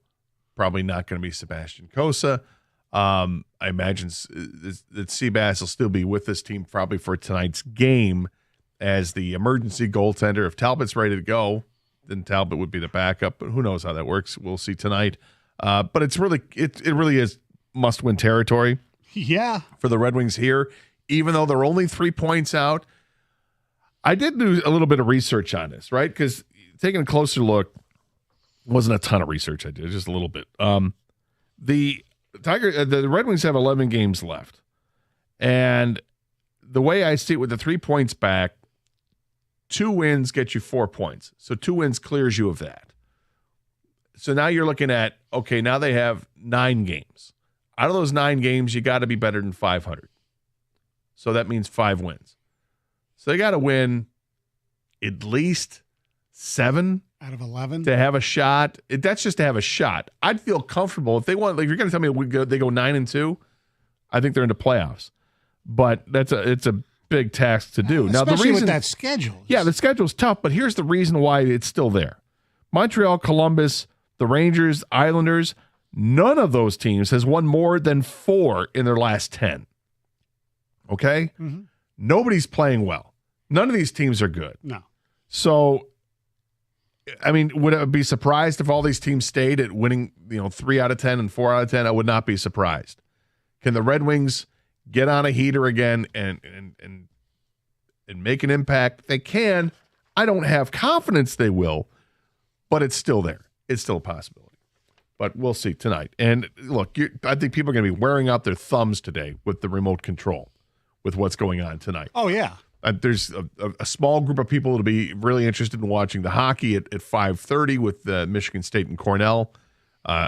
probably not going to be Sebastian Cossa. I imagine that Seabass will still be with this team probably for tonight's game as the emergency goaltender. If Talbot's ready to go, then Talbot would be the backup. But who knows how that works? We'll see tonight. But it really is must-win territory. Yeah. For the Red Wings here, even though they're only 3 points out. I did do a little bit of research on this, right? Because taking a closer look, wasn't a ton of research I did, just a little bit. The Red Wings have 11 games left. And the way I see it, with the 3 points back, 2 wins get you 4 points. So 2 wins clears you of that. So now you're looking at, okay, now they have 9 games. Out of those 9 games, you got to be better than 500. So that means 5 wins. So they got to win at least 7 out of 11 to have a shot. That's just to have a shot. I'd feel comfortable if they want. Like, if you're going to tell me they go 9-2, I think they're into playoffs. But it's a big task to do. Now, especially the reason with that schedule. Yeah, the schedule's tough. But here's the reason why it's still there: Montreal, Columbus, the Rangers, Islanders. None of those teams has won more than 4 in their last 10. Okay? Mm-hmm. Nobody's playing well. None of these teams are good. No. So, I mean, would I be surprised if all these teams stayed at winning, 3 out of 10 and 4 out of 10? I would not be surprised. Can the Red Wings get on a heater again and make an impact? They can. I don't have confidence they will, but it's still there. It's still a possibility. But we'll see tonight. And look, I think people are going to be wearing out their thumbs today with the remote control, with what's going on tonight. Oh, yeah. There's a small group of people that'll be really interested in watching the hockey at 5:30 with Michigan State and Cornell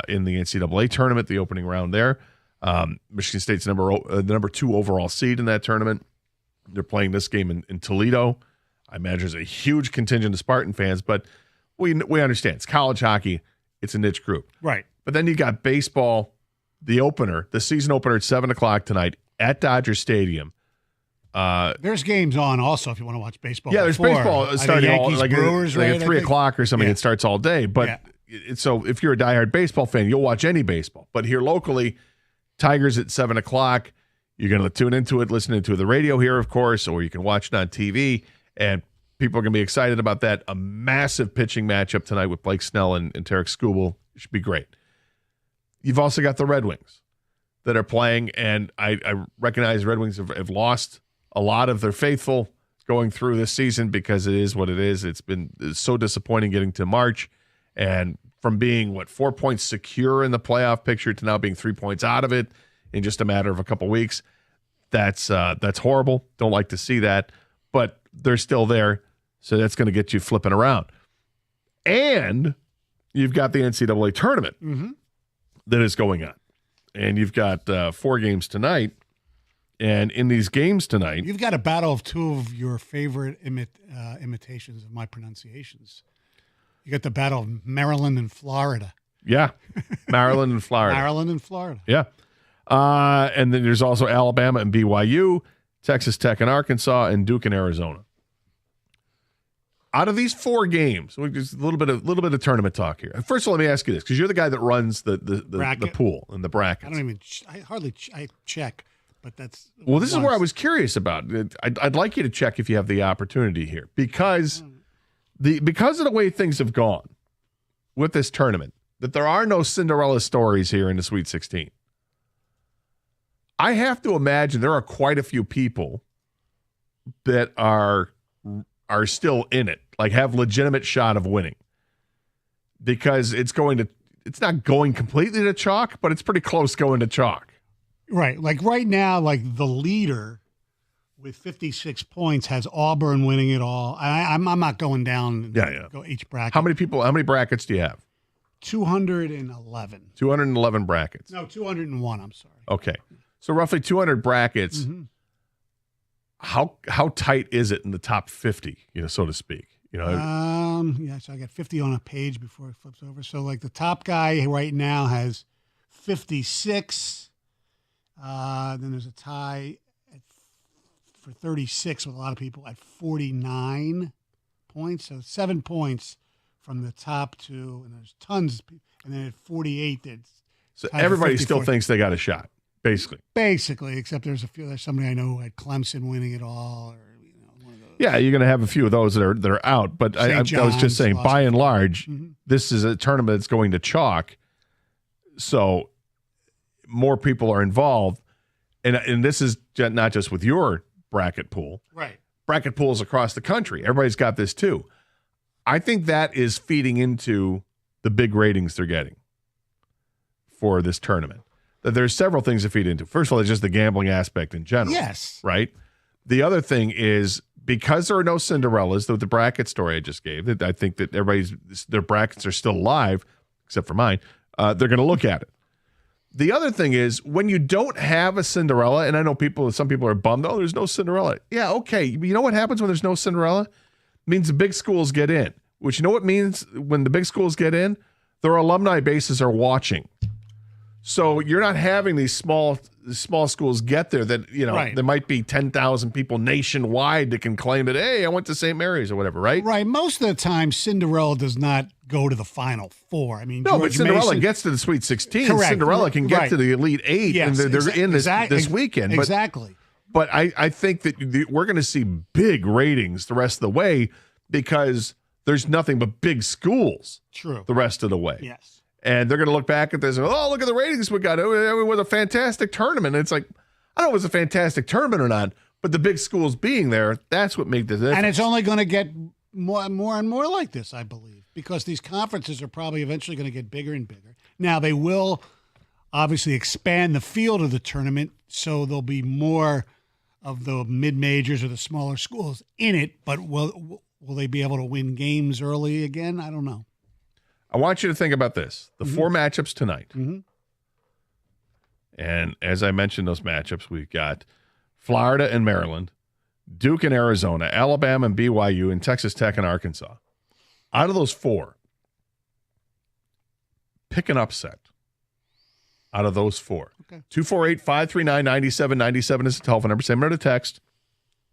in the NCAA tournament, the opening round there. Michigan State's the number 2 overall seed in that tournament. They're playing this game in Toledo. I imagine there's a huge contingent of Spartan fans, but we understand it's college hockey. It's a niche group. Right. But then you got baseball, the season opener at 7 o'clock tonight at Dodger Stadium. There's games on also if you want to watch baseball. Yeah, there's baseball starting all like Brewers, at right, 3 o'clock or something. Yeah. It starts all day. But so if you're a diehard baseball fan, you'll watch any baseball. But here locally, Tigers at 7 o'clock. You're going to tune into it, listen to the radio here, of course, or you can watch it on TV. And people are going to be excited about that. A massive pitching matchup tonight with Blake Snell and Tarik Skubal. It should be great. You've also got the Red Wings that are playing, and I recognize Red Wings have lost a lot of their faithful going through this season because it is what it is. It's so disappointing getting to March, and from being 4 points secure in the playoff picture to now being 3 points out of it in just a matter of a couple weeks. That's horrible. Don't like to see that, but they're still there, so that's going to get you flipping around. And you've got the NCAA tournament that is going on, and you've got 4 games tonight. And in these games tonight, you've got a battle of 2 of your favorite imitations of my pronunciations. You got the battle of Maryland and Florida. Yeah, Maryland and Florida. Maryland and Florida. Yeah. And then there's also Alabama and BYU, Texas Tech and Arkansas, and Duke and Arizona. Out of these 4 games, just a little bit of tournament talk here. First of all, let me ask you this, because you're the guy that runs the pool and the brackets. I check, but that's well. This is where I was curious about. I'd like you to check if you have the opportunity here, because because of the way things have gone with this tournament, that there are no Cinderella stories here in the Sweet 16. I have to imagine there are quite a few people that are still in it, like have legitimate shot of winning, because it's not going completely to chalk, but it's pretty close going to chalk. Right. Like right now, like the leader with 56 points has Auburn winning it all. I'm not going down. Go each bracket. How many brackets do you have? 211. 211 brackets. No, 201. I'm sorry. Okay. So roughly 200 brackets. Mm-hmm. How tight is it in the top 50, so to speak? So I got 50 on a page before it flips over. So like the top guy right now has 56. Then there's a tie for 36 with a lot of people at 49 points. So 7 points from the top 2, and there's tons of people. And then at 48, so everybody still thinks they got a shot. Basically, except there's somebody I know who had Clemson winning it all, or one of those. Yeah, you're going to have a few of those that are out. But I was just saying, by and large, this is a tournament that's going to chalk. So more people are involved. And this is not just with your bracket pool. Right. Bracket pools across the country. Everybody's got this too. I think that is feeding into the big ratings they're getting for this tournament. There's several things to feed into. First of all, it's just the gambling aspect in general. Yes. Right? The other thing is, because there are no Cinderellas, the bracket story I just gave, I think that their brackets are still alive, except for mine. They're going to look at it. The other thing is, when you don't have a Cinderella, and I know some people are bummed, oh, there's no Cinderella. Yeah, okay. You know what happens when there's no Cinderella? It means the big schools get in, which you know what means when the big schools get in? Their alumni bases are watching. So you're not having these small schools get there that, right. There might be 10,000 people nationwide that can claim that, hey, I went to St. Mary's or whatever, right? Right. Most of the time, Cinderella does not go to the Final Four. I mean, no, George but Cinderella Mason, gets to the Sweet 16. Correct. Cinderella can get to the Elite Eight, yes, and they're in this weekend. Exactly. But I think that we're going to see big ratings the rest of the way because there's nothing but big schools. True. The rest of the way. Yes. And they're going to look back at this and, oh, look at the ratings we got. It was a fantastic tournament. And it's like, I don't know if it was a fantastic tournament or not, but the big schools being there, that's what made the difference. And it's only going to get more and more like this, I believe, because these conferences are probably eventually going to get bigger and bigger. Now, they will obviously expand the field of the tournament, so there'll be more of the mid-majors or the smaller schools in it, but will they be able to win games early again? I don't know. I want you to think about this. The four matchups tonight. Mm-hmm. And as I mentioned, those matchups, we've got Florida and Maryland, Duke and Arizona, Alabama and BYU, and Texas Tech and Arkansas. Out of those four, pick an upset out of those four. Okay. 248-539-9797 is the telephone number. Send me a text.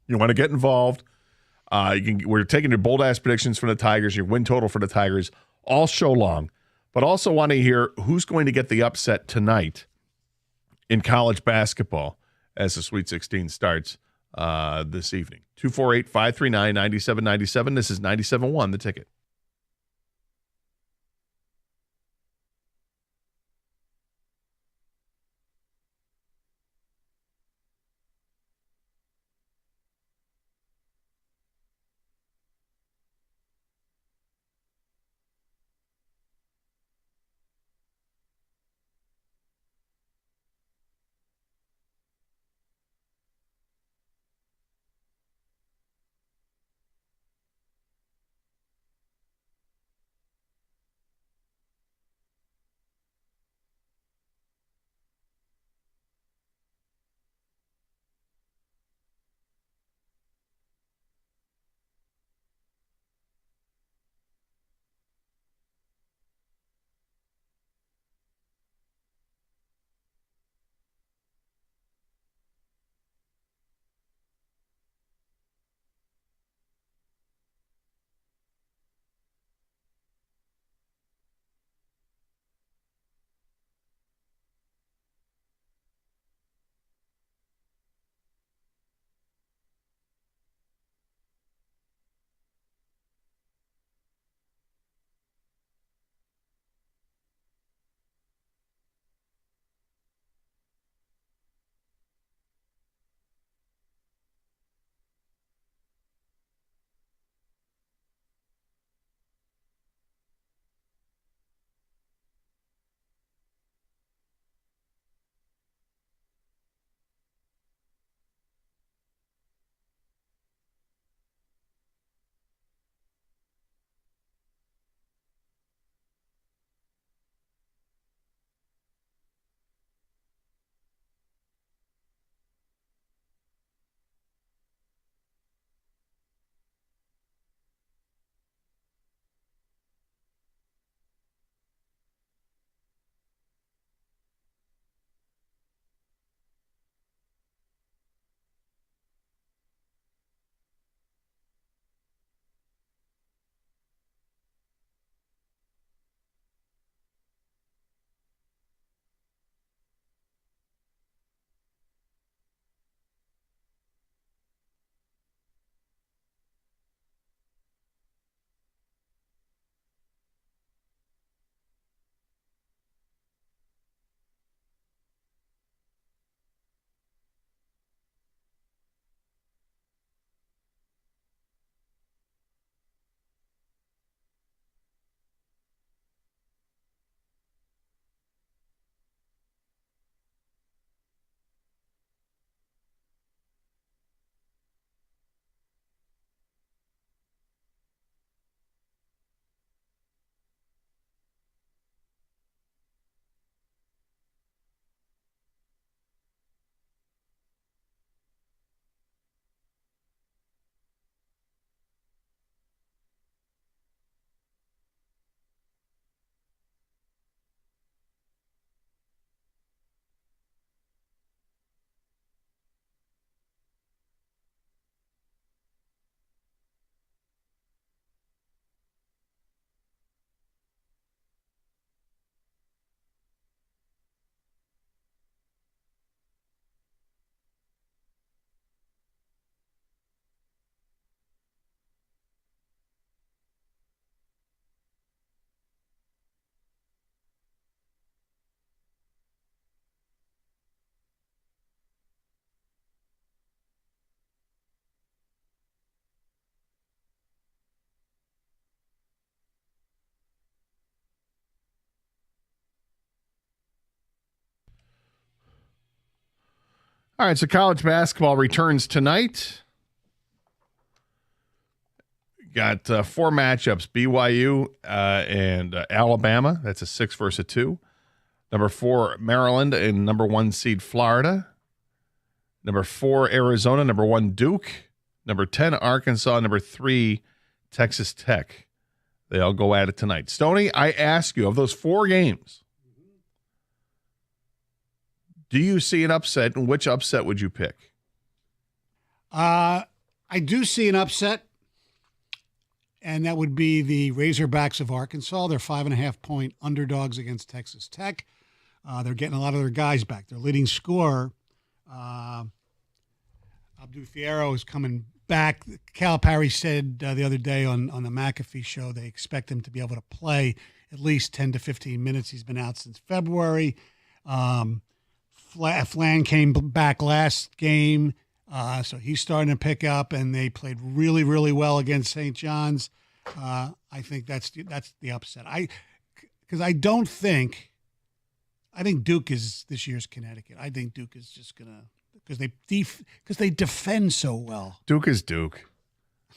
You want to get involved. We're taking your bold-ass predictions from the Tigers, your win total for the Tigers, all show long. But also want to hear who's going to get the upset tonight in college basketball as the Sweet 16 starts this evening. 248-539-9797. This is 97.1, The Ticket. All right, so college basketball returns tonight. Got 4 matchups, BYU and Alabama. That's a 6 versus a 2. Number 4, Maryland, and number 1 seed Florida. Number 4, Arizona. Number 1, Duke. Number 10, Arkansas. Number 3, Texas Tech. They all go at it tonight. Stoney, I ask you, of those 4 games, do you see an upset, and which upset would you pick? I do see an upset, and that would be the Razorbacks of Arkansas. They're 5.5-point underdogs against Texas Tech. They're getting a lot of their guys back. Their leading scorer, Abdou Fierro, is coming back. Calipari said the other day on the McAfee show they expect him to be able to play at least 10 to 15 minutes. He's been out since February. Flan came back last game, so he's starting to pick up, and they played really, really well against St. John's. I think that's the upset. I think Duke is this year's Connecticut. I think Duke is just gonna because they defend so well. Duke is Duke.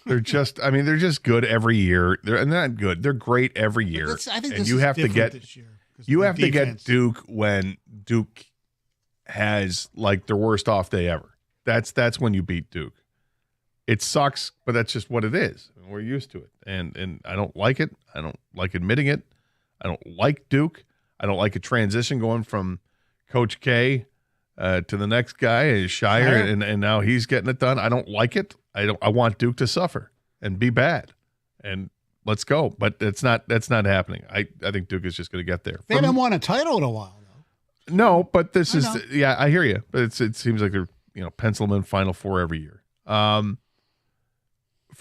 They're just they're just good every year. They're not good. They're great every year. I think and this you is have to different get this year you have to defense. get Duke when Duke has like their worst off day ever. That's when you beat Duke. It sucks, but that's just what it is. We're used to it, and I don't like it. I don't like admitting it. I don't like Duke. I don't like a transition going from Coach K to the next guy, Shire, and now he's getting it done. I don't like it. I want Duke to suffer and be bad, and let's go. But that's not happening. I think Duke is just going to get there. They haven't won a title in a while, though. No, but this is I hear you. But it seems like they're pencil them in Final Four every year. For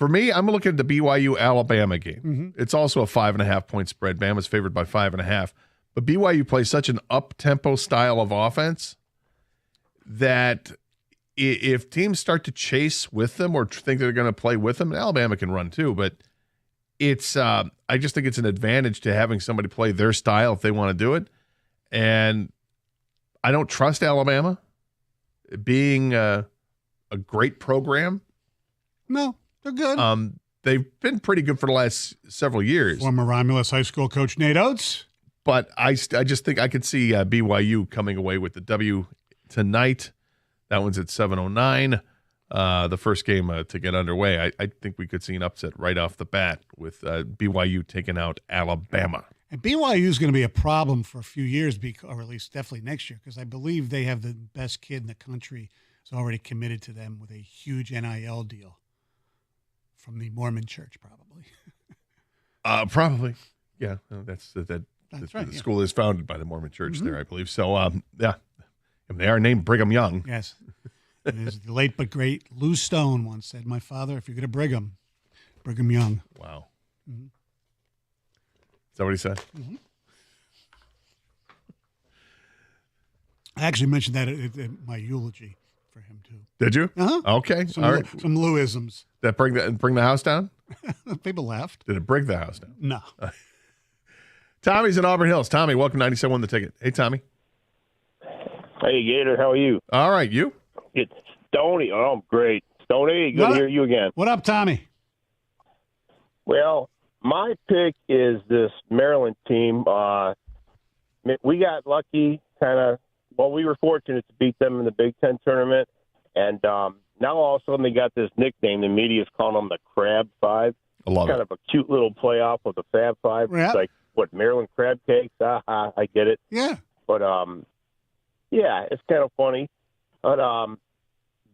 me, I'm looking at the BYU Alabama game. Mm-hmm. It's also a 5.5-point spread. Bama's favored by 5.5. But BYU plays such an up-tempo style of offense that if teams start to chase with them or think they're going to play with them, Alabama can run too. But it's I just think it's an advantage to having somebody play their style if they want to do it. And I don't trust Alabama being a great program. No, they're good. They've been pretty good for the last several years. Former Romulus High School coach Nate Oates. But I just think I could see BYU coming away with the W tonight. That one's at 7:09. The first game to get underway. I think we could see an upset right off the bat with BYU taking out Alabama. And BYU is going to be a problem for a few years, or at least definitely next year, because I believe they have the best kid in the country who's already committed to them with a huge NIL deal from the Mormon Church, probably. Probably, yeah. That's right. The school is founded by the Mormon Church there, I believe. So, yeah, and they are named Brigham Young. Yes. As the late but great Lou Stone once said, "My father, if you're going to Brigham Young." Wow. Mm-hmm. Is that what he said? Mm-hmm. I actually mentioned that at my eulogy for him too. Did you? Uh-huh. Okay. Some all right. Some Louisms. That bring the house down? People laughed. Did it bring the house down? No. Tommy's in Auburn Hills. Tommy, welcome to 97.1 The Ticket. Hey, Tommy. Hey, Gator. How are you? All right. You? It's Stoney. Oh, I'm great. Stoney, good to hear you again. What up, Tommy? Well, my pick is this Maryland team. We got lucky, we were fortunate to beat them in the Big Ten tournament. And now all of a sudden they got this nickname. The media's calling them the Crab Five. I love it. Kind of a cute little playoff of the Fab Five. Yeah. It's like, what, Maryland crab cakes? I get it. Yeah. But, yeah, it's kind of funny. But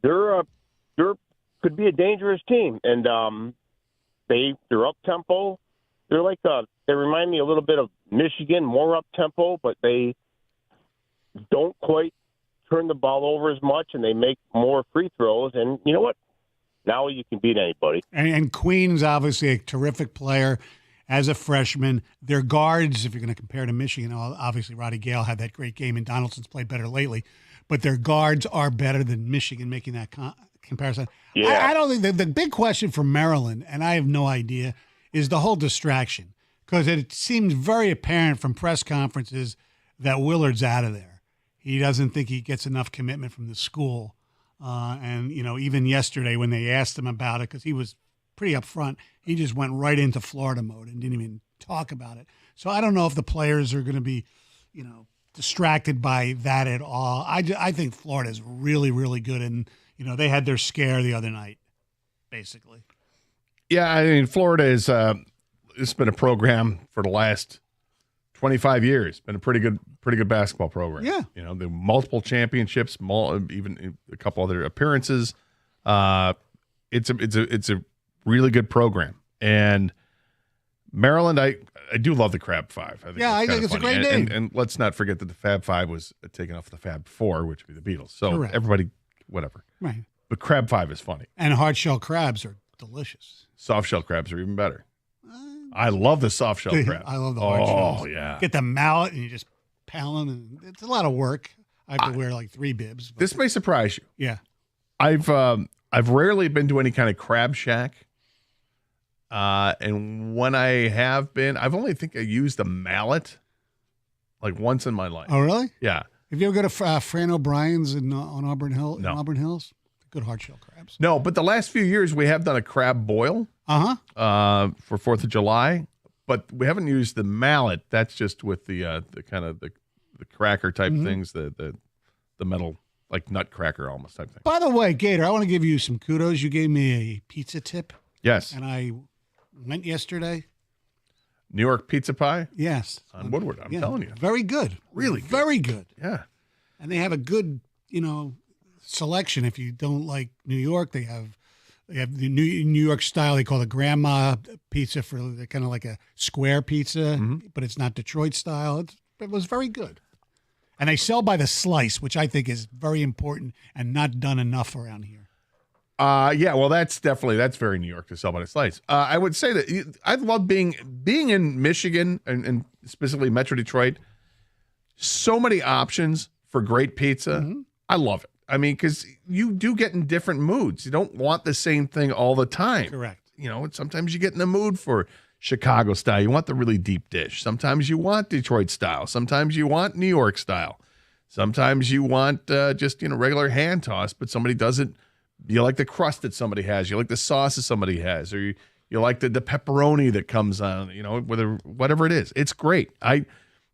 they're could be a dangerous team. And they're up-tempo. They're like they remind me a little bit of Michigan, more up-tempo, but they don't quite turn the ball over as much, and they make more free throws. And you know what? Now you can beat anybody. And Queen's obviously a terrific player as a freshman. Their guards, if you're going to compare to Michigan, obviously Roddy Gale had that great game, and Donaldson's played better lately. But their guards are better than Michigan, making that comparison. Yeah. I don't think the big question for Maryland, and I have no idea, is the whole distraction. Because it seems very apparent from press conferences that Willard's out of there. he doesn't think he gets enough commitment from the school. And, even yesterday when they asked him about it, because he was pretty upfront, he just went right into Florida mode and didn't even talk about it. So I don't know if the players are going to be, distracted by that at all. I think Florida is really, really good. And, they had their scare the other night, basically. Yeah, I mean, Florida is it's been a program for the last 25 years. Been a pretty good basketball program. Yeah. The multiple championships, even a couple other appearances. It's a really good program. And Maryland, I do love the Crab Five. I think it's a great name. And let's not forget that the Fab Five was taken off the Fab Four, which would be the Beatles. So Correct. everybody, whatever. Right. But Crab Five is funny. And hard-shell crabs are delicious. Soft shell crabs are even better. I love the soft shell crab. I love the hard shells. Oh, yeah. Get the mallet and you just pound them. And it's a lot of work. I have to wear like 3 bibs. This may surprise you. Yeah. I've rarely been to any kind of crab shack. And when I have been, I've only I used a mallet like once in my life. Oh, really? Yeah. Have you ever go to Fran O'Brien's on Auburn Hill? No. In Auburn Hills? Good hard shell crabs. No, but the last few years we have done a crab boil. For 4th of July, but we haven't used the mallet. That's just with the kind of the cracker type things, the metal, like nutcracker almost type thing. By the way, Gator, I want to give you some kudos. You gave me a pizza tip. Yes. And I went yesterday. New York pizza pie? Yes. On Woodward, I'm telling you. Very good. Really good. Very good. Yeah. And they have a good, selection. If you don't like New York, they have the New York style. They call it grandma pizza for kind of like a square pizza, but it's not Detroit style. It was very good. And they sell by the slice, which I think is very important and not done enough around here. Yeah, well, that's very New York to sell by the slice. I would say that I love being in Michigan and specifically Metro Detroit. So many options for great pizza. I love it. I mean, because you do get in different moods. You don't want the same thing all the time. Correct. Sometimes you get in the mood for Chicago style. You want the really deep dish. Sometimes you want Detroit style. Sometimes you want New York style. Sometimes you want just regular hand toss, but somebody does it. You like the crust that somebody has. You like the sauce that somebody has, or you like the pepperoni that comes on. Whatever it is, it's great. And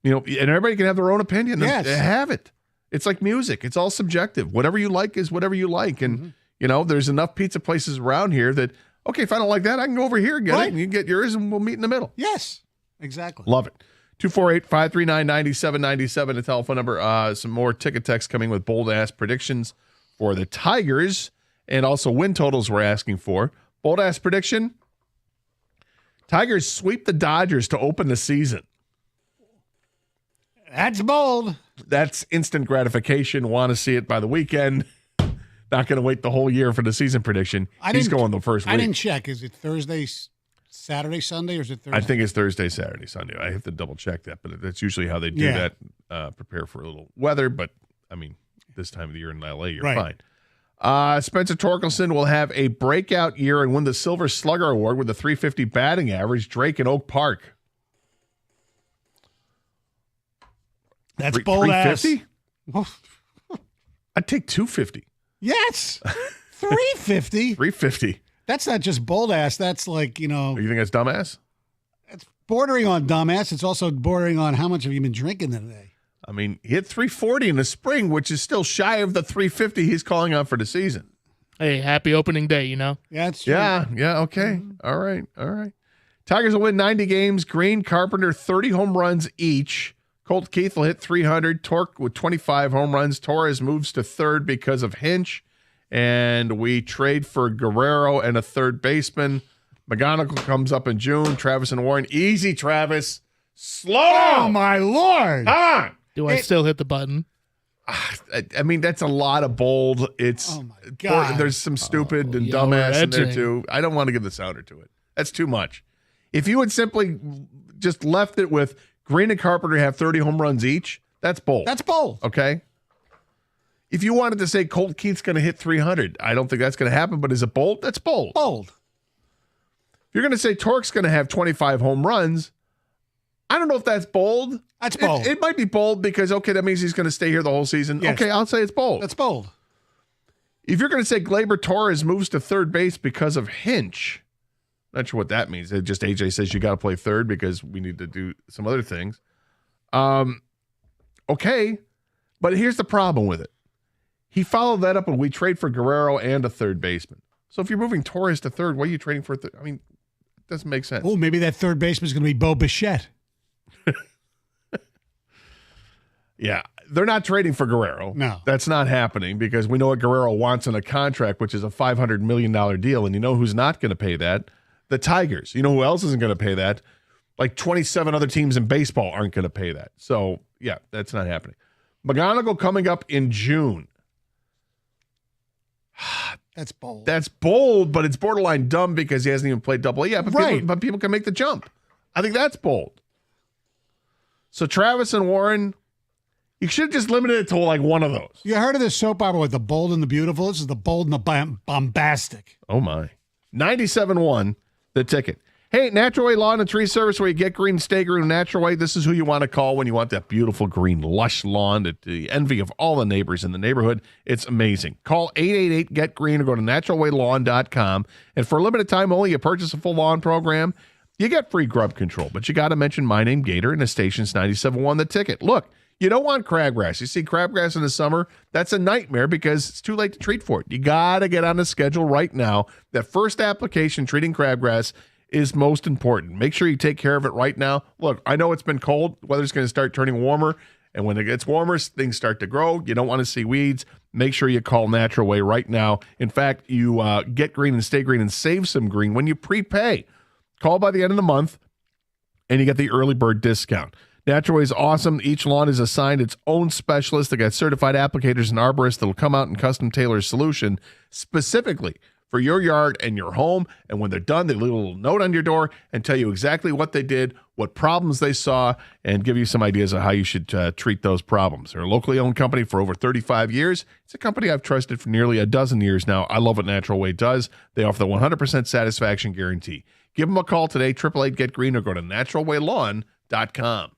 everybody can have their own opinion. Yes. Have it. It's like music. It's all subjective. Whatever you like is whatever you like. And, there's enough pizza places around here that, okay, if I don't like that, I can go over here and get it, and you can get yours, and we'll meet in the middle. Yes, exactly. Love it. 248-539-9797, the telephone number. Some more ticket text coming with bold-ass predictions for the Tigers and also win totals we're asking for. Bold-ass prediction, Tigers sweep the Dodgers to open the season. That's bold. That's instant gratification. Want to see it by the weekend. Not going to wait the whole year for the season prediction. He's going the first week. I didn't check. Is it Thursday, Saturday, Sunday, or is it Thursday? I think it's Thursday, Saturday, Sunday. I have to double check that, but that's usually how they do that. Prepare for a little weather, but I mean, this time of the year in LA, you're fine. Spencer Torkelson will have a breakout year and win the Silver Slugger Award with a .350 batting average. Drake in Oak Park. That's bold ass. 350? I'd take 250. Yes. 350. 350. That's not just bold ass. That's like, You think that's dumbass? It's bordering on dumbass. It's also bordering on how much have you been drinking today? I mean, he hit 340 in the spring, which is still shy of the 350 he's calling out for the season. Hey, happy opening day, Yeah, that's true. Yeah, okay. All right. Tigers will win 90 games. Green, Carpenter, 30 home runs each. Colt Keith will hit 300. Torque with 25 home runs. Torres moves to third because of Hinch. And we trade for Guerrero and a third baseman. McGonigal comes up in June. Travis and Warren. Easy, Travis. Slow down. Oh, my Lord. Come on. Do I still hit the button? I mean, that's a lot of bold. It's Oh, my God. There's some stupid and yeah, dumbass we're in there, edging. too. I don't want to give the sounder to it. That's too much. If you had simply just left it with Green and Carpenter have 30 home runs each, that's bold. That's bold. Okay? If you wanted to say Colt Keith's going to hit 300, I don't think that's going to happen, but is it bold? That's bold. Bold. If you're going to say Torque's going to have 25 home runs, I don't know if that's bold. That's bold. It might be bold because, okay, that means he's going to stay here the whole season. Yes. Okay, I'll say it's bold. That's bold. If you're going to say Gleyber Torres moves to third base because of Hinch, not sure what that means. It just AJ says you got to play third because we need to do some other things. Okay, but here's the problem with it. He followed that up when we trade for Guerrero and a third baseman. So if you're moving Torres to third, why are you trading for a third? I mean, it doesn't make sense. Oh, maybe that third baseman is going to be Bo Bichette. Yeah, they're not trading for Guerrero. No. That's not happening because we know what Guerrero wants in a contract, which is a $500 million deal. And you know who's not going to pay that? The Tigers. You know who else isn't going to pay that? Like 27 other teams in baseball aren't going to pay that. So, yeah, that's not happening. McGonigal coming up in June. That's bold. That's bold, but it's borderline dumb because he hasn't even played Double-A yet. But people can make the jump. I think that's bold. So Travis and Warren, you should have just limited it to like one of those. You heard of this soap opera with the bold and the beautiful? This is the bold and the bombastic. Oh, my. 97.1, the ticket. Hey, Natural Way Lawn and Tree Service, where you get green, stay green, Natural Way. This is who you want to call when you want that beautiful green, lush lawn, the envy of all the neighbors in the neighborhood. It's amazing. Call 888-GET-GREEN or go to naturalwaylawn.com. And for a limited time only, you purchase a full lawn program, you get free grub control. But you got to mention My Name Gator and the station's 97.1, the ticket. Look, you don't want crabgrass. You see crabgrass in the summer, that's a nightmare because it's too late to treat for it. You got to get on the schedule right now. That first application treating crabgrass is most important. Make sure you take care of it right now. Look, I know it's been cold. Weather's going to start turning warmer. And when it gets warmer, things start to grow. You don't want to see weeds. Make sure you call Natural Way right now. In fact, you get green and stay green and save some green when you prepay. Call by the end of the month and you get the early bird discount. Natural Way is awesome. Each lawn is assigned its own specialist. They got certified applicators and arborists that will come out and custom tailor a solution specifically for your yard and your home. And when they're done, they leave a little note on your door and tell you exactly what they did, what problems they saw, and give you some ideas of how you should treat those problems. They're a locally owned company for over 35 years. It's a company I've trusted for nearly a dozen years now. I love what Natural Way does. They offer the 100% satisfaction guarantee. Give them a call today, 888-GET-GREEN, or go to naturalwaylawn.com.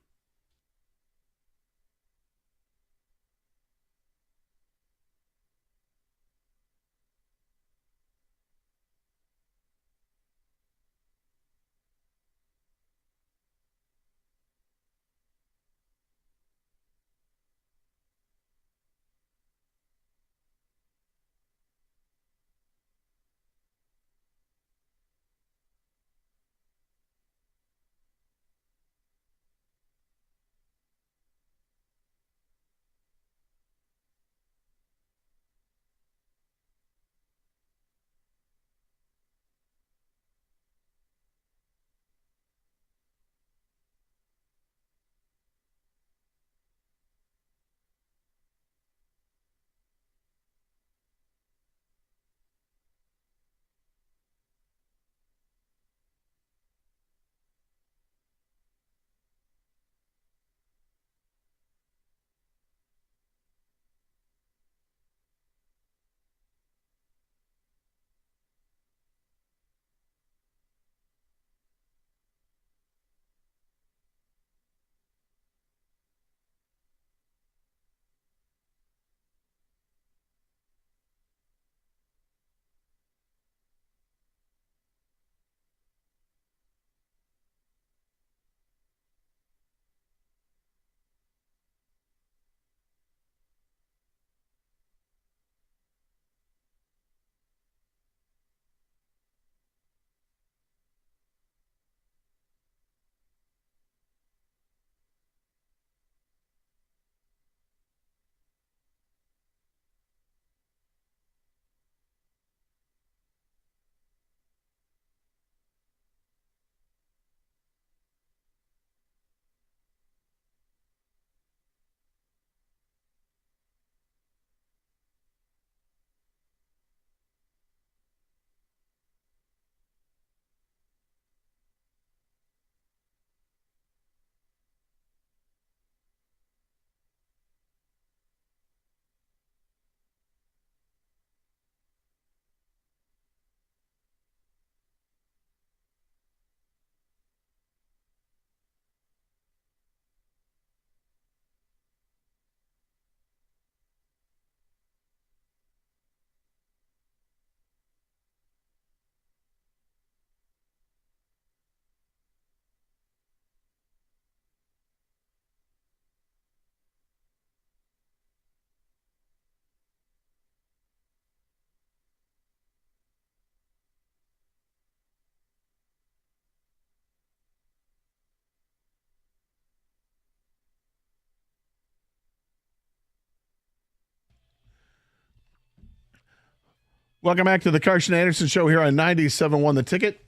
Welcome back to the Carson Anderson Show here on 97.1 The Ticket.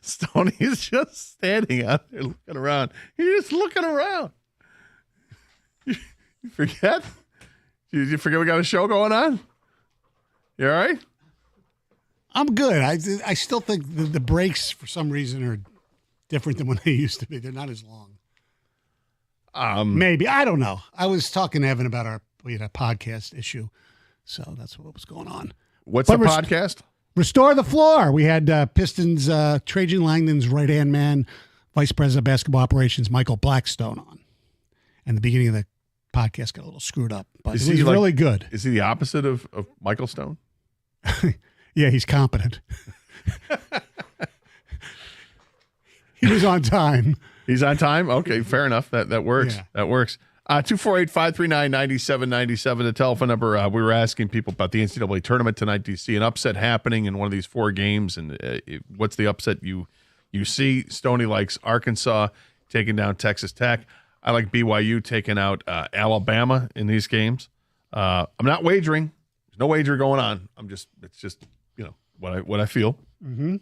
Stoney is just standing out there looking around. He's just looking around. You forget? Did you forget we got a show going on? You all right? I'm good. I still think the breaks, for some reason, are different than when they used to be. They're not as long. Maybe. I don't know. I was talking to Evan about we had a podcast issue, so that's what was going on. What's the podcast? Restore the Floor. We had Pistons, Trajan Langdon's right-hand man, Vice President of Basketball Operations, Michael Blackstone on. And the beginning of the podcast got a little screwed up, but it was really good. Is he the opposite of Michael Stone? Yeah, he's competent. He was on time. He's on time? Okay, fair enough. That works. Yeah. That works. 248-539-9797, the telephone number. We were asking people about the NCAA tournament tonight. Do you see an upset happening in one of these 4 games? And what's the upset you see? Stoney likes Arkansas taking down Texas Tech. I like BYU taking out Alabama in these games. I'm not wagering. There's no wager going on. It's just what I feel. Mm-hmm.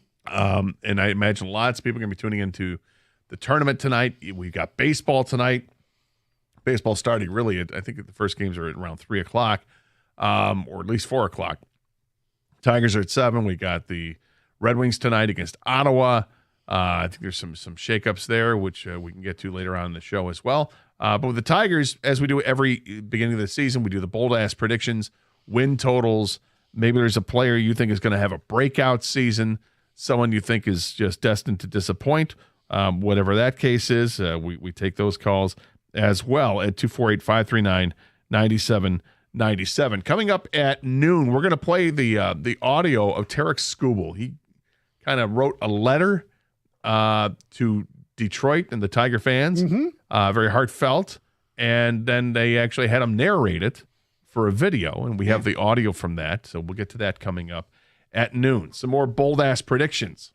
And I imagine lots of people are going to be tuning into the tournament tonight. We've got baseball tonight. Baseball starting really I think the first games are at around 3 o'clock, or at least 4 o'clock. Tigers are at 7. We got the Red Wings tonight against Ottawa. I think there's some shakeups there, which we can get to later on in the show as well. But with the Tigers, as we do every beginning of the season, we do the bold-ass predictions, win totals. Maybe there's a player you think is going to have a breakout season, someone you think is just destined to disappoint. Whatever that case is, we take those calls as well at 248-539-9797. Coming up at noon, we're going to play the audio of Tarik Skubal. He kind of wrote a letter to Detroit and the Tiger fans, very heartfelt, and then they actually had him narrate it for a video, and we have the audio from that, so we'll get to that coming up at noon. Some more bold-ass predictions.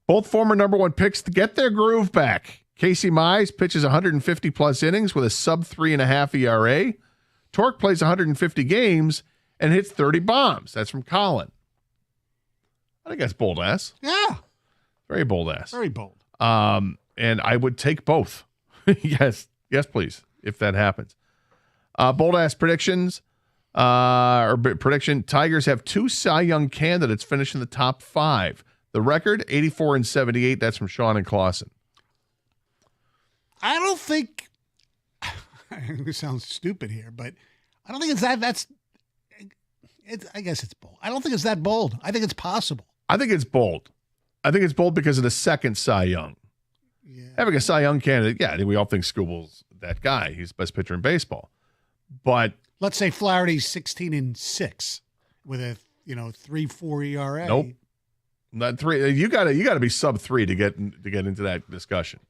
Both former number 1 picks to get their groove back. Casey Mize pitches 150-plus innings with a sub-3.5 ERA. Torque plays 150 games and hits 30 bombs. That's from Colin. I think that's bold-ass. Yeah. Very bold-ass. Very bold. And I would take both. Yes, please, if that happens. Bold-ass predictions. Prediction, Tigers have 2 Cy Young candidates finish in the top 5. The record, 84-78. That's from Sean and Clausen. I don't think this sounds stupid here, but I don't think it's that's I guess it's bold. I don't think it's that bold. I think it's possible. I think it's bold. I think it's bold because of the second Cy Young. Yeah. Having a Cy Young candidate, yeah, we all think Skubal's that guy. He's the best pitcher in baseball. But let's say Flaherty's 16-6 with a 3.4 ERA. Nope. Not 3. You got to be sub 3 to get into that discussion.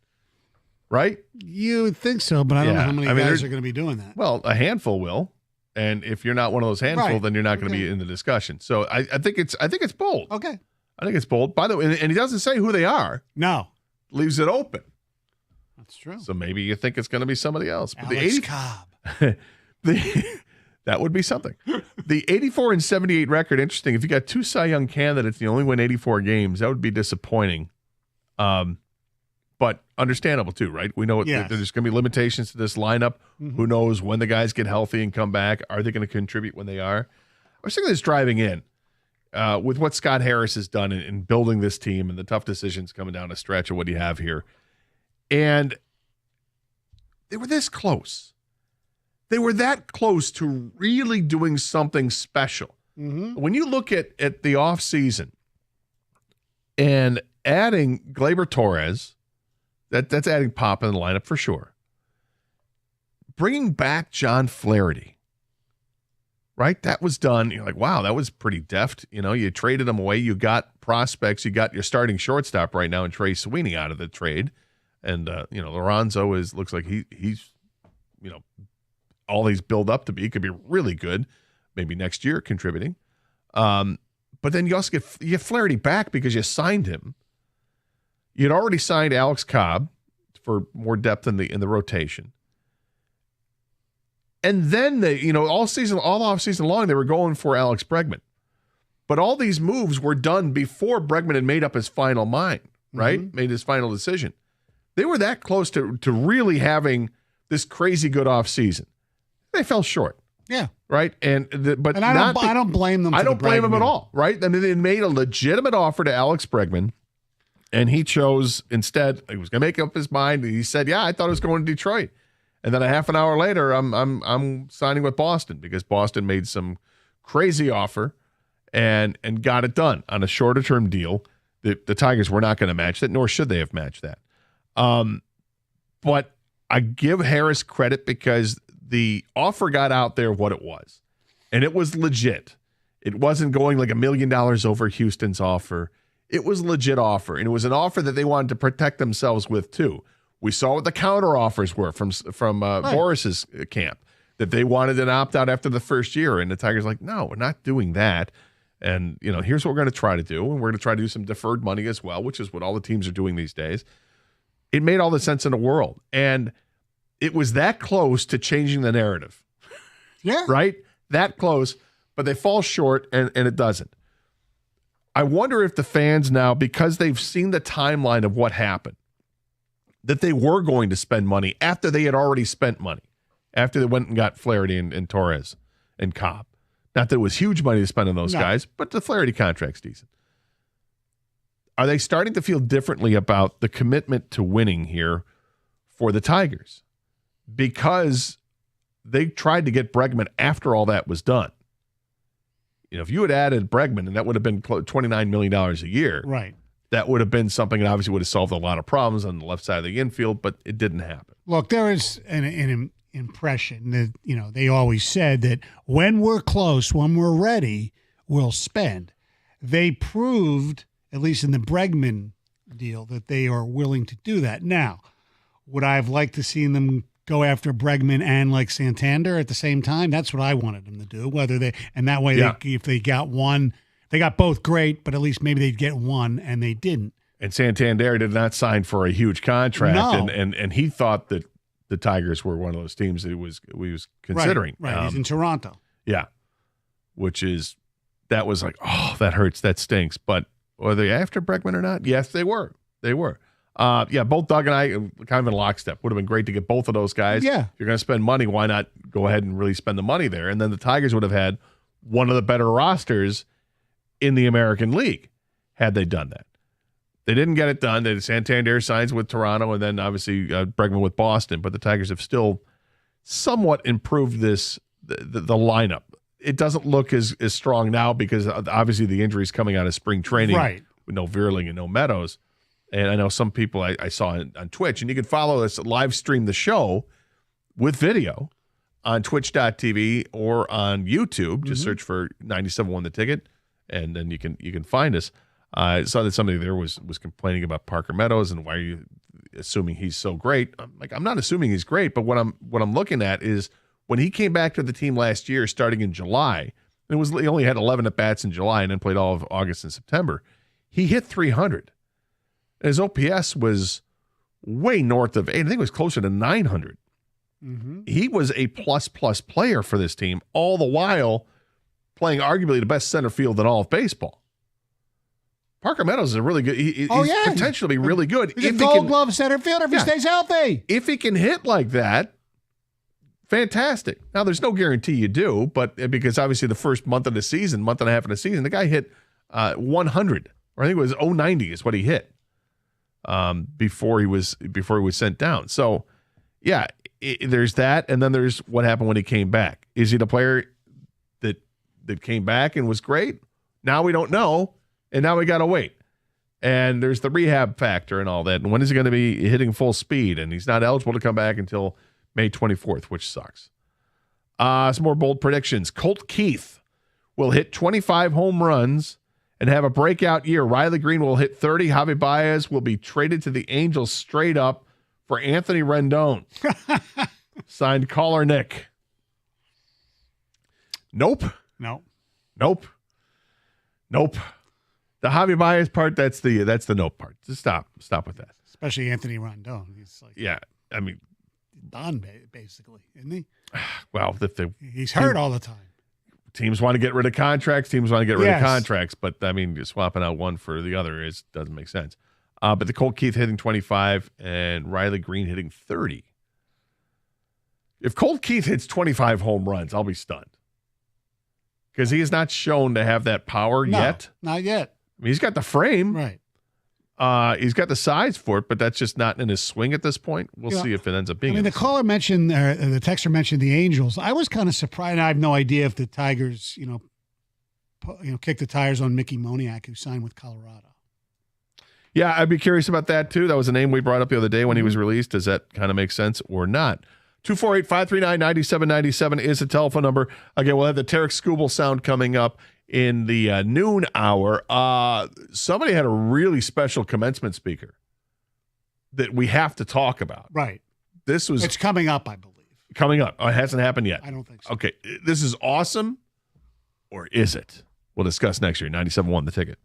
Right? You would think so, but I don't know how many guys are going to be doing that. Well, a handful will, and if you're not one of those handful, then you're not going to be in the discussion. So I think it's bold. Okay, I think it's bold. By the way, and he doesn't say who they are. No, leaves it open. That's true. So maybe you think it's going to be somebody else. But Alex Cobb. That would be something. The 84-78 record, interesting. If you got 2 Cy Young candidates and you only win 84 games, that would be disappointing. But understandable too, right? We know there's going to be limitations to this lineup. Mm-hmm. Who knows when the guys get healthy and come back? Are they going to contribute when they are? I was thinking this driving in with what Scott Harris has done in building this team and the tough decisions coming down a stretch of what you have here. And they were this close. They were that close to really doing something special. Mm-hmm. When you look at the offseason and adding Gleyber Torres, that's adding pop in the lineup for sure. Bringing back John Flaherty, right? That was done. You're like, wow, that was pretty deft. You traded him away. You got prospects. You got your starting shortstop right now in Trey Sweeney out of the trade. And, Lorenzo looks like he's all he's built up to be. Could be really good, maybe next year contributing. But then you also get Flaherty back because you signed him. You'd already signed Alex Cobb for more depth in the rotation. And then all off season long, they were going for Alex Bregman. But all these moves were done before Bregman had made up his final mind, right? Mm-hmm. Made his final decision. They were that close to really having this crazy good off season. They fell short. Yeah. Right. I don't blame them. I don't blame them at all. Right. I mean, they made a legitimate offer to Alex Bregman, and he chose instead. He was going to make up his mind. He said, "Yeah, I thought I was going to Detroit," and then a half an hour later, I'm signing with Boston because Boston made some crazy offer and got it done on a shorter term deal. The Tigers were not going to match that, nor should they have matched that. But I give Harris credit because the offer got out there what it was, and it was legit. It wasn't going like $1 million over Houston's offer. It was a legit offer, and it was an offer that they wanted to protect themselves with too. We saw what the counter offers were from Boris's camp, that they wanted an opt out after the first year, and the Tigers like, no, we're not doing that. And here's what we're going to try to do, and we're going to try to do some deferred money as well, which is what all the teams are doing these days. It made all the sense in the world, and it was that close to changing the narrative. Yeah. Right? That close, but they fall short, and it doesn't. I wonder if the fans now, because they've seen the timeline of what happened, that they were going to spend money after they had already spent money, after they went and got Flaherty and Torres and Cobb. Not that it was huge money to spend on those guys, but the Flaherty contract's decent. Are they starting to feel differently about the commitment to winning here for the Tigers? Because they tried to get Bregman after all that was done. If you had added Bregman, and that would have been $29 million a year, right? That would have been something that obviously would have solved a lot of problems on the left side of the infield, but it didn't happen. Look, there is an impression that, they always said that when we're close, when we're ready, we'll spend. They proved, at least in the Bregman deal, that they are willing to do that. Now, would I have liked to see them go after Bregman and like Santander at the same time? That's what I wanted them to do. That way, if they got one, they got both great, but at least maybe they'd get one, and they didn't. And Santander did not sign for a huge contract, and he thought that the Tigers were one of those teams that he was considering. Right. He's in Toronto. Yeah, that was like, oh, that hurts, that stinks. But were they after Bregman or not? Yes, they were. They were. Both Doug and I kind of in lockstep. Would have been great to get both of those guys. Yeah. If you're going to spend money, why not go ahead and really spend the money there? And then the Tigers would have had one of the better rosters in the American League had they done that. They didn't get it done. Santander signs with Toronto, and then obviously Bregman with Boston. But the Tigers have still somewhat improved the lineup. It doesn't look as strong now because obviously the injuries coming out of spring training, right? With no Vierling and no Meadows. And I know some people I saw on Twitch, and you can follow us live stream the show with video on twitch.tv or on YouTube. Just search for 97.1 The Ticket, and then you can find us. I saw that somebody there was complaining about Parker Meadows and why are you assuming he's so great. I'm not assuming he's great, but what I'm looking at is when he came back to the team last year, starting in July, he only had 11 at bats in July and then played all of August and September. He hit 300. His OPS was way north of 8. I think it was closer to 900. Mm-hmm. He was a plus player for this team, all the while playing arguably the best center field in all of baseball. Parker Meadows is a really good. He's potentially really good. He's a Gold Glove center fielder if he stays healthy. If he can hit like that, fantastic. Now, there's no guarantee you do, but because obviously the first month and a half of the season, the guy hit 100, or I think it was 090 is what he hit. Before he was sent down. So, yeah, there's that, and then there's what happened when he came back. Is he the player that came back and was great? Now we don't know, and now we got to wait. And there's the rehab factor and all that. And when is he going to be hitting full speed? And he's not eligible to come back until May 24th, which sucks. Some more bold predictions. Colt Keith will hit 25 home runs and have a breakout year. Riley Green will hit 30. Javi Baez will be traded to the Angels straight up for Anthony Rendon. Signed caller Nick. Nope. No. Nope. Nope. The Javi Baez part, that's the nope part. Just stop with that. Especially Anthony Rendon. He's like, yeah, I mean, done, basically, isn't he? Well, He's hurt all the time. Teams want to get rid of contracts. Teams want to get rid of contracts. But, I mean, just swapping out one for the other doesn't make sense. But the Colt Keith hitting 25 and Riley Green hitting 30. If Colt Keith hits 25 home runs, I'll be stunned. Because he has not shown to have that power yet. Not yet. I mean, he's got the frame. Right. He's got the size for it, but that's just not in his swing at this point. We'll see if it ends up being. I mean, the caller mentioned, the texter mentioned the Angels. I was kind of surprised. I have no idea if the Tigers, kicked the tires on Mickey Moniak, who signed with Colorado. Yeah, I'd be curious about that too. That was a name we brought up the other day when he was released. Does that kind of make sense or not? 248-539-9797 is the telephone number. Again, we'll have the Tarik Skubal sound coming up in the noon hour. Somebody had a really special commencement speaker that we have to talk about. Right. It's coming up, I believe. Coming up. Oh, it hasn't happened yet. I don't think so. Okay. This is awesome, or is it? We'll discuss next year. 97.1 The Ticket.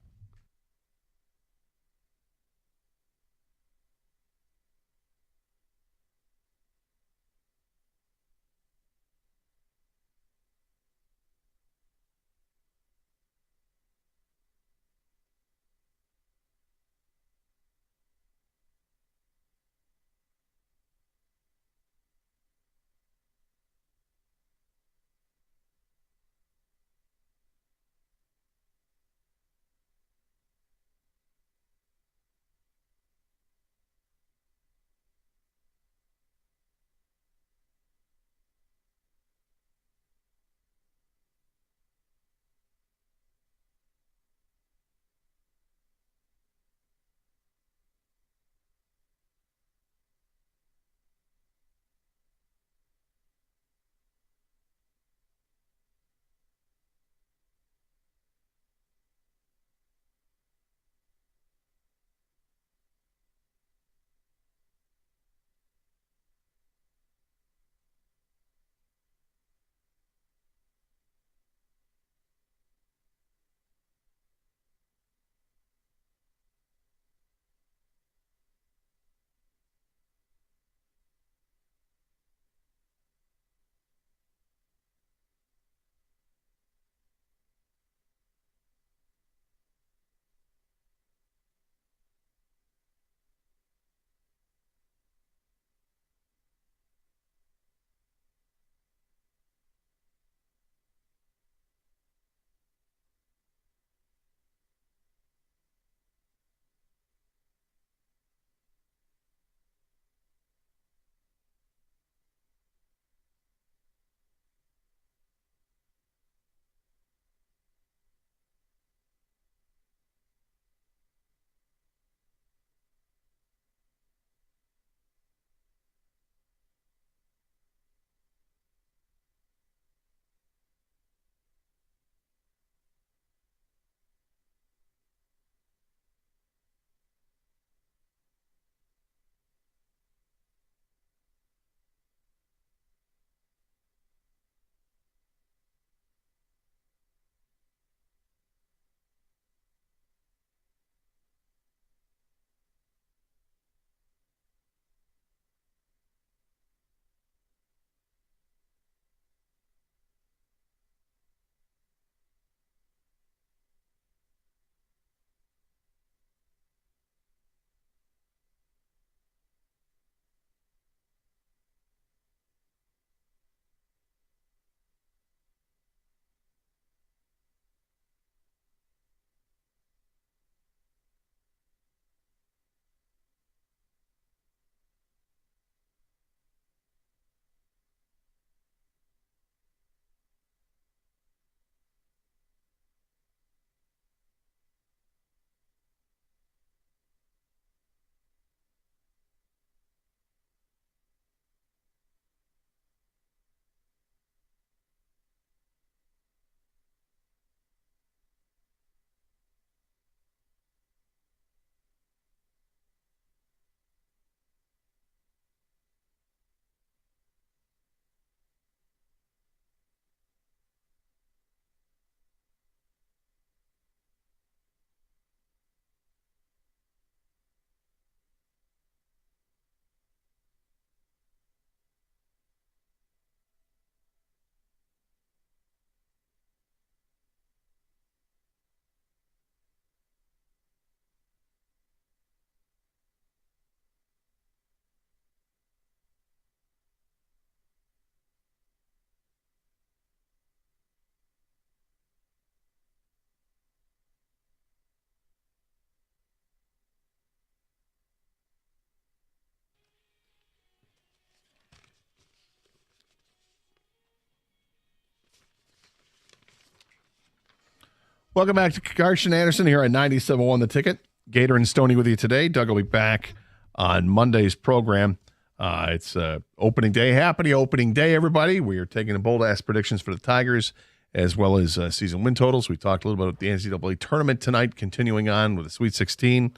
Welcome back to Karsch and Anderson here on 97.1 The Ticket. Gator and Stoney with you today. Doug will be back on Monday's program. It's opening day. Happy opening day, everybody. We are taking the bold-ass predictions for the Tigers as well as season win totals. We talked a little bit about the NCAA tournament tonight, continuing on with the Sweet 16,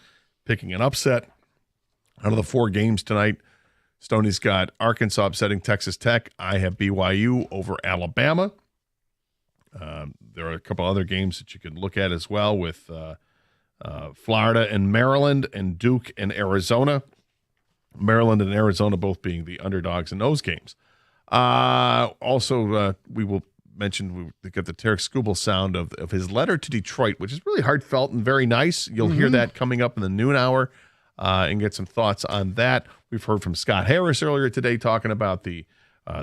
picking an upset. Out of the 4 games tonight, Stoney's got Arkansas upsetting Texas Tech. I have BYU over Alabama. There are a couple other games that you can look at as well with Florida and Maryland and Duke and Arizona. Maryland and Arizona both being the underdogs in those games. Also, we will mention we got the Tarik Skubal sound of his letter to Detroit, which is really heartfelt and very nice. You'll hear that coming up in the noon hour and get some thoughts on that. We've heard from Scott Harris earlier today talking about the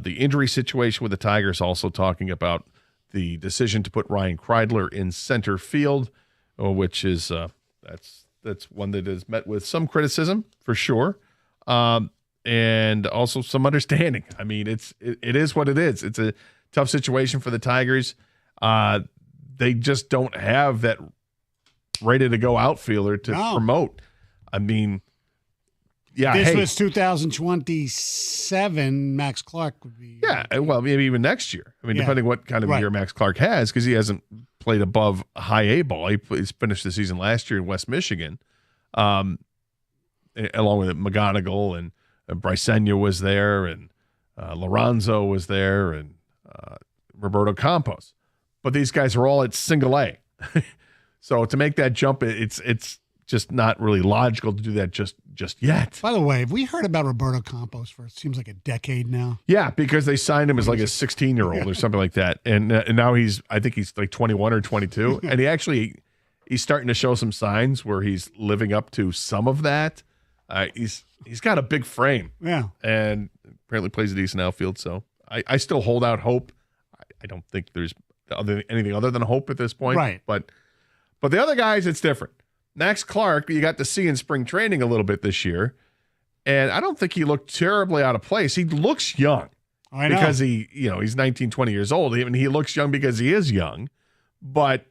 injury situation with the Tigers, also talking about the decision to put Ryan Kreidler in center field, which is that's one that is met with some criticism for sure, and also some understanding. I mean, it is what it is. It's a tough situation for the Tigers. They just don't have that ready to go outfielder to promote. I mean, yeah. This was 2027. Max Clark would be. Yeah, well, maybe even next year. I mean, depending what kind of year Max Clark has, because he hasn't played above high A ball. He's finished the season last year in West Michigan, along with McGonigal and Brycenia was there, and Lorenzo was there, and Roberto Campos. But these guys are all at single A. So to make that jump, it's just not really logical to do that just yet. By the way, have we heard about Roberto Campos for it seems like a decade now? Yeah, because they signed him as like a 16-year-old or something like that, and now I think he's like 21 or 22, and he's starting to show some signs where he's living up to some of that. He's got a big frame, and apparently plays a decent outfield. So I still hold out hope. I don't think there's anything other than hope at this point, right? But the other guys, it's different. Max Clark, you got to see in spring training a little bit this year, and I don't think he looked terribly out of place. He looks young because he's 19, 20 years old. Even he looks young because he is young, but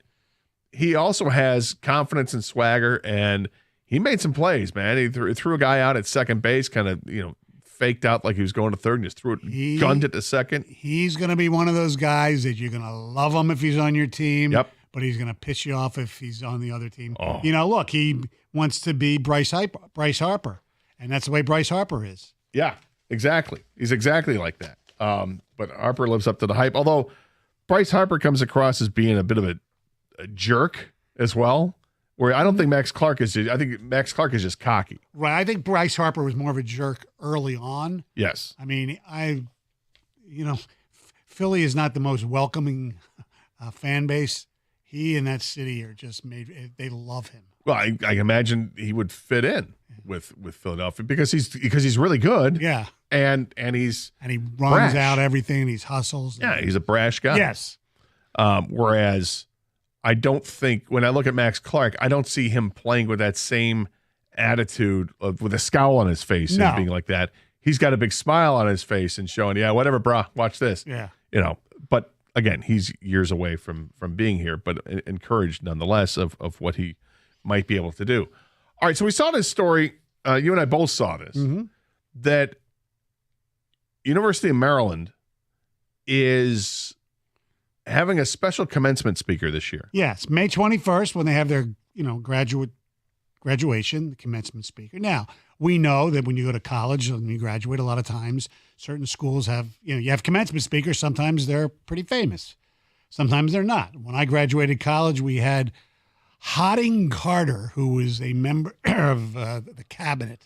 he also has confidence and swagger, and he made some plays, man. He threw a guy out at second base, kind of, faked out like he was going to third and just threw it, gunned it to second. He's going to be one of those guys that you're going to love him if he's on your team. Yep. But he's going to piss you off if he's on the other team. Oh. Look, he wants to be Bryce Harper, and that's the way Bryce Harper is. Yeah, exactly. He's exactly like that. But Harper lives up to the hype, although Bryce Harper comes across as being a bit of a jerk as well, where I don't think Max Clark is. I think Max Clark is just cocky. Right. I think Bryce Harper was more of a jerk early on. Yes. I mean, Philly is not the most welcoming fan base. He and that city are just they love him. Well, I imagine he would fit in with Philadelphia because he's really good. Yeah. And he runs brash. out everything and he hustles. Yeah, he's a brash guy. Yes. Whereas I don't think when I look at Max Clark, I don't see him playing with that same attitude with a scowl on his face and being like that. He's got a big smile on his face and showing, whatever, brah, watch this. Yeah. But again, he's years away from being here, but encouraged nonetheless of what he might be able to do. All right, so we saw this story. You and I both saw this, that University of Maryland is having a special commencement speaker this year. Yes, May 21st when they have their graduation, the commencement speaker. Now, we know that when you go to college and you graduate, a lot of times certain schools have, you have commencement speakers. Sometimes they're pretty famous. Sometimes they're not. When I graduated college, we had Hodding Carter, who was a member of the cabinet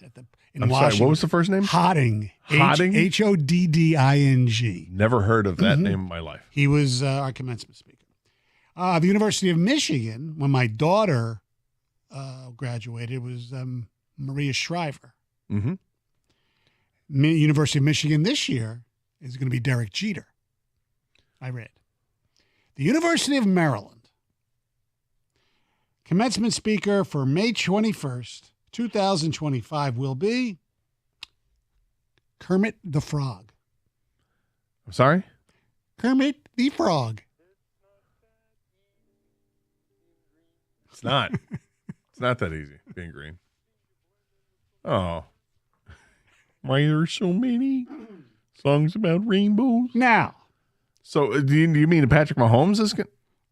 in Washington. Sorry, what was the first name? Hodding. Hodding? Hodding. Never heard of that name in my life. He was our commencement speaker. The University of Michigan, when my daughter graduated, was Maria Shriver. Mm-hmm. University of Michigan this year is going to be Derek Jeter. I read. The University of Maryland, commencement speaker for May 21st, 2025 will be Kermit the Frog. I'm sorry? Kermit the Frog. It's not. It's not that easy being green. Oh. Why are there so many songs about rainbows? Now. So do you mean Patrick Mahomes is good?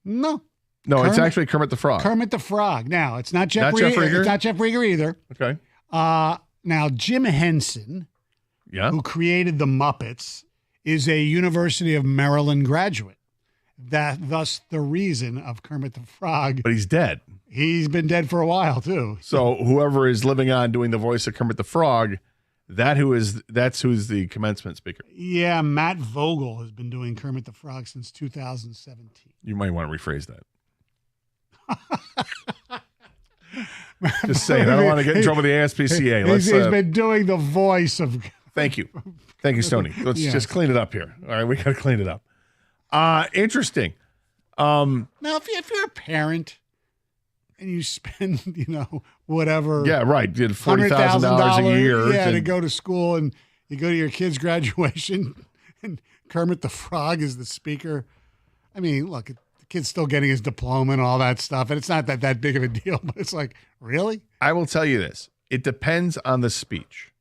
No. No, it's actually Kermit the Frog. Kermit the Frog. Now, it's not Jeff Not Jeff Rieger? It's not Jeff Rieger either. Okay. Now, Jim Henson, who created the Muppets, is a University of Maryland graduate. Thus the reason of Kermit the Frog. But he's dead. He's been dead for a while, too. So whoever is living on doing the voice of Kermit the Frog, that's who's the commencement speaker. Yeah, Matt Vogel has been doing Kermit the Frog since 2017. You might want to rephrase that. Just saying, I don't want to get in trouble with the ASPCA. He's been doing the voice of. Thank you, Stoney. Let's just clean it up here. All right, we got to clean it up. Interesting. Now, if you're a parent and you spend, whatever. Yeah, right. Did $40,000 a year. To go to school, and you go to your kid's graduation, and Kermit the Frog is the speaker. I mean, look, the kid's still getting his diploma and all that stuff, and it's not that big of a deal, but it's like, really? I will tell you this. It depends on the speech.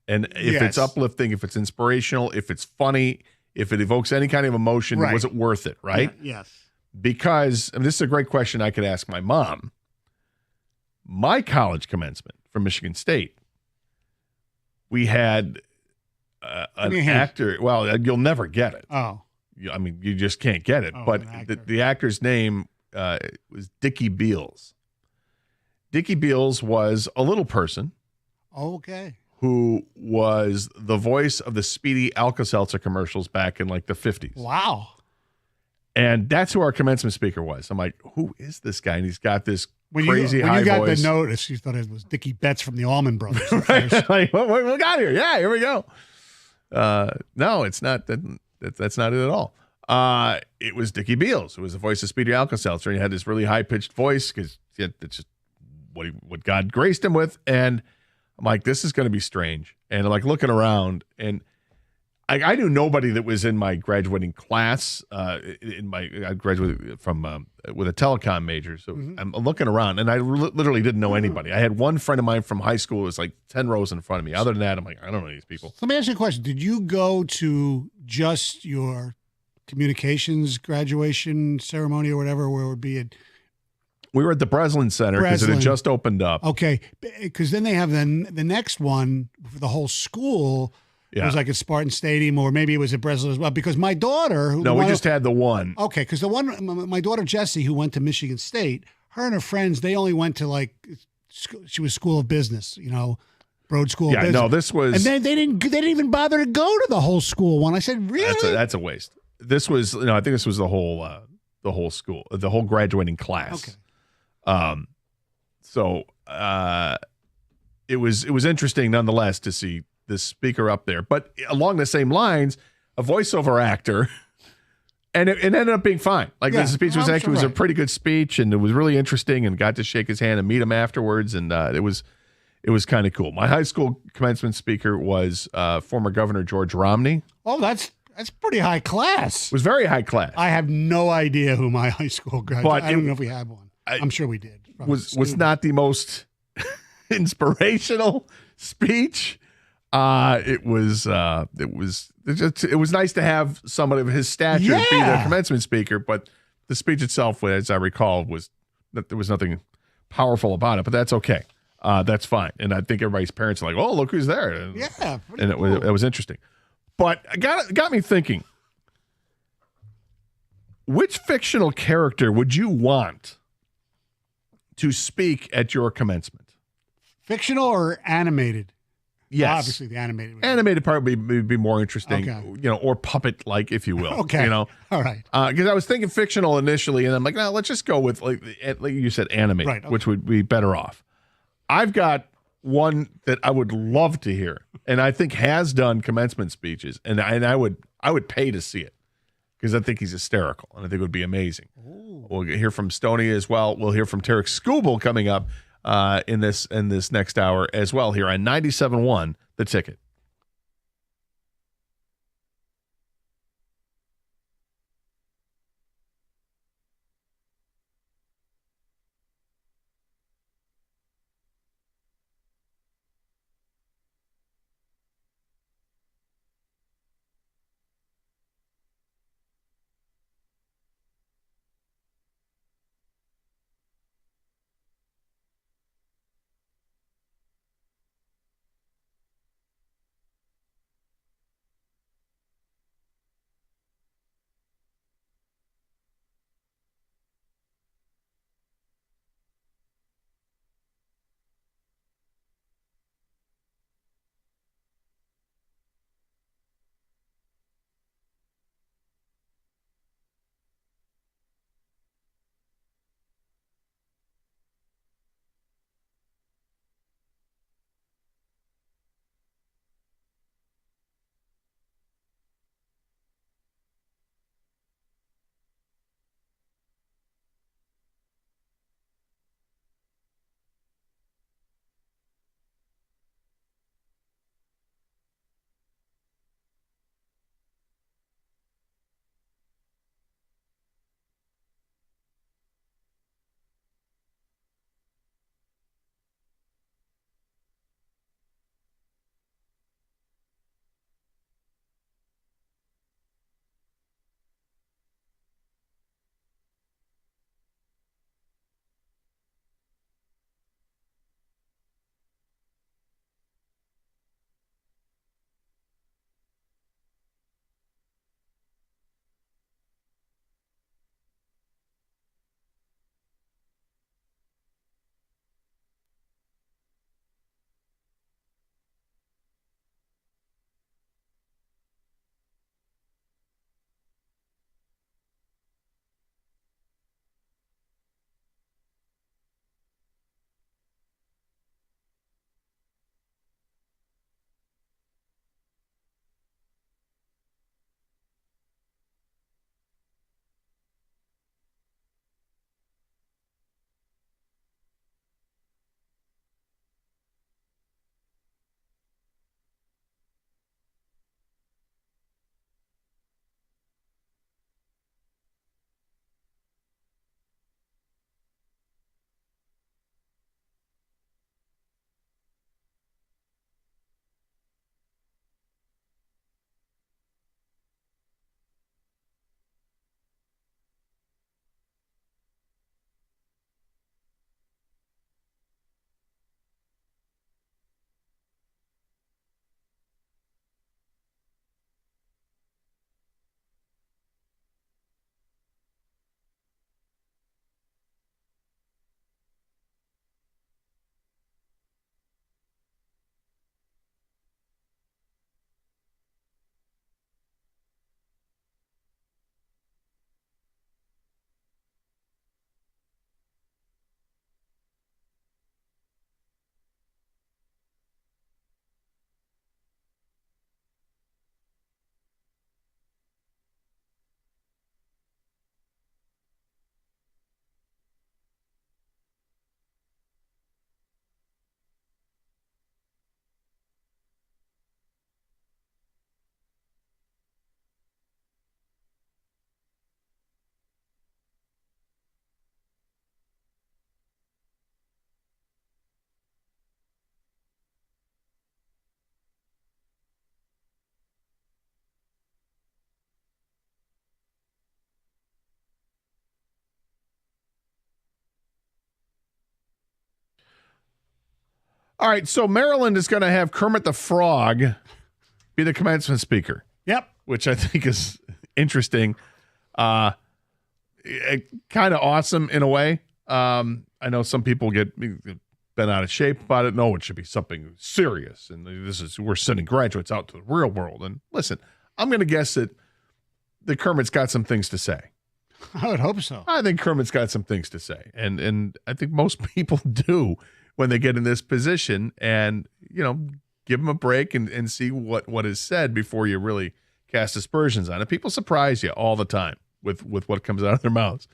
And if it's uplifting, if it's inspirational, if it's funny, if it evokes any kind of emotion, was it worth it, right? Yeah, yes. Because, and this is a great question I could ask my mom. My college commencement from Michigan State, we had an actor. Well, you'll never get it. Oh. I mean, you just can't get it. But the actor's name was Dickie Beals. Dickie Beals was a little person. Okay. Who was the voice of the Speedy Alka-Seltzer commercials back in like the 50s. Wow. And that's who our commencement speaker was. I'm like, who is this guy? And he's got this crazy high voice. When you got the notice, you thought it was Dickie Betts from the Allman Brothers. Right? Like, what we got here? Yeah, here we go. No, it's not. That's not it at all. It was Dickie Beals, who was the voice of Speedy Alka-Seltzer. And he had this really high-pitched voice because it's just what God graced him with. And I'm like, this is going to be strange. And I'm like looking around, and I knew nobody that was in my graduating class. I graduated from with a telecom major, so I'm looking around, and I literally didn't know anybody. I had one friend of mine from high school who was like 10 rows in front of me. Other than that, I'm like, I don't know these people. So let me ask you a question. Did you go to just your communications graduation ceremony or whatever, where it would be We were at the Breslin Center because it had just opened up. Okay, because then they have the next one for the whole school. Yeah. It was like at Spartan Stadium, or maybe it was at Breslin as well. Because my daughter, we just had the one. Okay, because my daughter Jessie, who went to Michigan State, her and her friends, they only went to she was School of Business, Broad School of Business. Yeah, no, this was, and then they didn't even bother to go to the whole school one. I said, really? That's a waste. This was, I think this was the whole school, the whole graduating class. Okay. So it was interesting nonetheless to see this speaker up there, but along the same lines, a voiceover actor, and it ended up being fine. Like the speech was was a pretty good speech, and it was really interesting, and got to shake his hand and meet him afterwards, and it was kind of cool. My high school commencement speaker was former Governor George Romney. Oh, that's pretty high class. It was very high class. I have no idea who my high school graduate. I don't know if we had one. I'm sure we did. Was not the most inspirational speech. It was nice to have somebody of his stature be the commencement speaker, but the speech itself, as I recall, there was nothing powerful about it. But that's okay. That's fine. And I think everybody's parents are like, "Oh, look who's there!" And, it was interesting. But it got me thinking: which fictional character would you want to speak at your commencement? Fictional or animated? Yes. Obviously, the animated. Animated part would be more interesting, or puppet-like, if you will. Okay. All right. Because I was thinking fictional initially, and I'm like, no, let's just go with, like you said, animated, right, okay. Which would be better off. I've got one that I would love to hear, and I think has done commencement speeches, and I would pay to see it because I think he's hysterical, and I think it would be amazing. Ooh. We'll hear from Stoney as well. We'll hear from Tarik Skubal coming up in this next hour as well here on 97.1 The Ticket. All right, so Maryland is going to have Kermit the Frog be the commencement speaker. Yep. Which I think is interesting. Kind of awesome in a way. I know some people get bent out of shape about it. No, it should be something serious. And we're sending graduates out to the real world. And listen, I'm going to guess that the Kermit's got some things to say. I would hope so. I think Kermit's got some things to say. And I think most people do when they get in this position, and, give them a break and see what is said before you really cast aspersions on it. People surprise you all the time with what comes out of their mouths.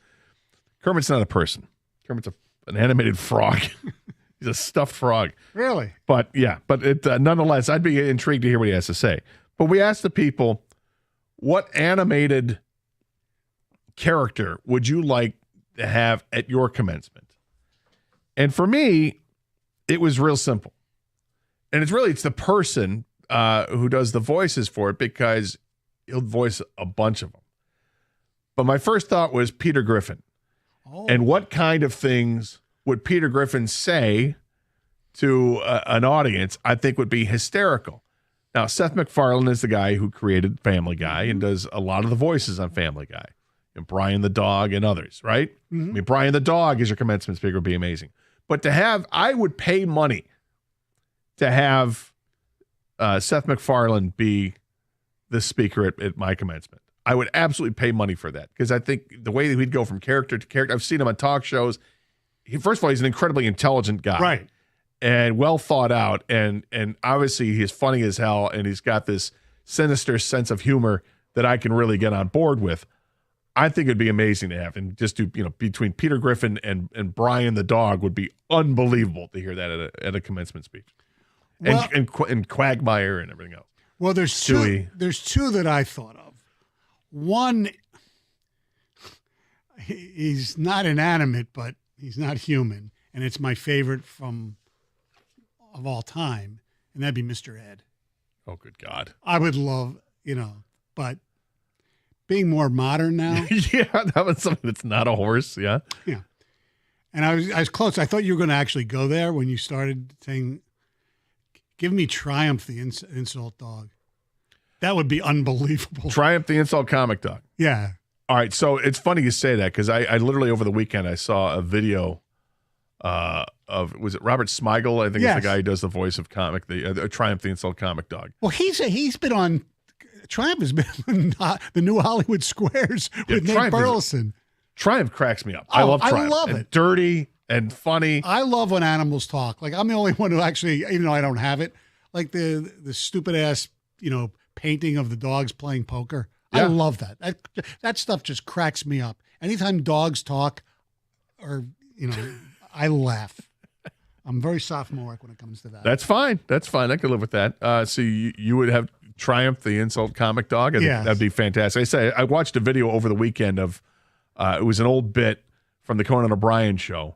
Kermit's not a person. Kermit's an animated frog. He's a stuffed frog. Really? But nonetheless, I'd be intrigued to hear what he has to say. But we asked the people, what animated character would you like to have at your commencement? And for me, it was real simple. And it's the person who does the voices for it, because he'll voice a bunch of them. But my first thought was Peter Griffin. Oh. And what kind of things would Peter Griffin say to an audience I think would be hysterical? Now, Seth MacFarlane is the guy who created Family Guy and does a lot of the voices on Family Guy. And Brian the dog and others, right? Mm-hmm. I mean, Brian the dog as your commencement speaker would be amazing. But I would pay money to have Seth MacFarlane be the speaker at my commencement. I would absolutely pay money for that, because I think the way that he'd go from character to character, I've seen him on talk shows. First of all, he's an incredibly intelligent guy. Right. And well thought out. And obviously he's funny as hell, and he's got this sinister sense of humor that I can really get on board with. I think it'd be amazing to have, and just do, between Peter Griffin and Brian the dog would be unbelievable to hear that at a commencement speech. Well, and Quagmire and everything else. Well, there's two that I thought of. One, he's not inanimate, but he's not human, and it's my favorite of all time, and that'd be Mr. Ed. Oh, good God. I would love, but being more modern now. Yeah, that was something that's not a horse. Yeah. Yeah. And I was close. I thought you were going to actually go there when you started saying, give me Triumph, the insult dog. That would be unbelievable. Triumph, the insult comic dog. Yeah. All right. So it's funny you say that, because I literally over the weekend, I saw a video was it Robert Smigel? I think it's the guy who does the voice of comic, the Triumph, the insult comic dog. Well, he's been on, Triumph has been on the new Hollywood Squares with Nate Burleson. Triumph cracks me up. I love Triumph. I love it. Dirty and funny. I love when animals talk. Like, I'm the only one who actually, even though I don't have it, like the stupid ass, painting of the dogs playing poker. Yeah. I love that. That stuff just cracks me up. Anytime dogs talk, or I laugh. I'm very sophomoric when it comes to that. That's fine. I can live with that. So you would have Triumph, the insult comic dog. I think that'd be fantastic. I watched a video over the weekend of it was an old bit from the Conan O'Brien show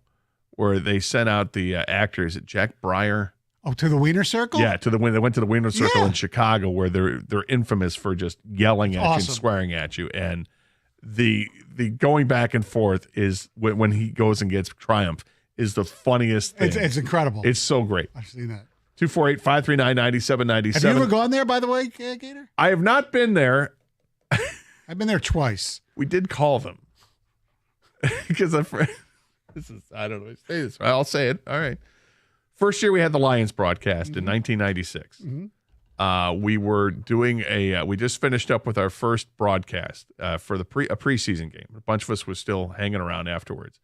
where they sent out the actors at Jack Breyer. Oh, to the Wiener Circle? Yeah, they went to the Wiener Circle in Chicago, where they're infamous for just yelling at you and swearing at you. And the going back and forth is when he goes and gets Triumph is the funniest thing. It's incredible. It's so great. I've seen that. 248-539-9797. Have you ever gone there, by the way, Gator? I have not been there. I've been there twice. We did call them. Because I don't know. Say this. I'll say it. All right. First year we had the Lions broadcast in 1996. Mm-hmm. We were doing we just finished up with our first broadcast for a preseason game. A bunch of us was still hanging around afterwards.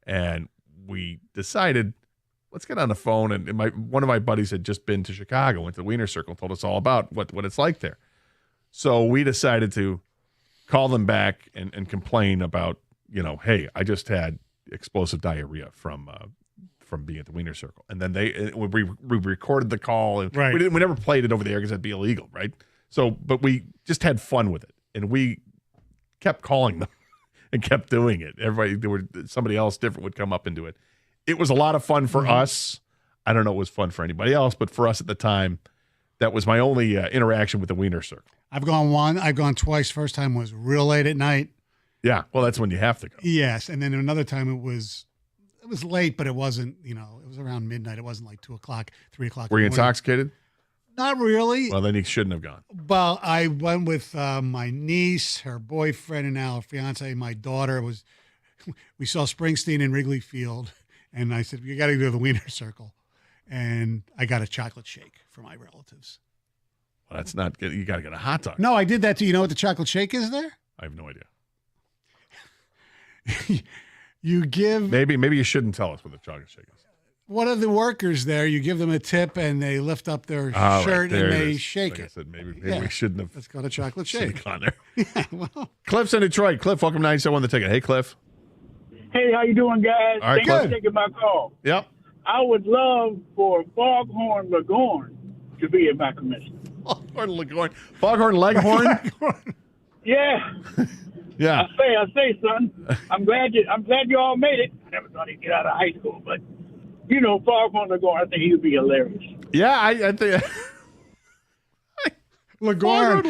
And we decided, let's get on the phone. And one of my buddies had just been to Chicago, went to the Wiener Circle, told us all about what it's like there. So we decided to call them back and complain about, hey, I just had explosive diarrhea from being at the Wiener Circle. And then we recorded the call, and we never played it over the air because that'd be illegal, right? So, but we just had fun with it, and we kept calling them and kept doing it. Somebody else different would come up and do it. It was a lot of fun for us. I don't know if it was fun for anybody else, but for us at the time, that was my only interaction with the Wiener Circle. I've gone twice. First time was real late at night. Yeah, well, that's when you have to go. Yes, and then another time it was It was late, but it wasn't, it was around midnight. It wasn't like 2 o'clock, 3 o'clock. Were you in the morning. intoxicated? Not really. Well, then you shouldn't have gone. Well, I went with my niece, her boyfriend, and now her fiance. My daughter we saw Springsteen in Wrigley Field, and I said, you got to go to the Wiener Circle. And I got a chocolate shake for my relatives. Well, that's not good. You got to get a hot dog. No, I did that too. You know what the chocolate shake is there? I have no idea. You give... Maybe you shouldn't tell us what the chocolate shake is. One of the workers there, you give them a tip, and they lift up their shirt and they shake like it. I said, maybe we shouldn't have. It's called a chocolate shake. Gone there. Yeah, well. Cliff's in Detroit. Cliff, welcome to 97 The Ticket. Hey, Cliff. Hey, how you doing, guys? All right, Thanks for Cliff. taking my call. Yep. I would love for Foghorn Leghorn to be at my commencement. Foghorn Leghorn. Foghorn Leghorn? Yeah. Yeah. I say, son. I'm glad you all made it. I never thought he'd get out of high school, but Foghorn Leghorn, I think he would be hilarious. Yeah, I think. Leghorn.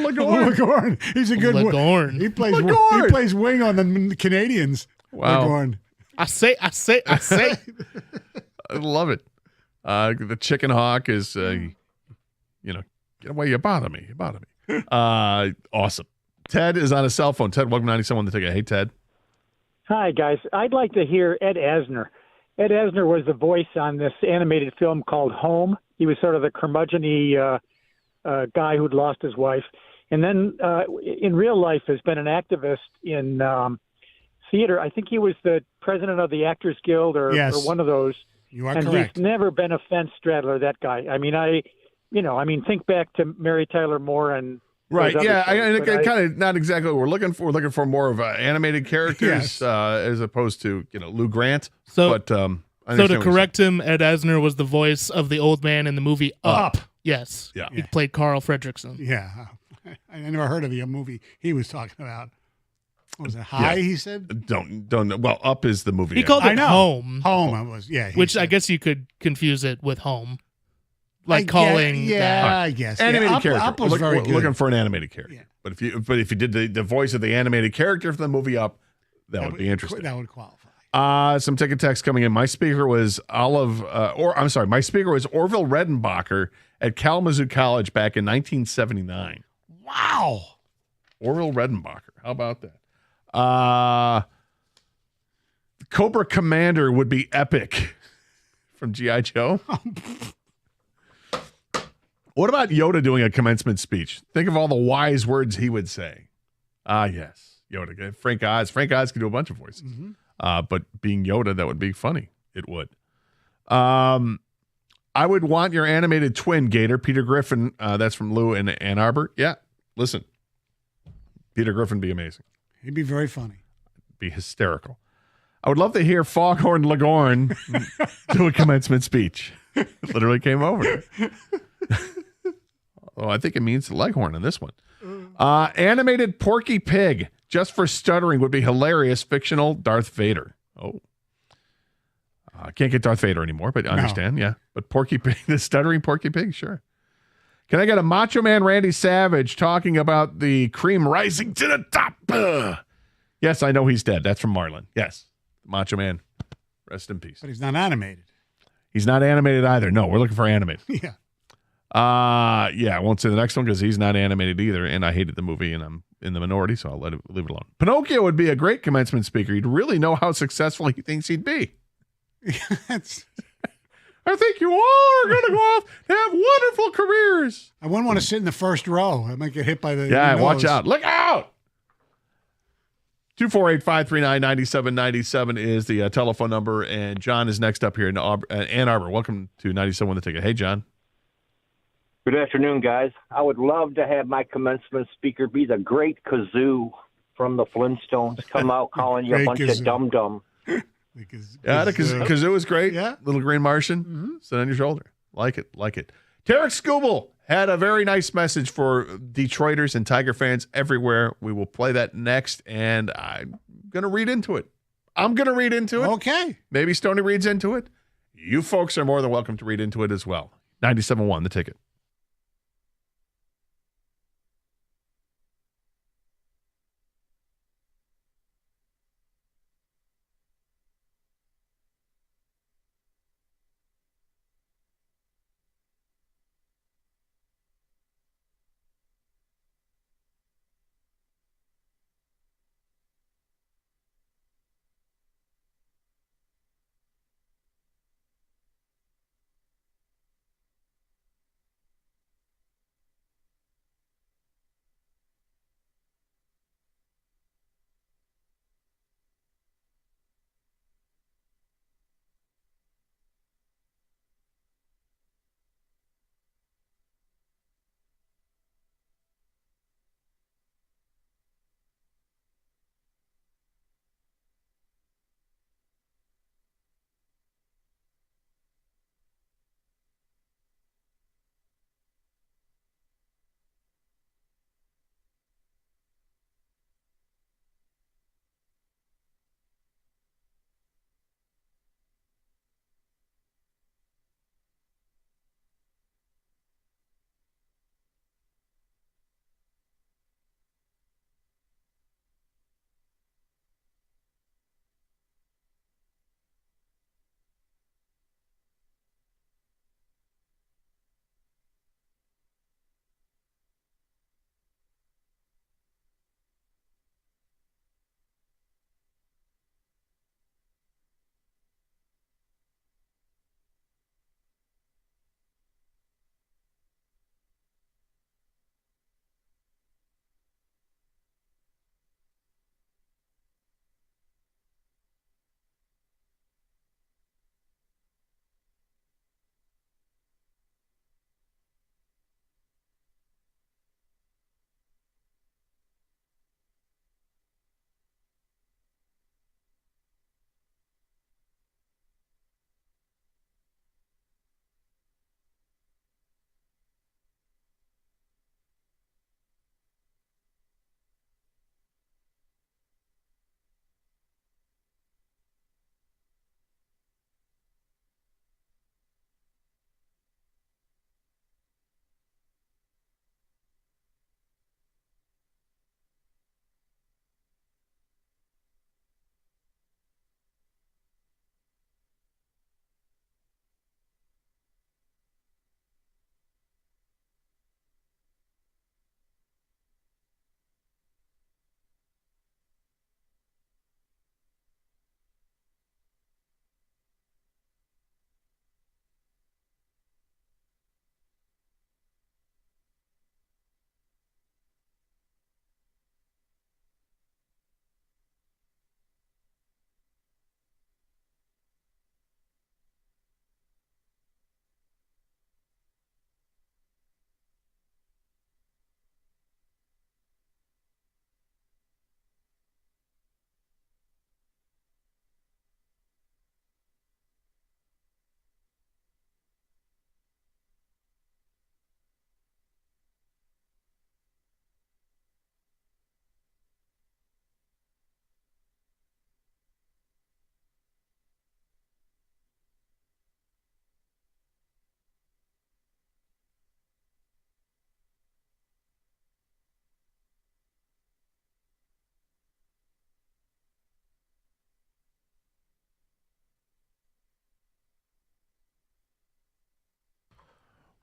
He's a good Leghorn. He plays wing on the Canadians. Wow. Leghorn. I say. I love it. The chicken hawk is, get away. You bother me. Awesome. Ted is on a cell phone. Ted, welcome to 97 The Ticket. Hey, Ted. Hi, guys. I'd like to hear Ed Asner. Ed Asner was the voice on this animated film called Home. He was sort of the curmudgeon-y guy who'd lost his wife. And then in real life has been an activist in theater. I think he was the president of the Actors Guild or one of those. You are and correct. He's never been a fence straddler, that guy. Think back to Mary Tyler Moore and Right, yeah, shows, kind of not exactly what we're looking for. We're looking for more of animated characters as opposed to Lou Grant. So, but to correct him, Ed Asner was the voice of the old man in the movie Up. Yes, yeah, he played Carl Fredrickson. Yeah, I never heard of the movie he was talking about. What was it? High? Yeah. He said. Don't. Well, Up is the movie. He called it Home. Home. It was. Yeah. Which I guess you could confuse it with Home. Like calling I guess. Animated Up, character. Up was very good. Looking for an animated character. Yeah. But if you did the voice of the animated character for the movie Up, that would be interesting. That would qualify. Some ticket text coming in. My speaker was my speaker was Orville Redenbacher at Kalamazoo College back in 1979. Wow. Orville Redenbacher. How about that? Cobra Commander would be epic from G.I. Joe. What about Yoda doing a commencement speech? Think of all the wise words he would say. Yes, Yoda. Frank Oz. Frank Oz could do a bunch of voices. Mm-hmm. But being Yoda, that would be funny. It would. I would want your animated twin, Gator. Peter Griffin. That's from Lou in Ann Arbor. Yeah, listen. Peter Griffin would be amazing. He'd be very funny. Be hysterical. I would love to hear Foghorn Leghorn do a commencement speech. Literally came over. Oh, I think it means Leghorn in this one. Animated Porky Pig, just for stuttering, would be hilarious. Fictional Darth Vader. Oh. I can't get Darth Vader anymore, but I understand. Yeah. But Porky Pig, the stuttering Porky Pig, sure. Can I get a Macho Man Randy Savage talking about the cream rising to the top? Yes, I know he's dead. That's from Marlin. Yes. Macho Man. Rest in peace. But he's not animated. He's not animated either. No, we're looking for animated. Yeah. I won't say the next one because he's not animated either, and I hated the movie, and I'm in the minority, so I'll leave it alone. Pinocchio would be a great commencement speaker. He'd really know how successful he thinks he'd be. I think you all are going to go off and have wonderful careers. I wouldn't want to sit in the first row. I might get hit by the Yeah, nose. watch out. Look out! 248-539-9797 is the telephone number, and John is next up here in Ann Arbor. Welcome to 97 The Ticket. Hey, John. Good afternoon, guys. I would love to have my commencement speaker be the great Kazoo from the Flintstones. Come out calling you a bunch of dum-dum. Yeah, the Kazoo is great. Yeah. Little Green Martian. Sit on your shoulder. Like it. Tarik Skubal had a very nice message for Detroiters and Tiger fans everywhere. We will play that next, and I'm going to read into it. Okay. Maybe Stoney reads into it. You folks are more than welcome to read into it as well. 97.1, The Ticket.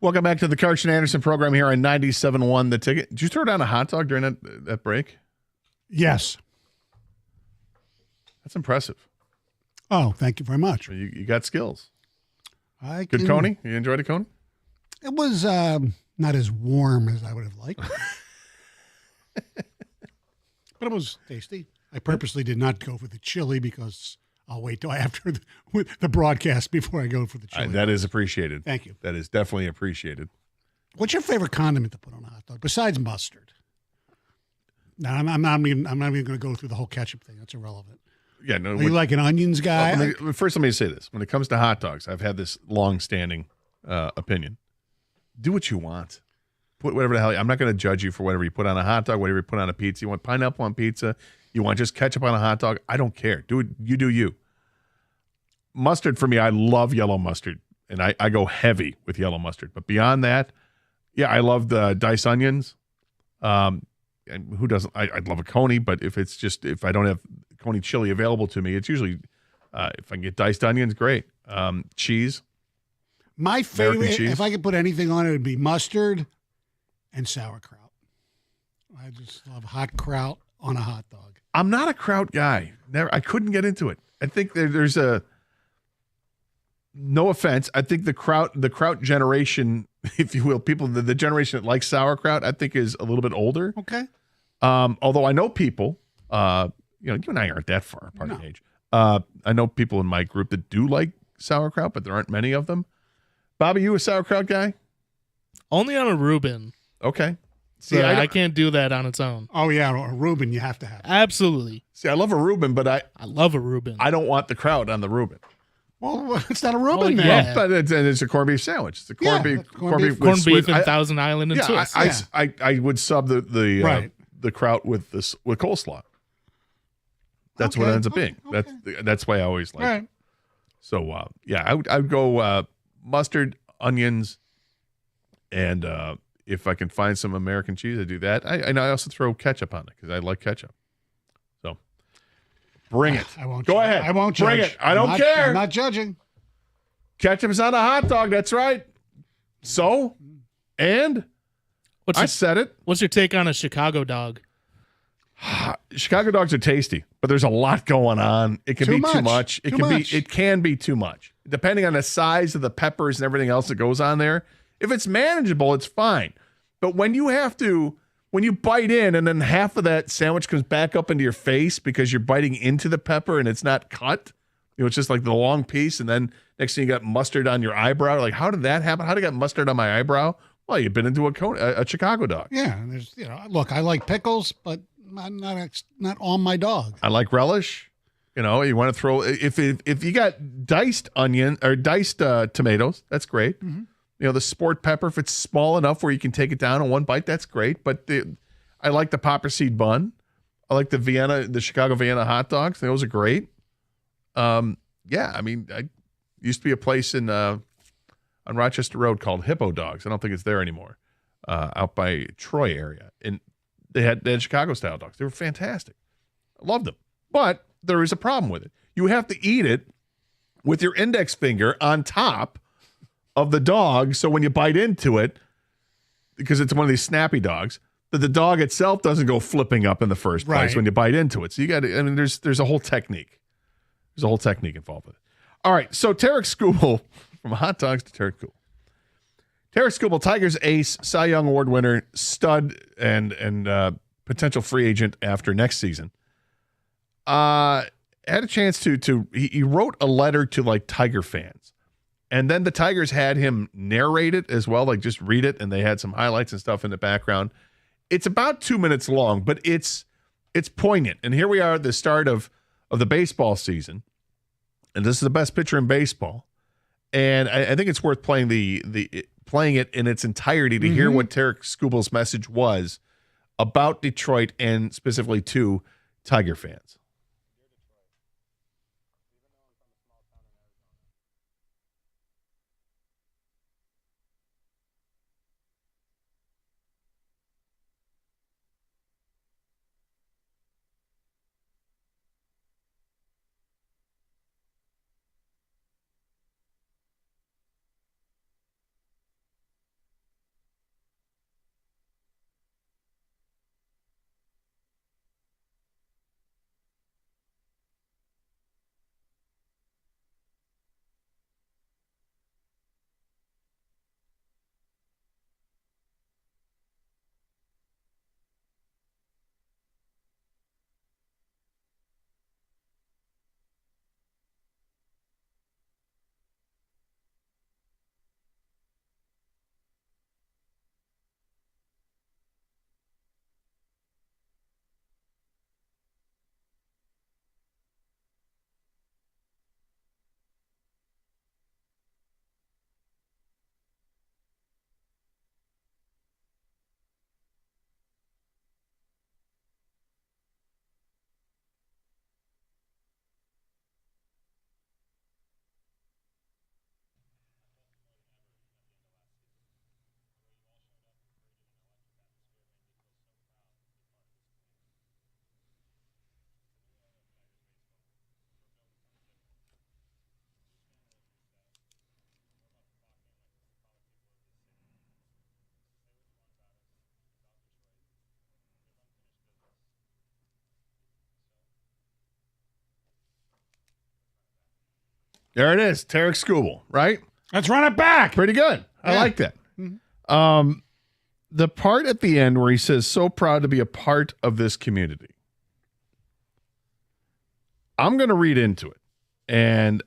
Welcome back to the Karsch and Anderson program here on 97.1 The Ticket. Did you throw down a hot dog during that break? Yes. That's impressive. Oh, thank you very much. You got skills. Good coney? You enjoyed a coney? It was not as warm as I would have liked. But it was tasty. I purposely did not go for the chili because I'll wait till after the broadcast before I go for the chili. That is appreciated. Thank you. That is definitely appreciated. What's your favorite condiment to put on a hot dog besides mustard? No, I'm not even going to go through the whole ketchup thing. That's irrelevant. Yeah, no. Are you like an onions guy? First, let me say this: when it comes to hot dogs, I've had this long-standing opinion. Do what you want. Put whatever the hell. I'm not going to judge you for whatever you put on a hot dog, whatever you put on a pizza. You want pineapple on pizza? You want just ketchup on a hot dog? I don't care. Do it. You do you. Mustard for me, I love yellow mustard, and I go heavy with yellow mustard. But beyond that, yeah, I love the diced onions. And who doesn't? I'd love a coney, but if I don't have coney chili available to me, it's usually if I can get diced onions, great. Cheese. My favorite, if I could put anything on it, would be mustard and sauerkraut. I just love hot kraut on a hot dog. I'm not a kraut guy. I couldn't get into it. I think there's a no offense. I think the kraut generation, if you will, people the generation that likes sauerkraut, I think is a little bit older. Okay. Although I know people, you and I aren't that far apart in age. I know people in my group that do like sauerkraut, but there aren't many of them. Bobby, you a sauerkraut guy? Only on a Reuben. Okay. See, I can't do that on its own. Oh, yeah, a Reuben you have to have. Absolutely. See, I love a Reuben, but I love a Reuben. I don't want the kraut on the Reuben. Well, it's not a Reuben, man. yeah. But it's a corned beef sandwich. It's a corned beef and Thousand Island and Swiss. I would sub the kraut with coleslaw. That's what it ends up being. Okay. That's why I always like it. So I would go mustard, onions, and if I can find some American cheese, I do that. I also throw ketchup on it because I like ketchup. So bring it. I won't. Go ahead. I won't judge. Bring it. I don't care. I'm not judging. Ketchup is on a hot dog. That's right. So, and I said it. What's your take on a Chicago dog? Chicago dogs are tasty, but there's a lot going on. It can be too much. It can be too much. Depending on the size of the peppers and everything else that goes on there. If it's manageable, it's fine. But when you bite in and then half of that sandwich comes back up into your face because you're biting into the pepper and it's not cut, it's just like the long piece, and then next thing you got mustard on your eyebrow. Like, how did that happen? How did I get mustard on my eyebrow? Well, you've been into a Chicago dog. Yeah, and there's look, I like pickles, but not on my dog. I like relish. You want to throw if you got diced onion or diced tomatoes, that's great. Mm-hmm. The sport pepper, if it's small enough where you can take it down in one bite, that's great. But I like the popper seed bun. I like the Chicago Vienna hot dogs. Those are great. I used to be a place on Rochester Road called Hippo Dogs. I don't think it's there anymore. Out by Troy area, and they had Chicago style dogs. They were fantastic. I loved them, but there is a problem with it. You have to eat it with your index finger on top of the dog, so when you bite into it, because it's one of these snappy dogs, that the dog itself doesn't go flipping up in the first place when you bite into it. So you got to, there's a whole technique. There's a whole technique involved with it. All right, so Tarik Skubal, from hot dogs to Tarik Skubal. Tarik Skubal, Tigers ace, Cy Young Award winner, stud, and potential free agent after next season. Had a chance to he wrote a letter to Tiger fans. And then the Tigers had him narrate it as well, just read it, and they had some highlights and stuff in the background. It's about 2 minutes long, but it's poignant. And here we are at the start of the baseball season, and this is the best pitcher in baseball. And I think it's worth playing playing it in its entirety to hear what Tarik Skubal's message was about Detroit and specifically to Tiger fans. There it is. Tarik Skubal, right? Let's run it back. Pretty good. I like that. The part at the end where he says, so proud to be a part of this community. I'm going to read into it. And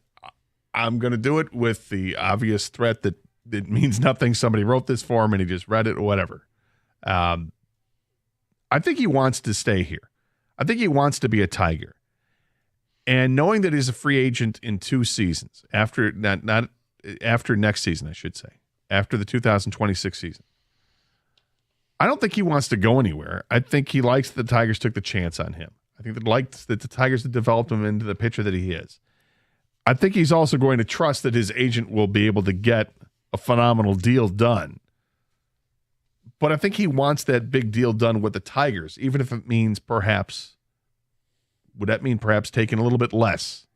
I'm going to do it with the obvious threat that it means nothing. Somebody wrote this for him and he just read it or whatever. I think he wants to stay here. I think he wants to be a Tiger. And knowing that he's a free agent in 2 seasons, after not after next season, I should say, after the 2026 season, I don't think he wants to go anywhere. I think he likes that the Tigers took the chance on him. I think that likes that the Tigers have developed him into the pitcher that he is. I think he's also going to trust that his agent will be able to get a phenomenal deal done. But I think he wants that big deal done with the Tigers, even if it means perhaps, would that mean perhaps taking a little bit less?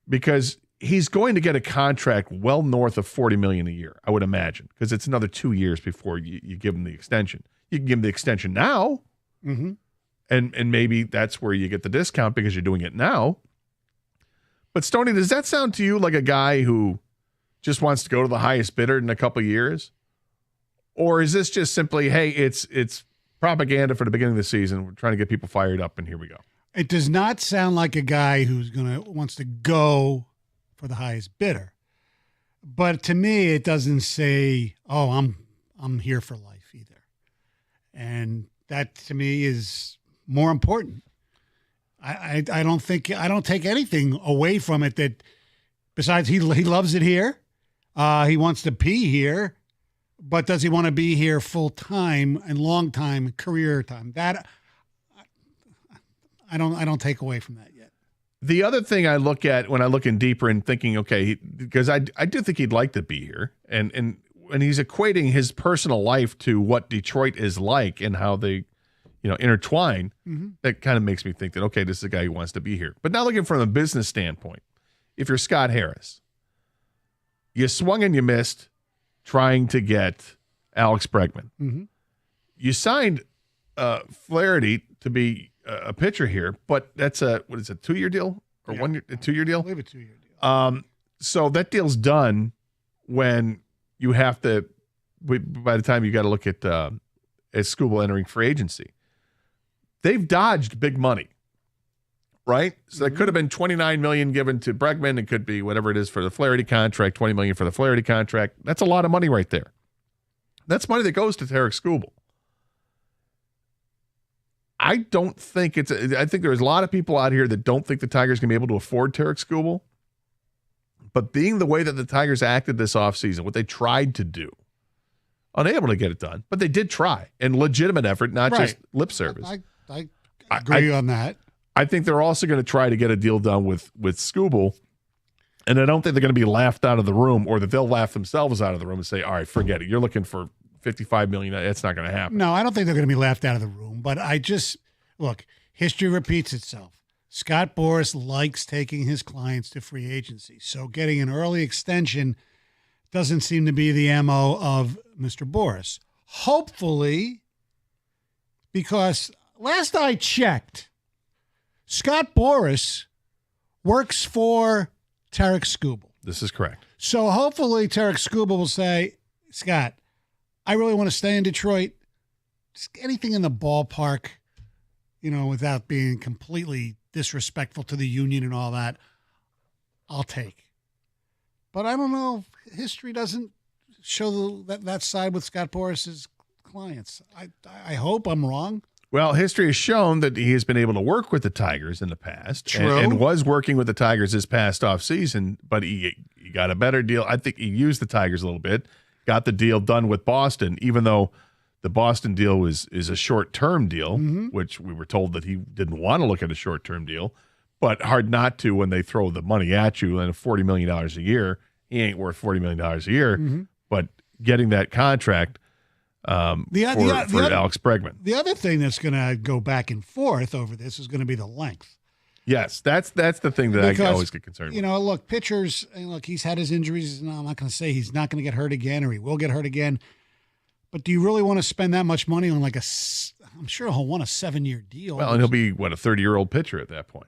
Because he's going to get a contract well north of $40 million a year, I would imagine, because it's another 2 years before you give him the extension. You can give him the extension now, and maybe that's where you get the discount because you're doing it now. But Stoney, does that sound to you like a guy who just wants to go to the highest bidder in a couple of years? Or is this just simply, hey, it's propaganda for the beginning of the season. We're trying to get people fired up, and here we go. It does not sound like a guy who's wants to go for the highest bidder. But to me, it doesn't say, oh, I'm here for life either. And that to me is more important. I don't take anything away from it that besides he loves it here. He wants to be here. But does he want to be here full time and long time, career time? That I don't take away from that yet. The other thing I look at when I look in deeper and thinking, okay, because I do think he'd like to be here, and he's equating his personal life to what Detroit is like and how they, intertwine. That kind of makes me think that, okay, this is a guy who wants to be here. But now looking from a business standpoint, if you're Scott Harris, you swung and you missed trying to get Alex Bregman. You signed Flaherty to be a pitcher here, but that's a 2-year deal or 1 year, a 2-year deal? I believe a 2-year deal. So that deal's done when you have to, by the time you got to look at Skubal entering free agency. They've dodged big money, right? So that could have been $29 million given to Bregman. It could be whatever it is for the Flaherty contract, $20 million for the Flaherty contract. That's a lot of money right there. That's money that goes to Tarik Skubal. I don't think I think there's a lot of people out here that don't think the Tigers can be able to afford Tarik Skubal. But being the way that the Tigers acted this offseason, what they tried to do, unable to get it done, but they did try, and legitimate effort, not just lip service. I agree on that. I think they're also going to try to get a deal done with Skubal, and I don't think they're going to be laughed out of the room, or that they'll laugh themselves out of the room and say, all right, forget it. You're looking for $55 million. That's not going to happen. No, I don't think they're going to be laughed out of the room, but look, history repeats itself. Scott Boras likes taking his clients to free agency, so getting an early extension doesn't seem to be the MO of Mr. Boras. Hopefully, because last I checked, Scott Boras works for Tarik Skubal. This is correct. So hopefully Tarik Skubal will say, Scott, I really want to stay in Detroit. Just anything in the ballpark, without being completely disrespectful to the union and all that, I'll take. But I don't know. History doesn't show that side with Scott Boras' clients. I hope I'm wrong. Well, history has shown that he has been able to work with the Tigers in the past and was working with the Tigers this past offseason, but he got a better deal. I think he used the Tigers a little bit, got the deal done with Boston, even though the Boston deal is a short-term deal, which we were told that he didn't want to look at a short-term deal, but hard not to when they throw the money at you and $40 million a year. He ain't worth $40 million a year, but getting that contract for Alex Bregman. The other thing that's going to go back and forth over this is going to be the length. Yes, that's the thing that I always get concerned with. Look, pitchers, he's had his injuries. No, I'm not going to say he's not going to get hurt again or he will get hurt again. But do you really want to spend that much money on I'm sure he'll want a 7-year deal. Well, and he'll be, a 30-year-old pitcher at that point.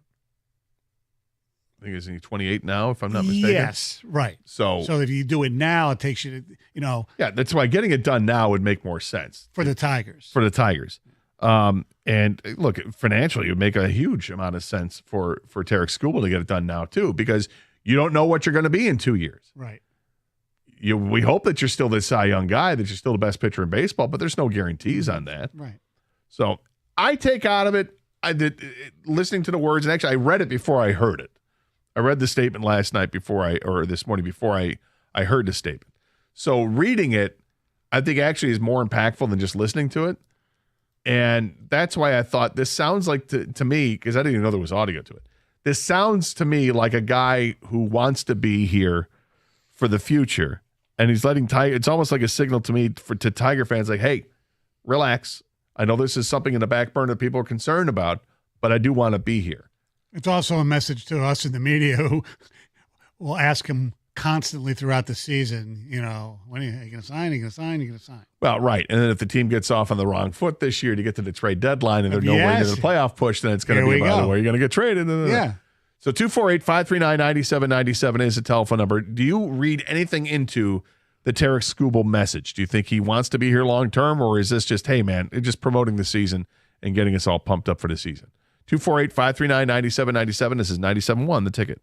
I think he's 28 now, if I'm not mistaken. Yes, right. So if you do it now, it takes you to, yeah, that's why getting it done now would make more sense for the Tigers. And look, financially, it would make a huge amount of sense for Tarik Skubal to get it done now too, because you don't know what you're going to be in 2 years. Right. We hope that you're still the Cy Young guy, that you're still the best pitcher in baseball, but there's no guarantees on that. Right. So I take out of it, I did listening to the words, and actually I read it before I heard it. I read the statement last night or this morning before I heard the statement. So reading it, I think actually is more impactful than just listening to it. And that's why I thought this sounds like to me, because I didn't even know there was audio to it. This sounds to me like a guy who wants to be here for the future. And he's letting it's almost like a signal to me to Tiger fans like, hey, relax. I know this is something in the back burner that people are concerned about, but I do want to be here. It's also a message to us in the media who will ask him constantly throughout the season, when are you going to sign? Are you going to sign? Are you going to sign? Well, right. And then if the team gets off on the wrong foot this year to get to the trade deadline and they're nowhere near the playoff push, then it's going to be about where you're going to get traded. Yeah. So 248-539-9797 is the telephone number. Do you read anything into the Tarik Skubal message? Do you think he wants to be here long term, or is this just, hey, man, just promoting the season and getting us all pumped up for the season? 248-539-9797. This is 97.1, The Ticket.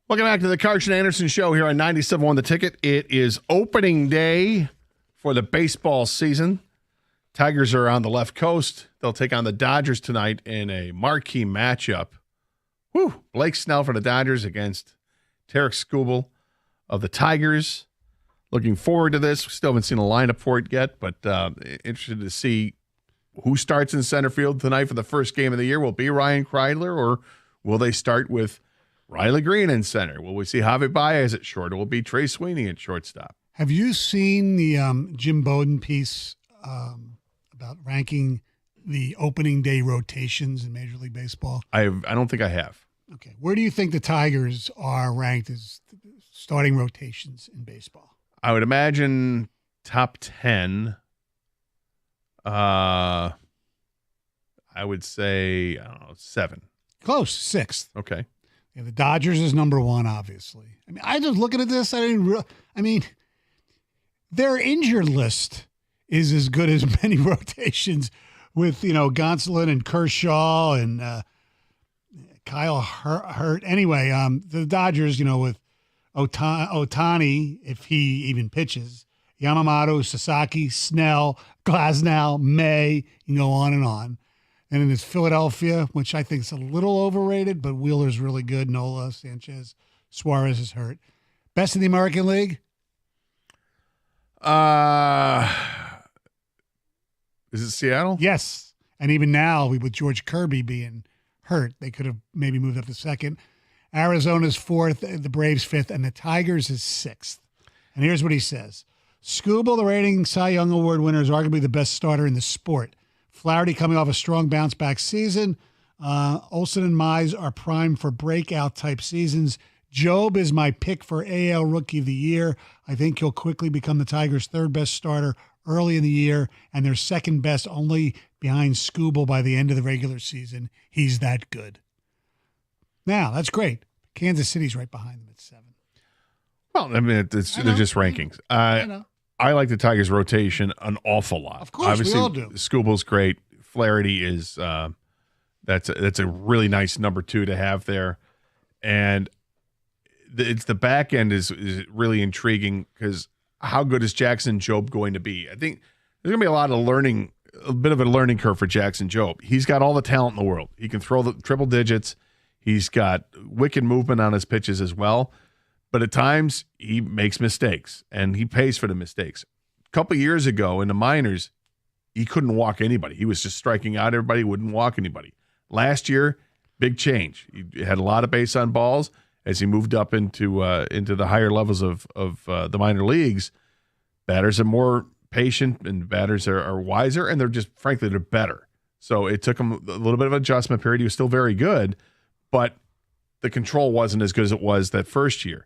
Welcome back to the Carson Anderson Show here on 97.1 The Ticket. It is opening day for the baseball season. Tigers are on the left coast. They'll take on the Dodgers tonight in a marquee matchup. Whew. Blake Snell for the Dodgers against Tarik Skubal of the Tigers. Looking forward to this. We still haven't seen a lineup for it yet, but interested to see who starts in center field tonight for the first game of the year. Will it be Ryan Kreidler, or will they start with Riley Green in center? Will we see Javi Baez at short, or will it be Trey Sweeney at shortstop? Have you seen the Jim Bowden piece about ranking the opening day rotations in Major League Baseball? I don't think I have. Okay. Where do you think the Tigers are ranked as starting rotations in baseball? I would imagine top 10. I would say, I don't know, 7. Close, 6th. Okay. Yeah, the Dodgers is number 1, obviously. I mean, I just looking at this, their injured list is as good as many rotations with, Gonsolin and Kershaw and Kyle Hurt. Anyway, the Dodgers, with Ohtani, if he even pitches, Yamamoto, Sasaki, Snell, Glasnow, May, you can go on and on. And then there's Philadelphia, which I think is a little overrated, but Wheeler's really good. Nola, Sanchez, Suarez is hurt. Best in the American League? Is it Seattle? Yes. And even now, with George Kirby being hurt, they could have maybe moved up to 2nd. Arizona's 4th, the Braves 5th, and the Tigers is 6th. And here's what he says. Skubal, the reigning Cy Young Award winner, is arguably the best starter in the sport. Flaherty coming off a strong bounce-back season. Olsen and Mize are primed for breakout-type seasons. Job is my pick for AL Rookie of the Year. I think he'll quickly become the Tigers' 3rd-best starter early in the year, and their 2nd-best only behind Skubal by the end of the regular season. He's that good. Now, that's great. Kansas City's right behind them at 7. Well, they're just rankings. I know. I like the Tigers' rotation an awful lot. Of course, obviously, we all do. Skubal's great. Flaherty is that's a really nice number 2 to have there, and it's the back end is really intriguing because how good is Jackson Job going to be? I think there's going to be a bit of a learning curve for Jackson Job. He's got all the talent in the world. He can throw the triple digits. He's got wicked movement on his pitches as well. But at times, he makes mistakes, and he pays for the mistakes. A couple years ago in the minors, he couldn't walk anybody. He was just striking out everybody, wouldn't walk anybody. Last year, big change. He had a lot of base on balls as he moved up into the higher levels of the minor leagues. Batters are more patient, and batters are wiser, and they're better. So it took him a little bit of an adjustment period. He was still very good, but the control wasn't as good as it was that first year.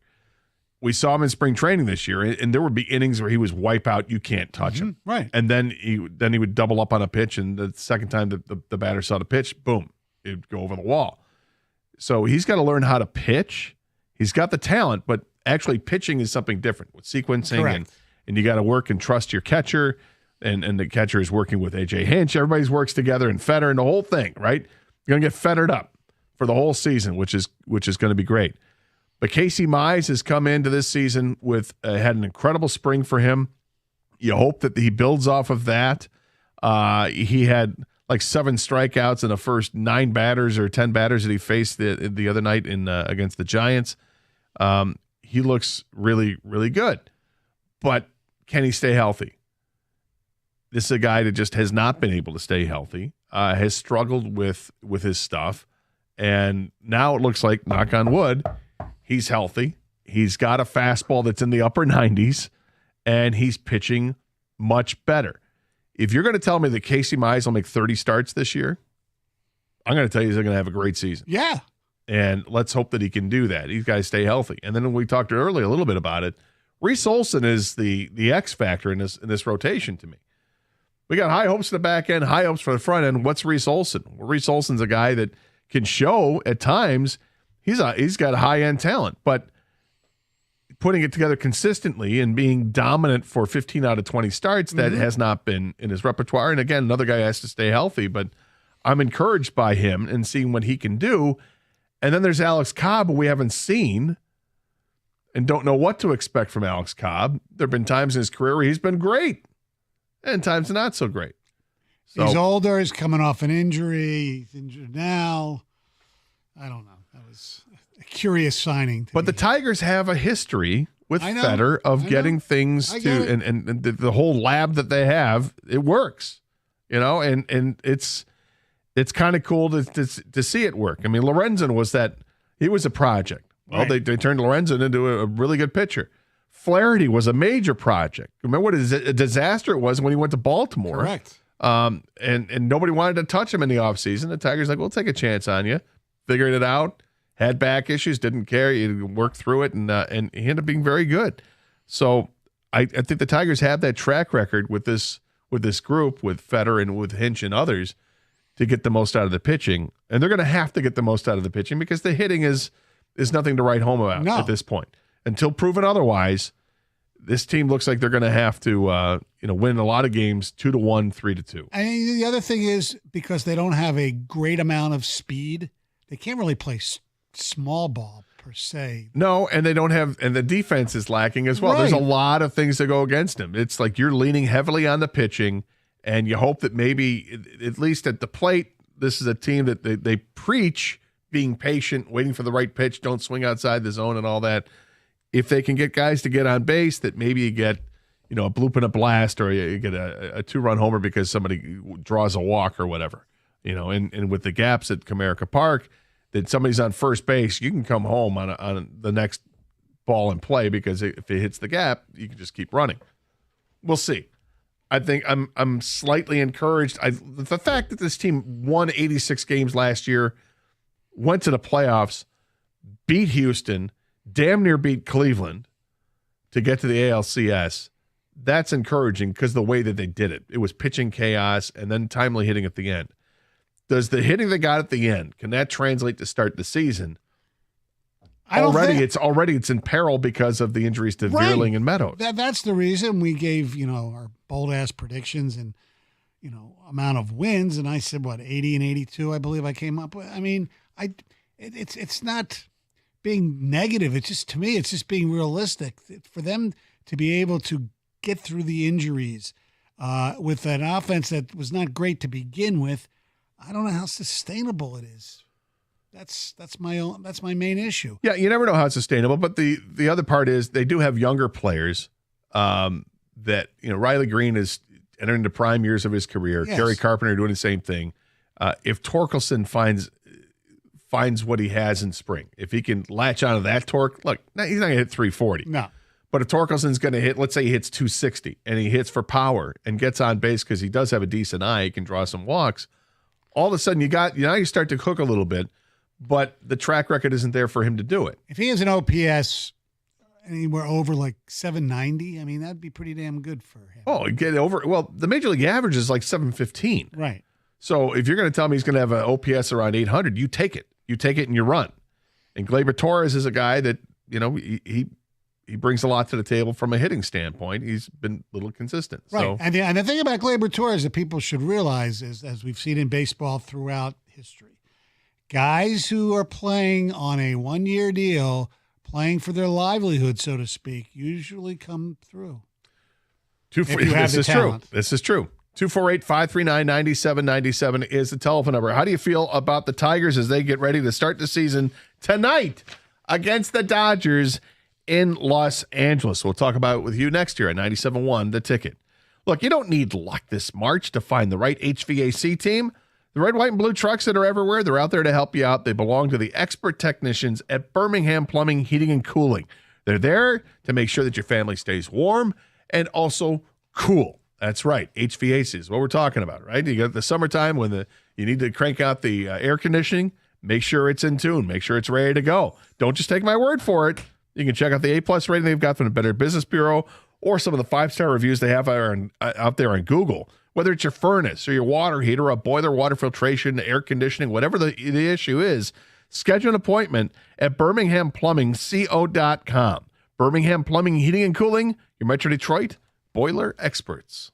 We saw him in spring training this year, and there would be innings where he was wipe out. You can't touch him. Right. And then he would double up on a pitch, and the second time the batter saw the pitch, boom, it would go over the wall. So he's got to learn how to pitch. He's got the talent, but actually pitching is something different with sequencing, and you got to work and trust your catcher, and the catcher is working with A.J. Hinch. Everybody works together, and Fetter and the whole thing, right? You're going to get fettered up for the whole season, which is going to be great. But Casey Mize has come into this season with had an incredible spring for him. You hope that he builds off of that. He had like 7 strikeouts in the first 9 batters or 10 batters that he faced the other night against the Giants. He looks really, really good. But can he stay healthy? This is a guy that just has not been able to stay healthy, has struggled with his stuff. And now it looks like, knock on wood, he's healthy. He's got a fastball that's in the upper 90s, and he's pitching much better. If you're going to tell me that Casey Mize will make 30 starts this year, I'm going to tell you he's going to have a great season. Yeah. And let's hope that he can do that. These guys stay healthy. And then we talked earlier a little bit about it. Reese Olson is the X factor in this rotation to me. We got high hopes for the back end, high hopes for the front end. What's Reese Olson? Well, Reese Olson's a guy that can show at times he's got high-end talent, but putting it together consistently and being dominant for 15 out of 20 starts, that has not been in his repertoire. And again, another guy has to stay healthy, but I'm encouraged by him and seeing what he can do. And then there's Alex Cobb, who we haven't seen, and don't know what to expect from Alex Cobb. There have been times in his career where he's been great and times not so great. So, he's older. He's coming off an injury. He's injured now. I don't know. That was a curious signing. But the Tigers have a history with Fedor of getting things to, and the whole lab that they have, it works, and it's kind of cool to see it work. I mean, Lorenzen he was a project. Well, they turned Lorenzen into a really good pitcher. Flaherty was a major project. Remember what a disaster it was when he went to Baltimore? Correct. And nobody wanted to touch him in the offseason. The Tigers we'll take a chance on you. Figured it out. Had back issues. Didn't care. He worked through it, and he ended up being very good. So I think the Tigers have that track record with this group, with Fedor and with Hinch and others, to get the most out of the pitching. And they're going to have to get the most out of the pitching because the hitting is nothing to write home about at this point. Until proven otherwise, this team looks like they're going to have to win a lot of games 2-1, 3-2. And the other thing is, because they don't have a great amount of speed, they can't really play small ball per se. No, and they don't have, and the defense is lacking as well. Right. There's a lot of things that go against them. It's like you're leaning heavily on the pitching, and you hope that maybe, at least at the plate, this is a team that they preach being patient, waiting for the right pitch, don't swing outside the zone and all that. If they can get guys to get on base, that maybe you get, a bloop and a blast, or you get a 2-run homer because somebody draws a walk or whatever, and with the gaps at Comerica Park, that somebody's on first base, you can come home on the next ball in play, because if it hits the gap, you can just keep running. We'll see. I think I'm slightly encouraged. The fact that this team won 86 games last year, went to the playoffs, beat Houston, damn near beat Cleveland to get to the ALCS, that's encouraging because the way that they did it. It was pitching chaos and then timely hitting at the end. Does the hitting they got at the end, can that translate to start the season? It's in peril because of the injuries to Veerling and Meadows. That's the reason we gave, our bold ass predictions and, amount of wins. And I said, 80 and 82, I believe I came up with. I mean, it's not being negative. It's just, to me, it's just being realistic for them to be able to get through the injuries with an offense that was not great to begin with. I don't know how sustainable it is. That's my main issue. Yeah, you never know how it's sustainable. But the other part is they do have younger players that, Riley Green is entering into prime years of his career. Yes. Gary Carpenter doing the same thing. If Torkelson finds what he has in spring, if he can latch onto that torque, look, he's not going to hit 340. No. But if Torkelson's going to hit, let's say he hits 260 and he hits for power and gets on base because he does have a decent eye, he can draw some walks. All of a sudden you start to cook a little bit, but the track record isn't there for him to do it. If he has an OPS anywhere over 790, I mean, that'd be pretty damn good for him. Oh, get over. Well, the major league average is 715. Right. So if you're going to tell me he's going to have an OPS around 800, you take it. You take it and you run. And Gleyber Torres is a guy that, he brings a lot to the table from a hitting standpoint. He's been a little consistent. Right. So. And the thing about Gleyber Torres that people should realize is, as we've seen in baseball throughout history, guys who are playing on a one-year deal, playing for their livelihood, so to speak, usually come through. This is true. 248-539-9797 is the telephone number. How do you feel about the Tigers as they get ready to start the season tonight against the Dodgers in Los Angeles? We'll talk about it with you next year at 97.1 The Ticket. Look, you don't need luck this March to find the right HVAC team. The red, white, and blue trucks that are everywhere, they're out there to help you out. They belong to the expert technicians at Birmingham Plumbing, Heating, and Cooling. They're there to make sure that your family stays warm and also cool. That's right. HVAC is what we're talking about, right? You got the summertime when you need to crank out the air conditioning. Make sure it's in tune. Make sure it's ready to go. Don't just take my word for it. You can check out the A+ rating they've got from the Better Business Bureau or some of the 5-star reviews they have out there on Google. Whether it's your furnace or your water heater, a boiler, water filtration, air conditioning, whatever the issue is, schedule an appointment at BirminghamPlumbingCo.com. Birmingham Plumbing, Heating, and Cooling, your Metro Detroit boiler experts.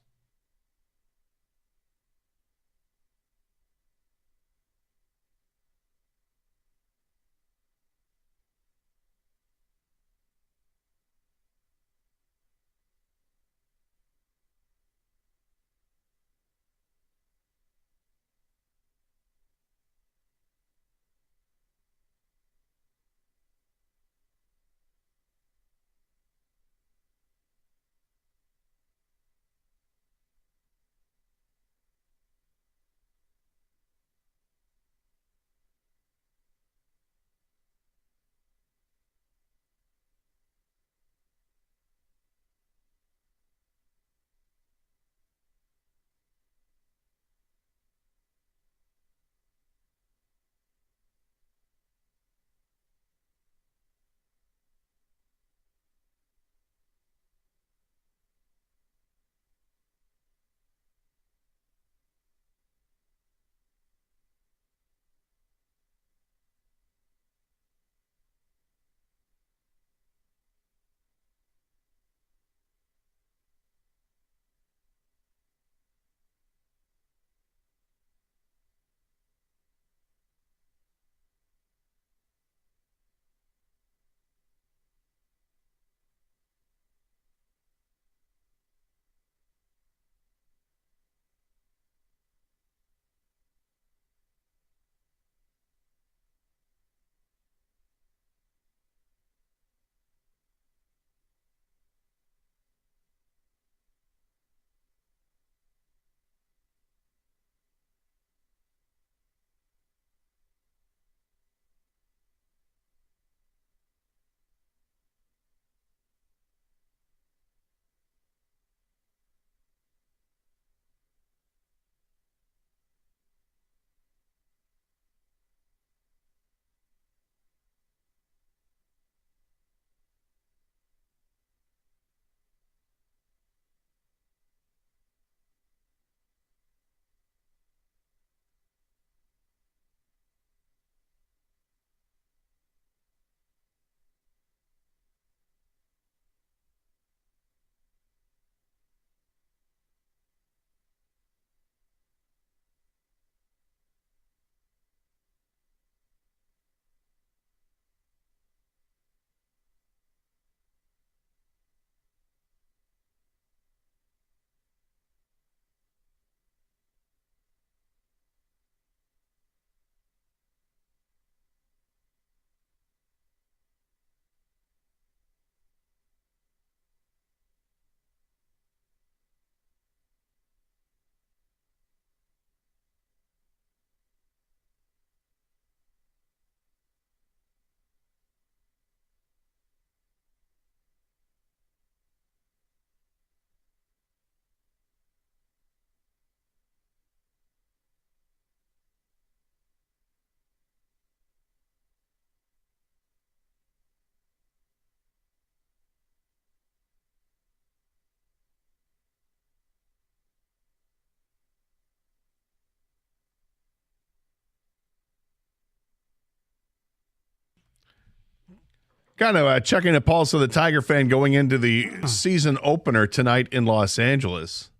Kind of checking the pulse of the Tiger fan going into the season opener tonight in Los Angeles.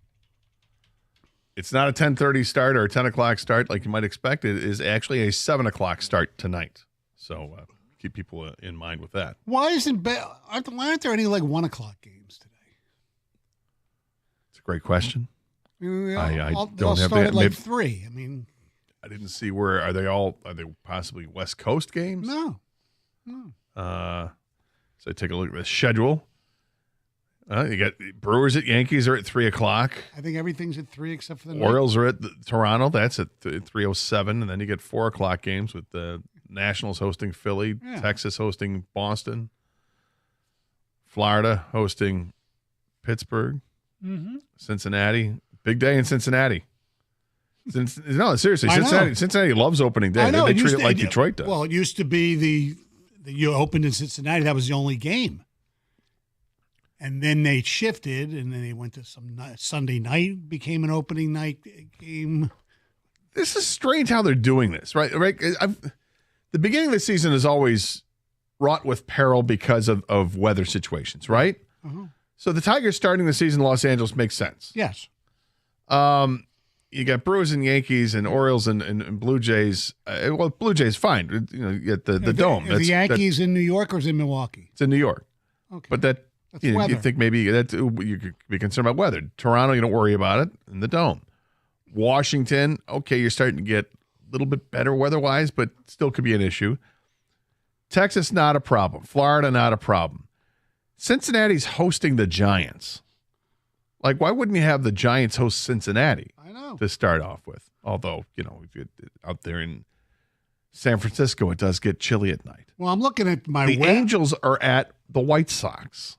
It's not a 10:30 start or a 10 o'clock start like you might expect. It is actually a 7 o'clock start tonight. So keep people in mind with that. Why aren't there any 1 o'clock games today? It's a great question. I don't have start that. At 3. I mean, I didn't see where are they possibly West Coast games? No. So take a look at the schedule. You got Brewers at Yankees are at 3 o'clock. I think everything's at 3 except for the Orioles are at Toronto. That's at 3:07, and then you get 4 o'clock games with the Nationals hosting Philly, Texas hosting Boston, Florida hosting Pittsburgh, Cincinnati. Big day in Cincinnati. No, seriously, Cincinnati loves opening day. They treat it like Detroit does. Well, it used to be you opened in Cincinnati. That was the only game. And then they shifted, and then they went to some Sunday night, became an opening night game. This is strange how they're doing this, right? The beginning of the season is always wrought with peril because of weather situations, right? So the Tigers starting the season in Los Angeles makes sense. Yes. You got Brewers and Yankees and Orioles and Blue Jays. Well, Blue Jays, fine. You get the Dome. Is the Yankees in New York or is it in Milwaukee? It's in New York. Okay. But that you think maybe that you could be concerned about weather. Toronto, you don't worry about it in the Dome. Washington, okay, you're starting to get a little bit better weather-wise, but still could be an issue. Texas, not a problem. Florida, not a problem. Cincinnati's hosting the Giants. Why wouldn't you have the Giants host Cincinnati? I know. To start off with. Although, out there in San Francisco, it does get chilly at night. Well, I'm looking at the Angels are at the White Sox.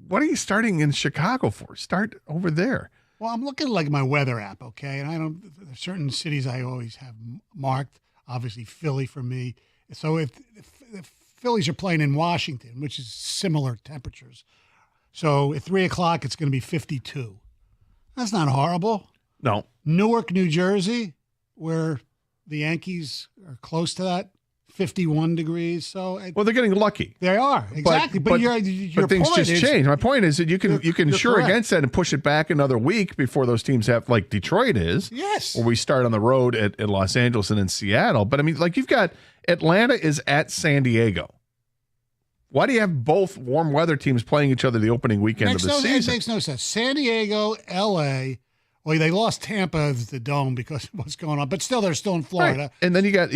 What are you starting in Chicago for? Start over there. Well, I'm looking at my weather app, okay? And there's certain cities I always have marked. Obviously, Philly for me. So if Phillies are playing in Washington, which is similar temperatures, so at 3 o'clock it's going to be 52. That's not horrible. No. Newark, New Jersey, where the Yankees are close to that, 51 degrees. So they're getting lucky. They are, exactly. But your things point just change. My point is that you can insure correct. against that and push it back another week before those teams have, like Detroit is. Yes. Or we start on the road at Los Angeles and in Seattle. But I mean, you've got Atlanta is at San Diego. Why do you have both warm weather teams playing each other the opening weekend of the season? It makes no sense. San Diego, L.A. Well, they lost Tampa at the Dome because of what's going on, but still, they're still in Florida. Right. And then you got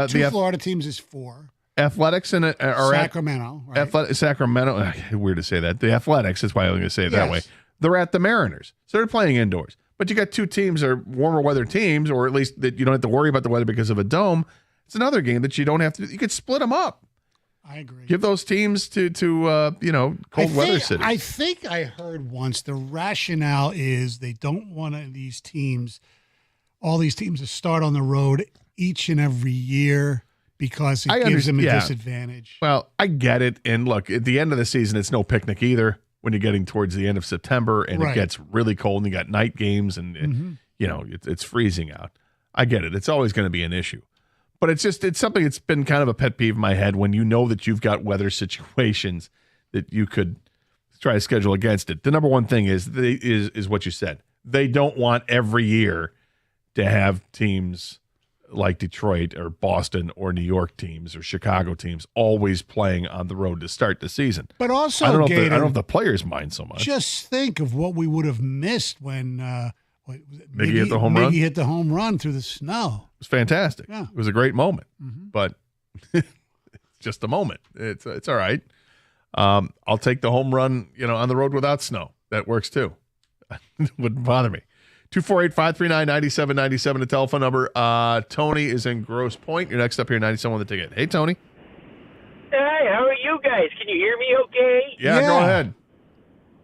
two Florida teams is 4. Athletics are Sacramento. Right? Sacramento. Weird to say that. The Athletics. That's why I'm going to say it that way. They're at the Mariners, so they're playing indoors. But you got two teams that are warmer weather teams, or at least that you don't have to worry about the weather because of a dome. It's another game that you don't have to. You could split them up. I agree. Give those teams to cold weather cities. I think I heard once the rationale is they don't want all these teams to start on the road each and every year because it gives them a disadvantage. Well, I get it. And look, at the end of the season, it's no picnic either when you're getting towards the end of September and it gets really cold and you got night games and it's freezing out. I get it. It's always going to be an issue. But it's something that's been kind of a pet peeve in my head when you know that you've got weather situations that you could try to schedule against it. The number one thing is what you said. They don't want every year to have teams like Detroit or Boston or New York teams or Chicago teams always playing on the road to start the season. But also, I don't know if the players mind so much. Just think of what we would have missed when Miggy hit the home run. Miggy hit the home run through the snow. It was fantastic. Yeah. It was a great moment, but just a moment. It's all right. I'll take the home run, on the road without snow. That works too. Wouldn't bother me. 248-539-9797, the telephone number. Tony is in Grosse Pointe. You're next up here, 97 on the ticket. Hey, Tony. Hey, how are you guys? Can you hear me okay? Yeah. Go ahead.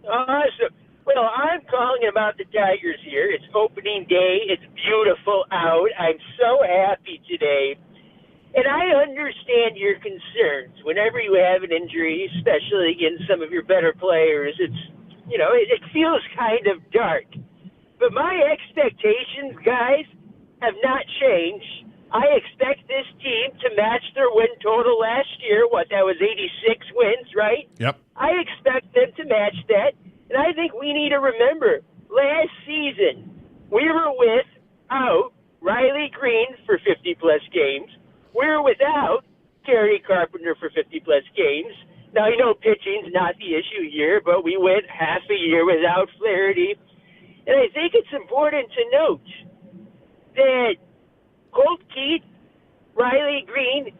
Awesome. Well, I'm calling about the Tigers here. It's opening day. It's beautiful out. I'm so happy today. And I understand your concerns. Whenever you have an injury, especially against some of your better players, it feels kind of dark. But my expectations, guys, have not changed I expect this team to match their win total last year. That was 86 wins, right? Yep. I expect them to match that. And I think we need to remember, last season, we were without Riley Green for 50-plus games. We were without Tarik Carpenter for 50-plus games. Now, pitching's not the issue here, but we went half a year without Flaherty. And I think it's important to note that Colt Keith, Riley Green,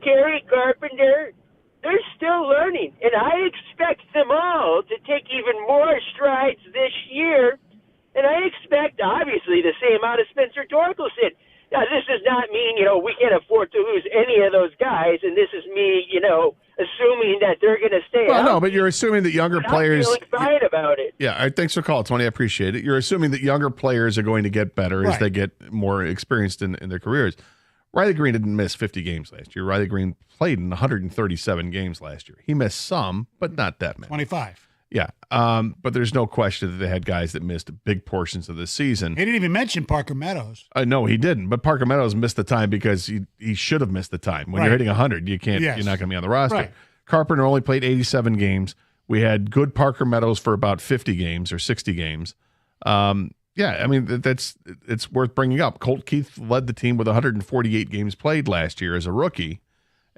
Tarik Carpenter, they're still learning. And I expect them all to take even more strides this year. And I expect, obviously, the same out of Spencer Torkelson. Now, this does not mean, we can't afford to lose any of those guys. And this is me, assuming that they're going to stay out. No, but you're assuming that younger players. I'm feeling fine about it. Yeah, all right, thanks for calling, Tony. I appreciate it. You're assuming that younger players are going to get better as they get more experienced in their careers. Riley Green didn't miss 50 games last year. Riley Green played in 137 games last year. He missed some, but not that many. 25. Yeah, but there's no question that they had guys that missed big portions of the season. He didn't even mention Parker Meadows. No, he didn't. But Parker Meadows missed the time because he should have missed the time. When you're hitting 100, you can't. Yes. You're not going to be on the roster. Right. Carpenter only played 87 games. We had good Parker Meadows for about 50 games or 60 games. Yeah, I mean it's worth bringing up. Colt Keith led the team with 148 games played last year as a rookie,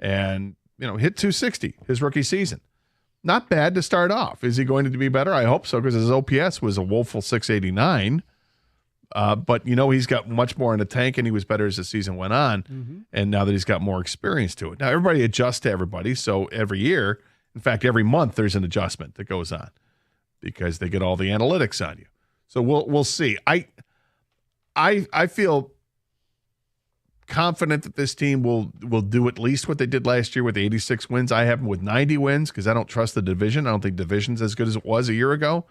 and hit 260 his rookie season. Not bad to start off. Is he going to be better? I hope so, because his OPS was a woeful 689. But he's got much more in the tank, and he was better as the season went on. Mm-hmm. And now that he's got more experience to it, now everybody adjusts to everybody. So every year, in fact, every month, there's an adjustment that goes on because they get all the analytics on you. So we'll see. I feel confident that this team will do at least what they did last year with 86 wins. I have them with 90 wins because I don't trust the division. I don't think division's as good as it was a year ago.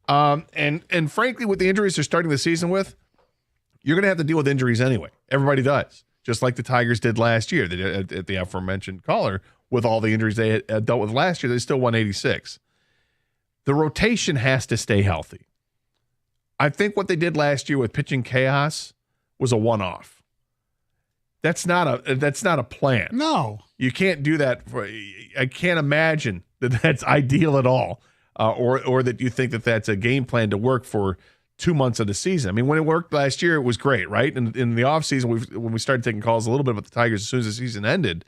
And frankly, with the injuries they're starting the season with, you're going to have to deal with injuries anyway. Everybody does, just like the Tigers did last year. They did at the aforementioned caller with all the injuries they had dealt with last year. They still won 86. The rotation has to stay healthy. I think what they did last year with pitching chaos was a one-off. That's not a plan. No, you can't do that. I can't imagine that that's ideal at all, or that you think that that's a game plan to work for 2 months of the season. I mean, when it worked last year, it was great, right? And in the offseason, when we started taking calls a little bit about the Tigers as soon as the season ended,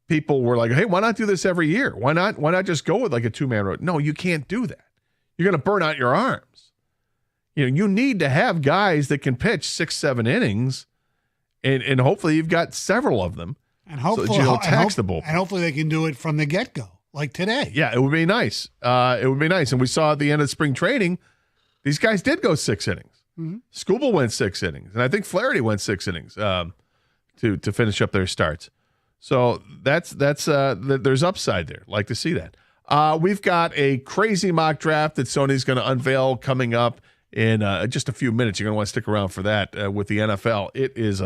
people were like, "Hey, why not do this every year? Why not just go with like a two-man road?" No, you can't do that. You're going to burn out your arms. You need to have guys that can pitch 6-7 innings. And hopefully you've got several of them. And hopefully, so that tax the bullpen. And hopefully they can do it from the get-go, like today. Yeah, it would be nice. It would be nice. And we saw at the end of spring training, these guys did go 6 innings. Mm-hmm. Skubal went 6 innings. And I think Flaherty went 6 innings to finish up their starts. So that's there's upside there. Like to see that. We've got a crazy mock draft that Sony's going to unveil coming up in just a few minutes. You're going to want to stick around for that with the NFL. It is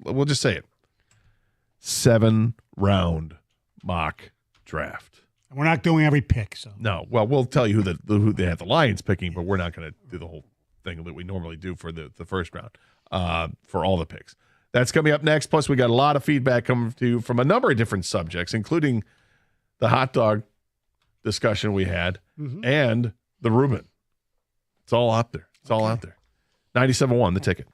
we'll just say it. 7-round mock draft. And we're not doing every pick, so. No. Well, we'll tell you who they have the Lions picking, but we're not going to do the whole thing that we normally do for the first round for all the picks. That's coming up next. Plus, we got a lot of feedback coming to you from a number of different subjects, including the hot dog discussion we had and the Reuben. It's all out there. It's all out there. 97.1, The Ticket.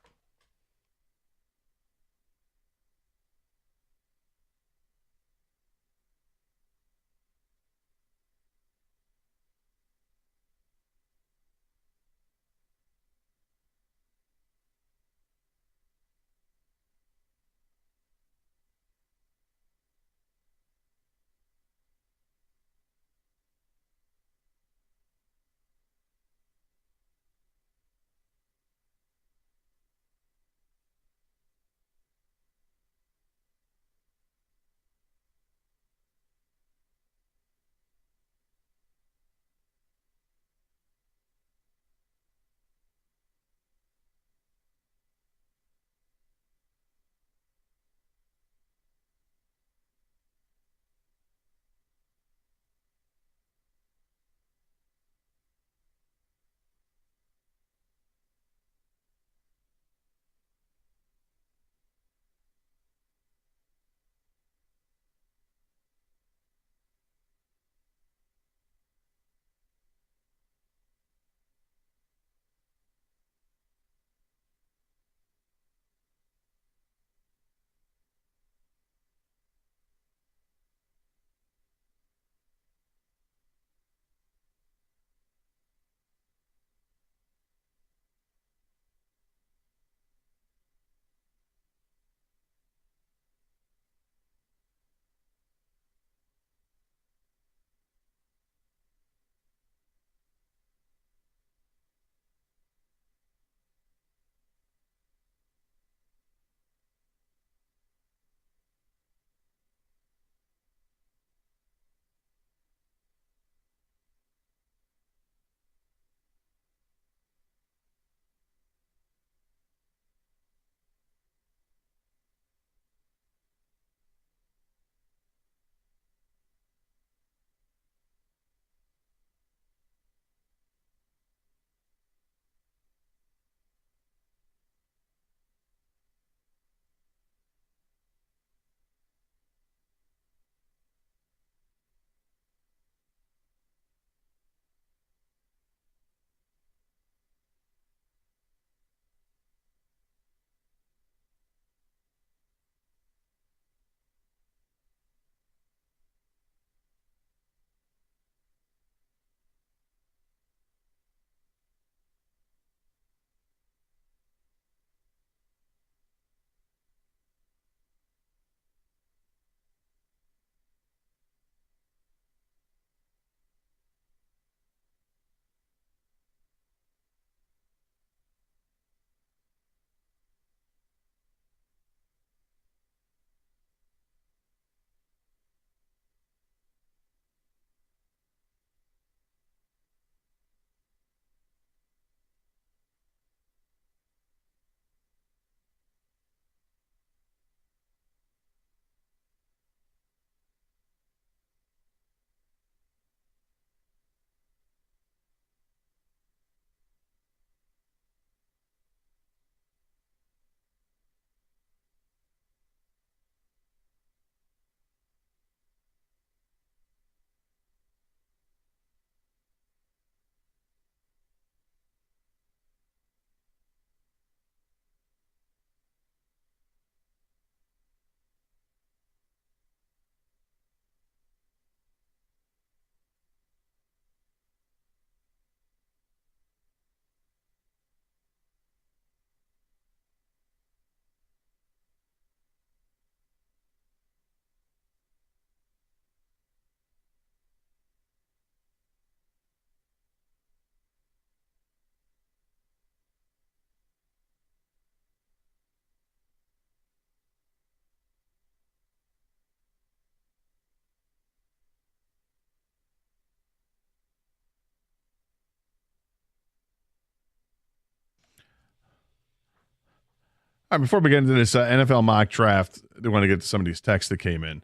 All right, before we get into this NFL mock draft, I want to get to some of these texts that came in.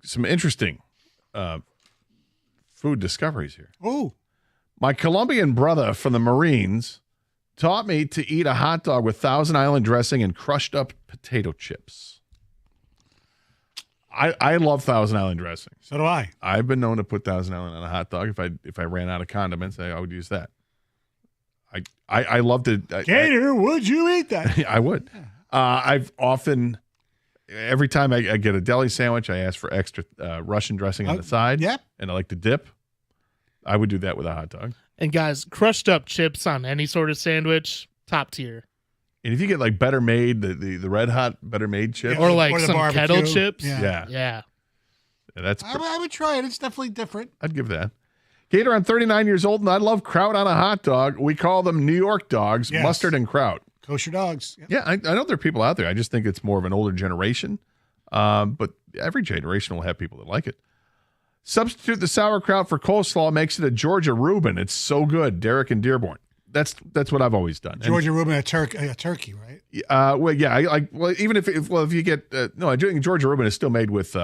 Some interesting food discoveries here. Oh. My Colombian brother from the Marines taught me to eat a hot dog with Thousand Island dressing and crushed up potato chips. I love Thousand Island dressing. So do I. I've been known to put Thousand Island on a hot dog. If I ran out of condiments, I would use that. I love to. Gator, would you eat that? I would. I've often, every time I get a deli sandwich, I ask for extra Russian dressing on the side. Yep. And I like to dip. I would do that with a hot dog. And guys, crushed up chips on any sort of sandwich, top tier. And if you get like Better Made, the red hot Better Made chips, or like some barbecue. kettle chips, yeah. That's. I would try it. It's definitely different. I'd give that. Gator, I'm 39 years old and I love kraut on a hot dog. We call them New York dogs, Yes. mustard and kraut. Kosher dogs. Yep. Yeah, I know there are people out there. I just think it's more of an older generation. But every generation will have people that like it. Substitute the sauerkraut for coleslaw makes it a Georgia Reuben. It's so good. Derek and Dearborn. That's what I've always done. Georgia Reuben, a turkey, right? Well, yeah. Even if you get I think Georgia Reuben is still made with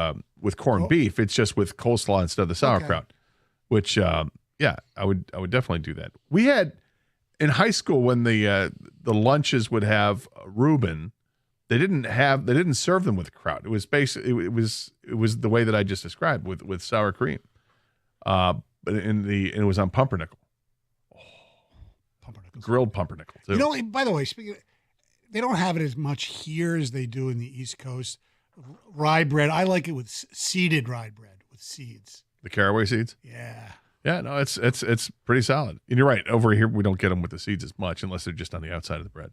corned beef. It's just with coleslaw instead of the sauerkraut. Okay. Which I would definitely do that. We had in high school when the lunches would have Reuben. They didn't serve them with kraut. It was basically it was the way that I just described with sour cream. But it was on pumpernickel. Grilled pumpernickel too. You know, by the way, they don't have it as much here as they do in the East Coast. Rye bread, I like it with seeded rye bread with seeds. The caraway seeds? Yeah. Yeah, no, it's pretty solid. And you're right. Over here, we don't get them with the seeds as much unless they're just on the outside of the bread.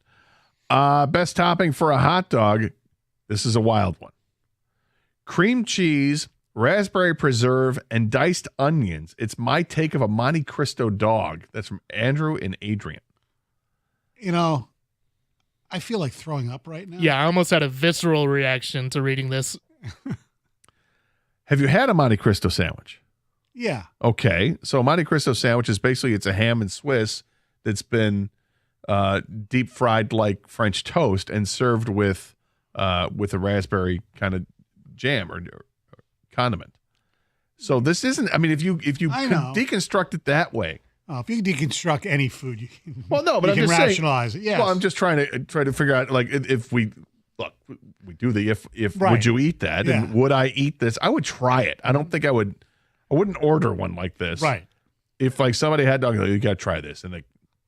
Best topping for a hot dog. This is a wild one. Cream cheese, raspberry preserve, and diced onions. It's my take of a Monte Cristo dog. That's from Andrew and Adrian. You know, I feel like throwing up right now. Yeah, I almost had a visceral reaction to reading this. Have you had a Monte Cristo sandwich? Yeah. Okay. So a Monte Cristo sandwich is basically it's a ham and Swiss that's been deep fried like French toast and served with a raspberry kind of jam or condiment. So this isn't. I mean, if you deconstruct it that way. Oh, if you can deconstruct any food, you can. Well, no, but you I'm can just rationalize saying, it. Yes. Well, I'm just trying to figure out like if we do the if right. Would you eat that and would I eat this? I would try it. I don't think I would. I wouldn't order one like this. Right. If like somebody had dog, you got to try this, and I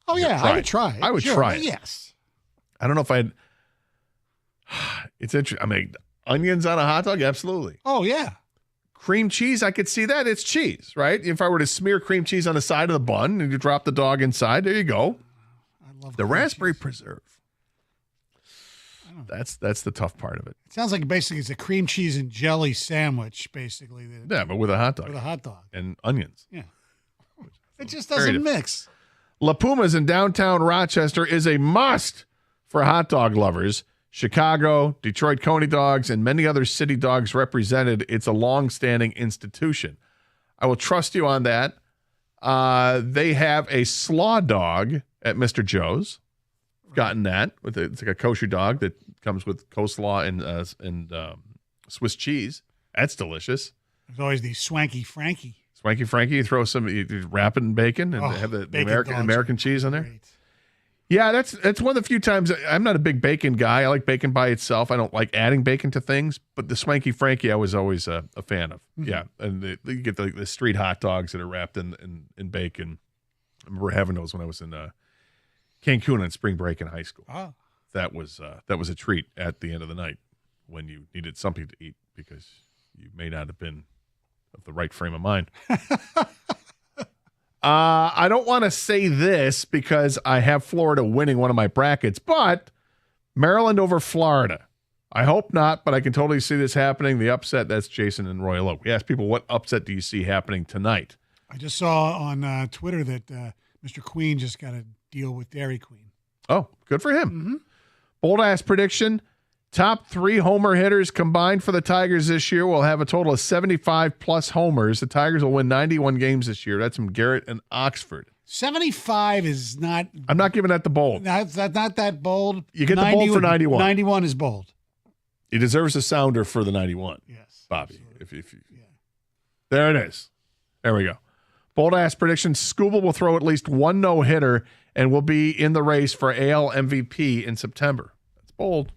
would try it. I would sure. try it. Yes. I don't know if I'd. It's interesting. I mean, onions on a hot dog, absolutely. Oh yeah. Cream cheese, I could see that. It's cheese, right? If I were to smear cream cheese on the side of the bun and you drop the dog inside, there you go. I love the raspberry preserve. That's the tough part of it. It sounds like basically it's a cream cheese and jelly sandwich, basically. Yeah, but with a hot dog. With a hot dog. And onions. Yeah. It just doesn't mix. La Puma's in downtown Rochester is a must for hot dog lovers. Chicago, Detroit Coney Dogs, and many other city dogs represented. It's a long-standing institution. I will trust you on that. They have a slaw dog at Mr. Joe's. Gotten that. It's like a kosher dog that comes with coleslaw and Swiss cheese. That's delicious. There's always the Swanky Frankie. Swanky Frankie, you throw you wrap it in bacon and have the American cheese on there. Great. Yeah, that's one of the few times I'm not a big bacon guy. I like bacon by itself. I don't like adding bacon to things, but the Swanky Frankie I was always a fan of. Mm-hmm. Yeah, and you get the street hot dogs that are wrapped in bacon. I remember having those when I was in Cancun on spring break in high school. Oh. That was a treat at the end of the night when you needed something to eat because you may not have been of the right frame of mind. I don't want to say this because I have Florida winning one of my brackets, but Maryland over Florida. I hope not, but I can totally see this happening. The upset, that's Jason and Royal Oak. We asked people, what upset do you see happening tonight? I just saw on Twitter that Mr. Queen just got a deal with Dairy Queen. Oh, good for him. Mm-hmm. Bold-ass prediction. Top 3 homer hitters combined for the Tigers this year will have a total of 75-plus homers. The Tigers will win 91 games this year. That's from Garrett and Oxford. 75 is not. I'm not giving that the bold. Not that bold. You get the bold for 91. 91 is bold. He deserves a sounder for the 91. Yes, Bobby. There it is. There we go. Bold ass prediction: Skubal will throw at least one no-hitter and will be in the race for AL MVP in September. That's bold.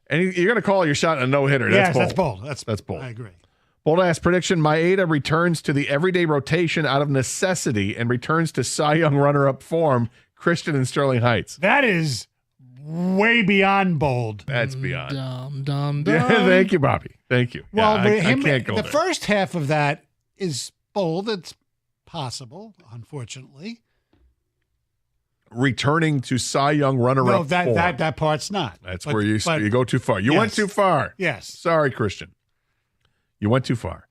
And you're going to call your shot a no-hitter. Yes, That's bold. That's bold. I agree. Bold ass prediction: Maeda returns to the everyday rotation out of necessity and returns to Cy Young runner-up form. Christian and Sterling Heights. That is way beyond bold. That's beyond. Dum. Yeah, thank you, Bobby. Thank you. Well, I can't go the there. first half of that is bold. It's possible, unfortunately. Returning to Cy Young runner-up form. that part's not. That's where you go too far. You went too far. Yes. Sorry, Christian. You went too far.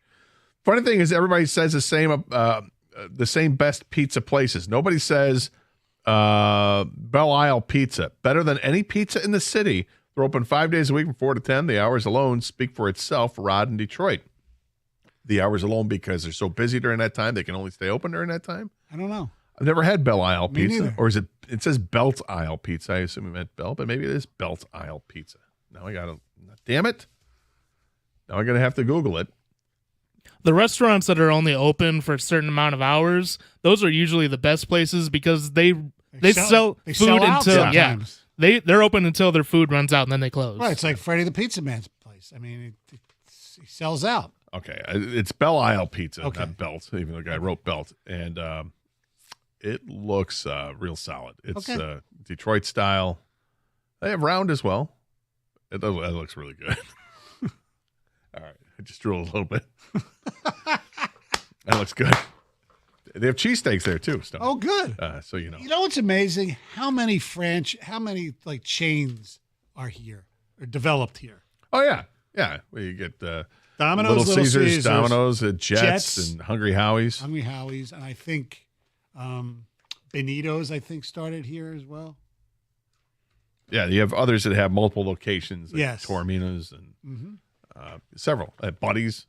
Funny thing is, everybody says the same best pizza places. Nobody says Belle Isle Pizza. Better than any pizza in the city. They're open 5 days a week from 4 to 10. The hours alone speak for itself. Rod in Detroit. The hours alone because they're so busy during that time, they can only stay open during that time. I don't know. I've never had Belle Isle Me Pizza. neither. Or is it says Belt Isle Pizza. I assume it meant Bell, but maybe it is Belt Isle Pizza. Now I got to, damn it. Now I'm going to have to Google it. The restaurants that are only open for a certain amount of hours, those are usually the best places because they sell food out until sometimes. they're open until their food runs out and then they close. Right, it's like Freddie the Pizza Man's place. I mean, he sells out. Okay, it's Belle Isle Pizza, Okay. not Belt, even though the guy wrote Belt. And it looks real solid. It's Detroit style. They have round as well. That looks really good. All right, I just drew a little bit. That looks good. They have cheesesteaks there too. Stone. Oh, good. So you know. You know what's amazing? How many like chains are here or developed here? Oh yeah. Well, you get Domino's, Little Caesars, Domino's, Jets, and Hungry Howie's. Hungry Howie's, and I think Benito's. I think started here as well. Yeah, you have others that have multiple locations. Like Yes. Tormina's and several. Buddy's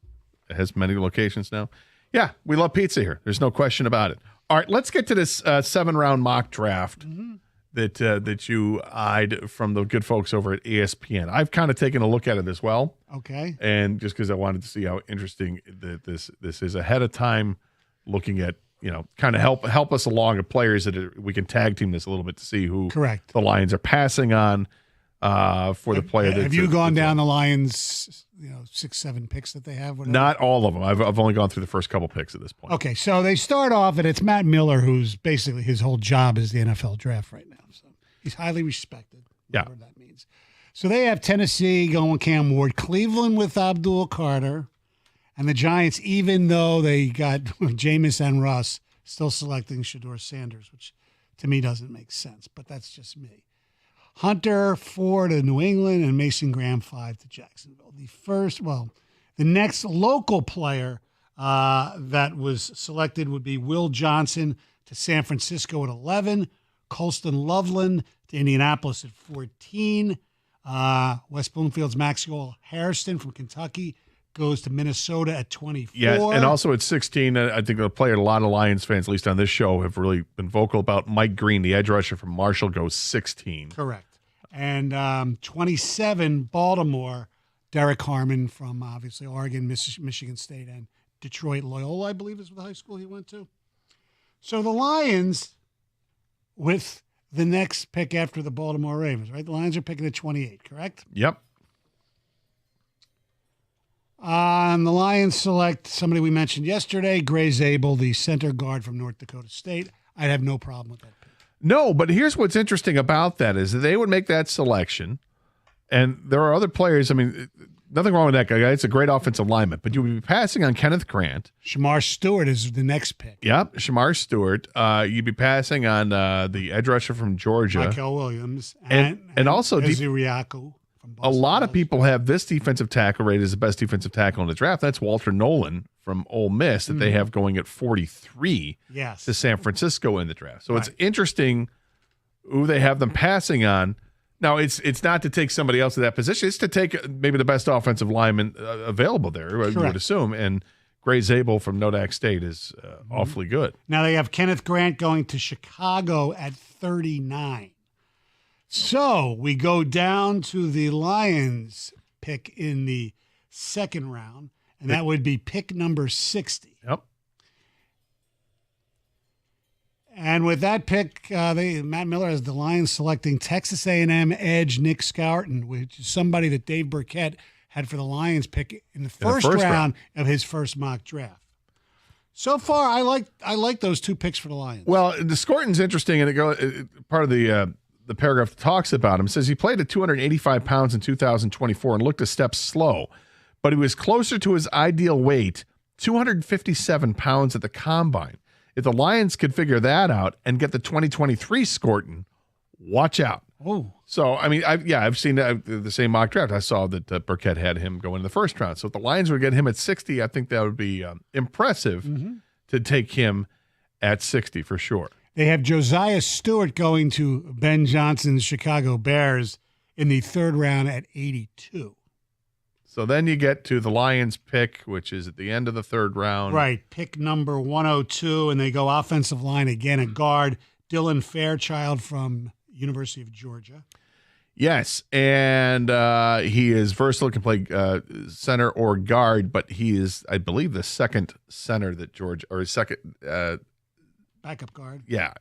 has many locations now. Yeah, we love pizza here. There's no question about it. All right, let's get to this 7-round mock draft that you eyed from the good folks over at ESPN. I've kind of taken a look at it as well. Okay. And just because I wanted to see how interesting this is ahead of time, looking at, kind of help us along with players that we can tag team this a little bit to see who Correct. the Lions are passing on for the player. Have you gone down the Lions, 6-7 picks that they have? Whatever? Not all of them. I've only gone through the first couple picks at this point. Okay, so they start off, and it's Matt Miller, who's basically his whole job is the NFL draft right now. So he's highly respected, whatever that means. So they have Tennessee going Cam Ward, Cleveland with Abdul Carter, and the Giants, even though they got Jameis and Russ, still selecting Shedeur Sanders, which to me doesn't make sense, but that's just me. Hunter 4 to New England and Mason Graham 5 to Jacksonville. The next local player that was selected would be Will Johnson to San Francisco at 11, Colston Loveland to Indianapolis at 14, West Bloomfield's Maxwell Harrison from Kentucky goes to Minnesota at 24. Yes, and also at 16, I think a player a lot of Lions fans, at least on this show, have really been vocal about. Mike Green, the edge rusher from Marshall, goes 16. Correct. And 27, Baltimore, Derek Harmon from obviously Oregon, Michigan State, and Detroit Loyola, I believe is the high school he went to. So the Lions, with the next pick after the Baltimore Ravens, right? The Lions are picking at 28, correct? Yep. And the Lions select somebody we mentioned yesterday, Gray Zabel, the center guard from North Dakota State. I'd have no problem with that pick. No, but here's what's interesting about that is that they would make that selection, and there are other players. I mean, nothing wrong with that guy. It's a great offensive lineman, but you would be passing on Kenneth Grant. Shamar Stewart is the next pick. Yep, Shamar Stewart. You'd be passing on the edge rusher from Georgia. Michael Williams. And also Ezriaku. A lot of people have this defensive tackle rated as the best defensive tackle in the draft. That's Walter Nolan from Ole Miss that they have going at 43 to San Francisco in the draft. So it's interesting who they have them passing on. Now, it's not to take somebody else to that position. It's to take maybe the best offensive lineman available there, you would assume. And Gray Zabel from Nodak State is awfully good. Now they have Kenneth Grant going to Chicago at 39. So we go down to the Lions pick in the second round, and that would be pick number 60. Yep. And with that pick, Matt Miller has the Lions selecting Texas A&M edge Nick Scourton, which is somebody that Dave Burkett had for the Lions pick in the first round of his first mock draft. So far, I like those two picks for the Lions. Well, the Scourton's interesting, and part of the paragraph that talks about him says he played at 285 pounds in 2024 and looked a step slow, but he was closer to his ideal weight, 257 pounds at the combine. If the Lions could figure that out and get the 2023 Scourton, watch out. Oh. So, I mean, I've seen the same mock draft. I saw that Burkett had him go in the first round. So if the Lions would get him at 60, I think that would be impressive to take him at 60 for sure. They have Josiah Stewart going to Ben Johnson's Chicago Bears in the third round at 82. So then you get to the Lions pick, which is at the end of the third round. Right, pick number 102, and they go offensive line again at guard, Dylan Fairchild from University of Georgia. Yes, and he is versatile, can play center or guard, but he is, I believe, the second center that Georgia, or second backup guard. Yeah,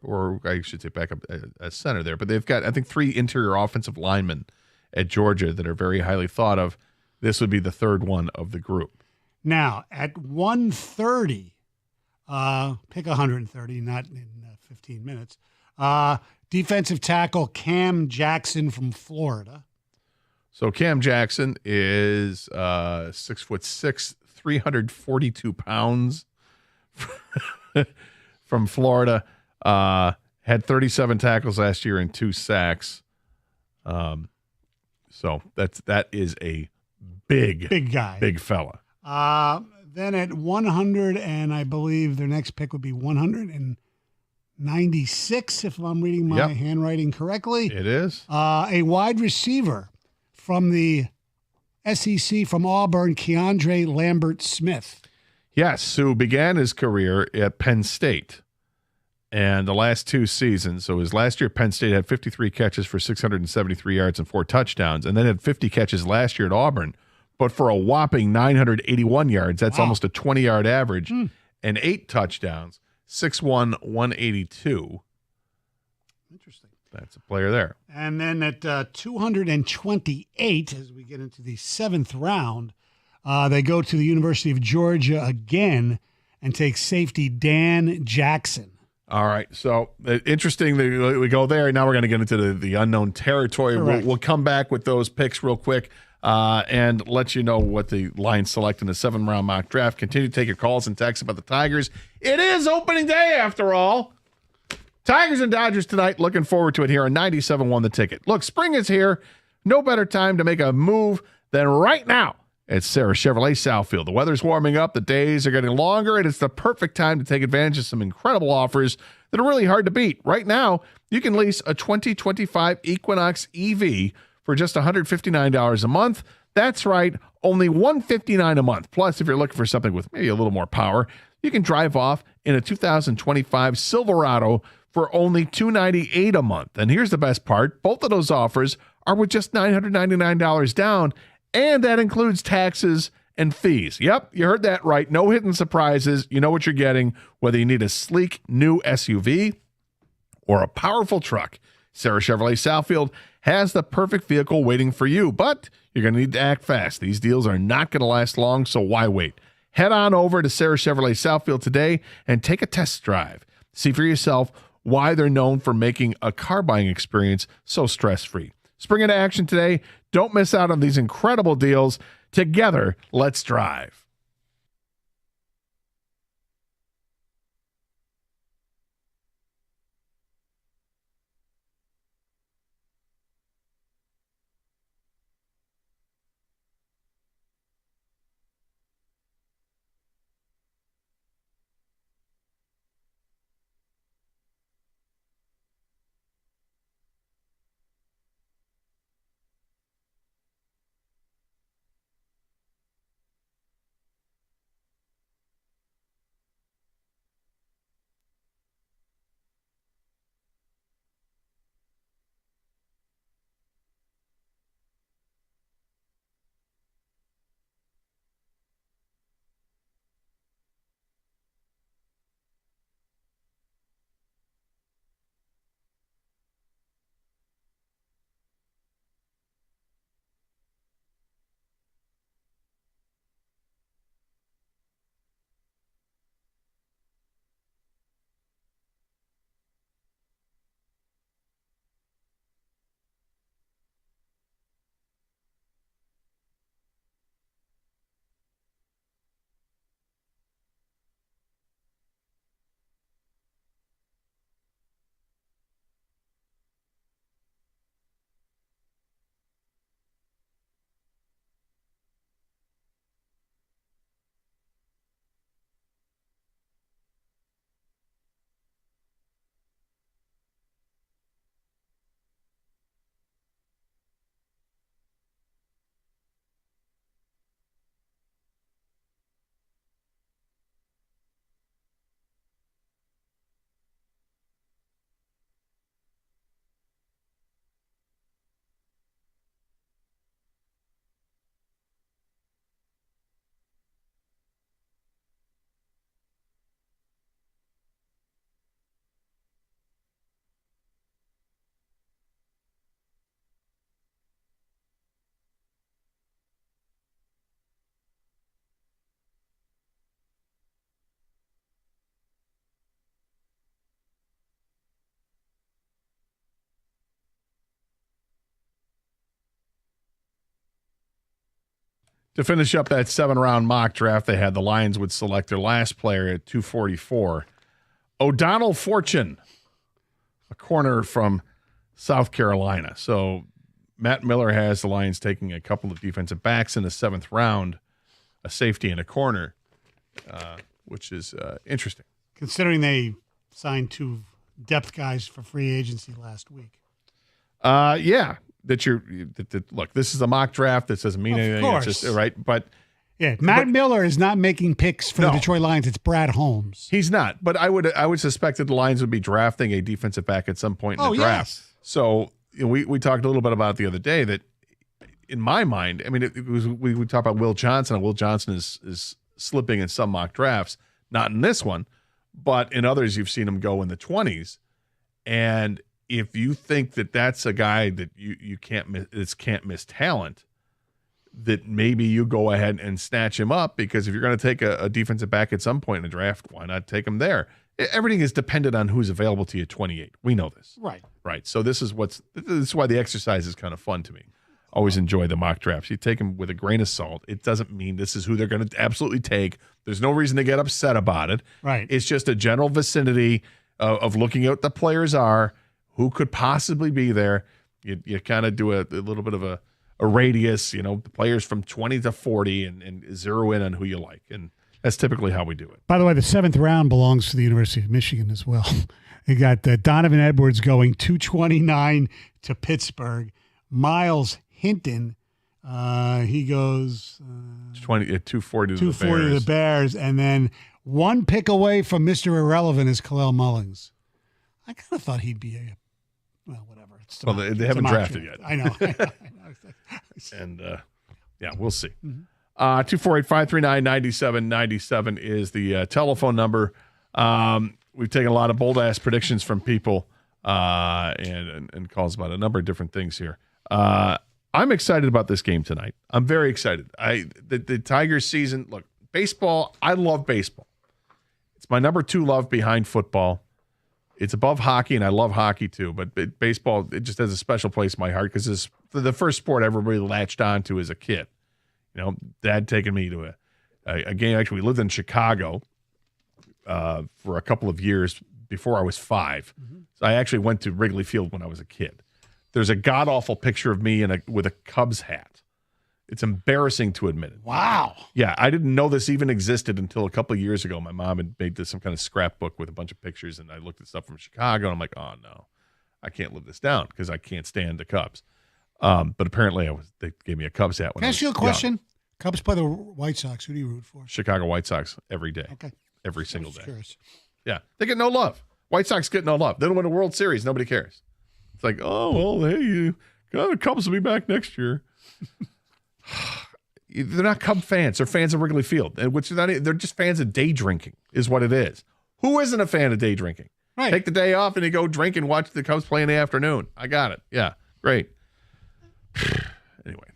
or I should say backup center there. But they've got, I think, 3 interior offensive linemen at Georgia that are very highly thought of. This would be the third one of the group. Now, at 130, pick 130, not in 15 minutes, defensive tackle Cam Jackson from Florida. So Cam Jackson is 6'6", 342 pounds from Florida. Had 37 tackles last year and 2 sacks. So that is a big guy, big fella. Then at 100, and I believe their next pick would be 196, if I'm reading my handwriting correctly. It is. A wide receiver from the SEC from Auburn, Keandre Lambert-Smith. Yes, who began his career at Penn State. And the last 2 seasons, so his last year at Penn State had 53 catches for 673 yards and 4 touchdowns, and then had 50 catches last year at Auburn, but for a whopping 981 yards. That's almost a 20-yard average, and 8 touchdowns, 6'1", 182. Interesting. That's a player there. And then at 228, as we get into the 7th round, they go to the University of Georgia again and take safety Dan Jackson. All right, so interesting that we go there. Now we're going to get into the unknown territory. We'll come back with those picks real quick and let you know what the Lions select in the 7th-round mock draft. Continue to take your calls and texts about the Tigers. It is opening day, after all. Tigers and Dodgers tonight. Looking forward to it here on 97.1 The Ticket. Look, spring is here. No better time to make a move than right now at Sarah Chevrolet Southfield. The weather's warming up, the days are getting longer, and it's the perfect time to take advantage of some incredible offers that are really hard to beat. Right now, you can lease a 2025 Equinox EV for just $159 a month. That's right, only $159 a month. Plus, if you're looking for something with maybe a little more power, you can drive off in a 2025 Silverado for only $298 a month. And here's the best part. Both of those offers are with just $999 down, and that includes taxes and fees. Yep, you heard that right. No hidden surprises. You know what you're getting, whether you need a sleek new SUV or a powerful truck. Sarah Chevrolet Southfield has the perfect vehicle waiting for you, but you're going to need to act fast. These deals are not going to last long, so why wait? Head on over to Sarah Chevrolet Southfield today and take a test drive. See for yourself why they're known for making a car buying experience so stress-free. Spring into action today. Don't miss out on these incredible deals. Together, let's drive. To finish up that 7-round mock draft, they had the Lions would select their last player at 244. O'Donnell Fortune, a corner from South Carolina. So Matt Miller has the Lions taking a couple of defensive backs in the 7th round, a safety and a corner, which is interesting. Considering they signed 2 depth guys for free agency last week. Yeah. Look, this is a mock draft. This doesn't mean anything. Course. It's just right. But Matt Miller is not making picks for the Detroit Lions. It's Brad Holmes. He's not. But I would suspect that the Lions would be drafting a defensive back at some point in the draft. Yes. So we talked a little bit about it the other day that, in my mind, I mean, we talked about Will Johnson. And Will Johnson is slipping in some mock drafts, not in this one, but in others you've seen him go in the 20s, and if you think that that's a guy that you can't miss talent, that maybe you go ahead and snatch him up, because if you're going to take a defensive back at some point in the draft, why not take him there? Everything is dependent on who's available to you at 28. We know this. Right. So this is why the exercise is kind of fun to me. Always enjoy the mock drafts. You take them with a grain of salt. It doesn't mean this is who they're going to absolutely take. There's no reason to get upset about it. Right. It's just a general vicinity of looking at what the players are, who could possibly be there. You kind of do a little bit of a radius, the players from 20 to 40 and zero in on who you like. And that's typically how we do it. By the way, the 7th round belongs to the University of Michigan as well. They got Donovan Edwards going 229 to Pittsburgh. Miles Hinton, he goes 240 to the Bears. And then one pick away from Mr. Irrelevant is Khalil Mullings. I kind of thought he'd be whatever. They haven't drafted yet. I know. And we'll see. 248-539-9797 is the telephone number. We've taken a lot of bold ass predictions from people and calls about a number of different things here. I'm excited about this game tonight. I'm very excited. The Tigers season. Look, baseball. I love baseball. It's my number 2 love behind football. It's above hockey, and I love hockey too. But baseball, it just has a special place in my heart because it's the first sport I ever really latched onto as a kid. Dad taking me to a game. Actually, we lived in Chicago for a couple of years before I was 5. Mm-hmm. So I actually went to Wrigley Field when I was a kid. There's a god-awful picture of me with a Cubs hat. It's embarrassing to admit it. Wow. Yeah, I didn't know this even existed until a couple of years ago. My mom had made some kind of scrapbook with a bunch of pictures, and I looked at stuff from Chicago, and I'm like, oh, no, I can't live this down because I can't stand the Cubs. But apparently they gave me a Cubs hat. Can I ask you a question? Cubs play the White Sox. Who do you root for? Chicago White Sox every day. Okay. Every single day. Curious. Yeah. They get no love. White Sox get no love. They don't win a World Series. Nobody cares. It's like, oh, well, hey, the Cubs will be back next year. They're not Cub fans. They're fans of Wrigley Field, they're just fans of day drinking is what it is. Who isn't a fan of day drinking? Right. Take the day off and you go drink and watch the Cubs play in the afternoon. I got it. Yeah, great. Anyway,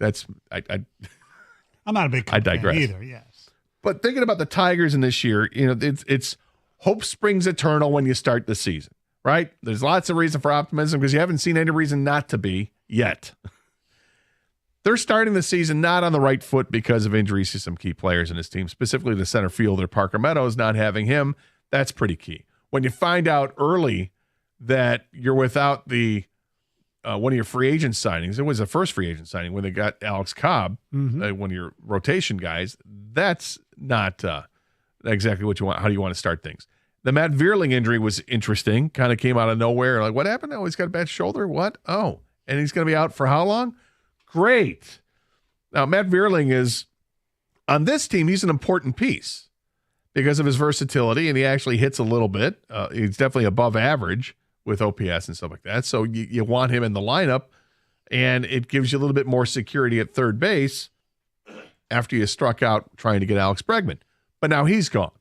I'm not a big Cub fan either, yes. But thinking about the Tigers in this year, it's hope springs eternal when you start the season, right? There's lots of reason for optimism because you haven't seen any reason not to be yet. They're starting the season not on the right foot because of injuries to some key players in his team, specifically the center fielder, Parker Meadows, not having him. That's pretty key. When you find out early that you're without the one of your free agent signings, it was the first free agent signing when they got Alex Cobb, one of your rotation guys, that's not exactly what you want. How do you want to start things? The Matt Vierling injury was interesting, kind of came out of nowhere. Like, what happened? Oh, he's got a bad shoulder. What? Oh, and he's going to be out for how long? Great. Now, Matt Vierling is, on this team, he's an important piece because of his versatility, and he actually hits a little bit. He's definitely above average with OPS and stuff like that. So you want him in the lineup, and it gives you a little bit more security at third base after you struck out trying to get Alex Bregman. But now he's gone.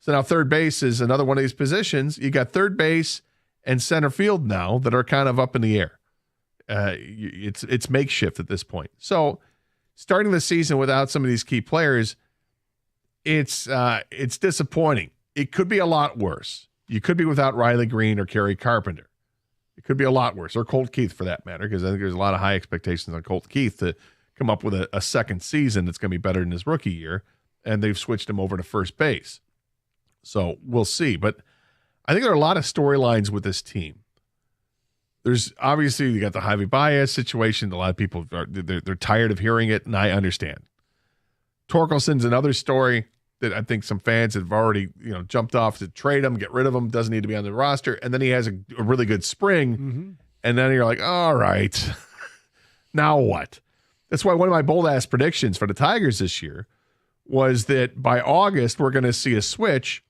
So now third base is another one of these positions. You got third base and center field now that are kind of up in the air. It's makeshift at this point. So starting the season without some of these key players, it's disappointing. It could be a lot worse. You could be without Riley Green or Kerry Carpenter. It could be a lot worse, or Colt Keith for that matter, because I think there's a lot of high expectations on Colt Keith to come up with a second season that's going to be better than his rookie year, and they've switched him over to first base. So we'll see. But I think there are a lot of storylines with this team. There's obviously, you got the Javi Baez situation. A lot of people they're tired of hearing it, and I understand. Torkelson's another story that I think some fans have already jumped off to trade him, get rid of him, doesn't need to be on the roster, and then he has a really good spring, and then you're like, all right, now what? That's why one of my bold-ass predictions for the Tigers this year was that by August we're going to see a switch,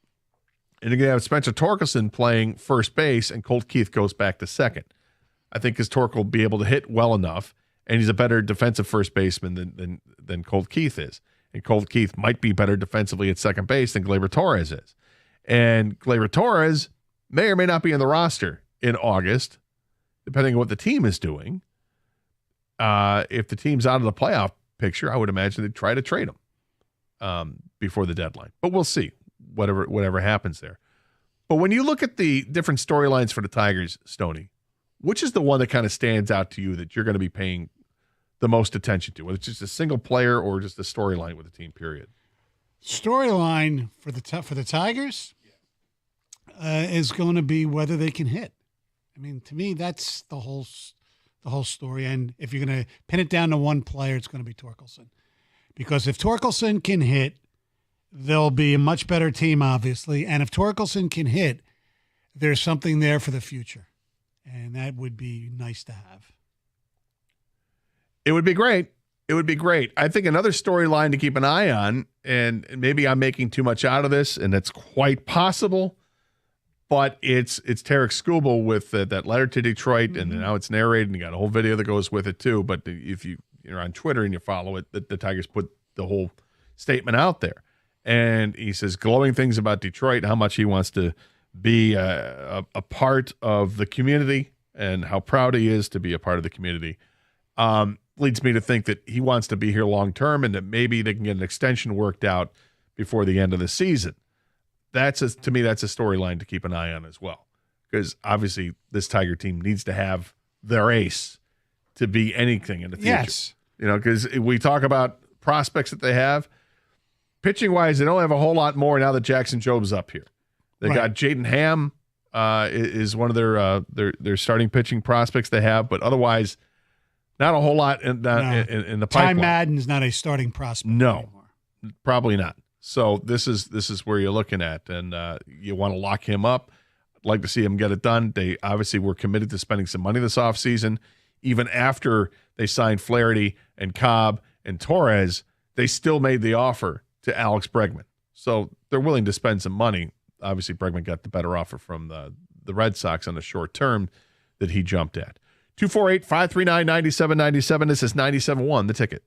and you're going to have Spencer Torkelson playing first base, and Colt Keith goes back to second. I think his Torkel will be able to hit well enough, and he's a better defensive first baseman than Colt Keith is. And Colt Keith might be better defensively at second base than Gleyber Torres is. And Gleyber Torres may or may not be in the roster in August, depending on what the team is doing. If the team's out of the playoff picture, I would imagine they'd try to trade him before the deadline. But we'll see whatever happens there. But when you look at the different storylines for the Tigers, Stoney, which is the one that kind of stands out to you that you're going to be paying the most attention to, whether it's just a single player or just a storyline with the team, period? Storyline for the Tigers is going to be whether they can hit. I mean, to me, that's the whole story. And if you're going to pin it down to one player, it's going to be Torkelson. Because if Torkelson can hit, they'll be a much better team, obviously. And if Torkelson can hit, there's something there for the future. And that would be nice to have. It would be great. It would be great. I think another storyline to keep an eye on, and maybe I'm making too much out of this, and that's quite possible, but it's Tarik Skubal with that letter to Detroit, and now it's narrated, and you got a whole video that goes with it too. But if you're on Twitter and you follow it, the Tigers put the whole statement out there. And he says glowing things about Detroit, how much he wants to be a part of the community and how proud he is to be a part of the community. Leads me to think that he wants to be here long term and that maybe they can get an extension worked out before the end of the season. To me, that's a storyline to keep an eye on as well, because obviously this Tiger team needs to have their ace to be anything in the future. Yes. Because we talk about prospects that they have. Pitching wise, they don't have a whole lot more now that Jackson Job's up here. They got Jaden Ham is one of their starting pitching prospects they have, but otherwise, not a whole lot in the pipeline. Ty Madden's not a starting prospect anymore. Probably not. So this is where you're looking at, and you want to lock him up. I'd like to see him get it done. They obviously were committed to spending some money this offseason. Even after they signed Flaherty and Cobb and Torres, they still made the offer to Alex Bregman. So they're willing to spend some money. Obviously, Bregman got the better offer from the Red Sox on the short term that he jumped at. 248-539-9797. This is 97.1, The Ticket.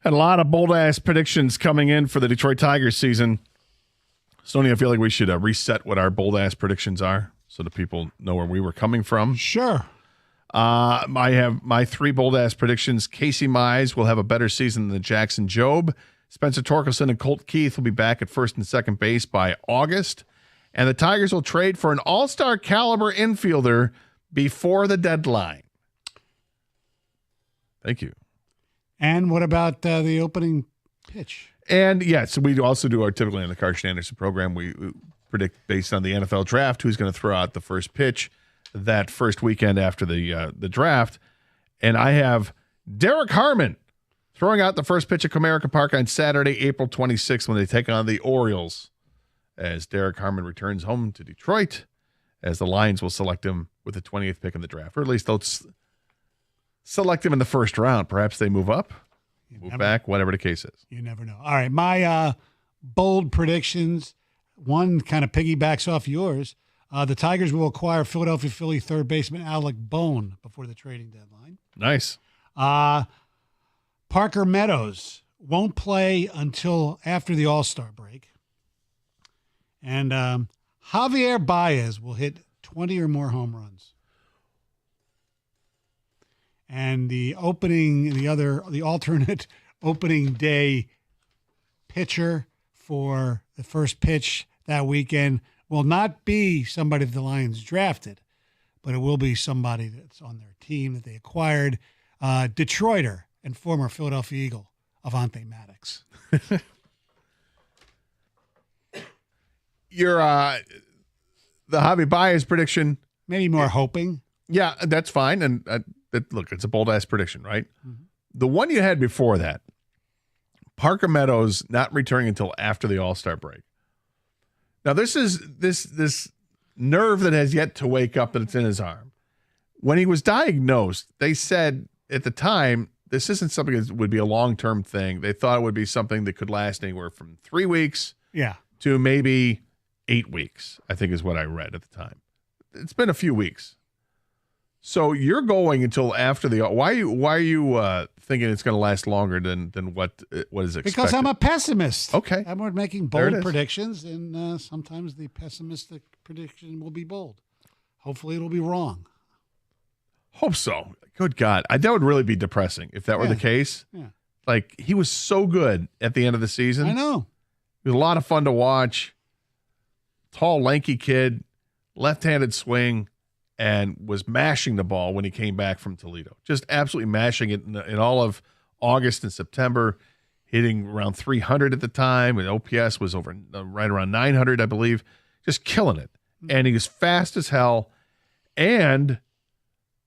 Had a lot of bold-ass predictions coming in for the Detroit Tigers season. Stoney, I feel like we should reset what our bold-ass predictions are so that people know where we were coming from. Sure. I have my 3 bold-ass predictions. Casey Mize will have a better season than Jackson Jobe. Spencer Torkelson and Colt Keith will be back at first and second base by August. And the Tigers will trade for an all-star caliber infielder before the deadline. Thank you. And what about the opening pitch? And yes, we also do our typically on the Karsch Anderson program. We predict based on the NFL draft who's going to throw out the first pitch that first weekend after the draft. And I have Derek Harmon throwing out the first pitch at Comerica Park on Saturday, April 26th, when they take on the Orioles. As Derek Harmon returns home to Detroit, as the Lions will select him with the 20th pick in the draft, or at least they'll select him in the first round. Perhaps they move up, move back, whatever the case is. You never know. All right, my bold predictions. One kind of piggybacks off yours. The Tigers will acquire Philadelphia Philly third baseman Alec Bone before the trading deadline. Nice. Parker Meadows won't play until after the All-Star break. And Javier Baez will hit 20 or more home runs. And the alternate opening day pitcher for the first pitch that weekend will not be somebody that the Lions drafted, but it will be somebody that's on their team that they acquired, Detroiter and former Philadelphia Eagle, Avante Maddox. Your the Javi Baez prediction, maybe more hoping. Yeah, that's fine. And look, it's a bold ass prediction, right? Mm-hmm. The one you had before that, Parker Meadows not returning until after the All-Star break. Now this is this nerve that has yet to wake up, that it's in his arm. When he was diagnosed, they said at the time this isn't something that would be a long-term thing. They thought it would be something that could last anywhere from 3 weeks, to maybe 8 weeks, I think is what I read at the time. It's been a few weeks. So you're going until after the. Why are you thinking it's going to last longer than what is expected? Because I'm a pessimist. Okay, I'm making bold predictions, and sometimes the pessimistic prediction will be bold. Hopefully, it'll be wrong. Hope so. Good God, that would really be depressing if that were the case. Yeah, like he was so good at the end of the season. I know. It was a lot of fun to watch. Tall, lanky kid, left-handed swing. And was mashing the ball when he came back from Toledo. Just absolutely mashing it in all of August and September, hitting around 300 at the time. And OPS was over right around 900, I believe. Just killing it. And he was fast as hell. And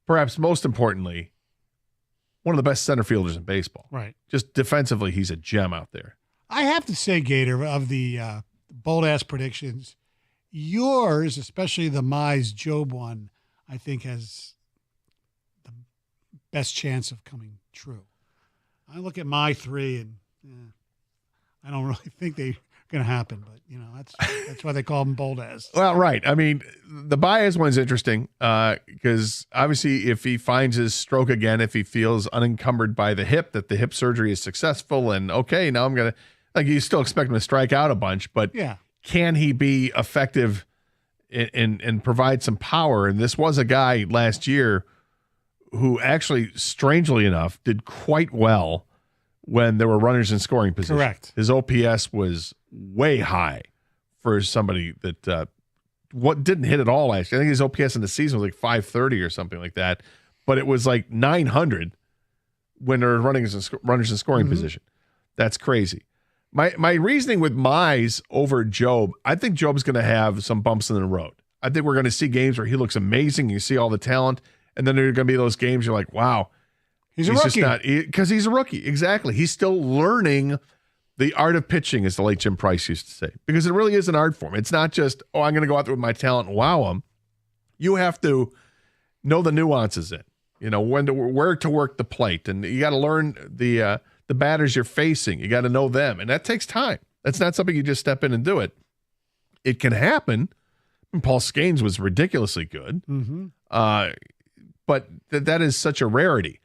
perhaps most importantly, one of the best center fielders in baseball. Right. Just defensively, he's a gem out there. I have to say, Gator, of the bold-ass predictions, yours, especially the Mize Jobe one, I think has the best chance of coming true. I look at my 3 and I don't really think they're going to happen, but that's why they call them bold ass. Well, right. I mean, the Baez one's interesting because obviously if he finds his stroke again, if he feels unencumbered by the hip, that the hip surgery is successful, and okay, now I'm going to, you still expect him to strike out a bunch, but can he be effective and provide some power? And this was a guy last year who actually, strangely enough, did quite well when there were runners in scoring position. Correct. His OPS was way high for somebody that didn't hit at all last year. I think his OPS in the season was like 530 or something like that, but it was like 900 when there were runners in scoring position. That's crazy. My reasoning with Mize over Jobe, I think Jobe's going to have some bumps in the road. I think we're going to see games where he looks amazing. You see all the talent, and then there are going to be those games you're like, wow, he's a rookie. Because he's a rookie. Exactly. He's still learning the art of pitching, as the late Jim Price used to say, because it really is an art form. It's not just, I'm going to go out there with my talent and wow him. You have to know the nuances where to work the plate, and you got to learn the batters you're facing. You got to know them, and that takes time. That's not something you just step in and do it. It can happen. And Paul Scanes was ridiculously good, but that is such a rarity.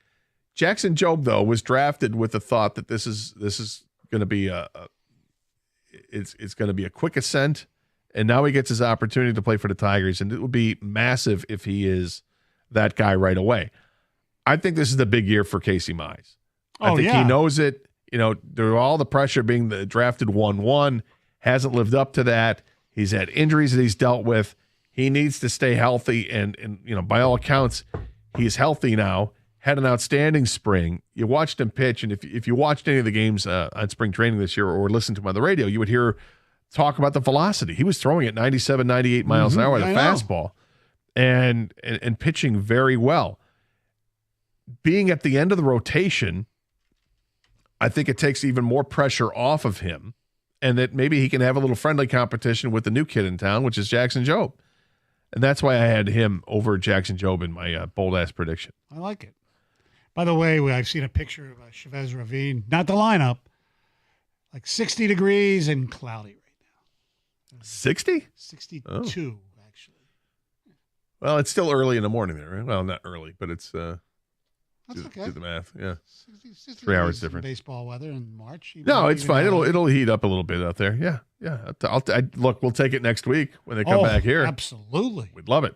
Jackson Jobe, though, was drafted with the thought that this is going to be it's going to be a quick ascent, and now he gets his opportunity to play for the Tigers, and it would be massive if he is that guy right away. I think this is the big year for Casey Mize. I think he knows it. You know, through all the pressure being the drafted 1-1, hasn't lived up to that. He's had injuries that he's dealt with. He needs to stay healthy, and you know, by all accounts, he's healthy now. Had an outstanding spring. You watched him pitch, and if you watched any of the games on spring training this year or listened to him on the radio, you would hear talk about the velocity. He was throwing at 97, 98 miles an hour at a fastball and pitching very well. Being at the end of the rotation, I think it takes even more pressure off of him, and that maybe he can have a little friendly competition with the new kid in town, which is Jackson Jobe. And that's why I had him over Jackson Jobe in my bold-ass prediction. I like it. By the way, I've seen a picture of Chavez Ravine, not the lineup, like 60 degrees and cloudy right now. 60? 62, actually. Well, it's still early in the morning there, right? Well, not early, but it's That's okay. Do the math, yeah. 60 3 hours different. Baseball weather in March. No, it's fine. It'll heat up a little bit out there. Yeah. Look, we'll take it next week when they come back here. Absolutely. We'd love it.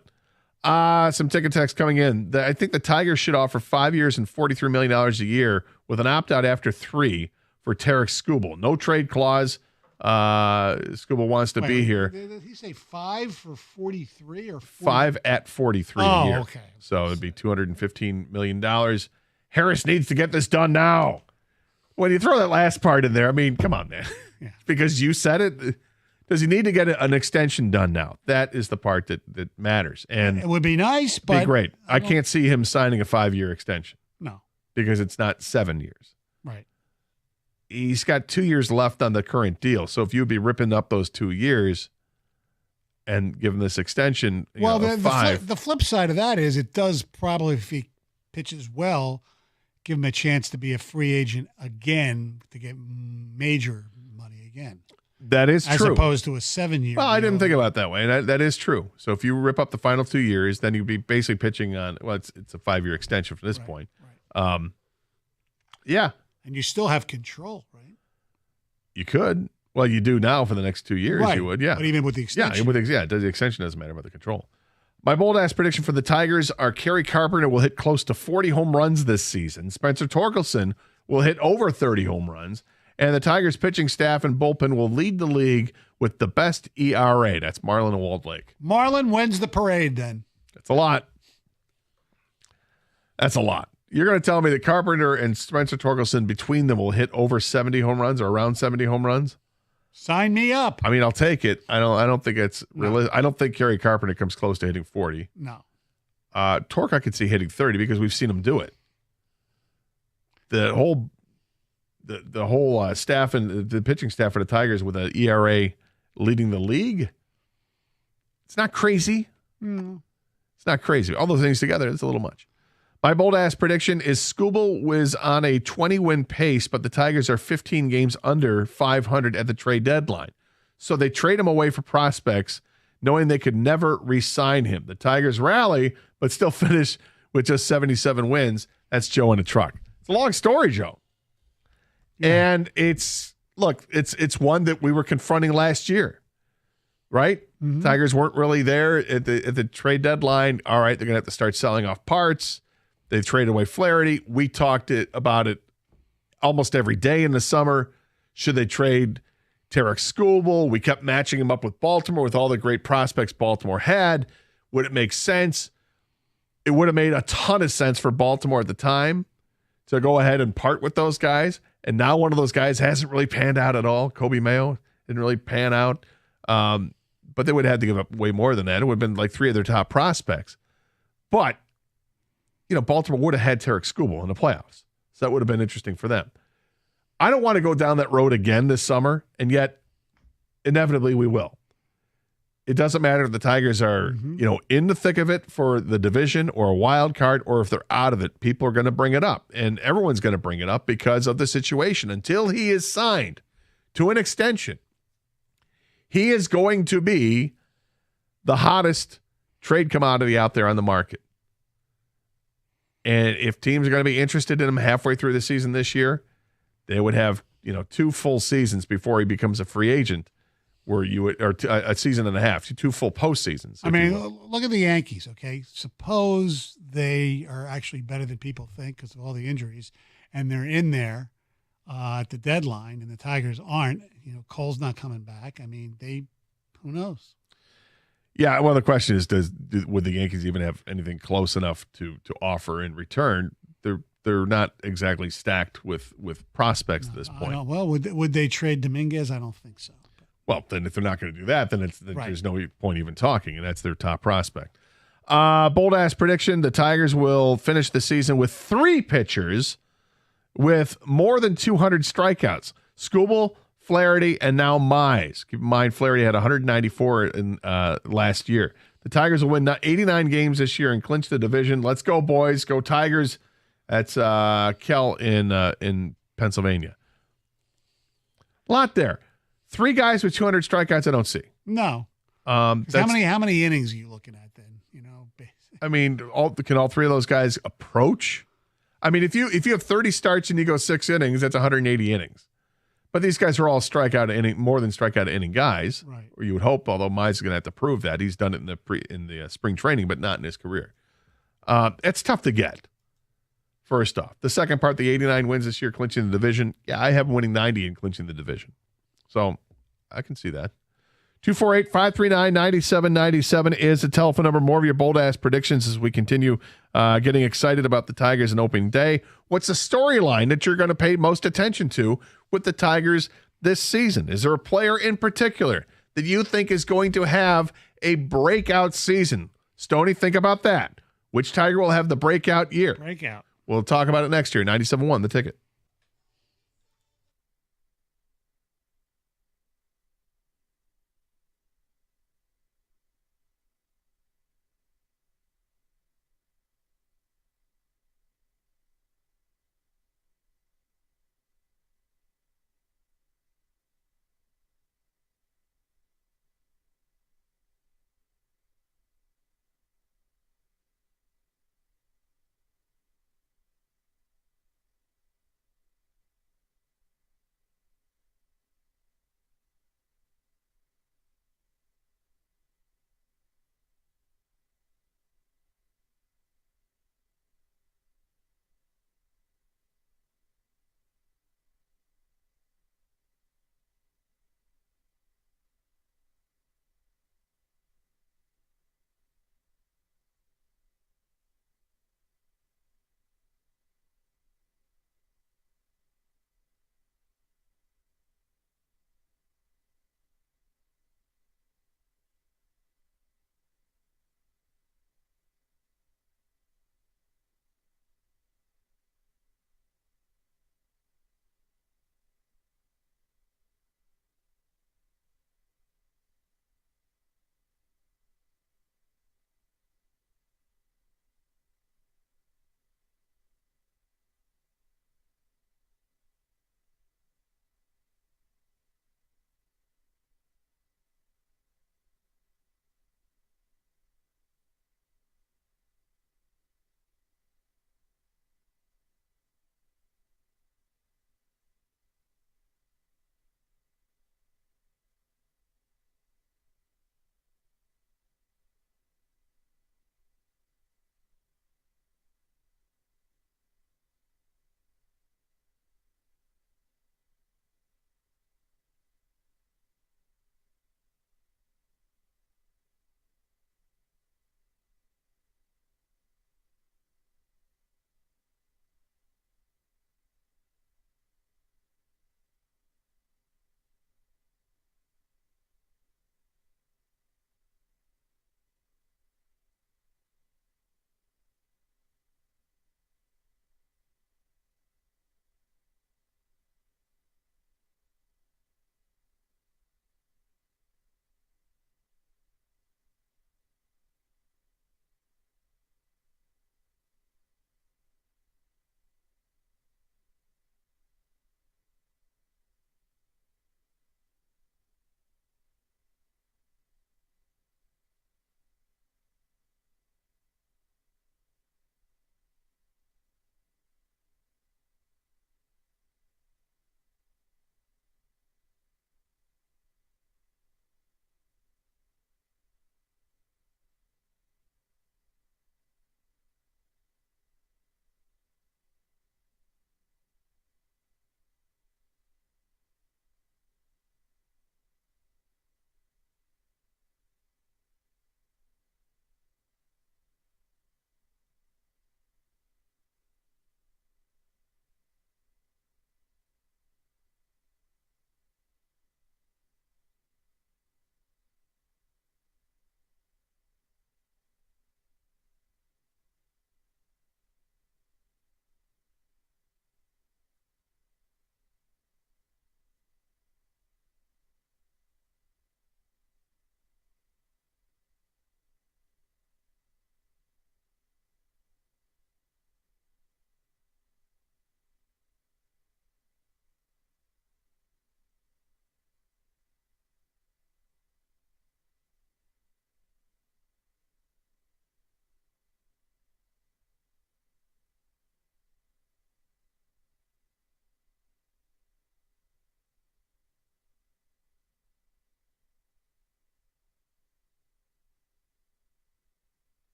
Some ticket text coming in. I think the Tigers should offer 5 years and $43 million a year with an opt-out after 3 for Tarik Skubal. No trade clause. Skubal wants to be here. Did he say 5 for 43 or 40? 5 at 43 a year. Okay. So it'd be $215 million. Harris needs to get this done now. When you throw that last part in there, I mean, come on, man. Yeah. Because you said it. Does he need to get an extension done now? That is the part that matters. And it would be nice, but be great. I can't see him signing a 5-year extension. No. Because it's not 7 years. Right. He's got 2 years left on the current deal. So if you'd be ripping up those 2 years and giving this extension, the flip side of that is it does probably, if he pitches well, give him a chance to be a free agent again to get major money again. That is true. As opposed to a 7-year. Well, I didn't think about it that way. That is true. So if you rip up the final 2 years, then you'd be basically pitching on, well, it's a 5-year extension from this point. Right. Yeah. And you still have control, right? You could. Well, you do now for the next 2 years. Right. You would, yeah. But even with the extension. The extension doesn't matter about the control. My bold-ass prediction for the Tigers are Kerry Carpenter will hit close to 40 home runs this season. Spencer Torkelson will hit over 30 home runs. And the Tigers pitching staff and bullpen will lead the league with the best ERA. That's Marlin and Walled Lake. Marlin wins the parade then. That's a lot. You're going to tell me that Carpenter and Spencer Torkelson between them will hit over 70 home runs or around 70 home runs? Sign me up. I mean, I'll take it. I don't think it's realistic. I don't think Kerry Carpenter comes close to hitting 40. No. Torque I could see hitting 30 because we've seen him do it. The whole staff and the pitching staff for the Tigers with an ERA leading the league, it's not crazy. No. It's not crazy. All those things together, it's a little much. My bold-ass prediction is Skubal was on a 20-win pace, but the Tigers are 15 games under 500 at the trade deadline. So they trade him away for prospects, knowing they could never re-sign him. The Tigers rally, but still finish with just 77 wins. That's Joe in a truck. It's a long story, Joe. Yeah. And it's one that we were confronting last year, right? Mm-hmm. Tigers weren't really there at the trade deadline. All right, they're going to have to start selling off parts. They traded away Flaherty. We talked about it almost every day in the summer. Should they trade Tarik Skubal? We kept matching him up with Baltimore with all the great prospects Baltimore had. Would it make sense? It would have made a ton of sense for Baltimore at the time to go ahead and part with those guys. And now one of those guys hasn't really panned out at all. Kobe Mayo didn't really pan out. But they would have had to give up way more than that. It would have been like 3 of their top prospects. But Baltimore would have had Tarik Skubal in the playoffs. So that would have been interesting for them. I don't want to go down that road again this summer, and yet inevitably we will. It doesn't matter if the Tigers are, in the thick of it for the division or a wild card, or if they're out of it. People are going to bring it up, and everyone's going to bring it up because of the situation. Until he is signed to an extension, he is going to be the hottest trade commodity out there on the market. And if teams are going to be interested in him halfway through the season this year, they would have 2 full seasons before he becomes a free agent, where you would, or a season and a half, 2 full postseasons. I mean, look at the Yankees. Okay, suppose they are actually better than people think because of all the injuries, and they're in there at the deadline, and the Tigers aren't. Cole's not coming back. I mean, who knows? Yeah, well, the question is, would the Yankees even have anything close enough to offer in return? They're not exactly stacked with prospects at this point. Well, would they trade Dominguez? I don't think so. Well, then if they're not going to do that, then Right. There's no point even talking, and that's their top prospect. Bold-ass prediction, the Tigers will finish the season with 3 pitchers with more than 200 strikeouts. Skubal, Flaherty, and now Mize. Keep in mind, Flaherty had 194 in last year. The Tigers will win 89 games this year and clinch the division. Let's go, boys. Go Tigers. That's Kel in Pennsylvania. A lot there. 3 guys with 200 strikeouts I don't see. No. How many innings are you looking at then? I mean, can all 3 of those guys approach? I mean, if you have 30 starts and you go 6 innings, that's 180 innings. But these guys are all more than strikeout inning guys, right? Or you would hope. Although Mize is going to have to prove that he's done it in the spring training, but not in his career. It's tough to get. First off, the second part, the 89 wins this year, clinching the division. Yeah, I have them winning 90 and clinching the division, so I can see that. 248-539-9797 is the telephone number. More of your bold-ass predictions as we continue getting excited about the Tigers and opening day. What's the storyline that you're going to pay most attention to with the Tigers this season? Is there a player in particular that you think is going to have a breakout season? Stoney, think about that. Which Tiger will have the breakout year? Breakout. We'll talk about it next year. 97.1, The Ticket.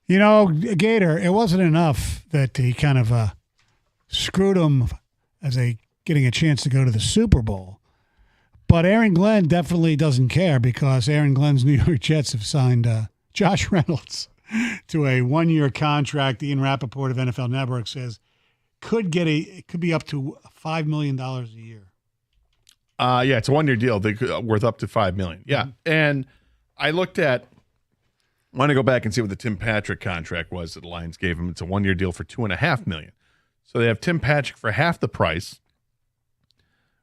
You know, Gator, it wasn't enough that he kind of screwed him as getting a chance to go to the Super Bowl. But Aaron Glenn definitely doesn't care because Aaron Glenn's New York Jets have signed Josh Reynolds to a 1-year contract. Ian Rappaport of NFL Network says it could be up to $5 million a year. Yeah, it's a 1-year deal. Worth up to $5 million. Yeah, and I want to go back and see what the Tim Patrick contract was that the Lions gave him. It's a 1-year deal for $2.5 million. So they have Tim Patrick for half the price,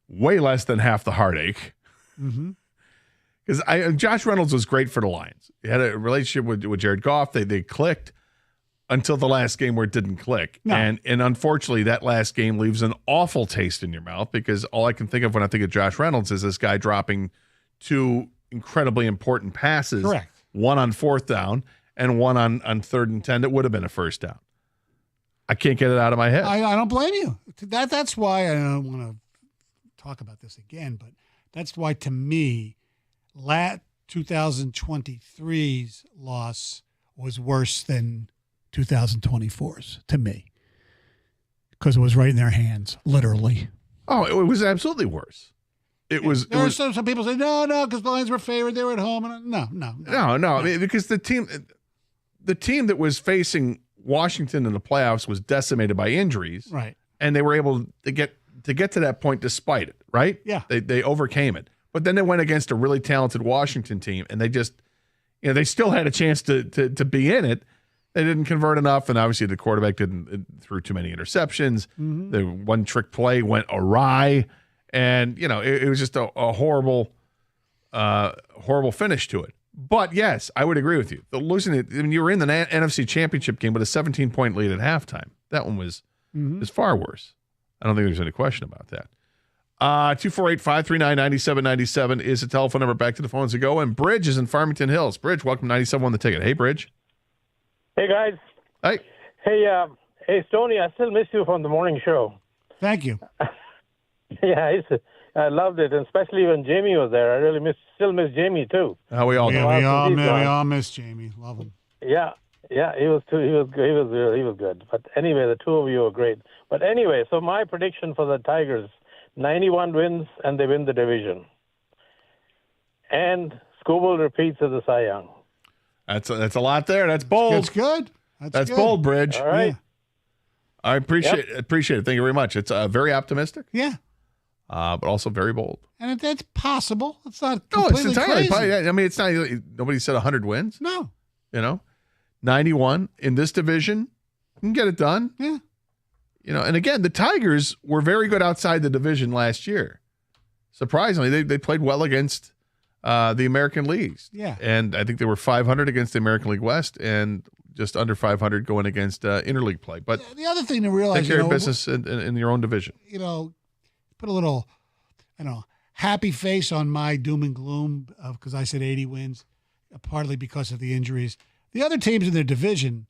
way less than half the heartache. Because Josh Reynolds was great for the Lions. He had a relationship with Jared Goff. They clicked until the last game where it didn't click. No. And unfortunately, that last game leaves an awful taste in your mouth because all I can think of when I think of Josh Reynolds is this guy dropping 2 incredibly important passes. Correct. One on 4th down and one on 3rd and 10 that would have been a first down. I can't get it out of my head. I don't blame you. That's why I don't want to talk about this again, but that's why, to me, 2023's loss was worse than 2024's, to me, because it was right in their hands, literally. Oh, it was absolutely worse. There were some people say, no, because the Lions were favored. They were at home. And no. I mean, because the team that was facing Washington in the playoffs was decimated by injuries. Right. And they were able to get to that point despite it, right? Yeah. They overcame it. But then they went against a really talented Washington team, and they just, they still had a chance to be in it. They didn't convert enough, and obviously the quarterback threw too many interceptions. The one trick play went awry, and it was just a horrible finish to it. But yes, I would agree with you. You were in the NFC Championship game with a 17-point lead at halftime. That one was far worse. I don't think there's any question about that. 248-539-9797 is the telephone number. Back to the phones to go. And Bridge is in Farmington Hills. Bridge, welcome to 97 on the ticket. Hey, Bridge. Hey, guys. Hey. Hey, Stoney, I still miss you from the morning show. Thank you. Yeah, I loved it, and especially when Jamie was there. I really still miss Jamie too. How we all we all miss Jamie. Love him. Yeah, he was good. But anyway, the two of you are great. But anyway, so my prediction for the Tigers: 91 wins, and they win the division. And Skubal repeats as the Cy Young. That's a lot there. That's bold. That's good. That's good. Bold, Bridge. All right. Yeah. I appreciate it. Thank you very much. It's very optimistic. Yeah. But also very bold. And that's possible. It's not it's completely entirely crazy. I mean, it's not. Nobody said 100 wins. No. 91 in this division, you can get it done. Yeah. And again, the Tigers were very good outside the division last year. Surprisingly, they played well against the American leagues. Yeah. And I think they were 500 against the American League West and just under 500 going against interleague play. But the other thing to realize, take care of business in your own division. Put a little, happy face on my doom and gloom because I said 80 wins, partly because of the injuries. The other teams in their division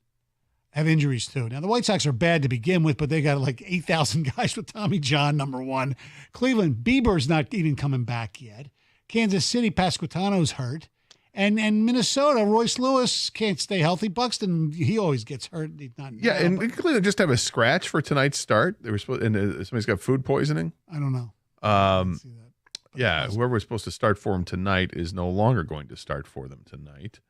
have injuries too. Now, the White Sox are bad to begin with, but they got like 8,000 guys with Tommy John, number one. Cleveland, Bieber's not even coming back yet. Kansas City, Pasquantano's hurt. And Minnesota, Royce Lewis can't stay healthy. Buxton, he always gets hurt. He's not. And Cleveland just have a scratch for tonight's start. They were supposed, and somebody's got food poisoning. I don't know. Whoever was supposed to start for them tonight is no longer going to start for them tonight.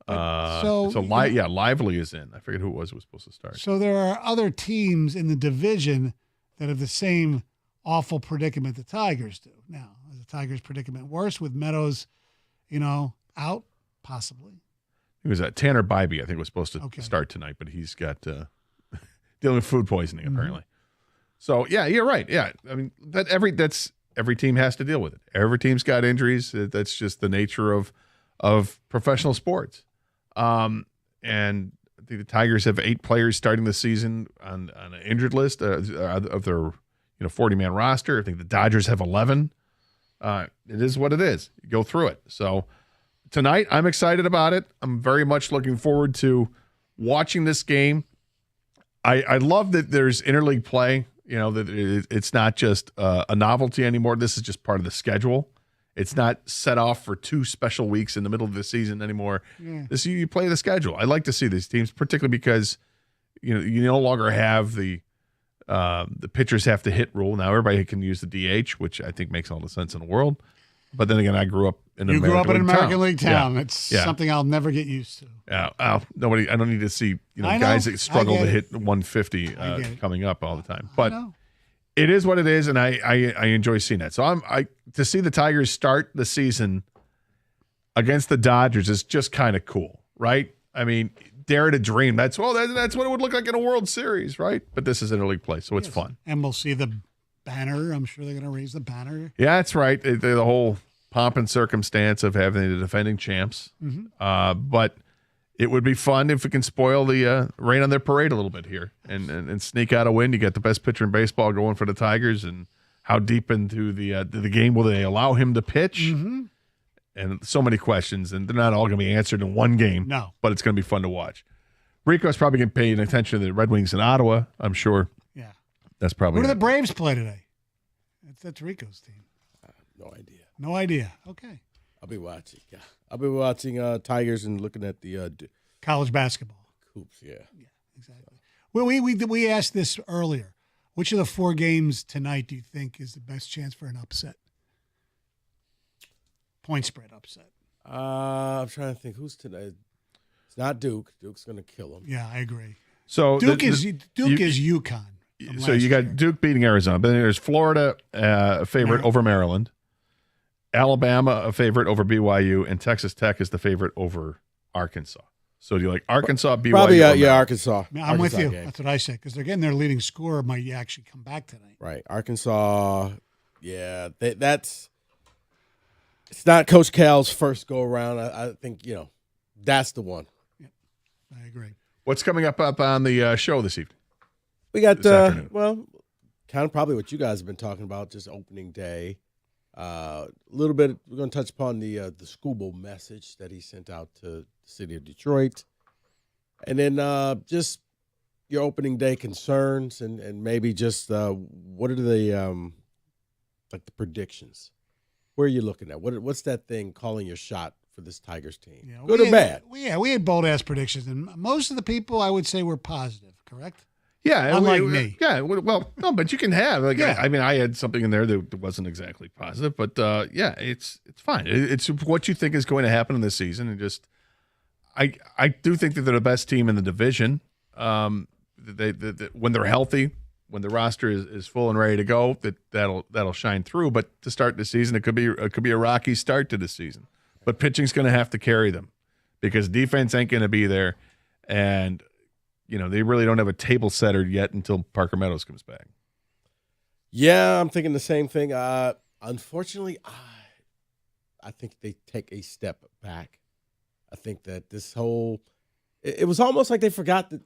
Lively is in. I forget who it was supposed to start. So there are other teams in the division that have the same awful predicament the Tigers do. Now, is the Tigers' predicament worse with Meadows, out? Possibly. It was Tanner Bybee, I think, was supposed to start tonight, but he's got dealing with food poisoning apparently. So yeah, you're right. Yeah, I mean every team has to deal with it. Every team's got injuries. That's just the nature of professional sports. And I think the Tigers have 8 players starting the season on an injured list of their 40-man roster. I think the Dodgers have 11. It is what it is. You go through it. So tonight, I'm excited about it. I'm very much looking forward to watching this game. I love that there's interleague play. That it's not just a novelty anymore. This is just part of the schedule, It's not set off for 2 special weeks in the middle of the season anymore. Yeah. You play the schedule. I like to see these teams, particularly because you no longer have the pitchers have to hit rule. Now everybody can use the DH, which I think makes all the sense in the world. But then again, I grew up in an American League town. Yeah. It's something I'll never get used to. Yeah, I don't need to see guys that struggle to hit 150 coming up all the time. But it is what it is, and I enjoy seeing that. So to see the Tigers start the season against the Dodgers is just kind of cool, right? I mean, dare to dream. That's what it would look like in a World Series, right? But this is interleague play, so it's fun. And we'll see the banner. I'm sure they're going to raise the banner. Yeah, that's right. The whole pomp and circumstance of having the defending champs. Mm-hmm. But it would be fun if we can spoil the rain on their parade a little bit here and sneak out a win. You get the best pitcher in baseball going for the Tigers, and how deep into the game will they allow him to pitch? Mm-hmm. And so many questions, and they're not all going to be answered in one game. No. But it's going to be fun to watch. Rico's probably going to pay attention to the Red Wings in Ottawa, I'm sure. Yeah. That's probably Who do the Braves play today? That's Rico's team. No idea. No idea. Okay. I'll be watching. Yeah. I'll be watching Tigers and looking at the college basketball. Hoops, yeah. Yeah, exactly. Well, we asked this earlier. Which of the 4 games tonight do you think is the best chance for an upset? Point spread upset. I'm trying to think who's tonight. It's not Duke. Duke's going to kill them. Yeah, I agree. So Duke is UConn. So you got Duke beating Arizona, but then there's Florida a favorite over Maryland, Alabama a favorite over BYU, and Texas Tech is the favorite over Arkansas. So do you like Arkansas, BYU? Probably, Arkansas. I'm with you. Game. That's what I said, because they're getting their leading scorer might actually come back tonight. Right. Arkansas, yeah, it's not Coach Cal's first go-around. I think, that's the one. Yep, I agree. What's coming up on the show this evening? We got, kind of probably what you guys have been talking about, just opening day. A little bit, we're going to touch upon the Skubal message that he sent out to the city of Detroit. And then just your opening day concerns and maybe just what are the predictions? Where are you looking at? What's that thing calling your shot for this Tigers team? Yeah, Good or bad? We had bold-ass predictions, and most of the people, I would say, were positive, correct? Yeah, unlike me. Yeah, well, no, but you can have. Yeah. I mean, I had something in there that wasn't exactly positive, but it's fine. It's what you think is going to happen in this season, and just I do think that they're the best team in the division. They when they're healthy, when the roster is full and ready to go, that'll shine through. But to start the season, it could be a rocky start to the season. But pitching's going to have to carry them because defense ain't going to be there, and they really don't have a table setter yet until Parker Meadows comes back. Yeah, I'm thinking the same thing. Unfortunately, I think they take a step back. I think that this whole it was almost like they forgot that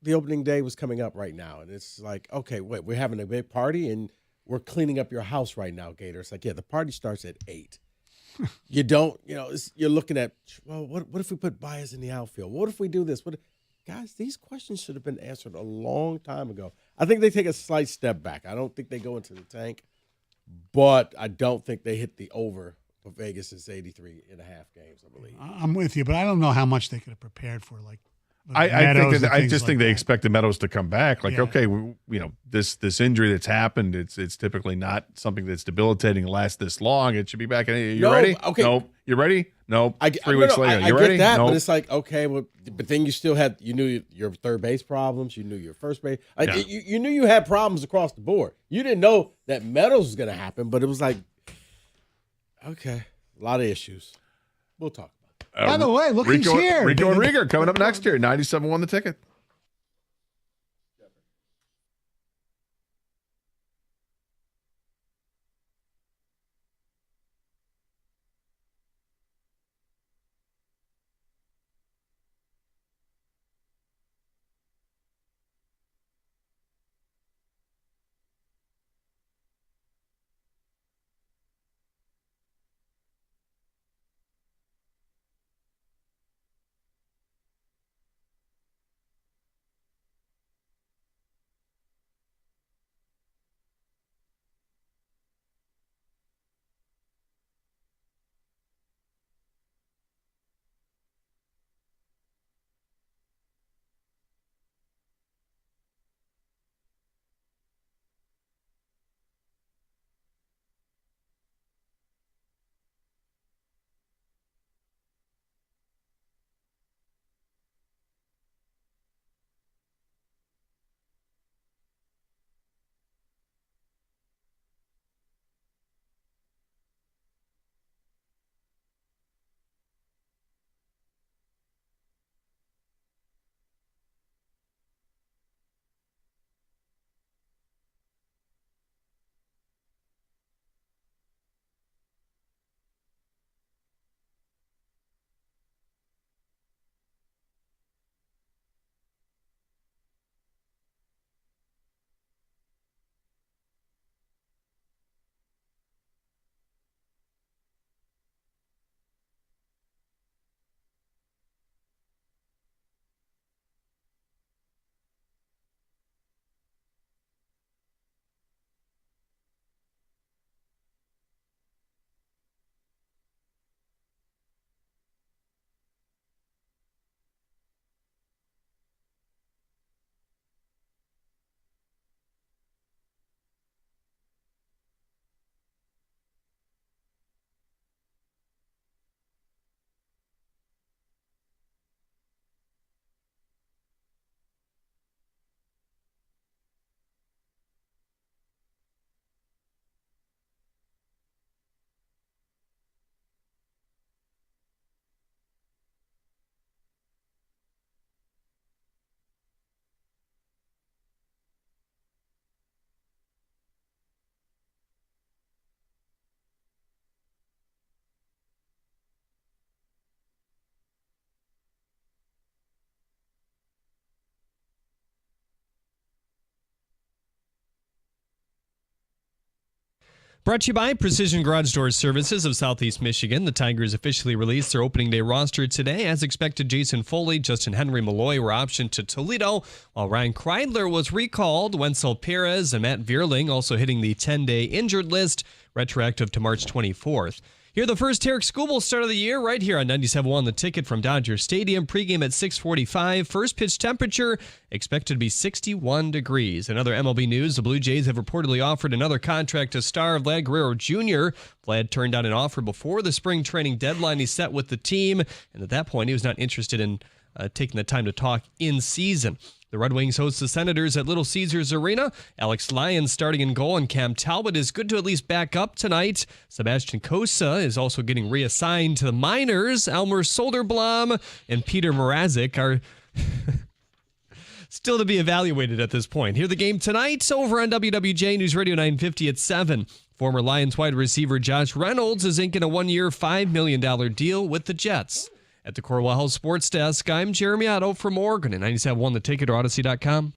the opening day was coming up right now. And it's like, okay, wait, we're having a big party and we're cleaning up your house right now, Gator. It's like, yeah, the party starts at 8. You don't, you're looking at, well, what if we put Baez in the outfield? What if we do this? Guys, these questions should have been answered a long time ago. I think they take a slight step back. I don't think they go into the tank, but I don't think they hit the over for Vegas' 83 and a half games, I believe. I'm with you, but I don't know how much they could have prepared for, I think they expected Meadows to come back. Okay, this injury that's happened, it's typically not something that's debilitating and lasts this long. It should be back. You ready? Okay. Nope. You ready? Nope. 3 weeks later. You ready? I get that, nope. but it's like, okay, well, but then you still had, you knew your third base problems. You knew your first base. You knew you had problems across the board. You didn't know that Meadows was going to happen, but it was like, okay, a lot of issues. We'll talk. By the way, look who's here. Rico and Rieger coming up next year. 97 won the ticket. Brought to you by Precision Garage Door Services of Southeast Michigan. The Tigers officially released their opening day roster today. As expected, Jason Foley, Justin Henry, Malloy were optioned to Toledo, while Ryan Kreidler was recalled. Wenzel Perez and Matt Vierling also hitting the 10-day injured list, retroactive to March 24th. Here, the first Tarik Skubal start of the year right here on 97.1 The Ticket from Dodger Stadium. Pregame at 6:45. First pitch temperature expected to be 61 degrees. In other MLB news, the Blue Jays have reportedly offered another contract to star Vlad Guerrero Jr. Vlad turned down an offer before the spring training deadline he set with the team, and at that point, he was not interested in taking the time to talk in season. The Red Wings host the Senators at Little Caesars Arena. Alex Lyons starting in goal, and Cam Talbot is good to at least back up tonight. Sebastian Cossa is also getting reassigned to the minors. Elmer Soderblom and Peter Mrazek are still to be evaluated at this point. Hear the game tonight over on WWJ News Radio 950 at 7. Former Lions wide receiver Josh Reynolds is inking a one-year, $5 million deal with the Jets. At the Corwell Health Sports Desk, I'm Jeremy Otto from Oregon at 97.1 The Ticket or Odyssey.com.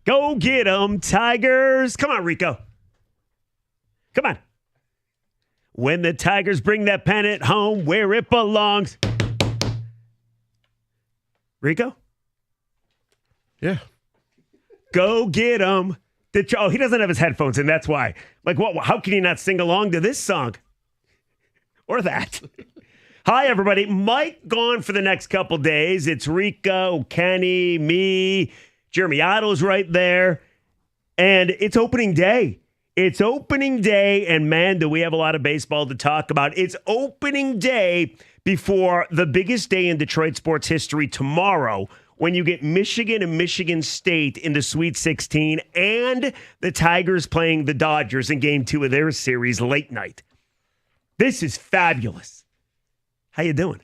Go get 'em, Tigers. Come on, Rico. Come on. When the Tigers bring that pennant home where it belongs. Rico? Yeah. Go get 'em. Oh, he doesn't have his headphones in. That's why. Like, what? How can you not sing along to this song? Or that? Hi, everybody. Mike gone for the next couple days. It's Rico, Kenny, me. Jeremy Otto's right there. And it's opening day. It's opening day. And, man, do we have a lot of baseball to talk about. It's opening day before the biggest day in Detroit sports history tomorrow, when you get Michigan and Michigan State in the Sweet 16 and the Tigers playing the Dodgers in Game 2 of their series late night. This is fabulous. How you doing?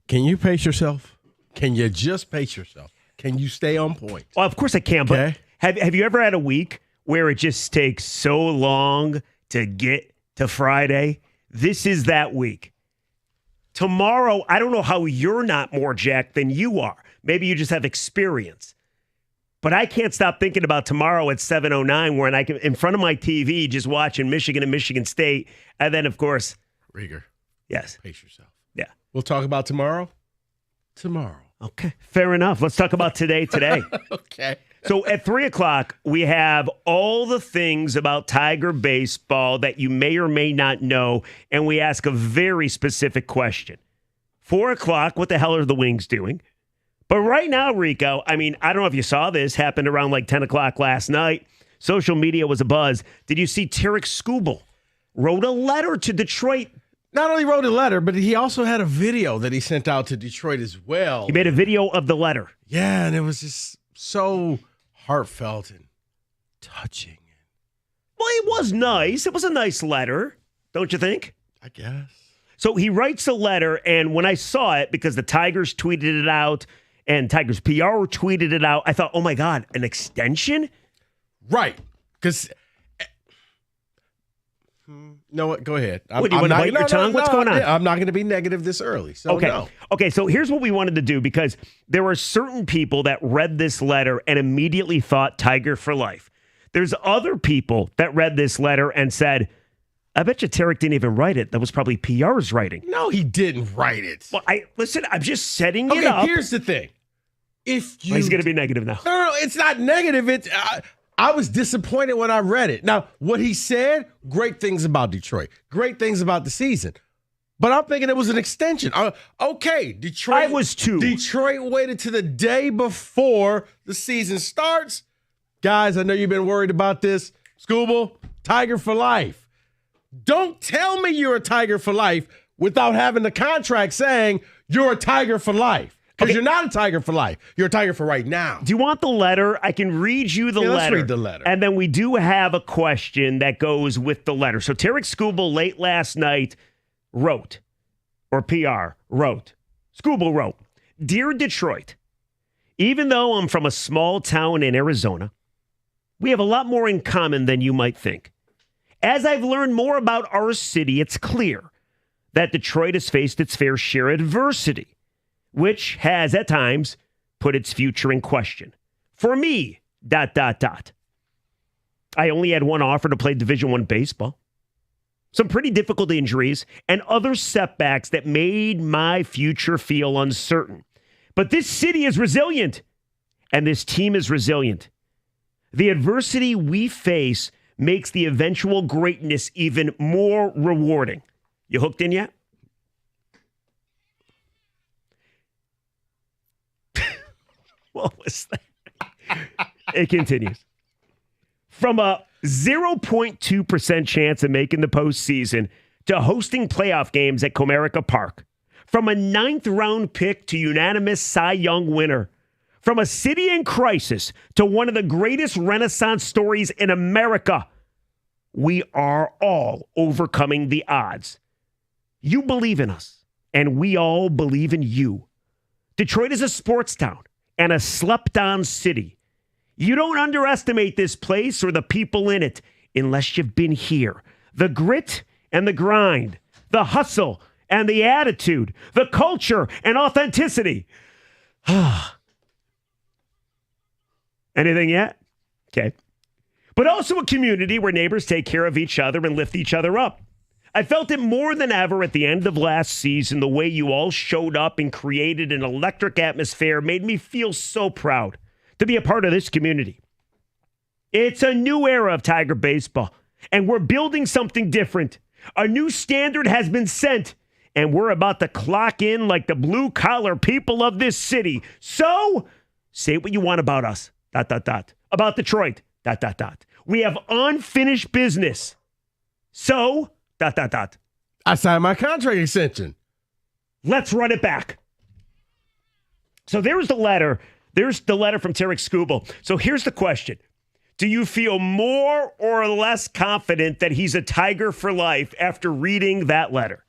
Can you pace yourself? Can you just pace yourself? Can you stay on point? Well, of course I can, but have you ever had a week where it just takes so long to get to Friday? This is that week. Tomorrow, I don't know how you're not more jacked than you are. Maybe you just have experience. But I can't stop thinking about tomorrow at 7:09 when I can, in front of my TV, just watching Michigan and Michigan State. And then, of course, Rieger. Yes. Pace yourself. Yeah. We'll talk about tomorrow. Tomorrow. Okay. Fair enough. Let's talk about today. Okay. So at 3 o'clock, we have all the things about Tiger baseball that you may or may not know, and we ask a very specific question. 4 o'clock, what the hell are the Wings doing? But right now, Rico, I mean, I don't know if you saw this, happened around like 10 o'clock last night. Social media was abuzz. Did you see Tarik Skubal wrote a letter to Detroit? Not only wrote a letter, but he also had a video that he sent out to Detroit as well. He made a video of the letter. Yeah, and it was just so heartfelt and touching. Well, it was nice. It was a nice letter, don't you think? I guess. So he writes a letter, and when I saw it, because the Tigers tweeted it out and Tigers PR tweeted it out, I thought, oh my God, an extension? Right. Because, no, what? Go ahead. What, you want to bite your tongue? What's going on? I'm not going to be negative this early. So okay. No. Okay, so here's what we wanted to do, because there were certain people that read this letter and immediately thought Tiger for life. There's other people that read this letter and said, I bet you Tarik didn't even write it. That was probably PR's writing. No, he didn't write it. Well, listen, I'm just setting it up. Okay, here's the thing. If you, he's going to be negative now. No, it's not negative. It's I was disappointed when I read it. Now, what he said, great things about Detroit, great things about the season. But I'm thinking it was an extension. Okay, Detroit. I was too. Detroit waited to the day before the season starts. Guys, I know you've been worried about this. Skubal, Tiger for life. Don't tell me you're a Tiger for life without having the contract saying you're a Tiger for life. Because you're not a Tiger for life. You're a Tiger for right now. Do you want the letter? I can read you the letter. Let's read the letter. And then we do have a question that goes with the letter. So Tarik Skubal late last night wrote, or PR wrote, Skubal wrote, Dear Detroit, even though I'm from a small town in Arizona, we have a lot more in common than you might think. As I've learned more about our city, it's clear that Detroit has faced its fair share of adversity, which has at times put its future in question. For me, ... I only had one offer to play Division I baseball, some pretty difficult injuries, and other setbacks that made my future feel uncertain. But this city is resilient, and this team is resilient. The adversity we face makes the eventual greatness even more rewarding. You hooked in yet? What was that? It continues. From a 0.2% chance of making the postseason to hosting playoff games at Comerica Park. From a 9th-round pick to unanimous Cy Young winner. From a city in crisis to one of the greatest Renaissance stories in America. We are all overcoming the odds. You believe in us, and we all believe in you. Detroit is a sports town and a slept-on city. You don't underestimate this place or the people in it unless you've been here. The grit and the grind, the hustle and the attitude, the culture and authenticity. Anything yet? Okay. But also a community where neighbors take care of each other and lift each other up. I felt it more than ever at the end of last season. The way you all showed up and created an electric atmosphere made me feel so proud to be a part of this community. It's a new era of Tiger baseball, and we're building something different. A new standard has been set, and we're about to clock in like the blue-collar people of this city. So, say what you want about us, ... About Detroit, ... We have unfinished business. So, ... I signed my contract extension. Let's run it back. So there's the letter. There's the letter from Tarik Skubal. So here's the question. Do you feel more or less confident that he's a Tiger for life after reading that letter?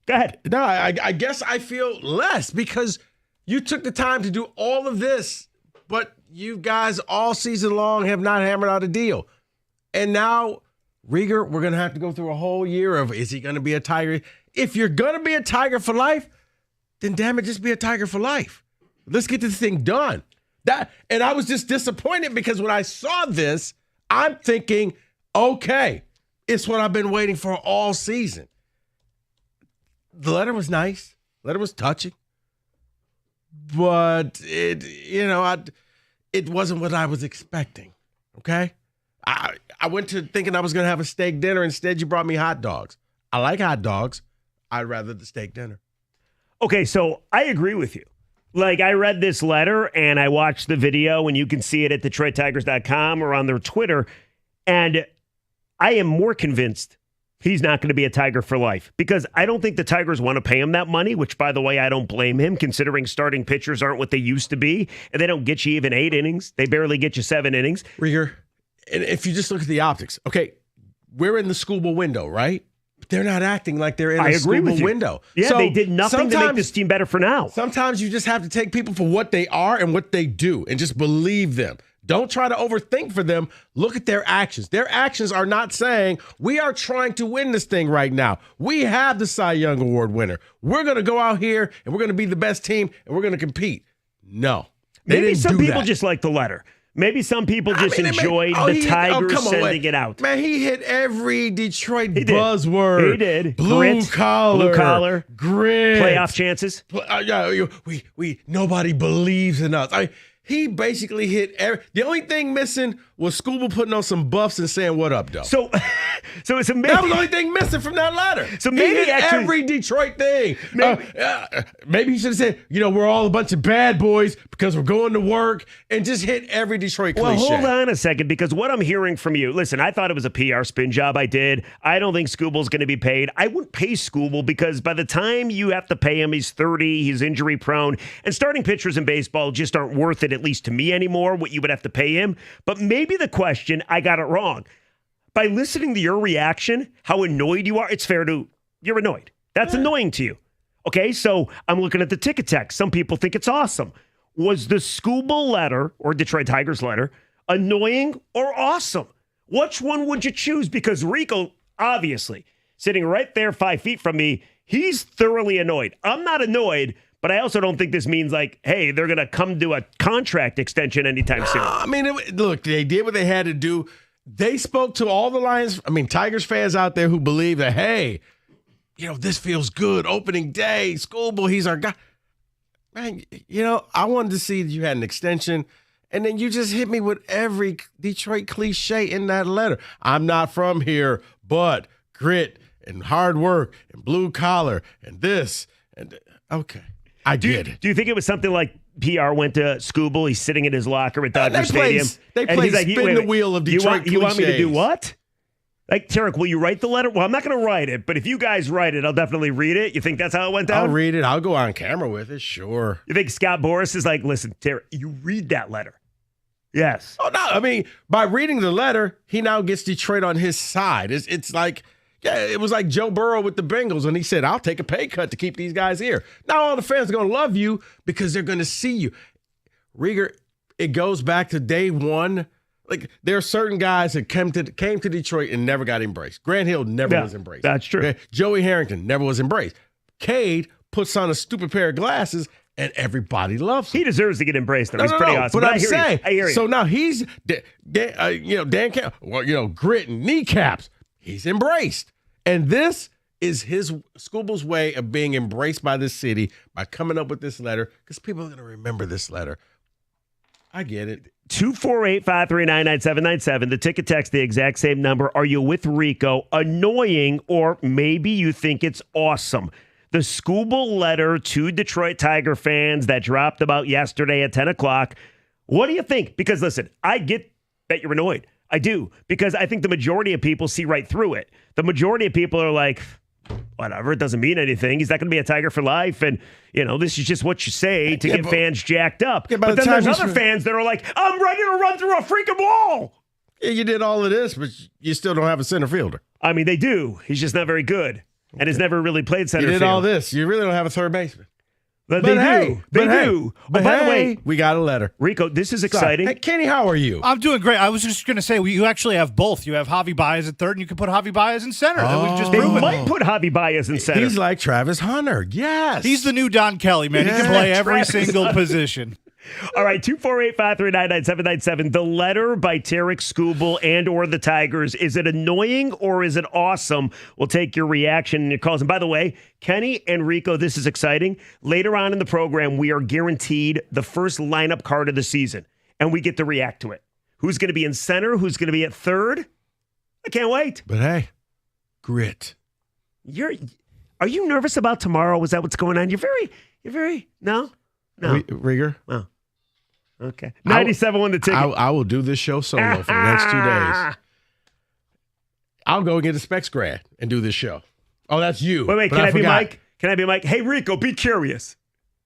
Go ahead. No, I guess I feel less because you took the time to do all of this, but you guys all season long have not hammered out a deal. And now, Rieger, we're going to have to go through a whole year of, is he going to be a Tiger? If you're going to be a Tiger for life, then damn it, just be a Tiger for life. Let's get this thing done. And I was just disappointed because when I saw this, I'm thinking, okay, it's what I've been waiting for all season. The letter was nice. The letter was touching. But it wasn't what I was expecting. Okay? I went to thinking I was going to have a steak dinner. Instead, you brought me hot dogs. I like hot dogs. I'd rather the steak dinner. Okay, so I agree with you. Like, I read this letter and I watched the video, and you can see it at DetroitTigers.com or on their Twitter, and I am more convinced he's not going to be a Tiger for life because I don't think the Tigers want to pay him that money, which, by the way, I don't blame him considering starting pitchers aren't what they used to be, and they don't get you even 8 innings. They barely get you 7 innings. Rieger, and if you just look at the optics, okay, we're in the Skubal window, right? But they're not acting like they're in the Skubal window. Yeah, so they did nothing to make this team better for now. Sometimes you just have to take people for what they are and what they do and just believe them. Don't try to overthink for them. Look at their actions. Their actions are not saying, we are trying to win this thing right now. We have the Cy Young Award winner. We're going to go out here and we're going to be the best team and we're going to compete. No. Maybe some people just like the letter. Maybe some people just enjoyed the Tigers sending it out. Man, he hit every Detroit buzzword. He did. Blue collar. Grit. Playoff chances. Nobody believes in us. He basically hit the only thing missing was Skubal putting on some buffs and saying, what up, though? So it's amazing. That was the only thing missing from that letter. So maybe he hit every Detroit thing. Maybe he should have said, we're all a bunch of bad boys because we're going to work, and just hit every Detroit cliche. Well, hold on a second, because what I'm hearing from you, listen, I thought it was a PR spin job. I did. I don't think Skubal's going to be paid. I wouldn't pay Skubal because by the time you have to pay him, he's 30, he's injury prone, and starting pitchers in baseball just aren't worth it, at least to me anymore, what you would have to pay him. But maybe the question, I got it wrong. By listening to your reaction, how annoyed you are, it's fair to, you're annoyed. That's annoying to you. Okay, so I'm looking at the ticket text. Some people think it's awesome. Was the Skubal letter, or Detroit Tigers letter, annoying or awesome? Which one would you choose? Because Rico, obviously, sitting right there 5 feet from me, he's thoroughly annoyed. I'm not annoyed, but I also don't think this means like, hey, they're going to come to a contract extension anytime soon. I mean, look, they did what they had to do. They spoke to all the Lions, Tigers fans out there who believe that, hey, this feels good. Opening day, Skubal, he's our guy. Man, I wanted to see that you had an extension, and then you just hit me with every Detroit cliche in that letter. I'm not from here, but grit and hard work and blue collar and this and okay. I get it. Do you think it was something like PR went to Skubal? He's sitting in his locker at Dodger Stadium. They play spin the wheel of Detroit You want me to do cliches. what? Like, Tarik, will you write the letter? Well, I'm not going to write it, but if you guys write it, I'll definitely read it. You think that's how it went down? I'll read it. I'll go on camera with it, sure. You think Scott Boras is like, listen, Tarik, you read that letter. Yes. Oh, no. By reading the letter, he now gets Detroit on his side. It's like, it was like Joe Burrow with the Bengals, and he said, I'll take a pay cut to keep these guys here. Now all the fans are going to love you because they're going to see you. Rieger, it goes back to day one. Like, there are certain guys that came to Detroit and never got embraced. Grant Hill never was embraced. That's true. Okay? Joey Harrington never was embraced. Cade puts on a stupid pair of glasses, and everybody loves him. He deserves to get embraced, though. He's pretty awesome. But I'm saying, I hear you. so now he's, Dan Campbell, grit and kneecaps. He's embraced. And this is Skubal's way of being embraced by this city by coming up with this letter, because people are going to remember this letter. I get it. 248-539-9797. The ticket text, the exact same number. Are you with Rico? Annoying, or maybe you think it's awesome. The Skubal letter to Detroit Tiger fans that dropped about yesterday at 10 o'clock. What do you think? Because listen, I get that you're annoyed. I do, because I think the majority of people see right through it. The majority of people are like, whatever, it doesn't mean anything. He's not going to be a Tiger for life. And, this is just what you say to get fans jacked up. But then there's other fans that are like, I'm ready to run through a freaking wall. Yeah, you did all of this, but you still don't have a center fielder. They do. He's just not very good and has never really played center field. You did all this. You really don't have a third baseman. But they do. They do. But by the way, we got a letter. Rico, this is exciting. Hey, Kenny, how are you? I'm doing great. I was just going to say, you actually have both. You have Javi Baez at third, and you can put Javi Baez in center. They might put Javi Baez in center. He's like Travis Hunter. Yes. He's the new Don Kelly, man. He can play every single position. All right, 248-539-9797. The letter by Tarik Skubal and or the Tigers, is it annoying or is it awesome? We'll take your reaction and your calls. And by the way, Kenny and Rico, this is exciting. Later on in the program, we are guaranteed the first lineup card of the season, and we get to react to it. Who's going to be in center? Who's going to be at third? I can't wait. But hey, grit. Are you nervous about tomorrow? Is that what's going on? You're very, no? Rieger? Oh. Okay. 97 won the ticket. I will do this show solo for the next 2 days. I'll go and get a Specs grad and do this show. Oh, that's you. Wait. Can I be Mike? Can I be Mike? Hey, Rico, be curious.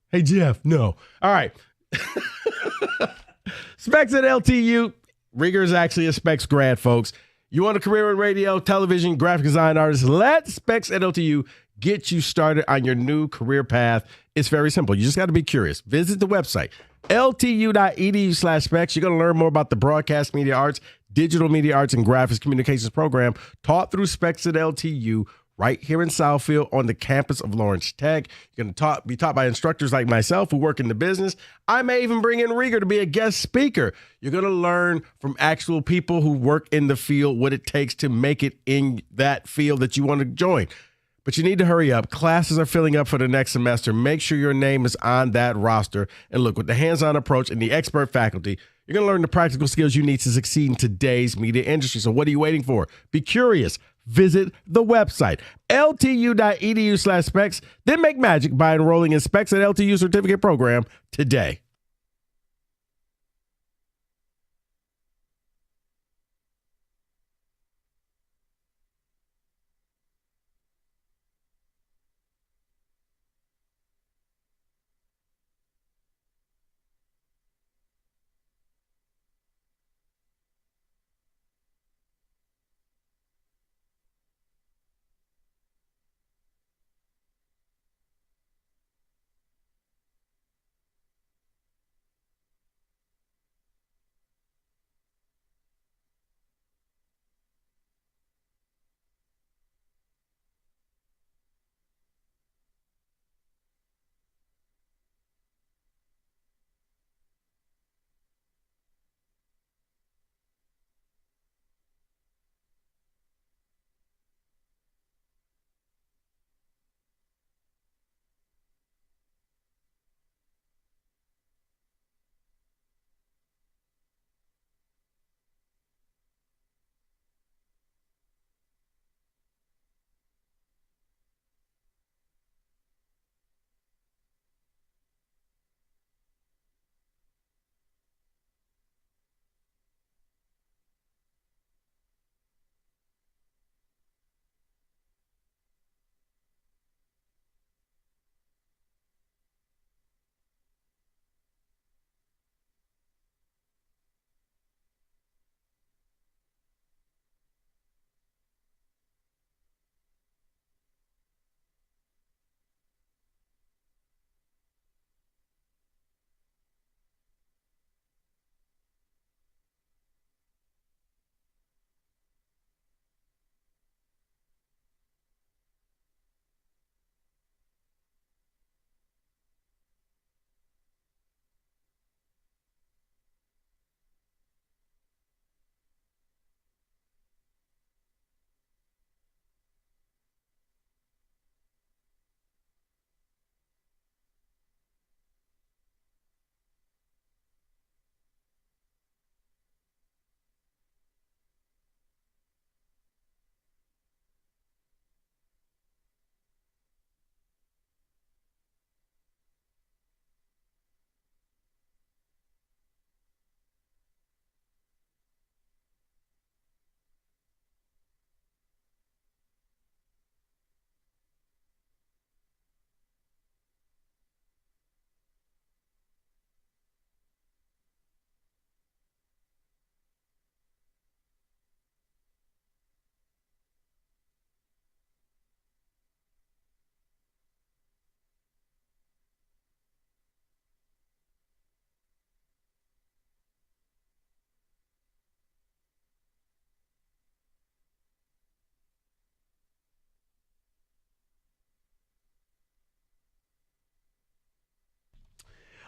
Hey, Jeff. No. All right. Specs at LTU. Rieger is actually a Specs grad, folks. You want a career in radio, television, graphic design artist? Let Specs at LTU get you started on your new career path. It's very simple. You just got to be curious. Visit the website, ltu.edu/specs. You're going to learn more about the broadcast media arts, digital media arts, and graphics communications program taught through Specs at LTU right here in Southfield on the campus of Lawrence Tech. You're going to be taught by instructors like myself who work in the business. I may even bring in Rieger to be a guest speaker. You're going to learn from actual people who work in the field what it takes to make it in that field that you want to join. But you need to hurry up. Classes are filling up for the next semester. Make sure your name is on that roster. And look, with the hands-on approach and the expert faculty, you're going to learn the practical skills you need to succeed in today's media industry. So what are you waiting for? Be curious. Visit the website, ltu.edu/specs. Then make magic by enrolling in Specs at LTU certificate program today.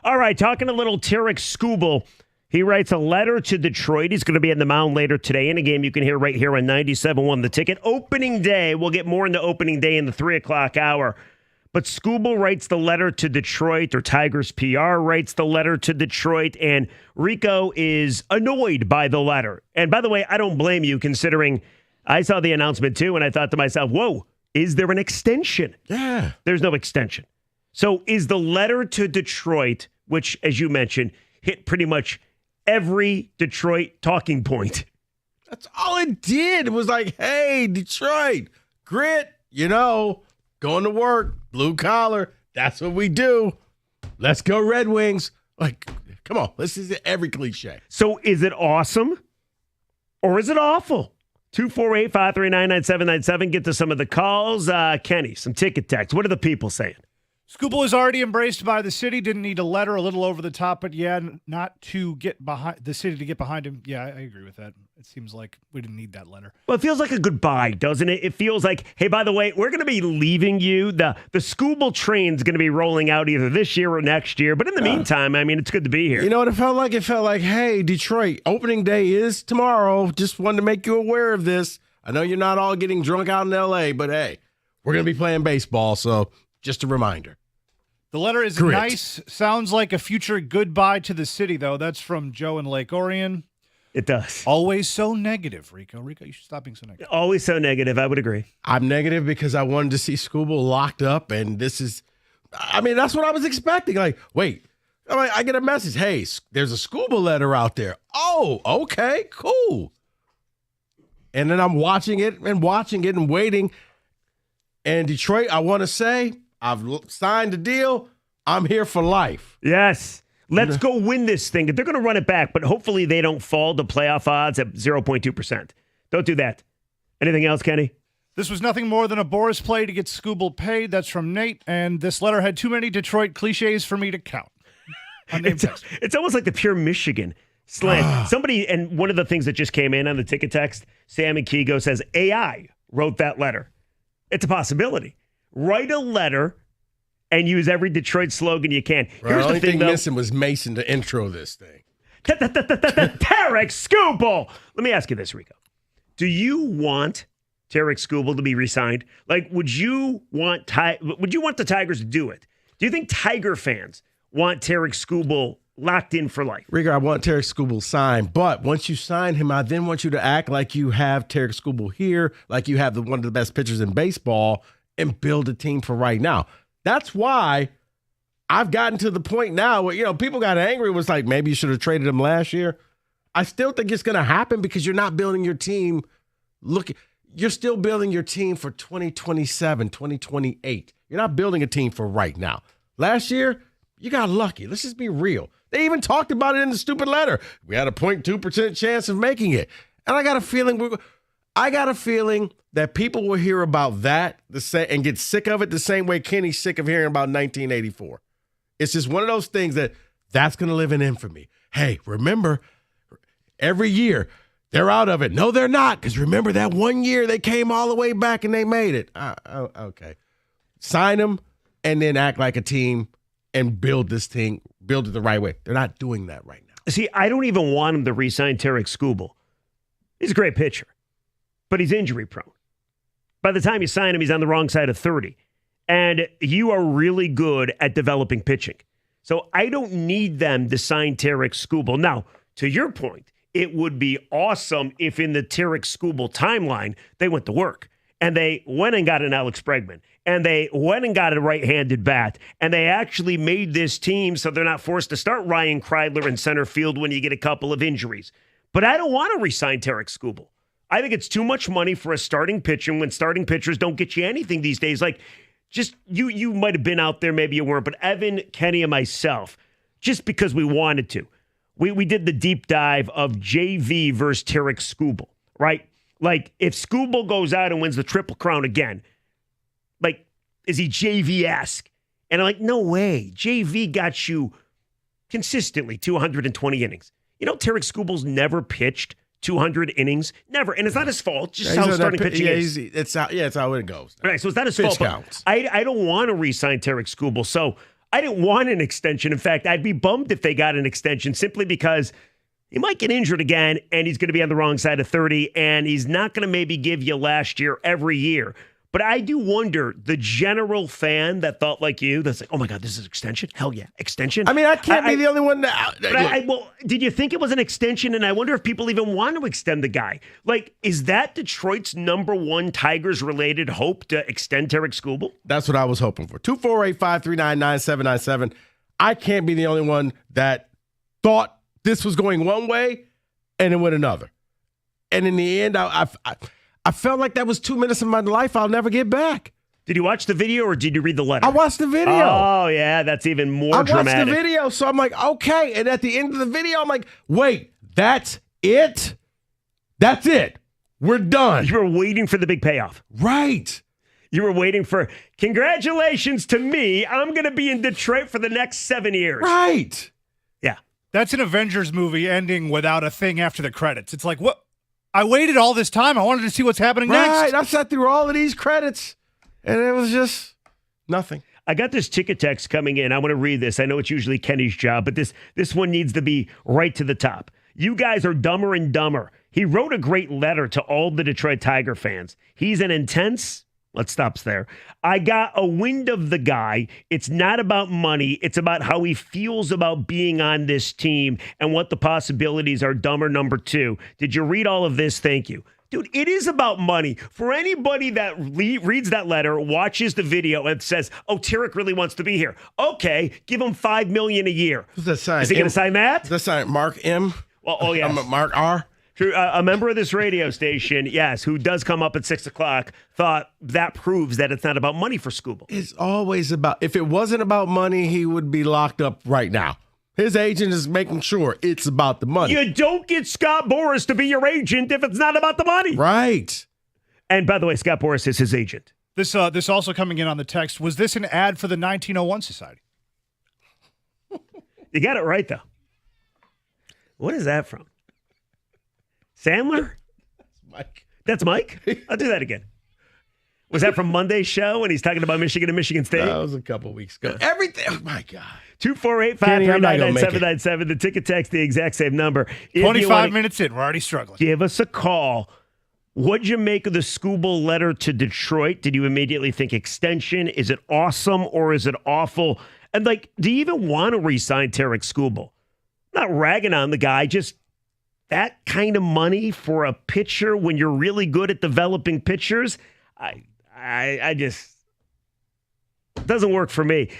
All right, talking a little Tarik Skubal. He writes a letter to Detroit. He's going to be on the mound later today in a game you can hear right here on 97.1 The Ticket. Opening day. We'll get more into opening day in the 3 o'clock hour. But Skubal writes the letter to Detroit, or Tigers PR writes the letter to Detroit, and Rico is annoyed by the letter. And by the way, I don't blame you, considering I saw the announcement too, and I thought to myself, whoa, is there an extension? Yeah. There's no extension. So is the letter to Detroit, which, as you mentioned, hit pretty much every Detroit talking point. That's all it did. It was like, hey, Detroit, grit, going to work, blue collar. That's what we do. Let's go Red Wings. Like, come on. This is every cliche. So is it awesome or is it awful? 248-539-9797. Get to some of the calls. Kenny, some ticket text. What are the people saying? Skubal is already embraced by the city. Didn't need a letter, a little over the top, but yeah, not to get behind the city to get behind him. Yeah, I agree with that. It seems like we didn't need that letter. Well, it feels like a goodbye, doesn't it? It feels like, hey, by the way, we're going to be leaving you. The Skubal train's going to be rolling out either this year or next year. But in the meantime, I mean, it's good to be here. You know what it felt like? It felt like, hey, Detroit, opening day is tomorrow. Just wanted to make you aware of this. I know you're not all getting drunk out in L.A., but hey, we're going to be playing baseball, so just a reminder. The letter is nice. Sounds like a future goodbye to the city, though. That's from Joe in Lake Orion. It does. Always so negative, Rico. Rico, you should stop being so negative. Always so negative. I would agree. I'm negative because I wanted to see Skubal locked up, and this is, that's what I was expecting. Like, wait, I get a message. Hey, there's a Skubal letter out there. Oh, okay, cool. And then I'm watching it and waiting. And Detroit, I want to say, I've signed a deal. I'm here for life. Yes. Let's go win this thing. They're going to run it back, but hopefully they don't fall to playoff odds at 0.2%. Don't do that. Anything else, Kenny? This was nothing more than a Boris play to get Skubal paid. That's from Nate. And this letter had too many Detroit cliches for me to count. It's almost like the pure Michigan slant. Somebody, and one of the things that just came in on the ticket text, Sam and Kigo says, AI wrote that letter. It's a possibility. Write a letter and use every Detroit slogan you can. Here's the thing, though. Missing was Mason to intro this thing. Tarik Skubal. Let me ask you this, Rico. Do you want Tarik Skubal to be re-signed? Like, would you want the Tigers to do it? Do you think Tiger fans want Tarik Skubal locked in for life? Rico, I want Tarik Skubal signed, but once you sign him, I then want you to act like you have Tarik Skubal here, like you have one of the best pitchers in baseball, and build a team for right now. That's why I've gotten to the point now where, people got angry. It was like, maybe you should have traded him last year. I still think it's going to happen because you're not building your team. You're still building your team for 2027, 2028. You're not building a team for right now. Last year, you got lucky. Let's just be real. They even talked about it in the stupid letter. We had a 0.2% chance of making it. And I got a feeling that people will hear about that and get sick of it the same way Kenny's sick of hearing about 1984. It's just one of those things that's going to live in infamy. Hey, remember, every year they're out of it. No, they're not, because remember that one year they came all the way back and they made it. Okay. Sign them and then act like a team and build this thing, build it the right way. They're not doing that right now. See, I don't even want him to re-sign Tarik Skubal. He's a great pitcher, but he's injury prone. By the time you sign him, he's on the wrong side of 30. And you are really good at developing pitching. So I don't need them to sign Tarik Skubal. Now, to your point, it would be awesome if in the Tarik Skubal timeline, they went to work. And they went and got an Alex Bregman. And they went and got a right-handed bat. And they actually made this team so they're not forced to start Ryan Kreidler in center field when you get a couple of injuries. But I don't want to re-sign Tarik Skubal. I think it's too much money for a starting pitcher when starting pitchers don't get you anything these days. Like, just you might have been out there, maybe you weren't, but Evan, Kenny, and myself, just because we wanted to, we did the deep dive of JV versus Tarik Skubal, right? Like, if Skubal goes out and wins the Triple Crown again, like, is he JV-esque? And I'm like, no way. JV got you consistently 220 innings. You know, Tarik Skubal's never pitched 200 innings. Never. And it's not his fault. Just how starting pitching is. It's how it goes. Right, so it's not his fault. I don't want to re-sign Tarik Skubal. So I didn't want an extension. In fact, I'd be bummed if they got an extension simply because he might get injured again and he's going to be on the wrong side of 30 and he's not going to maybe give you last year every year. But I do wonder, the general fan that thought like you, that's like, oh my God, this is extension? Hell yeah, extension. I mean, I can't be the only one that. Well, did you think it was an extension? And I wonder if people even want to extend the guy. Like, is that Detroit's number one Tigers-related hope to extend Tarik Skubal? That's what I was hoping for. 248-539-9797. I can't be the only one that thought this was going one way and it went another. And in the end, I felt like that was 2 minutes of my life I'll never get back. Did you watch the video or did you read the letter? I watched the video. Oh, yeah, that's even more dramatic. I watched the video, so I'm like, okay. And at the end of the video, I'm like, wait, that's it? That's it. We're done. You were waiting for the big payoff. Right. You were waiting for, congratulations to me. I'm going to be in Detroit for the next 7 years. Right. Yeah. That's an Avengers movie ending without a thing after the credits. It's like, what? I waited all this time. I wanted to see what's happening next. Right. I sat through all of these credits, and it was just nothing. I got this ticket text coming in. I want to read this. I know it's usually Kenny's job, but this one needs to be right to the top. You guys are dumber and dumber. He wrote a great letter to all the Detroit Tiger fans. He's an intense... Let's stop there. I got a wind of the guy. It's not about money. It's about how he feels about being on this team and what the possibilities are. Dumber number 2. Did you read all of this? Thank you. Dude, it is about money. For anybody that reads that letter, watches the video, and says, oh, Tarik really wants to be here. Okay, give him $5 million a year. Who's that sign? Is he going to sign that? Does that sign Mark M? Well, oh, yeah. Mark R? A member of this radio station, yes, who does come up at 6 o'clock, thought that proves that it's not about money for Skubal. It's always about, if it wasn't about money, he would be locked up right now. His agent is making sure it's about the money. You don't get Scott Boras to be your agent if it's not about the money. Right. And by the way, Scott Boras is his agent. This also coming in on the text. Was this an ad for the 1901 Society? You got it right, though. What is that from? Sandler? Mike. That's Mike? I'll do that again. Was that from Monday's show when he's talking about Michigan and Michigan State? That was a couple weeks ago. Everything. Oh, my God. 248-539-9797. The ticket text, the exact same number. 25 minutes in. We're already struggling. Give us a call. What'd you make of the Skubal letter to Detroit? Did you immediately think extension? Is it awesome or is it awful? And, like, do you even want to re-sign Tarik Skubal? Not ragging on the guy, just that kind of money for a pitcher when you're really good at developing pitchers, I just, it doesn't work for me.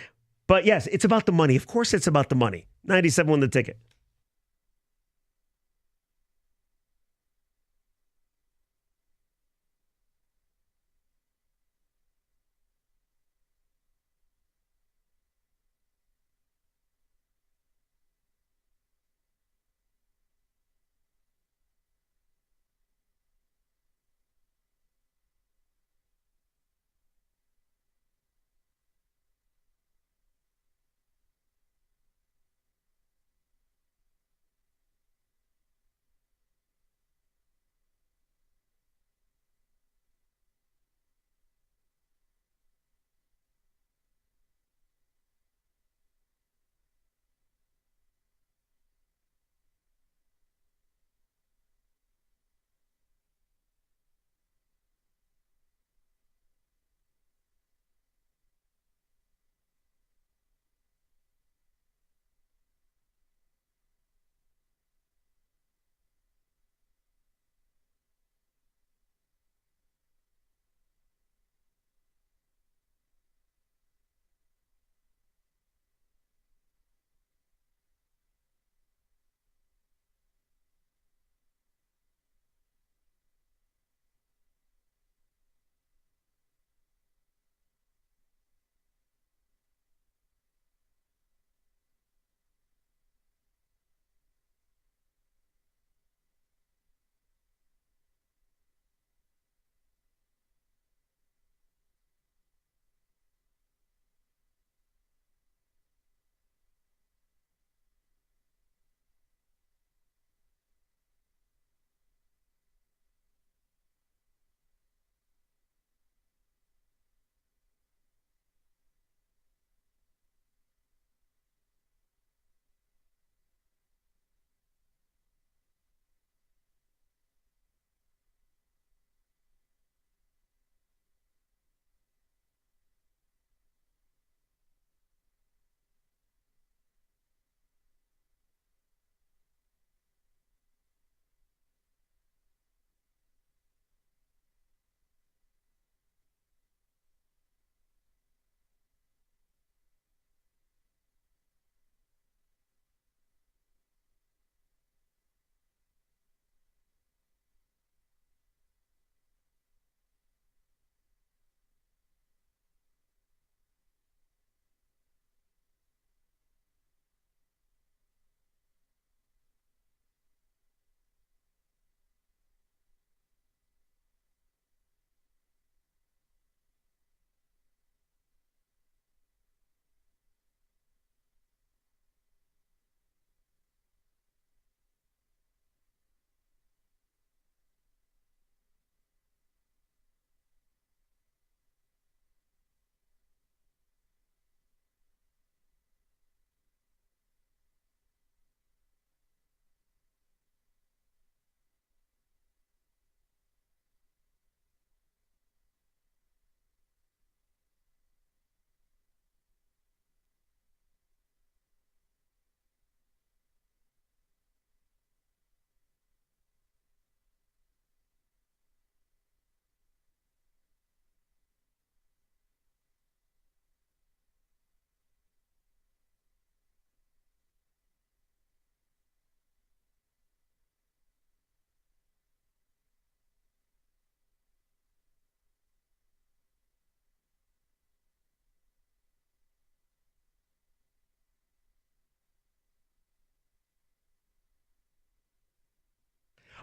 But yes, it's about the money. Of course it's about the money. 97 won the ticket.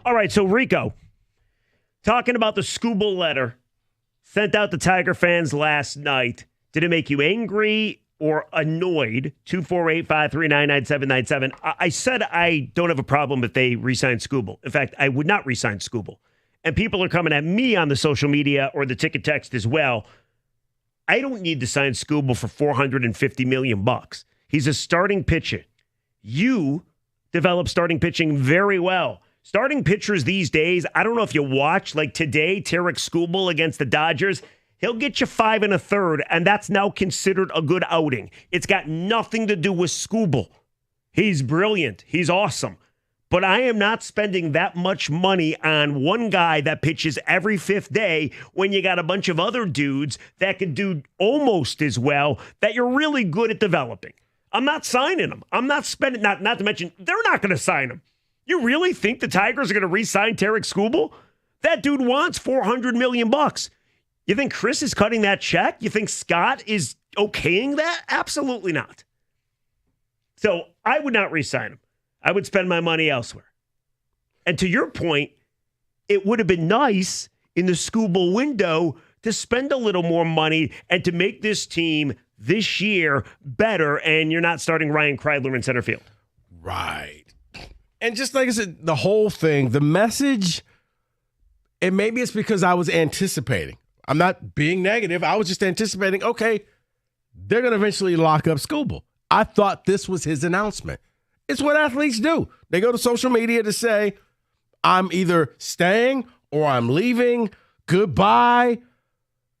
All right, so Rico, talking about the Skubal letter sent out to Tiger fans last night. Did it make you angry or annoyed? 248-539-9797. I said I don't have a problem if they re-sign Skubal. In fact, I would not re-sign Skubal. And people are coming at me on the social media or the ticket text as well. I don't need to sign Skubal for $450 million. He's a starting pitcher. You develop starting pitching very well. Starting pitchers these days, I don't know if you watch, like today, Tarik Skubal against the Dodgers, he'll get you 5 1/3, and that's now considered a good outing. It's got nothing to do with Skubal. He's brilliant. He's awesome. But I am not spending that much money on one guy that pitches every 5th day when you got a bunch of other dudes that can do almost as well that you're really good at developing. I'm not signing them. I'm not spending, not to mention, they're not going to sign him. You really think the Tigers are going to re-sign Tarik Skubal? That dude wants $400 million. You think Chris is cutting that check? You think Scott is okaying that? Absolutely not. So I would not re-sign him. I would spend my money elsewhere. And to your point, it would have been nice in the Skubal window to spend a little more money and to make this team this year better, and you're not starting Ryan Kreidler in center field. Right. And just like I said, the whole thing, the message, and maybe it's because I was anticipating. I'm not being negative. I was just anticipating, okay, they're going to eventually lock up Skubal. I thought this was his announcement. It's what athletes do. They go to social media to say, I'm either staying or I'm leaving. Goodbye.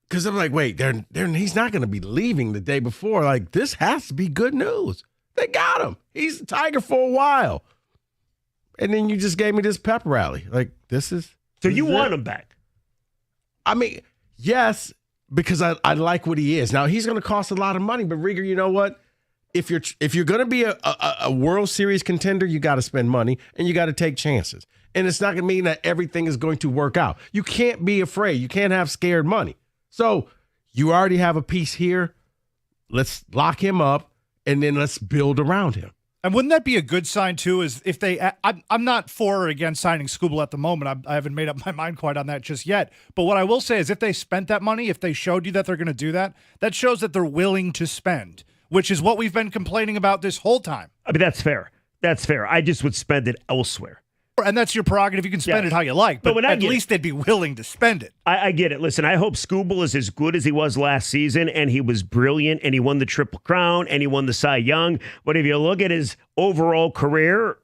Because I'm like, wait, he's not going to be leaving the day before. Like, this has to be good news. They got him. He's a Tiger for a while. And then you just gave me this pep rally. Like, this is... So you want him back? I mean, yes, because I like what he is. Now, he's going to cost a lot of money, but Rieger, you know what? If you're going to be a World Series contender, you got to spend money and you got to take chances. And it's not going to mean that everything is going to work out. You can't be afraid. You can't have scared money. So you already have a piece here. Let's lock him up and then let's build around him. And wouldn't that be a good sign, too, is if they – I'm not for or against signing Skubal at the moment. I haven't made up my mind quite on that just yet. But what I will say is if they spent that money, if they showed you that they're going to do that, that shows that they're willing to spend, which is what we've been complaining about this whole time. I mean, that's fair. That's fair. I just would spend it elsewhere. And that's your prerogative. You can spend it how you like, but at least they'd be willing to spend it. I get it. Listen, I hope Skubal is as good as he was last season, and he was brilliant, and he won the Triple Crown, and he won the Cy Young. But if you look at his overall career,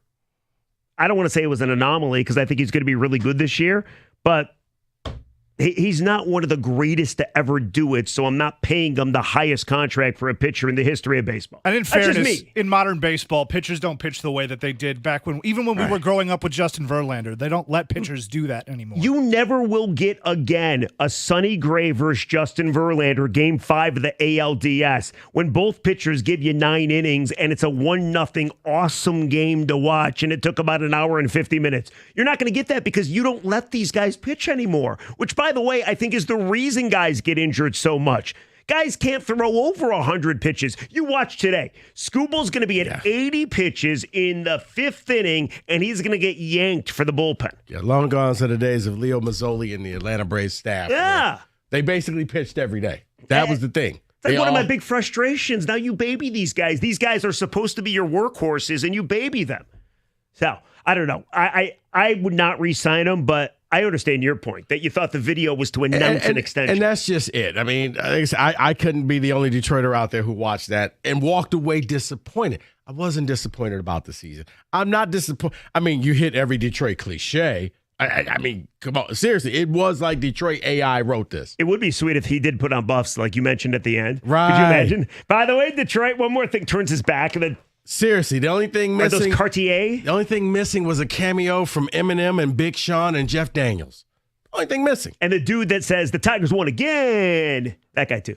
I don't want to say it was an anomaly because I think he's going to be really good this year, but he's not one of the greatest to ever do it, so I'm not paying him the highest contract for a pitcher in the history of baseball. And in fairness, in modern baseball, pitchers don't pitch the way that they did back when, even when we were growing up with Justin Verlander. They don't let pitchers do that anymore. You never will get again a Sonny Gray versus Justin Verlander Game 5 of the ALDS when both pitchers give you 9 innings and it's a 1-0 awesome game to watch and it took about an hour and 50 minutes. You're not going to get that because you don't let these guys pitch anymore, which by the way, I think is the reason guys get injured so much. Guys can't throw over 100 pitches. You watch today. Skubal's going to be at 80 pitches in the 5th inning, and he's going to get yanked for the bullpen. Yeah, long gone are the days of Leo Mazzoli and the Atlanta Braves staff. Yeah. They basically pitched every day. That was the thing. It's like one of my big frustrations. Now you baby these guys. These guys are supposed to be your workhorses, and you baby them. So, I don't know. I would not re-sign them, but I understand your point that you thought the video was to announce an extension. And that's just it. I mean, I couldn't be the only Detroiter out there who watched that and walked away disappointed. I wasn't disappointed about the season. I'm not disappointed. I mean, you hit every Detroit cliche. I mean, come on. Seriously, it was like Detroit AI wrote this. It would be sweet if he did put on buffs like you mentioned at the end. Right. Could you imagine? By the way, Detroit, one more thing, turns his back and then... Seriously, the only thing missing... Are those Cartier? The only thing missing was a cameo from Eminem and Big Sean and Jeff Daniels. Only thing missing. And the dude that says the Tigers won again. That guy too.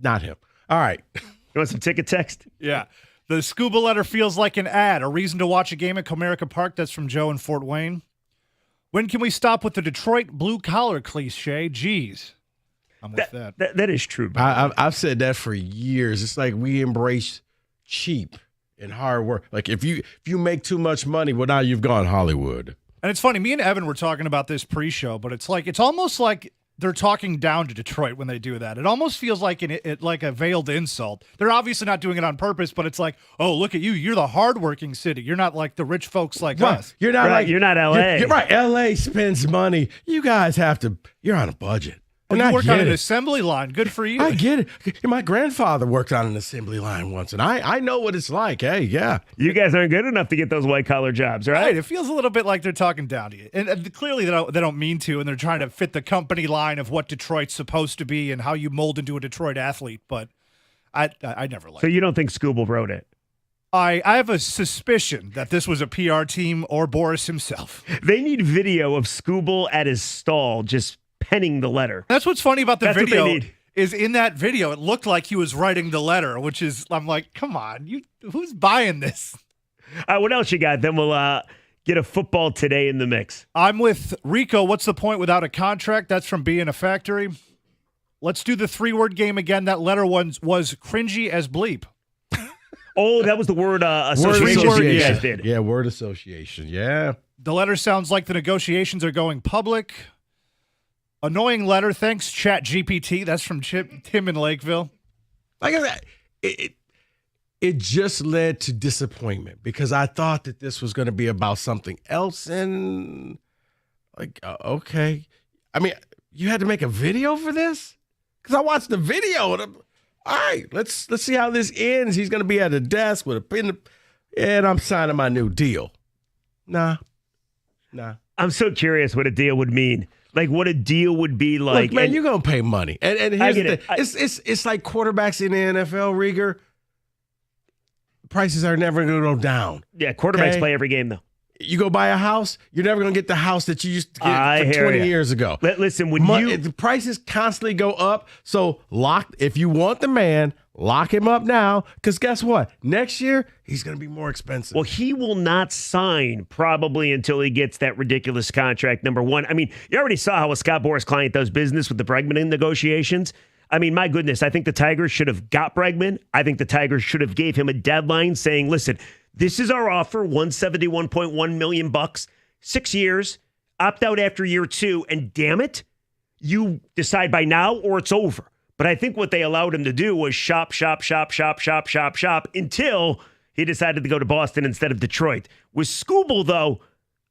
Not him. All right. You want some ticket text? Yeah. The Skubal letter feels like an ad. A reason to watch a game at Comerica Park. That's from Joe in Fort Wayne. When can we stop with the Detroit blue-collar cliche? Jeez. I'm with that. That is true. I've said that for years. It's like we embrace cheap and hard work. Like if you make too much money, well, now you've gone Hollywood. And it's funny, me and Evan were talking about this pre-show, but it's almost like they're talking down to Detroit when they do that. It almost feels like like a veiled insult. They're obviously not doing it on purpose, but it's like, oh, look at you. You're the hardworking city. You're not like the rich folks like us. You're not you're not LA. You're right. LA spends money. You guys you're on a budget. And And you I work on get an it. assembly line. Good for you. I get it. My grandfather worked on an assembly line once, and I know what it's like. Hey, yeah. You guys aren't good enough to get those white-collar jobs, right? Right. It feels a little bit like they're talking down to you. And clearly they don't mean to, and they're trying to fit the company line of what Detroit's supposed to be and how you mold into a Detroit athlete. But I never liked it. So you don't think Skubal wrote it? I have a suspicion that this was a PR team or Boris himself. They need video of Skubal at his stall just penning the letter. That's what's funny about the That's what they video need. is in that video, it looked like he was writing the letter, which is, I'm like, come on, who's buying this? What else you got? Then we'll get a football today in the mix. I'm with Rico. What's the point without a contract? That's from being a factory. Let's do the 3-word game again. That letter was cringy as bleep. Oh, that was the word association you guys did. Yeah, word association. Yeah. The letter sounds like the negotiations are going public. Annoying letter. Thanks, Chat GPT. That's from Tim in Lakeville. Like I said, it just led to disappointment because I thought that this was going to be about something else. And okay. I mean, you had to make a video for this? Because I watched the video and all right, let's see how this ends. He's going to be at a desk with a pen and I'm signing my new deal. Nah. I'm so curious what a deal would mean. Like what a deal would be like. Look, man, you're going to pay money. And here's I the get thing. it. It's like quarterbacks in the NFL, Rieger. Prices are never going to go down. Yeah, quarterbacks Okay? play every game, though. You go buy a house, you're never going to get the house that you used to get for 20 years ago. Listen, the prices constantly go up, so if you want the man, lock him up now, because guess what? Next year, he's going to be more expensive. Well, he will not sign probably until he gets that ridiculous contract, number one. I mean, you already saw how a Scott Boras client does business with the Bregman negotiations. I mean, my goodness, I think the Tigers should have got Bregman. I think the Tigers should have gave him a deadline saying, listen, this is our offer, $171.1 million, 6 years, opt out after year 2, and damn it, you decide by now or it's over. But I think what they allowed him to do was shop until he decided to go to Boston instead of Detroit. With Skubal, though,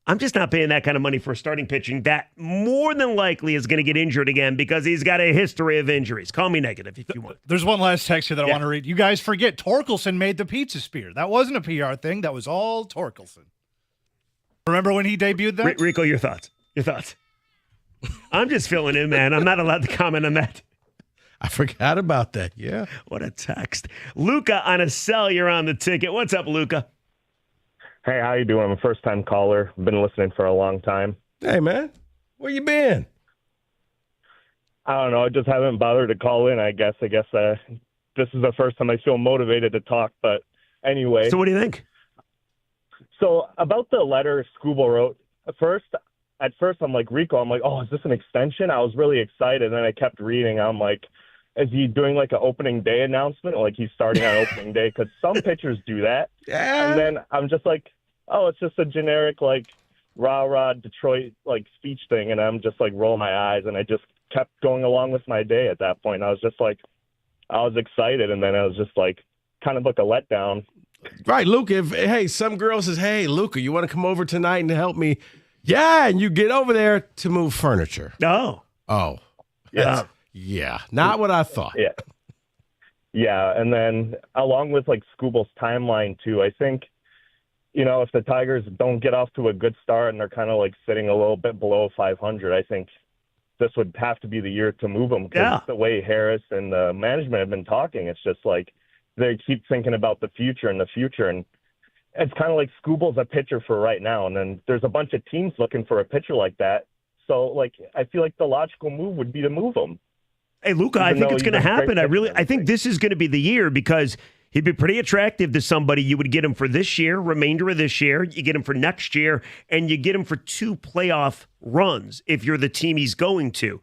I'm just not paying that kind of money for starting pitching. That more than likely is going to get injured again because he's got a history of injuries. Call me negative if you want. There's one last text here that I want to read. You guys forget Torkelson made the pizza spear. That wasn't a PR thing. That was all Torkelson. Remember when he debuted that? Rico, your thoughts. I'm just filling in, man. I'm not allowed to comment on that. I forgot about that. Yeah. What a text. Luca on a cell. You're on the ticket. What's up, Luca? Hey, how you doing? I'm a first-time caller. Been listening for a long time. Hey, man. Where you been? I don't know. I just haven't bothered to call in, I guess. This is the first time I feel motivated to talk. But anyway. So what do you think? So about the letter Skubal wrote, at first, I'm like, Rico, I'm like, oh, is this an extension? I was really excited. And then I kept reading. I'm like, is he doing like an opening day announcement? Like he's starting on opening day? Because some pitchers do that. Yeah. And then I'm just like, oh, it's just a generic like rah-rah Detroit like speech thing. And I'm just like rolling my eyes. And I just kept going along with my day at that point. I was just like, I was excited. And then I was just like, kind of like a letdown. Right, Luca. Hey, some girl says, hey, Luca, you want to come over tonight and help me? Yeah, and you get over there to move furniture. Oh. Yeah. Yeah, not what I thought. Yeah, and then along with like Skubal's timeline too, I think, if the Tigers don't get off to a good start and they're kind of like sitting a little bit below 500, I think this would have to be the year to move them. Because the way Harris and the management have been talking, it's just like they keep thinking about the future, and it's kind of like Skubal's a pitcher for right now, and then there's a bunch of teams looking for a pitcher like that. So like I feel like the logical move would be to move him. Hey, Luca, I think it's going to happen. I think this is going to be the year because he'd be pretty attractive to somebody. You would get him for this year, remainder of this year. You get him for next year, and you get him for 2 playoff runs if you're the team he's going to.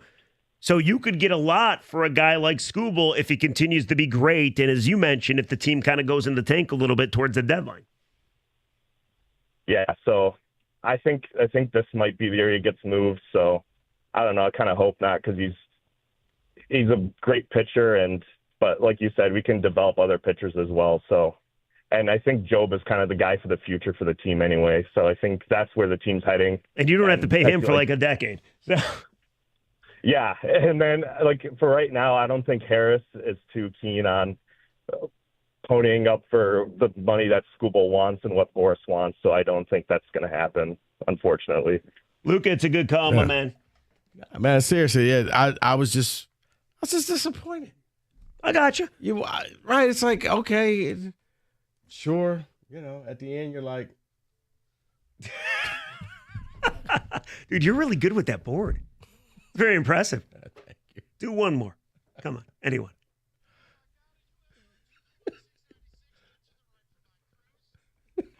So you could get a lot for a guy like Skubal if he continues to be great. And as you mentioned, if the team kind of goes in the tank a little bit towards the deadline. Yeah, so I think this might be the year he gets moved. So I don't know. I kind of hope not because he's a great pitcher, but like you said, we can develop other pitchers as well. So, and I think Job is kind of the guy for the future for the team anyway. So I think that's where the team's heading. And you don't have to pay him for like a decade. So. Yeah, and then like for right now, I don't think Harris is too keen on ponying up for the money that Skubal wants and what Boris wants. So I don't think that's going to happen, unfortunately. Luca, it's a good call, my man. Man, seriously, yeah, I was just disappointed. I got you. Right? It's like, okay, sure. At the end, you're like, dude, you're really good with that board. Very impressive. Thank you. Do one more. Come on, anyone.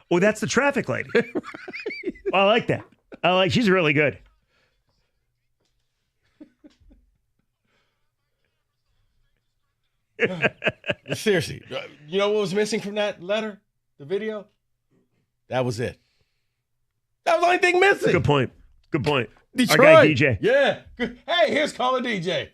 Oh, that's the traffic lady. Well, I like that. She's really good. Seriously, you know what was missing from that letter, the video? That was it. That was the only thing missing. Good point. Detroit. Our guy DJ. Yeah. Good. Hey, here's caller DJ.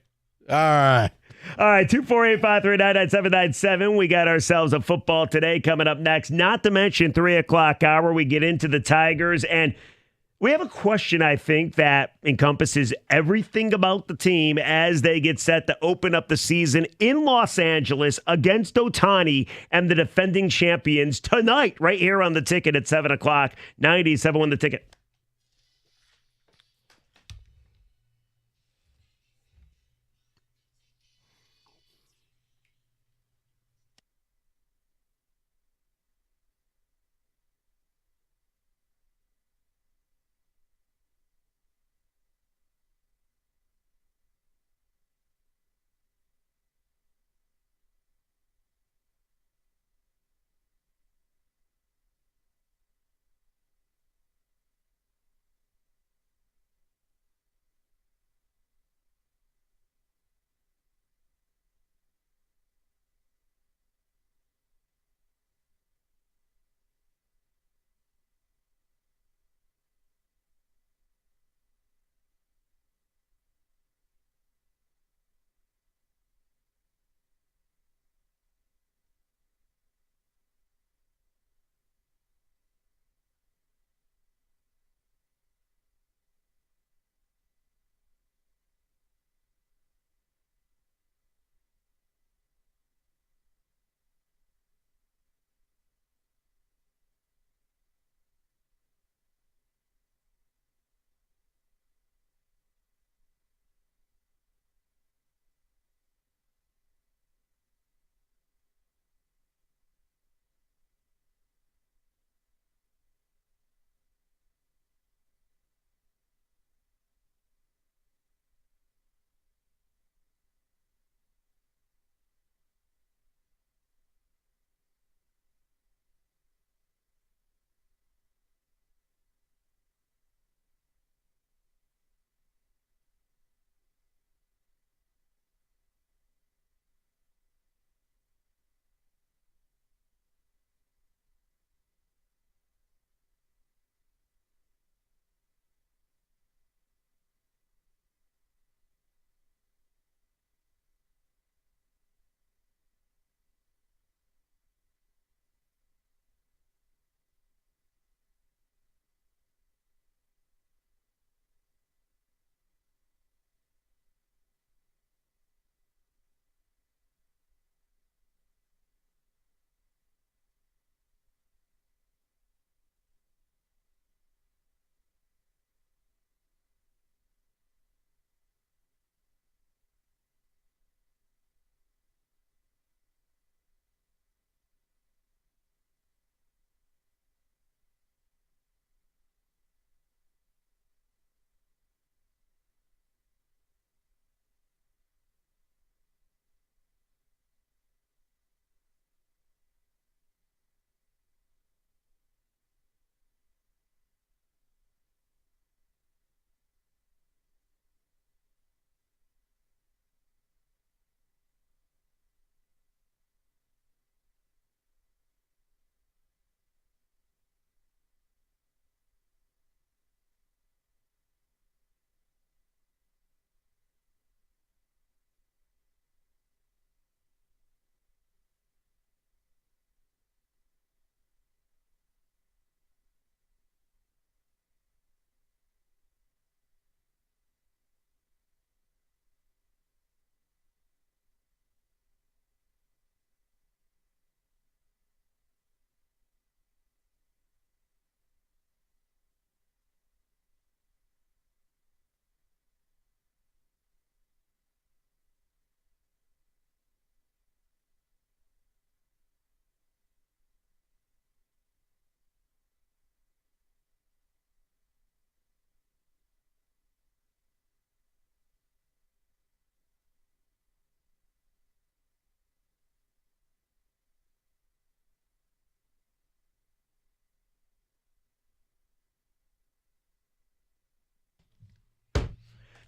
All right. 248-539-9797. We got ourselves a football today coming up next. Not to mention 3 o'clock hour. We get into the Tigers, and we have a question, I think, that encompasses everything about the team as they get set to open up the season in Los Angeles against Ohtani and the defending champions tonight, right here on the ticket at 7 o'clock. 97 The Ticket.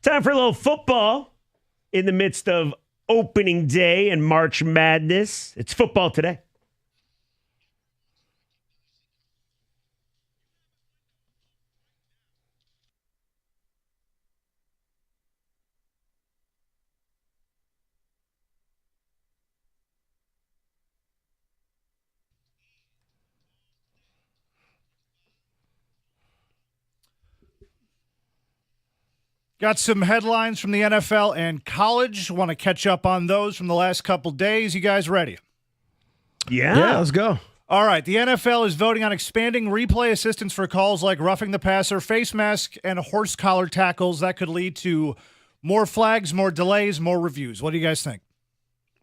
Time for a little football in the midst of opening day and March Madness. It's football today. Got some headlines from the NFL and college. Want to catch up on those from the last couple days. You guys ready? Yeah. Let's go. All right. The NFL is voting on expanding replay assistance for calls like roughing the passer, face mask, and horse collar tackles. That could lead to more flags, more delays, more reviews. What do you guys think?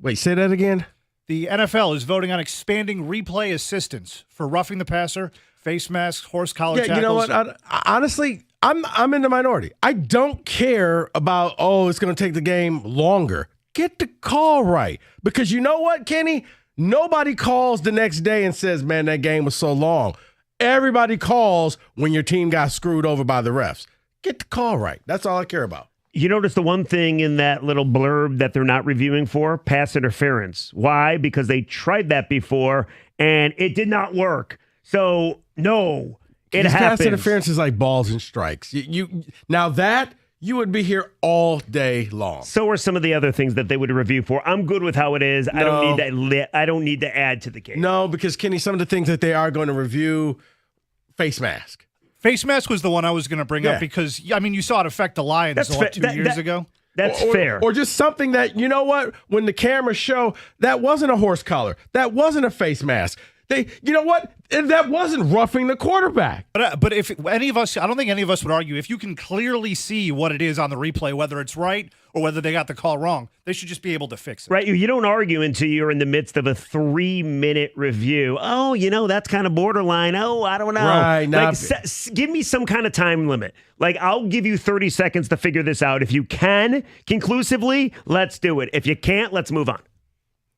Wait, say that again. The NFL is voting on expanding replay assistance for roughing the passer, face masks, horse collar tackles. You know what? Honestly, I'm in the minority. I don't care about, it's going to take the game longer. Get the call right. Because you know what, Kenny? Nobody calls the next day and says, man, that game was so long. Everybody calls when your team got screwed over by the refs. Get the call right. That's all I care about. You notice the one thing in that little blurb that they're not reviewing for? Pass interference. Why? Because they tried that before, and it did not work. So, no. It happens. Pass interference is like balls and strikes. Now that you would be here all day long. So are some of the other things that they would review for. I'm good with how it is. No. I don't need to add to the game. No, because Kenny, some of the things that they are going to review, face mask. Face mask was the one I was going to bring up because you saw it affect the Lions 2 years ago. That's fair. Or just something that, you know what, when the cameras show that wasn't a horse collar, that wasn't a face mask. You know what? That wasn't roughing the quarterback. But if any of us, I don't think any of us would argue, if you can clearly see what it is on the replay, whether it's right or whether they got the call wrong, they should just be able to fix it. Right. You don't argue until you're in the midst of a 3-minute review. Oh, that's kind of borderline. Oh, I don't know. Right. Give me some kind of time limit. Like, I'll give you 30 seconds to figure this out. If you can conclusively, let's do it. If you can't, let's move on.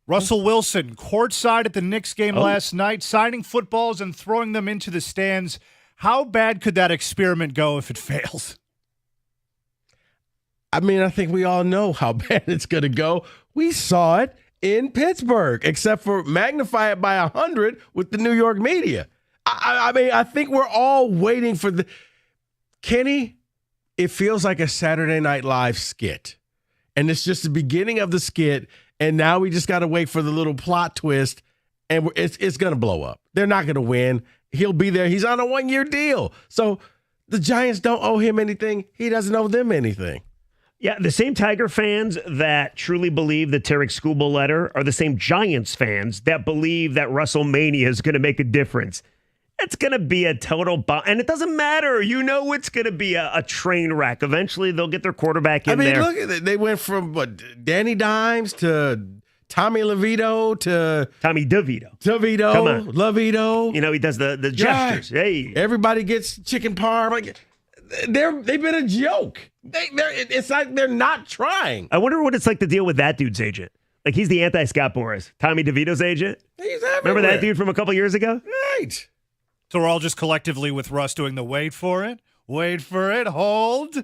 Russell Wilson, courtside at the Knicks game last night, signing footballs and throwing them into the stands. How bad could that experiment go if it fails? I think we all know how bad it's going to go. We saw it in Pittsburgh, except for magnify it by 100 with the New York media. I think we're all waiting for Kenny, it feels like a Saturday Night Live skit. And it's just the beginning of the skit. And now we just got to wait for the little plot twist, and it's going to blow up. They're not going to win. He'll be there. He's on a 1-year deal. So the Giants don't owe him anything. He doesn't owe them anything. Yeah, the same Tiger fans that truly believe the Tarik Skubal letter are the same Giants fans that believe that WrestleMania is going to make a difference. It's going to be a total bomb. And it doesn't matter. It's going to be a train wreck. Eventually, they'll get their quarterback in there. Look at it. They went from Danny Dimes to Tommy DeVito to Tommy DeVito. Come on. LaVito. He does the gestures. Yeah. Hey. Everybody gets chicken parm. They've been a joke. It's like they're not trying. I wonder what it's like to deal with that dude's agent. Like, he's the anti-Scott Morris. Tommy DeVito's agent. He's everywhere. Remember that dude from a couple years ago? Right. So we're all just collectively with Russ doing the wait for it, hold,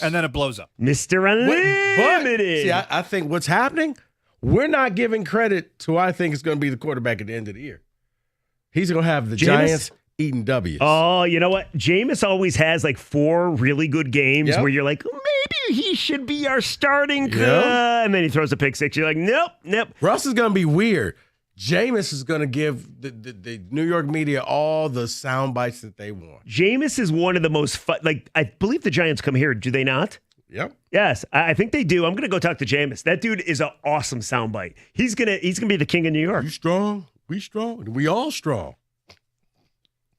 and then it blows up. Mr. Unlimited. See, I think what's happening, we're not giving credit to who I think is going to be the quarterback at the end of the year. He's going to have the Giants eating W's. Oh, you know what? Jameis always has like 4 really good games where you're like, maybe he should be our starting. And then he throws a pick six. You're like, nope. Russ is going to be weird. Jameis is going to give the New York media all the sound bites that they want. Jameis is one of the most fun. Like, I believe the Giants come here. Do they not? Yep. Yes, I think they do. I'm going to go talk to Jameis. That dude is an awesome soundbite. He's gonna be the king of New York. You strong. We strong. We all strong.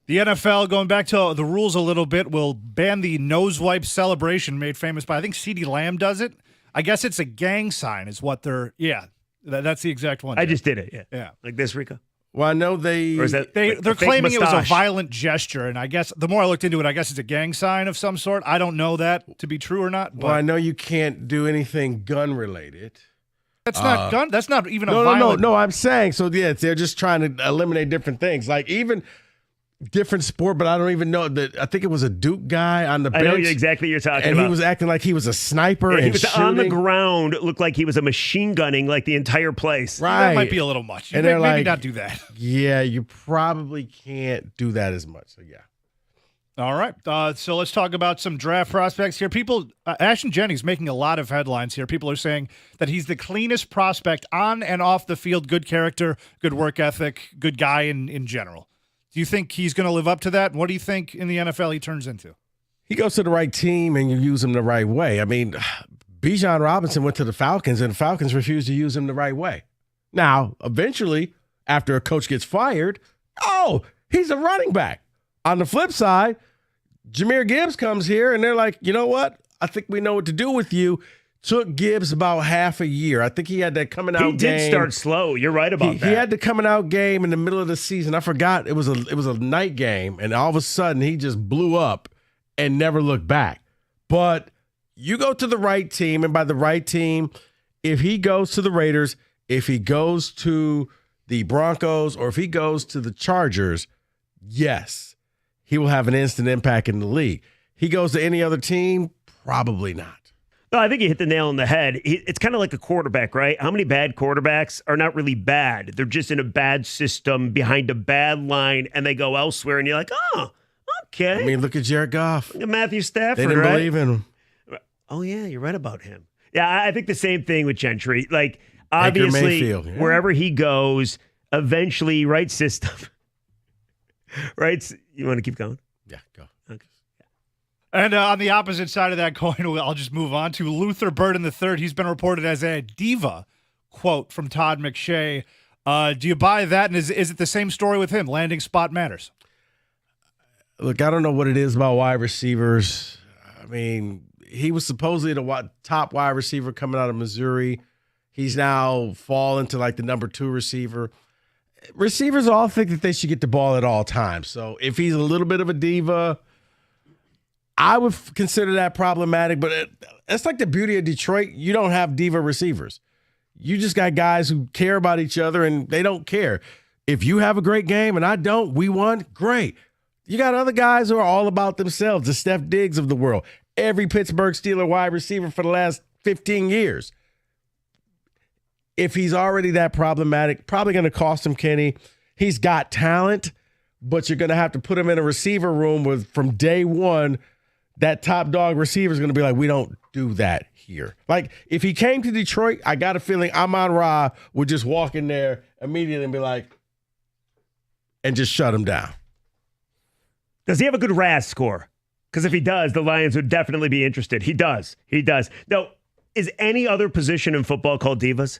The NFL, going back to the rules a little bit, will ban the nose wipe celebration made famous by, I think CeeDee Lamb does it. I guess it's a gang sign is what they're, that's the exact one. I just did it, yeah. Like this, Rico? Well, I know they're claiming it was a violent gesture, and I guess the more I looked into it, I guess it's a gang sign of some sort. I don't know that to be true or not. But well, I know you can't do anything gun-related. That's not gun. That's not even a violent. No, I'm saying, so they're just trying to eliminate different things. Like even different sport, but I don't even know that. I think it was a Duke guy on the bench. I know exactly what you're talking and about. he was acting like he was a sniper. Yeah, and he was on the shooting. ground. It looked like he was a machine gunning like the entire place. Right. That might be a little much. And Maybe they're like, not do that. Yeah, you probably can't do that as much. So yeah. All right. So let's talk about some draft prospects here. People, Ashton Jennings making a lot of headlines here. People are saying that he's the cleanest prospect on and off the field. Good character, good work ethic, good guy in general. Do you think he's going to live up to that? What do you think in the NFL he turns into? He goes to the right team and you use him the right way. I mean, Bijan Robinson went to the Falcons and the Falcons refused to use him the right way. Now, eventually, after a coach gets fired, he's a running back. On the flip side, Jahmyr Gibbs comes here and they're like, you know what? I think we know what to do with you. Took Gibbs about half a year. I think he had that coming out game. He did start slow. You're right about that. He had the coming out game in the middle of the season. I forgot it was a night game, and all of a sudden he just blew up and never looked back. But you go to the right team, and by the right team, if he goes to the Raiders, if he goes to the Broncos, or if he goes to the Chargers, yes, he will have an instant impact in the league. He goes to any other team, probably not. No, I think you hit the nail on the head. It's kind of like a quarterback, right? How many bad quarterbacks are not really bad? They're just in a bad system behind a bad line, and they go elsewhere, and you're like, oh, okay. I mean, look at Jared Goff. Look at Matthew Stafford, They didn't right? believe in him. Oh, yeah, you're right about him. Yeah, I think the same thing with Gentry. Like, obviously, Mayfield, yeah. wherever he goes, eventually, right system. Right? You want to keep going? Yeah, go. Okay. And on the opposite side of that coin, I'll just move on to Luther Burden III. He's been reported as a diva, quote from Todd McShay. Do you buy that? And is it the same story with him? Landing spot matters. Look, I don't know what it is about wide receivers. I mean, he was supposedly the top wide receiver coming out of Missouri. He's now fallen to like the number 2 receiver. Receivers all think that they should get the ball at all times. So if he's a little bit of a diva, I would consider that problematic. But it's like the beauty of Detroit. You don't have diva receivers. You just got guys who care about each other, and they don't care. If you have a great game and I don't, we won, great. You got other guys who are all about themselves, the Steph Diggs of the world. Every Pittsburgh Steeler wide receiver for the last 15 years. If he's already that problematic, probably going to cost him, Kenny. He's got talent, but you're going to have to put him in a receiver room with, from day one, that top dog receiver is going to be like, we don't do that here. Like, if he came to Detroit, I got a feeling Amon-Ra would just walk in there immediately and be like, and just shut him down. Does he have a good RAS score? Because if he does, the Lions would definitely be interested. He does. He does. Now, is any other position in football called divas?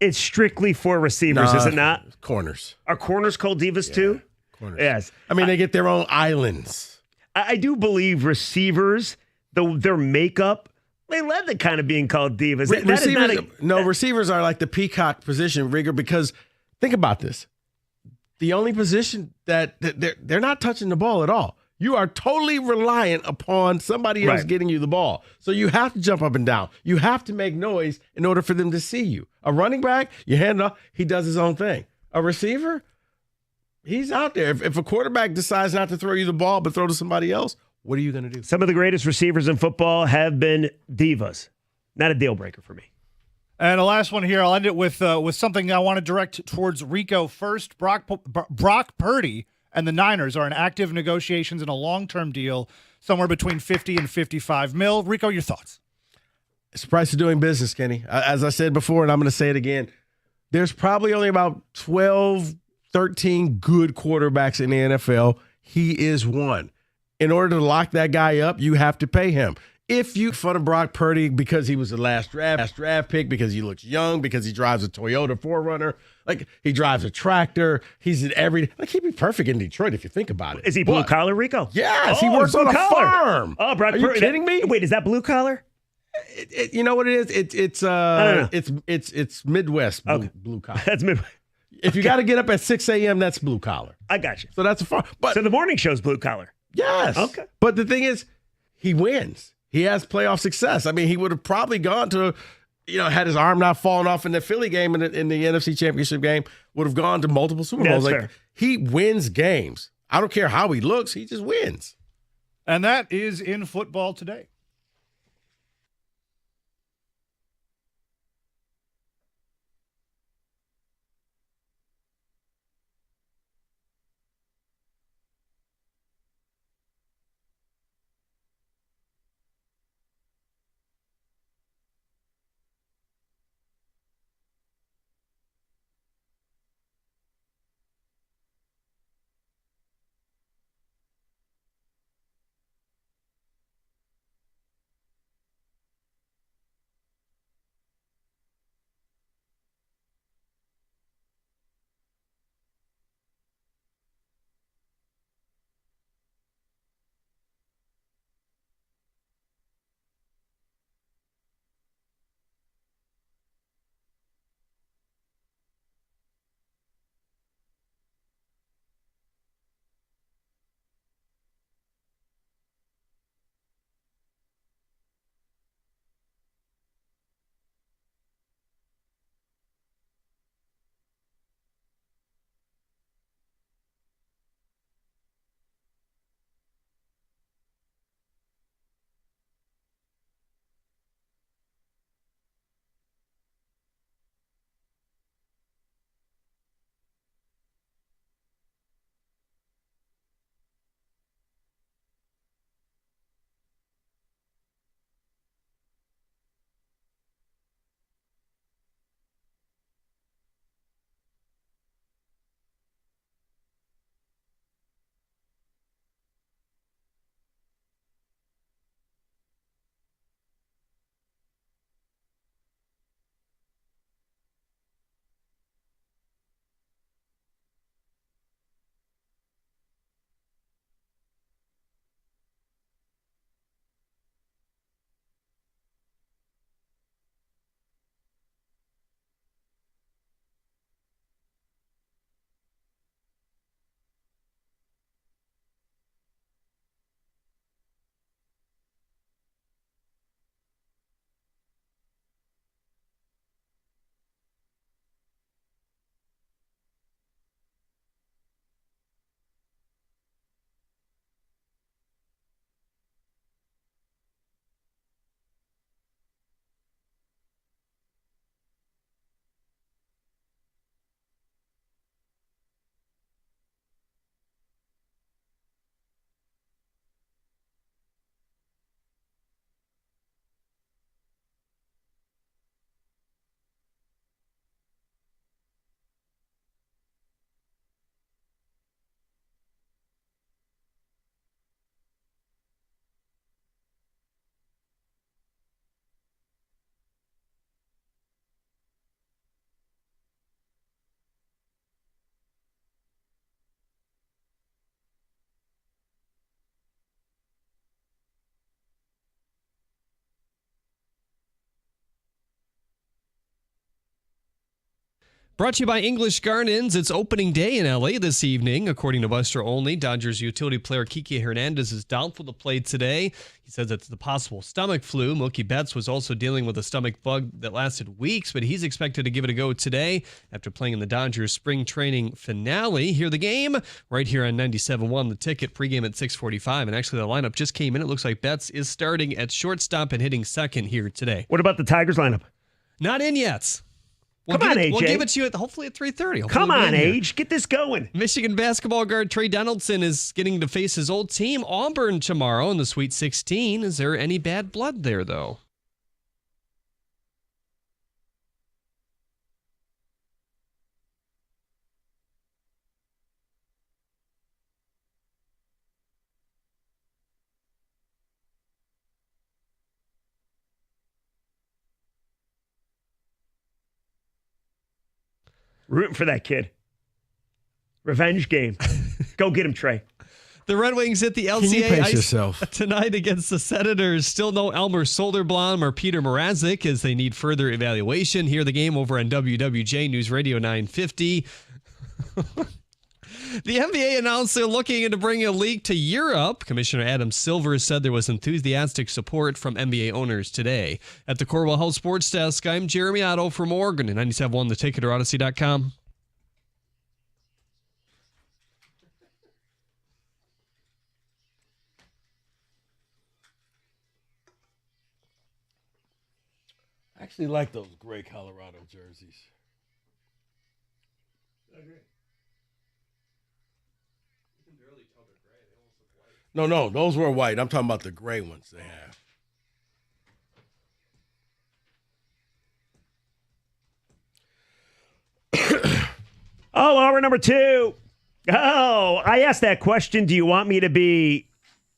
It's strictly for receivers, is it not? Corners. Are corners called divas too? Corners. Yes. I mean, they get their own islands. I do believe receivers, their makeup, they led to kind of being called divas. Receivers are like the peacock position, Rigger, because think about this. The only position that they're not touching the ball at all. You are totally reliant upon somebody else getting you the ball. So you have to jump up and down. You have to make noise in order for them to see you. A running back, you hand it off, he does his own thing. A receiver, he's out there. If a quarterback decides not to throw you the ball but throw to somebody else, what are you going to do? Some of the greatest receivers in football have been divas. Not a deal breaker for me. And the last one here, I'll end it with something I want to direct towards Rico first. Brock Purdy and the Niners are in active negotiations in a long-term deal, somewhere between 50 and 55 mil. Rico, your thoughts? It's the price of doing business, Kenny. As I said before, and I'm going to say it again, there's probably only about 12, 13 good quarterbacks in the NFL. He is one. In order to lock that guy up, you have to pay him. If you fun of Brock Purdy because he was the last draft pick, because he looks young, because he drives a Toyota 4Runner, like he drives a tractor, he's in he'd be perfect in Detroit if you think about it. Is he blue collar, Rico? Yes, he works on a farm. Oh, Brock Are Purdy. you kidding me? Wait, is that blue collar? You know what it is? I don't know. It's Midwest blue collar. That's Midwest. If you got to get up at 6 a.m., that's blue collar. I got you. So that's a farm. But so the morning show's blue collar. Yes. Okay. But the thing is, he wins. He has playoff success. I mean, he would have probably gone to, had his arm not fallen off in the Philly game in the NFC Championship game, would have gone to multiple Super Bowls. That's fair. He wins games. I don't care how he looks. He just wins. And that is in football today. Brought to you by English Gardens. It's opening day in LA this evening. According to Buster Olney, Dodgers utility player Kike Hernandez is doubtful to play today. He says it's the possible stomach flu. Mookie Betts was also dealing with a stomach bug that lasted weeks, but he's expected to give it a go today after playing in the Dodgers spring training finale. Hear the game right here on 97.1 The Ticket, pregame at 6:45. And actually, the lineup just came in. It looks like Betts is starting at shortstop and hitting second here today. What about the Tigers lineup? Not in yet. Come on, AJ. We'll give it to you hopefully at 3:30. Come on, Age. Get this going. Michigan basketball guard Trey Donaldson is getting to face his old team, Auburn, tomorrow in the Sweet 16. Is there any bad blood there, though? Rooting for that kid. Revenge game. Go get him, Trey. The Red Wings hit the LCA ice tonight against the Senators. Still no Elmer Soderblom or Peter Mrazek as they need further evaluation. Hear the game over on WWJ News Radio 950. The NBA announced they're looking into bringing a league to Europe. Commissioner Adam Silver said there was enthusiastic support from NBA owners today. At the Corwell Health Sports Desk, I'm Jeremy Otto from Oregon at 97.1 The Ticket or Odyssey.com. actually like those gray Colorado jerseys. No, those were white. I'm talking about the gray ones they have. Oh, hour number 2. Oh, I asked that question. Do you want me to be,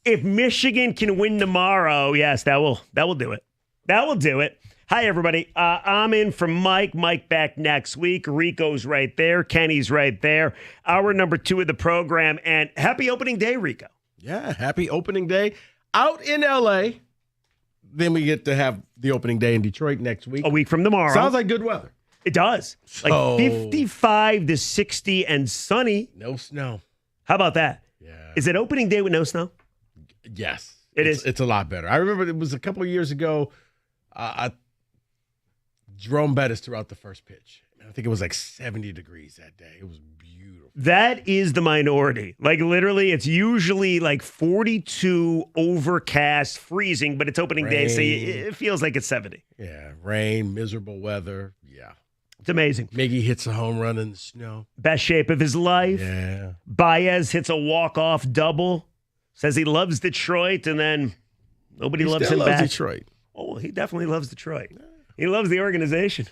if Michigan can win tomorrow? Yes, that will do it. That will do it. Hi, everybody. I'm in for Mike. Mike back next week. Rico's right there. Kenny's right there. Hour number 2 of the program. And happy opening day, Rico. Yeah, happy opening day out in L.A. Then we get to have the opening day in Detroit next week. A week from tomorrow. Sounds like good weather. It does. Like 55 to 60 and sunny. No snow. How about that? Yeah. Is it opening day with no snow? Yes. It is. It's a lot better. I remember it was a couple of years ago. Jerome Bettis threw out the first pitch. I think it was like 70 degrees that day. It was beautiful. That is the minority. Like literally, it's usually like 42, overcast, freezing, but it's opening day, so it feels like it's 70. Yeah, rain, miserable weather. Yeah. It's amazing. Miggy hits a home run in the snow. Best shape of his life. Yeah. Baez hits a walk-off double. Says he loves Detroit, and then nobody loves him back. Detroit. Oh, he definitely loves Detroit. He loves the organization.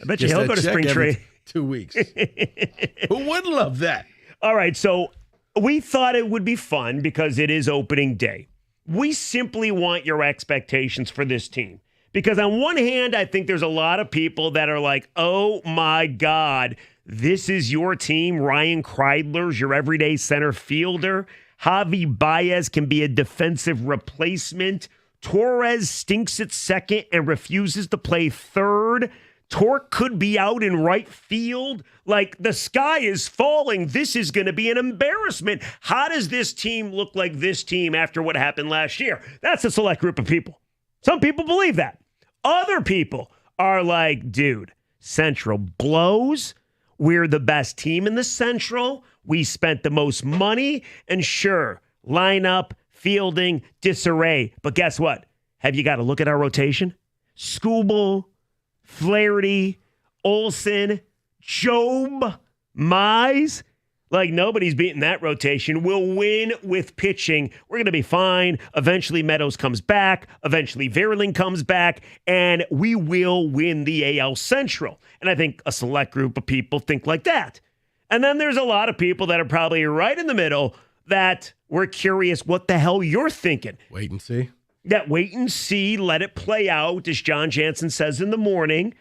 I bet you Gets he'll that go to check spring every training. 2 weeks. Who wouldn't love that? All right, so we thought it would be fun because it is opening day. We simply want your expectations for this team. Because on one hand, I think there's a lot of people that are like, oh my God, this is your team. Ryan Kreidler's your everyday center fielder. Javi Baez can be a defensive replacement. Torres stinks at second and refuses to play third. Torque could be out in right field. Like, the sky is falling. This is going to be an embarrassment. How does this team look like this team after what happened last year? That's a select group of people. Some people believe that. Other people are like, dude, Central blows. We're the best team in the Central. We spent the most money. And sure, lineup, fielding, disarray. But guess what? Have you got to look at our rotation? Skubal, Flaherty, Olsen, Job, Mize. Like, nobody's beating that rotation. We'll win with pitching. We're going to be fine. Eventually, Meadows comes back. Eventually, Verling comes back. And we will win the AL Central. And I think a select group of people think like that. And then there's a lot of people that are probably right in the middle that we're curious what the hell you're thinking. Wait and see. That wait and see, let it play out, as John Jansen says in the morning.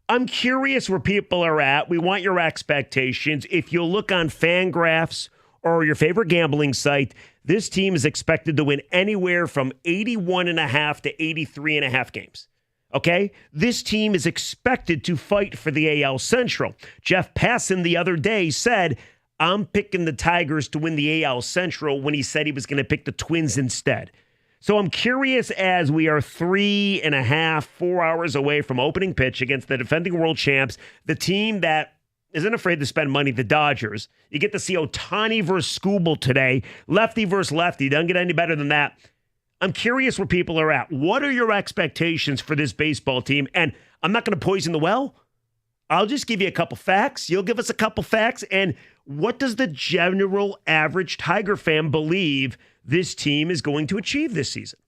I'm curious where people are at. We want your expectations. If you look on Fangraphs or your favorite gambling site, this team is expected to win anywhere from 81.5 to 83.5 games. Okay? This team is expected to fight for the AL Central. Jeff Passan the other day said, I'm picking the Tigers to win the AL Central when he said he was going to pick the Twins instead. So I'm curious, as we are 3.5, 4 hours away from opening pitch against the defending world champs, the team that isn't afraid to spend money, the Dodgers. You get to see Ohtani versus Skubal today, lefty versus lefty. Doesn't get any better than that. I'm curious where people are at. What are your expectations for this baseball team? And I'm not going to poison the well. I'll just give you a couple facts. You'll give us a couple facts. And what does the general average Tiger fan believe this team is going to achieve this season?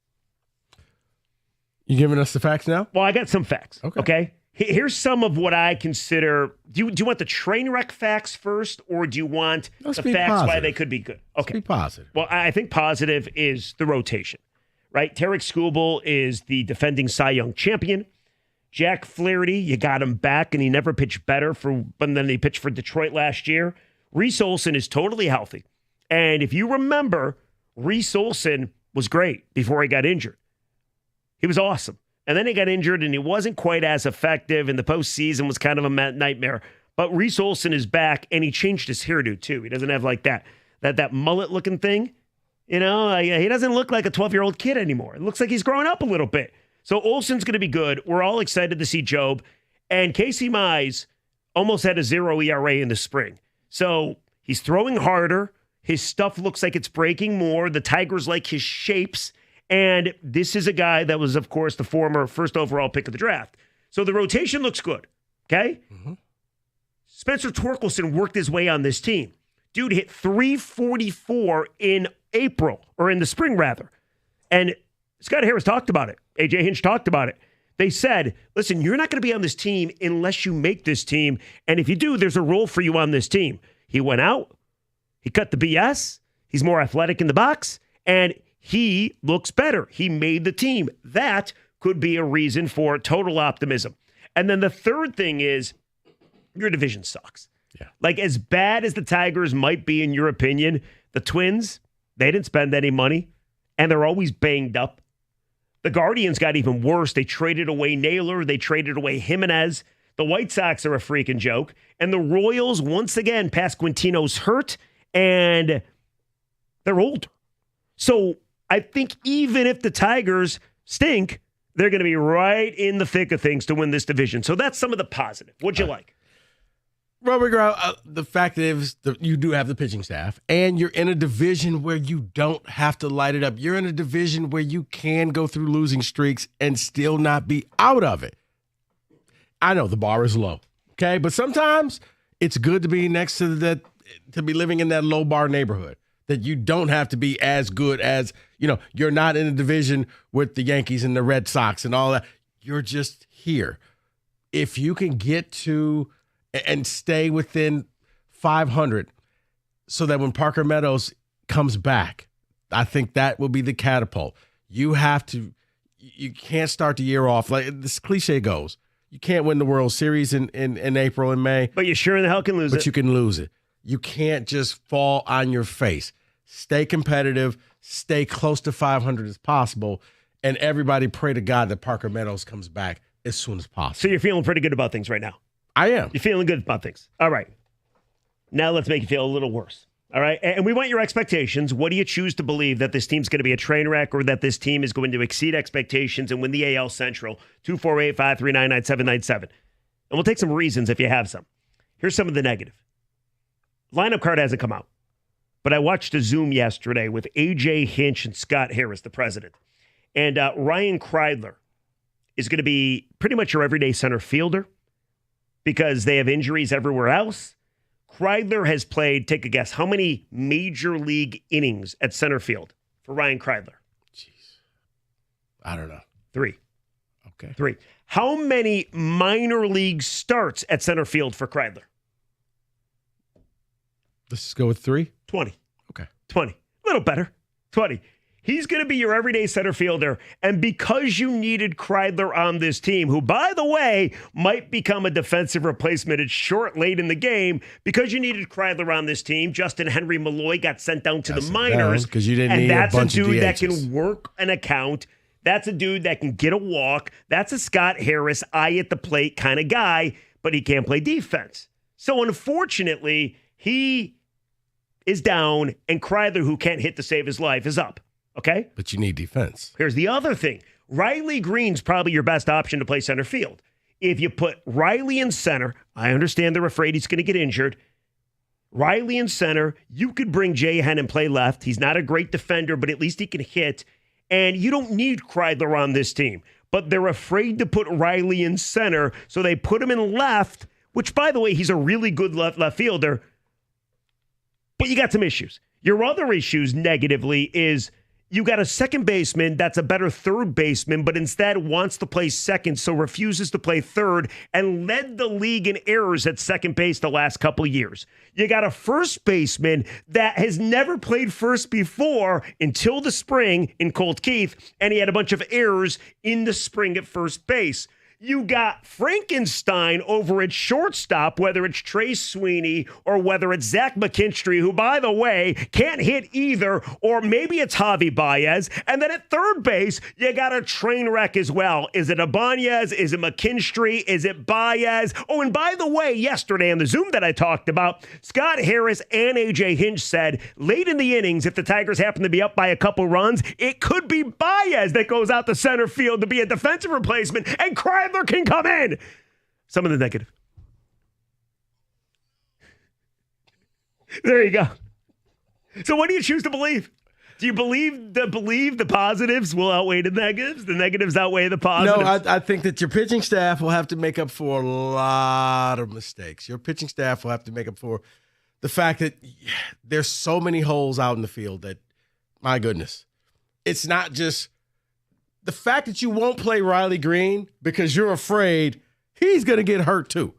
You giving us the facts now? Well, I got some facts. Okay. Here's some of what I consider. Do you want the train wreck facts first, or do you want the facts why they could be good? Okay. Let's be positive. Well, I think positive is the rotation, right? Tarik Skubal is the defending Cy Young champion. Jack Flaherty, you got him back, and he never pitched better than he pitched for Detroit last year. Reese Olson is totally healthy. And if you remember, Reese Olson was great before he got injured. He was awesome. And then he got injured, and he wasn't quite as effective, and the postseason was kind of a nightmare. But Reese Olson is back, and he changed his hairdo, too. He doesn't have like that mullet-looking thing. You know, he doesn't look like a 12-year-old kid anymore. It looks like he's growing up a little bit. So Olsen's going to be good. We're all excited to see Job. And Casey Mize almost had a 0 ERA in the spring. So he's throwing harder. His stuff looks like it's breaking more. The Tigers like his shapes. And this is a guy that was, of course, the former first overall pick of the draft. So the rotation looks good, okay? Spencer Torkelson worked his way on this team. Dude hit 344 in April, or in the spring, rather. And Scott Harris talked about it. A.J. Hinch talked about it. They said, listen, you're not going to be on this team unless you make this team. And if you do, there's a role for you on this team. He went out. He cut the BS. He's more athletic in the box. And he looks better. He made the team. That could be a reason for total optimism. And then the third thing is your division sucks. Yeah. Like, as bad as the Tigers might be, in your opinion, the Twins, they didn't spend any money, and they're always banged up. The Guardians got even worse. They traded away Naylor. They traded away Jimenez. The White Sox are a freaking joke. And the Royals, once again, Pasquantino's hurt, and they're older. So I think even if the Tigers stink, they're going to be right in the thick of things to win this division. So that's some of the positive. What'd you like? Well, the fact is that you do have the pitching staff, and you're in a division where you don't have to light it up. You're in a division where you can go through losing streaks and still not be out of it. I know the bar is low, okay? But sometimes it's good to be next to that, to be living in that low bar neighborhood, that you don't have to be as good as, you're not in a division with the Yankees and the Red Sox and all that. You're just here. If you can get to and stay within 500 so that when Parker Meadows comes back, I think that will be the catapult. You can't start the year off like this cliche goes. You can't win the World Series in April and May. But you sure in the hell can lose it. But you can lose it. You can't just fall on your face. Stay competitive, stay close to 500 as possible, and everybody pray to God that Parker Meadows comes back as soon as possible. So you're feeling pretty good about things right now? I am. You're feeling good about things. All right. Now let's make you feel a little worse. All right. And we want your expectations. What do you choose to believe, that this team's going to be a train wreck, or that this team is going to exceed expectations and win the AL Central? 248-539-9797. And we'll take some reasons if you have some. Here's some of the negative. Lineup card hasn't come out, but I watched a Zoom yesterday with A.J. Hinch and Scott Harris, the president. And Ryan Kreidler is going to be pretty much your everyday center fielder because they have injuries everywhere else. Kreidler has played, take a guess, how many major league innings at center field for Ryan Kreidler? Jeez. I don't know. 3. Okay. 3. How many minor league starts at center field for Kreidler? Let's just go with 3. 20. Okay. 20. A little better. 20. He's going to be your everyday center fielder. And because you needed Kreidler on this team, who, by the way, might become a defensive replacement, it's short late in the game, because you needed Kreidler on this team, Justin Henry Malloy got sent down to the minors. Because you didn't need a bunch of DHs. And that's a dude that can work an account. That's a dude that can get a walk. That's a Scott Harris, eye at the plate kind of guy, but he can't play defense. So unfortunately, he is down, and Kreidler, who can't hit to save his life, is up. Okay? But you need defense. Here's the other thing. Riley Green's probably your best option to play center field. If you put Riley in center, I understand they're afraid he's going to get injured. Riley in center, you could bring Jay Henn and play left. He's not a great defender, but at least he can hit. And you don't need Kreidler on this team. But they're afraid to put Riley in center, so they put him in left, which, by the way, he's a really good left fielder. But you got some issues. Your other issues negatively is you got a second baseman that's a better third baseman, but instead wants to play second, so refuses to play third, and led the league in errors at second base the last couple of years. You got a first baseman that has never played first before until the spring in Colt Keith, and he had a bunch of errors in the spring at first base. You got Frankenstein over at shortstop, whether it's Trey Sweeney or whether it's Zach McKinstry, who, by the way, can't hit either, or maybe it's Javi Baez. And then at third base, you got a train wreck as well. Is it Ibanez? Is it McKinstry? Is it Baez? Oh, and by the way, yesterday in the Zoom that I talked about, Scott Harris and A.J. Hinch said late in the innings, if the Tigers happen to be up by a couple runs, it could be Baez that goes out to center field to be a defensive replacement, and Kreidler can come in. Some of the negative. There you go. So what do you choose to believe? Do you believe the positives will outweigh the negatives? The negatives outweigh the positives? No, I think that your pitching staff will have to make up for a lot of mistakes. Your pitching staff will have to make up for the fact that there's so many holes out in the field that, my goodness, it's not just the fact that you won't play Riley Green because you're afraid he's going to get hurt too.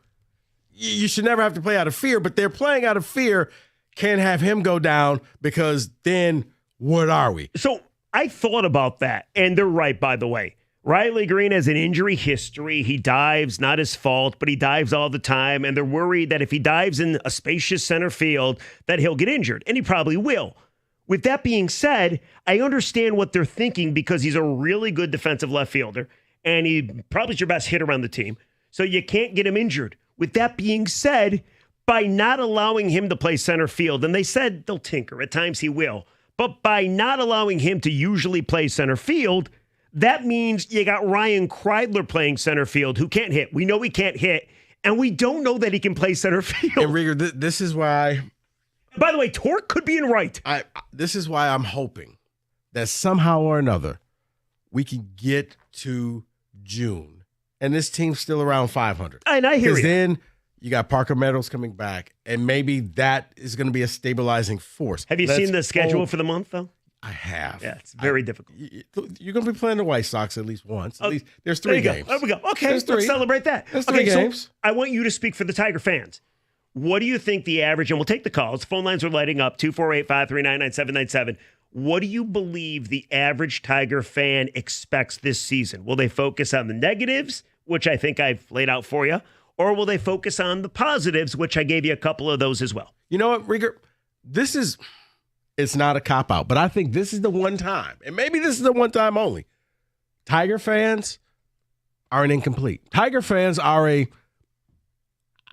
You should never have to play out of fear, but they're playing out of fear. Can't have him go down because then what are we? So I thought about that, and they're right, by the way. Riley Green has an injury history. He dives, not his fault, but he dives all the time, and they're worried that if he dives in a spacious center field that he'll get injured, and he probably will. With that being said, I understand what they're thinking because he's a really good defensive left fielder, and he probably is your best hitter on the team, so you can't get him injured. With that being said, by not allowing him to play center field, and they said they'll tinker, at times he will, but by not allowing him to usually play center field, that means you got Ryan Kreidler playing center field who can't hit. We know he can't hit, and we don't know that he can play center field. And Rigger, this is why. By the way, Torque could be in right. This is why I'm hoping that somehow or another we can get to June, and this team's still around 500. And I hear you. Because then you got Parker Meadows coming back, and maybe that is going to be a stabilizing force. Have you seen the schedule for the month, though? I have. Yeah, it's very difficult. You're going to be playing the White Sox at least once. At least there's There 3 you go. games. There we go. Okay, There's 3. let's celebrate that. There's Okay, 3 games. So I want you to speak for the Tiger fans. What do you think the average, and we'll take the calls, the phone lines are lighting up, 248-539-9797. What do you believe the average Tiger fan expects this season? Will they focus on the negatives, which I think I've laid out for you, or will they focus on the positives, which I gave you a couple of those as well? You know what, Rigger? It's not a cop-out, but I think this is the one time, and maybe this is the one time only, Tiger fans are an incomplete. Tiger fans are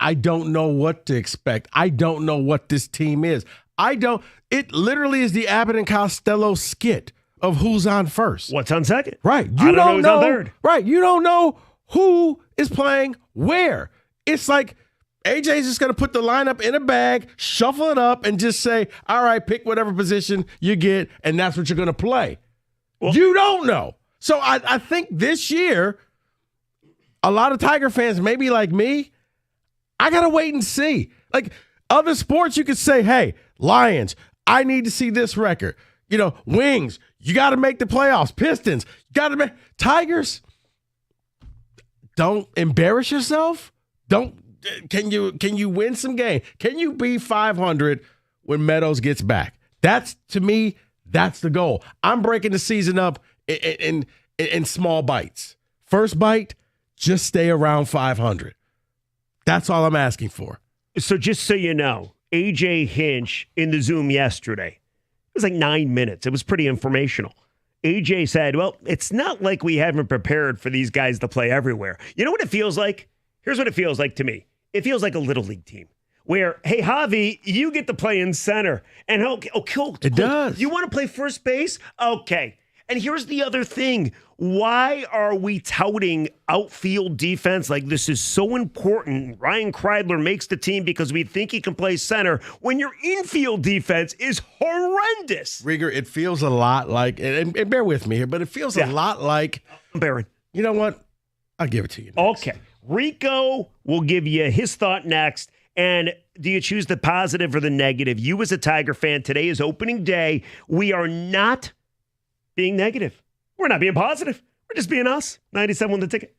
I don't know what to expect. I don't know what this team is. It literally is the Abbott and Costello skit of who's on first. What's on second? Right. You don't know who's on third. Right. You don't know who is playing where. It's like AJ's just going to put the lineup in a bag, shuffle it up, and just say, all right, pick whatever position you get, and that's what you're going to play. Well, you don't know. So I think this year, a lot of Tiger fans, maybe like me, I got to wait and see. Like other sports, you could say, hey, Lions, I need to see this record. Wings, you got to make the playoffs. Pistons, you got to make. Tigers, don't embarrass yourself. Can you win some game? Can you be 500 when Meadows gets back? To me, that's the goal. I'm breaking the season up in small bites. First bite, just stay around 500. That's all I'm asking for. So just so you know, AJ Hinch in the Zoom yesterday, it was like 9 minutes. It was pretty informational. AJ said, well, it's not like we haven't prepared for these guys to play everywhere. You know what it feels like? Here's what it feels like to me. It feels like a little league team where, hey, Javi, you get to play in center. And cool. It does. You want to play first base? Okay. And here's the other thing. Why are we touting outfield defense like this is so important? Ryan Kreidler makes the team because we think he can play center when your infield defense is horrendous. Rigger, it feels a lot like, and bear with me here, but it feels a lot like. I'm bearing. You know what? I'll give it to you next. Okay. Rico will give you his thought next. And do you choose the positive or the negative? You as a Tiger fan, today is opening day. We are not being negative. We're not being positive. We're just being us. 97 won the ticket.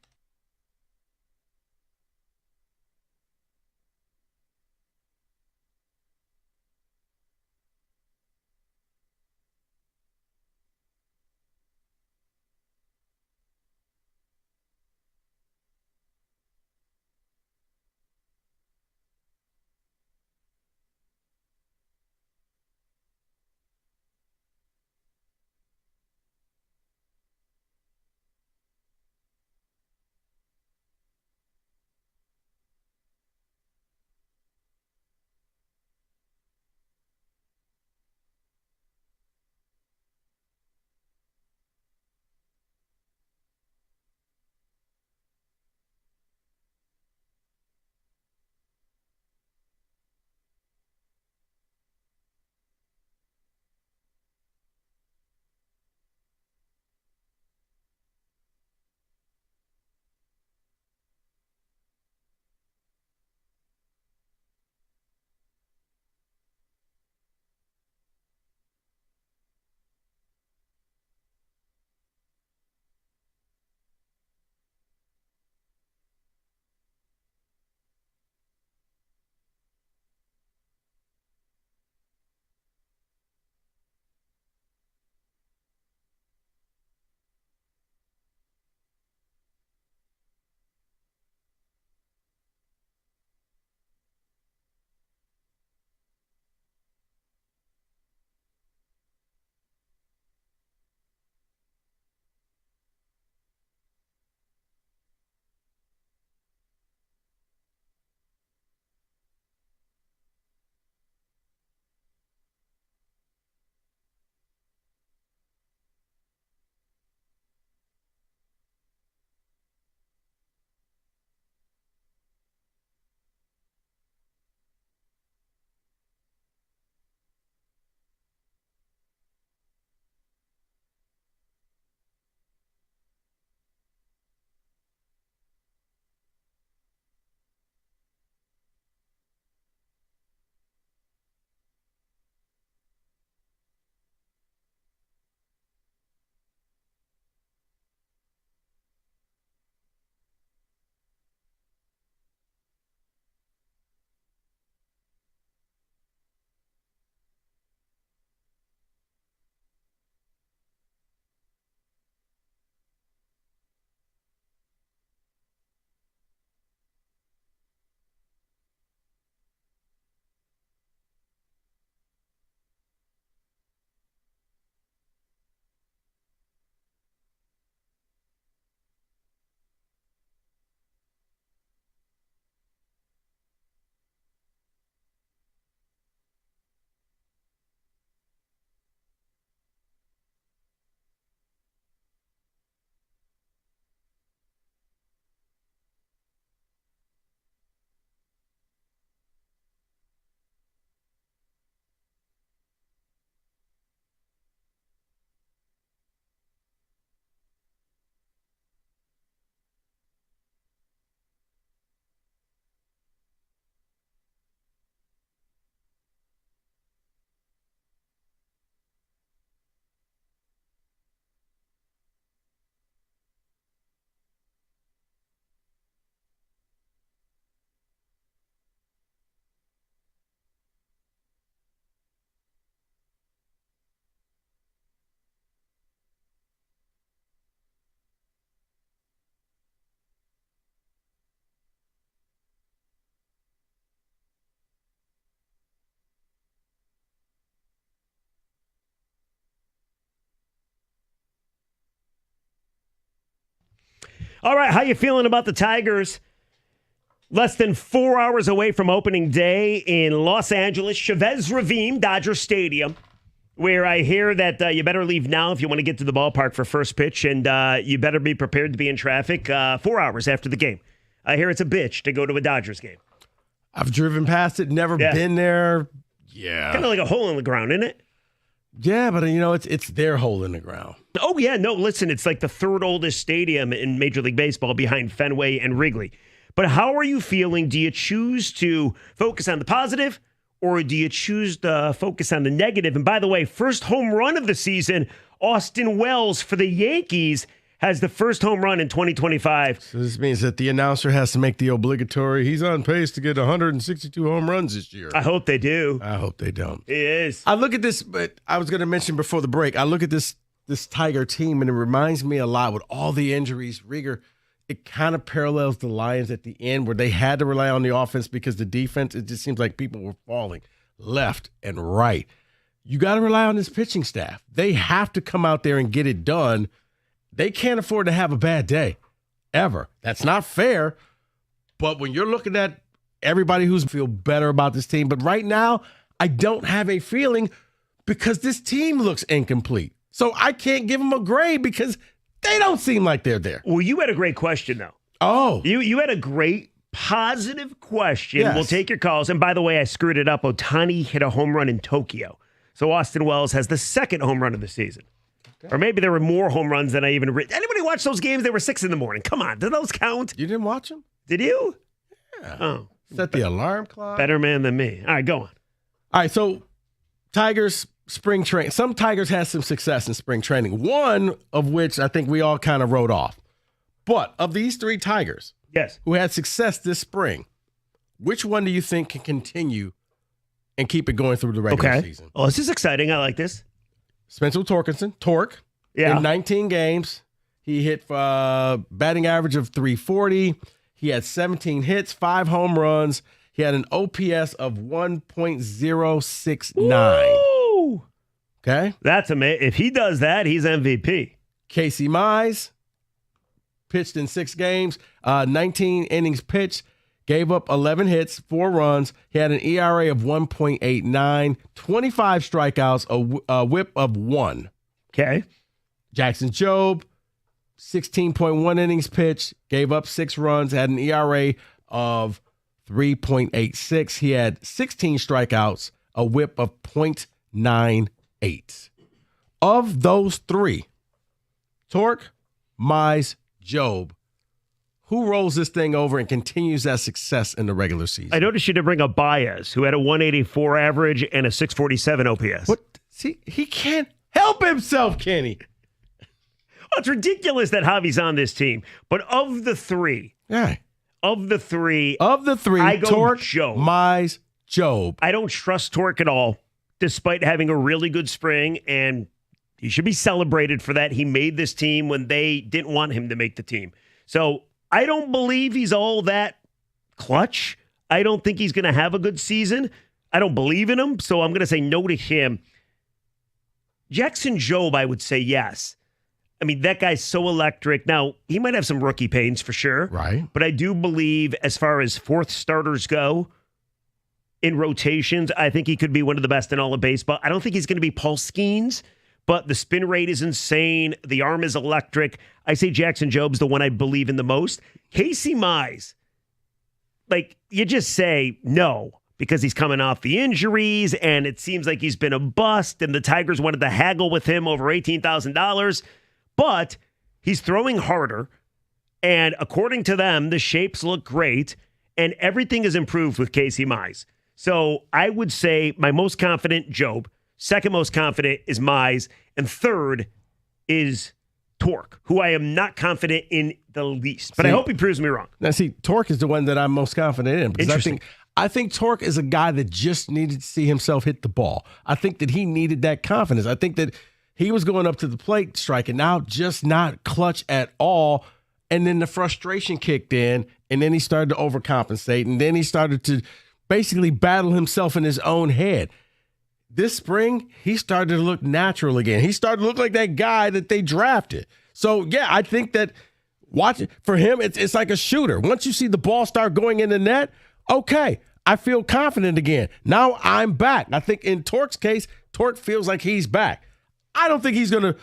All right, how you feeling about the Tigers? Less than 4 hours away from opening day in Los Angeles, Chavez Ravine, Dodger Stadium, where I hear that you better leave now if you want to get to the ballpark for first pitch, and you better be prepared to be in traffic 4 hours after the game. I hear it's a bitch to go to a Dodgers game. I've driven past it, never been there. Yeah. Kind of like a hole in the ground, isn't it? Yeah, but it's their hole in the ground. Oh, yeah. No, listen, it's like the third oldest stadium in Major League Baseball behind Fenway and Wrigley. But how are you feeling? Do you choose to focus on the positive, or do you choose to focus on the negative? And by the way, first home run of the season, Austin Wells for the Yankees has the first home run in 2025. So this means that the announcer has to make the obligatory, he's on pace to get 162 home runs this year. I hope they do. I hope they don't. It is. I look at this, but I was going to mention before the break, I look at this Tiger team, and it reminds me a lot with all the injuries. Rieger, it kind of parallels the Lions at the end where they had to rely on the offense because the defense, it just seems like people were falling left and right. You got to rely on this pitching staff. They have to come out there and get it done. They can't afford to have a bad day, ever. That's not fair. But when you're looking at everybody who's feel better about this team, but right now, I don't have a feeling because this team looks incomplete. So I can't give them a grade because they don't seem like they're there. Well, you had a great question, though. Oh. You had a great positive question. Yes. We'll take your calls. And by the way, I screwed it up. Ohtani hit a home run in Tokyo. So Austin Wells has the second home run of the season. Okay. Or maybe there were more home runs than I even read. Anybody watch those games? They were 6 a.m. Come on. Do those count? You didn't watch them? Did you? Yeah. Oh. Set the alarm clock. Better man than me. All right, go on. All right, so Tigers spring training. Some Tigers had some success in spring training, one of which I think we all kind of wrote off. But of these 3 Tigers who had success this spring, which one do you think can continue and keep it going through the regular season? Oh, this is exciting. I like this. Spencer Torkelson, Torque, in 19 games. He hit batting average of 340. He had 17 hits, 5 home runs. He had an OPS of 1.069. Woo! Okay? That's amazing. If he does that, he's MVP. Casey Mize pitched in 6 games, 19 innings pitched, gave up 11 hits, 4 runs. He had an ERA of 1.89, 25 strikeouts, a whip of 1. Okay. Jackson Jobe, 16.1 innings pitched, gave up 6 runs, had an ERA of 3.86. He had 16 strikeouts, a whip of .98. Of those 3, Torque, Mize, Jobe, who rolls this thing over and continues that success in the regular season? I noticed you did bring up Baez, who had a 184 average and a 647 OPS. What? See, he can't help himself, can he? Oh, it's ridiculous that Javi's on this team. But of the 3, I go Torque, Jobe. Mize, Jobe. I don't trust Torque at all, despite having a really good spring, and he should be celebrated for that. He made this team when they didn't want him to make the team. So I don't believe he's all that clutch. I don't think he's going to have a good season. I don't believe in him, so I'm going to say no to him. Jackson Jobe, I would say yes. I mean, that guy's so electric. Now, he might have some rookie pains for sure. Right. But I do believe as far as 4th starters go in rotations, I think he could be one of the best in all of baseball. I don't think he's going to be Paul Skeens, but the spin rate is insane. The arm is electric. I say Jackson Jobe's the one I believe in the most. Casey Mize, like, you just say no because he's coming off the injuries and it seems like he's been a bust and the Tigers wanted to haggle with him over $18,000. But he's throwing harder, and according to them, the shapes look great, and everything is improved with Casey Mize. So I would say my most confident, Jobe. Second most confident is Mize, and third is Torque, who I am not confident in the least. But I hope he proves me wrong. Now, see, Torque is the one that I'm most confident in because I think Torque is a guy that just needed to see himself hit the ball. I think that he needed that confidence. I think that he was going up to the plate striking out, just not clutch at all. And then the frustration kicked in, and then he started to overcompensate, and then he started to basically battle himself in his own head. This spring, he started to look natural again. He started to look like that guy that they drafted. So, yeah, I think that Watch it. For him, it's like a shooter. Once you see the ball start going in the net, okay, I feel confident again. Now I'm back. I think in Tork's case, Tork feels like he's back. I don't think he's going to,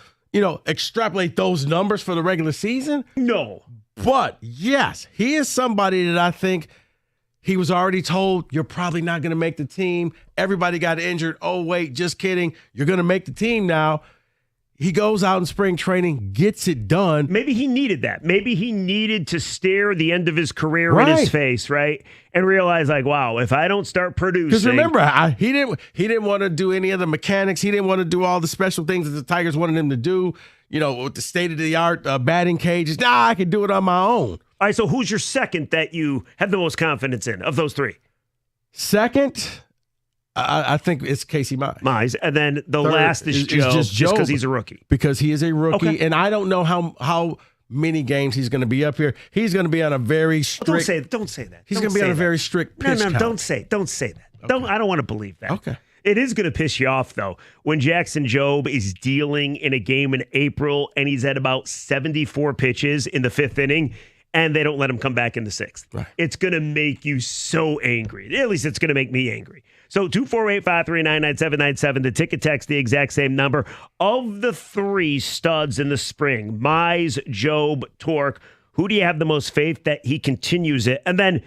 extrapolate those numbers for the regular season. No. But yes, he is somebody that I think he was already told, you're probably not going to make the team. Everybody got injured. Oh, wait, just kidding. You're going to make the team now. He goes out in spring training, gets it done. Maybe he needed that. Maybe he needed to stare the end of his career in his face, right? And realize, like, wow, if I don't start producing. Because remember, he didn't want to do any of the mechanics. He didn't want to do all the special things that the Tigers wanted him to do, with the state-of-the-art batting cages. I can do it on my own. All right, so who's your second that you have the most confidence in of those three? Second, I think it's Casey Mize. And then the Third last is Joe, just because he's a rookie. Because he is a rookie, Okay. and I don't know how many games he's going to be up here. He's going to be on a very strict. Don't say that. He's Don't going to be say on a that. very strict pitch count. Don't say that. Okay. I don't want to believe that. Okay. It is going to piss you off, though, when Jackson Jobe is dealing in a game in April and he's at about 74 pitches in the fifth inning, and they don't let him come back in the sixth. Right. It's going to make you so angry. At least it's going to make me angry. So 248-539-9797, the ticket text, the exact same number. Of the three studs in the spring, Mize, Jobe, Tork, who do you have the most faith that he continues it? And then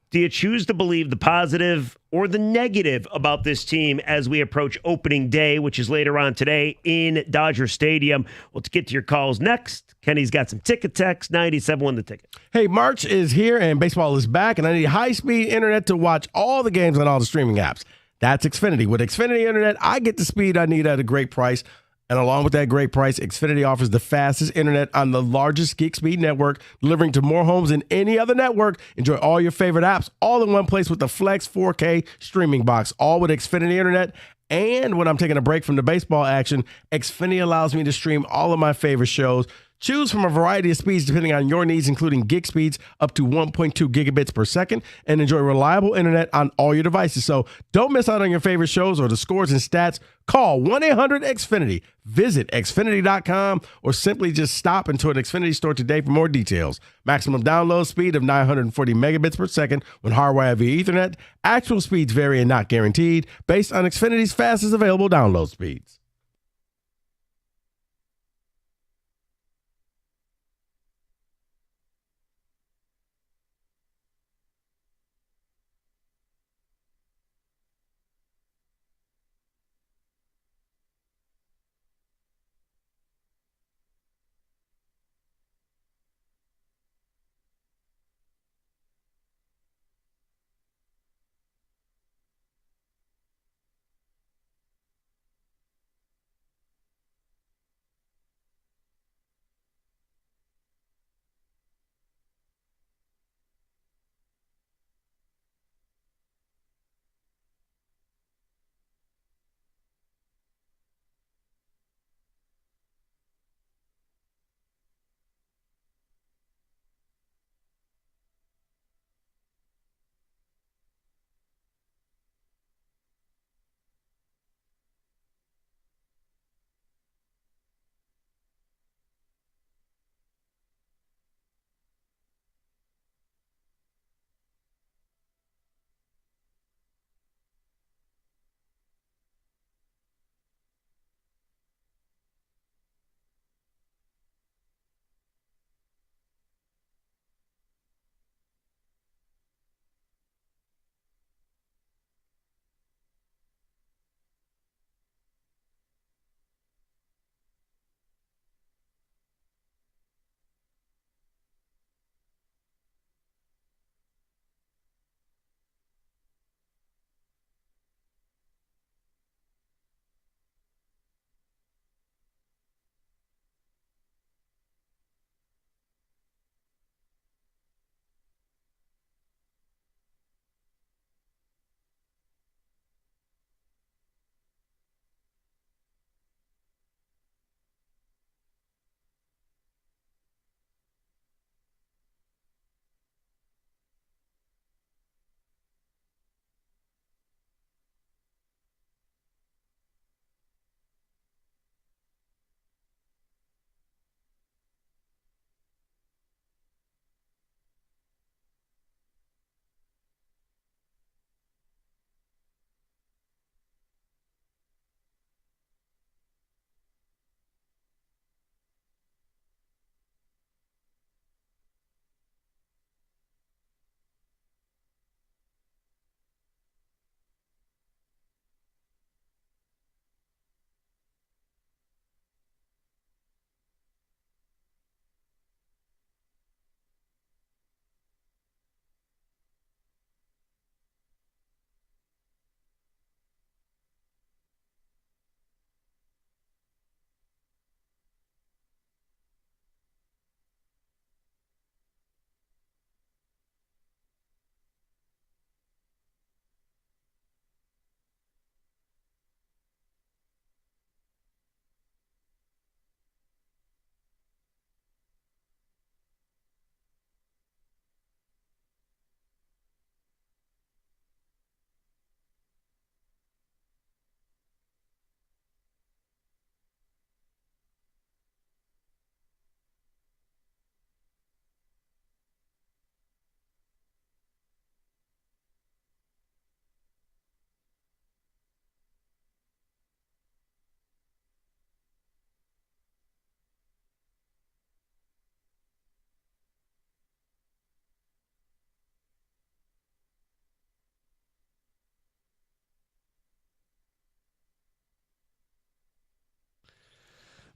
do you choose to believe the positive or the negative about this team as we approach opening day, which is later on today in Dodger Stadium? Well, to get to your calls next, Kenny's got some ticket text, 97 the ticket. Hey, March is here and baseball is back, and I need high-speed internet to watch all the games on all the streaming apps. That's Xfinity. With Xfinity Internet, I get the speed I need at a great price. And along with that great price, Xfinity offers the fastest internet on the largest gig speed network, delivering to more homes than any other network. Enjoy all your favorite apps all in one place with the Flex 4K streaming box, all with Xfinity Internet. And when I'm taking a break from the baseball action, Xfinity allows me to stream all of my favorite shows. Choose from a variety of speeds depending on your needs, including gig speeds up to 1.2 gigabits per second, and enjoy reliable internet on all your devices. So don't miss out on your favorite shows or the scores and stats. Call 1-800-XFINITY. Visit Xfinity.com or simply just stop into an Xfinity store today for more details. Maximum download speed of 940 megabits per second when hardwired via Ethernet. Actual speeds vary and not guaranteed based on Xfinity's fastest available download speeds.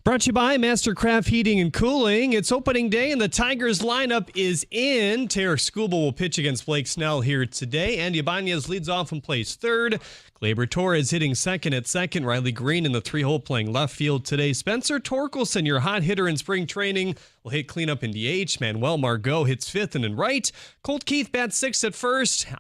Brought to you by Mastercraft Heating and Cooling. It's opening day, and the Tigers lineup is in. Tarik Skubal will pitch against Blake Snell here today. Andy Ibanez leads off and plays third. Gleyber Torres hitting second at second. Riley Green in the 3-hole playing left field today. Spencer Torkelson, your hot hitter in spring training, will hit cleanup in DH. Manuel Margot hits fifth and in right. Colt Keith bats sixth at first.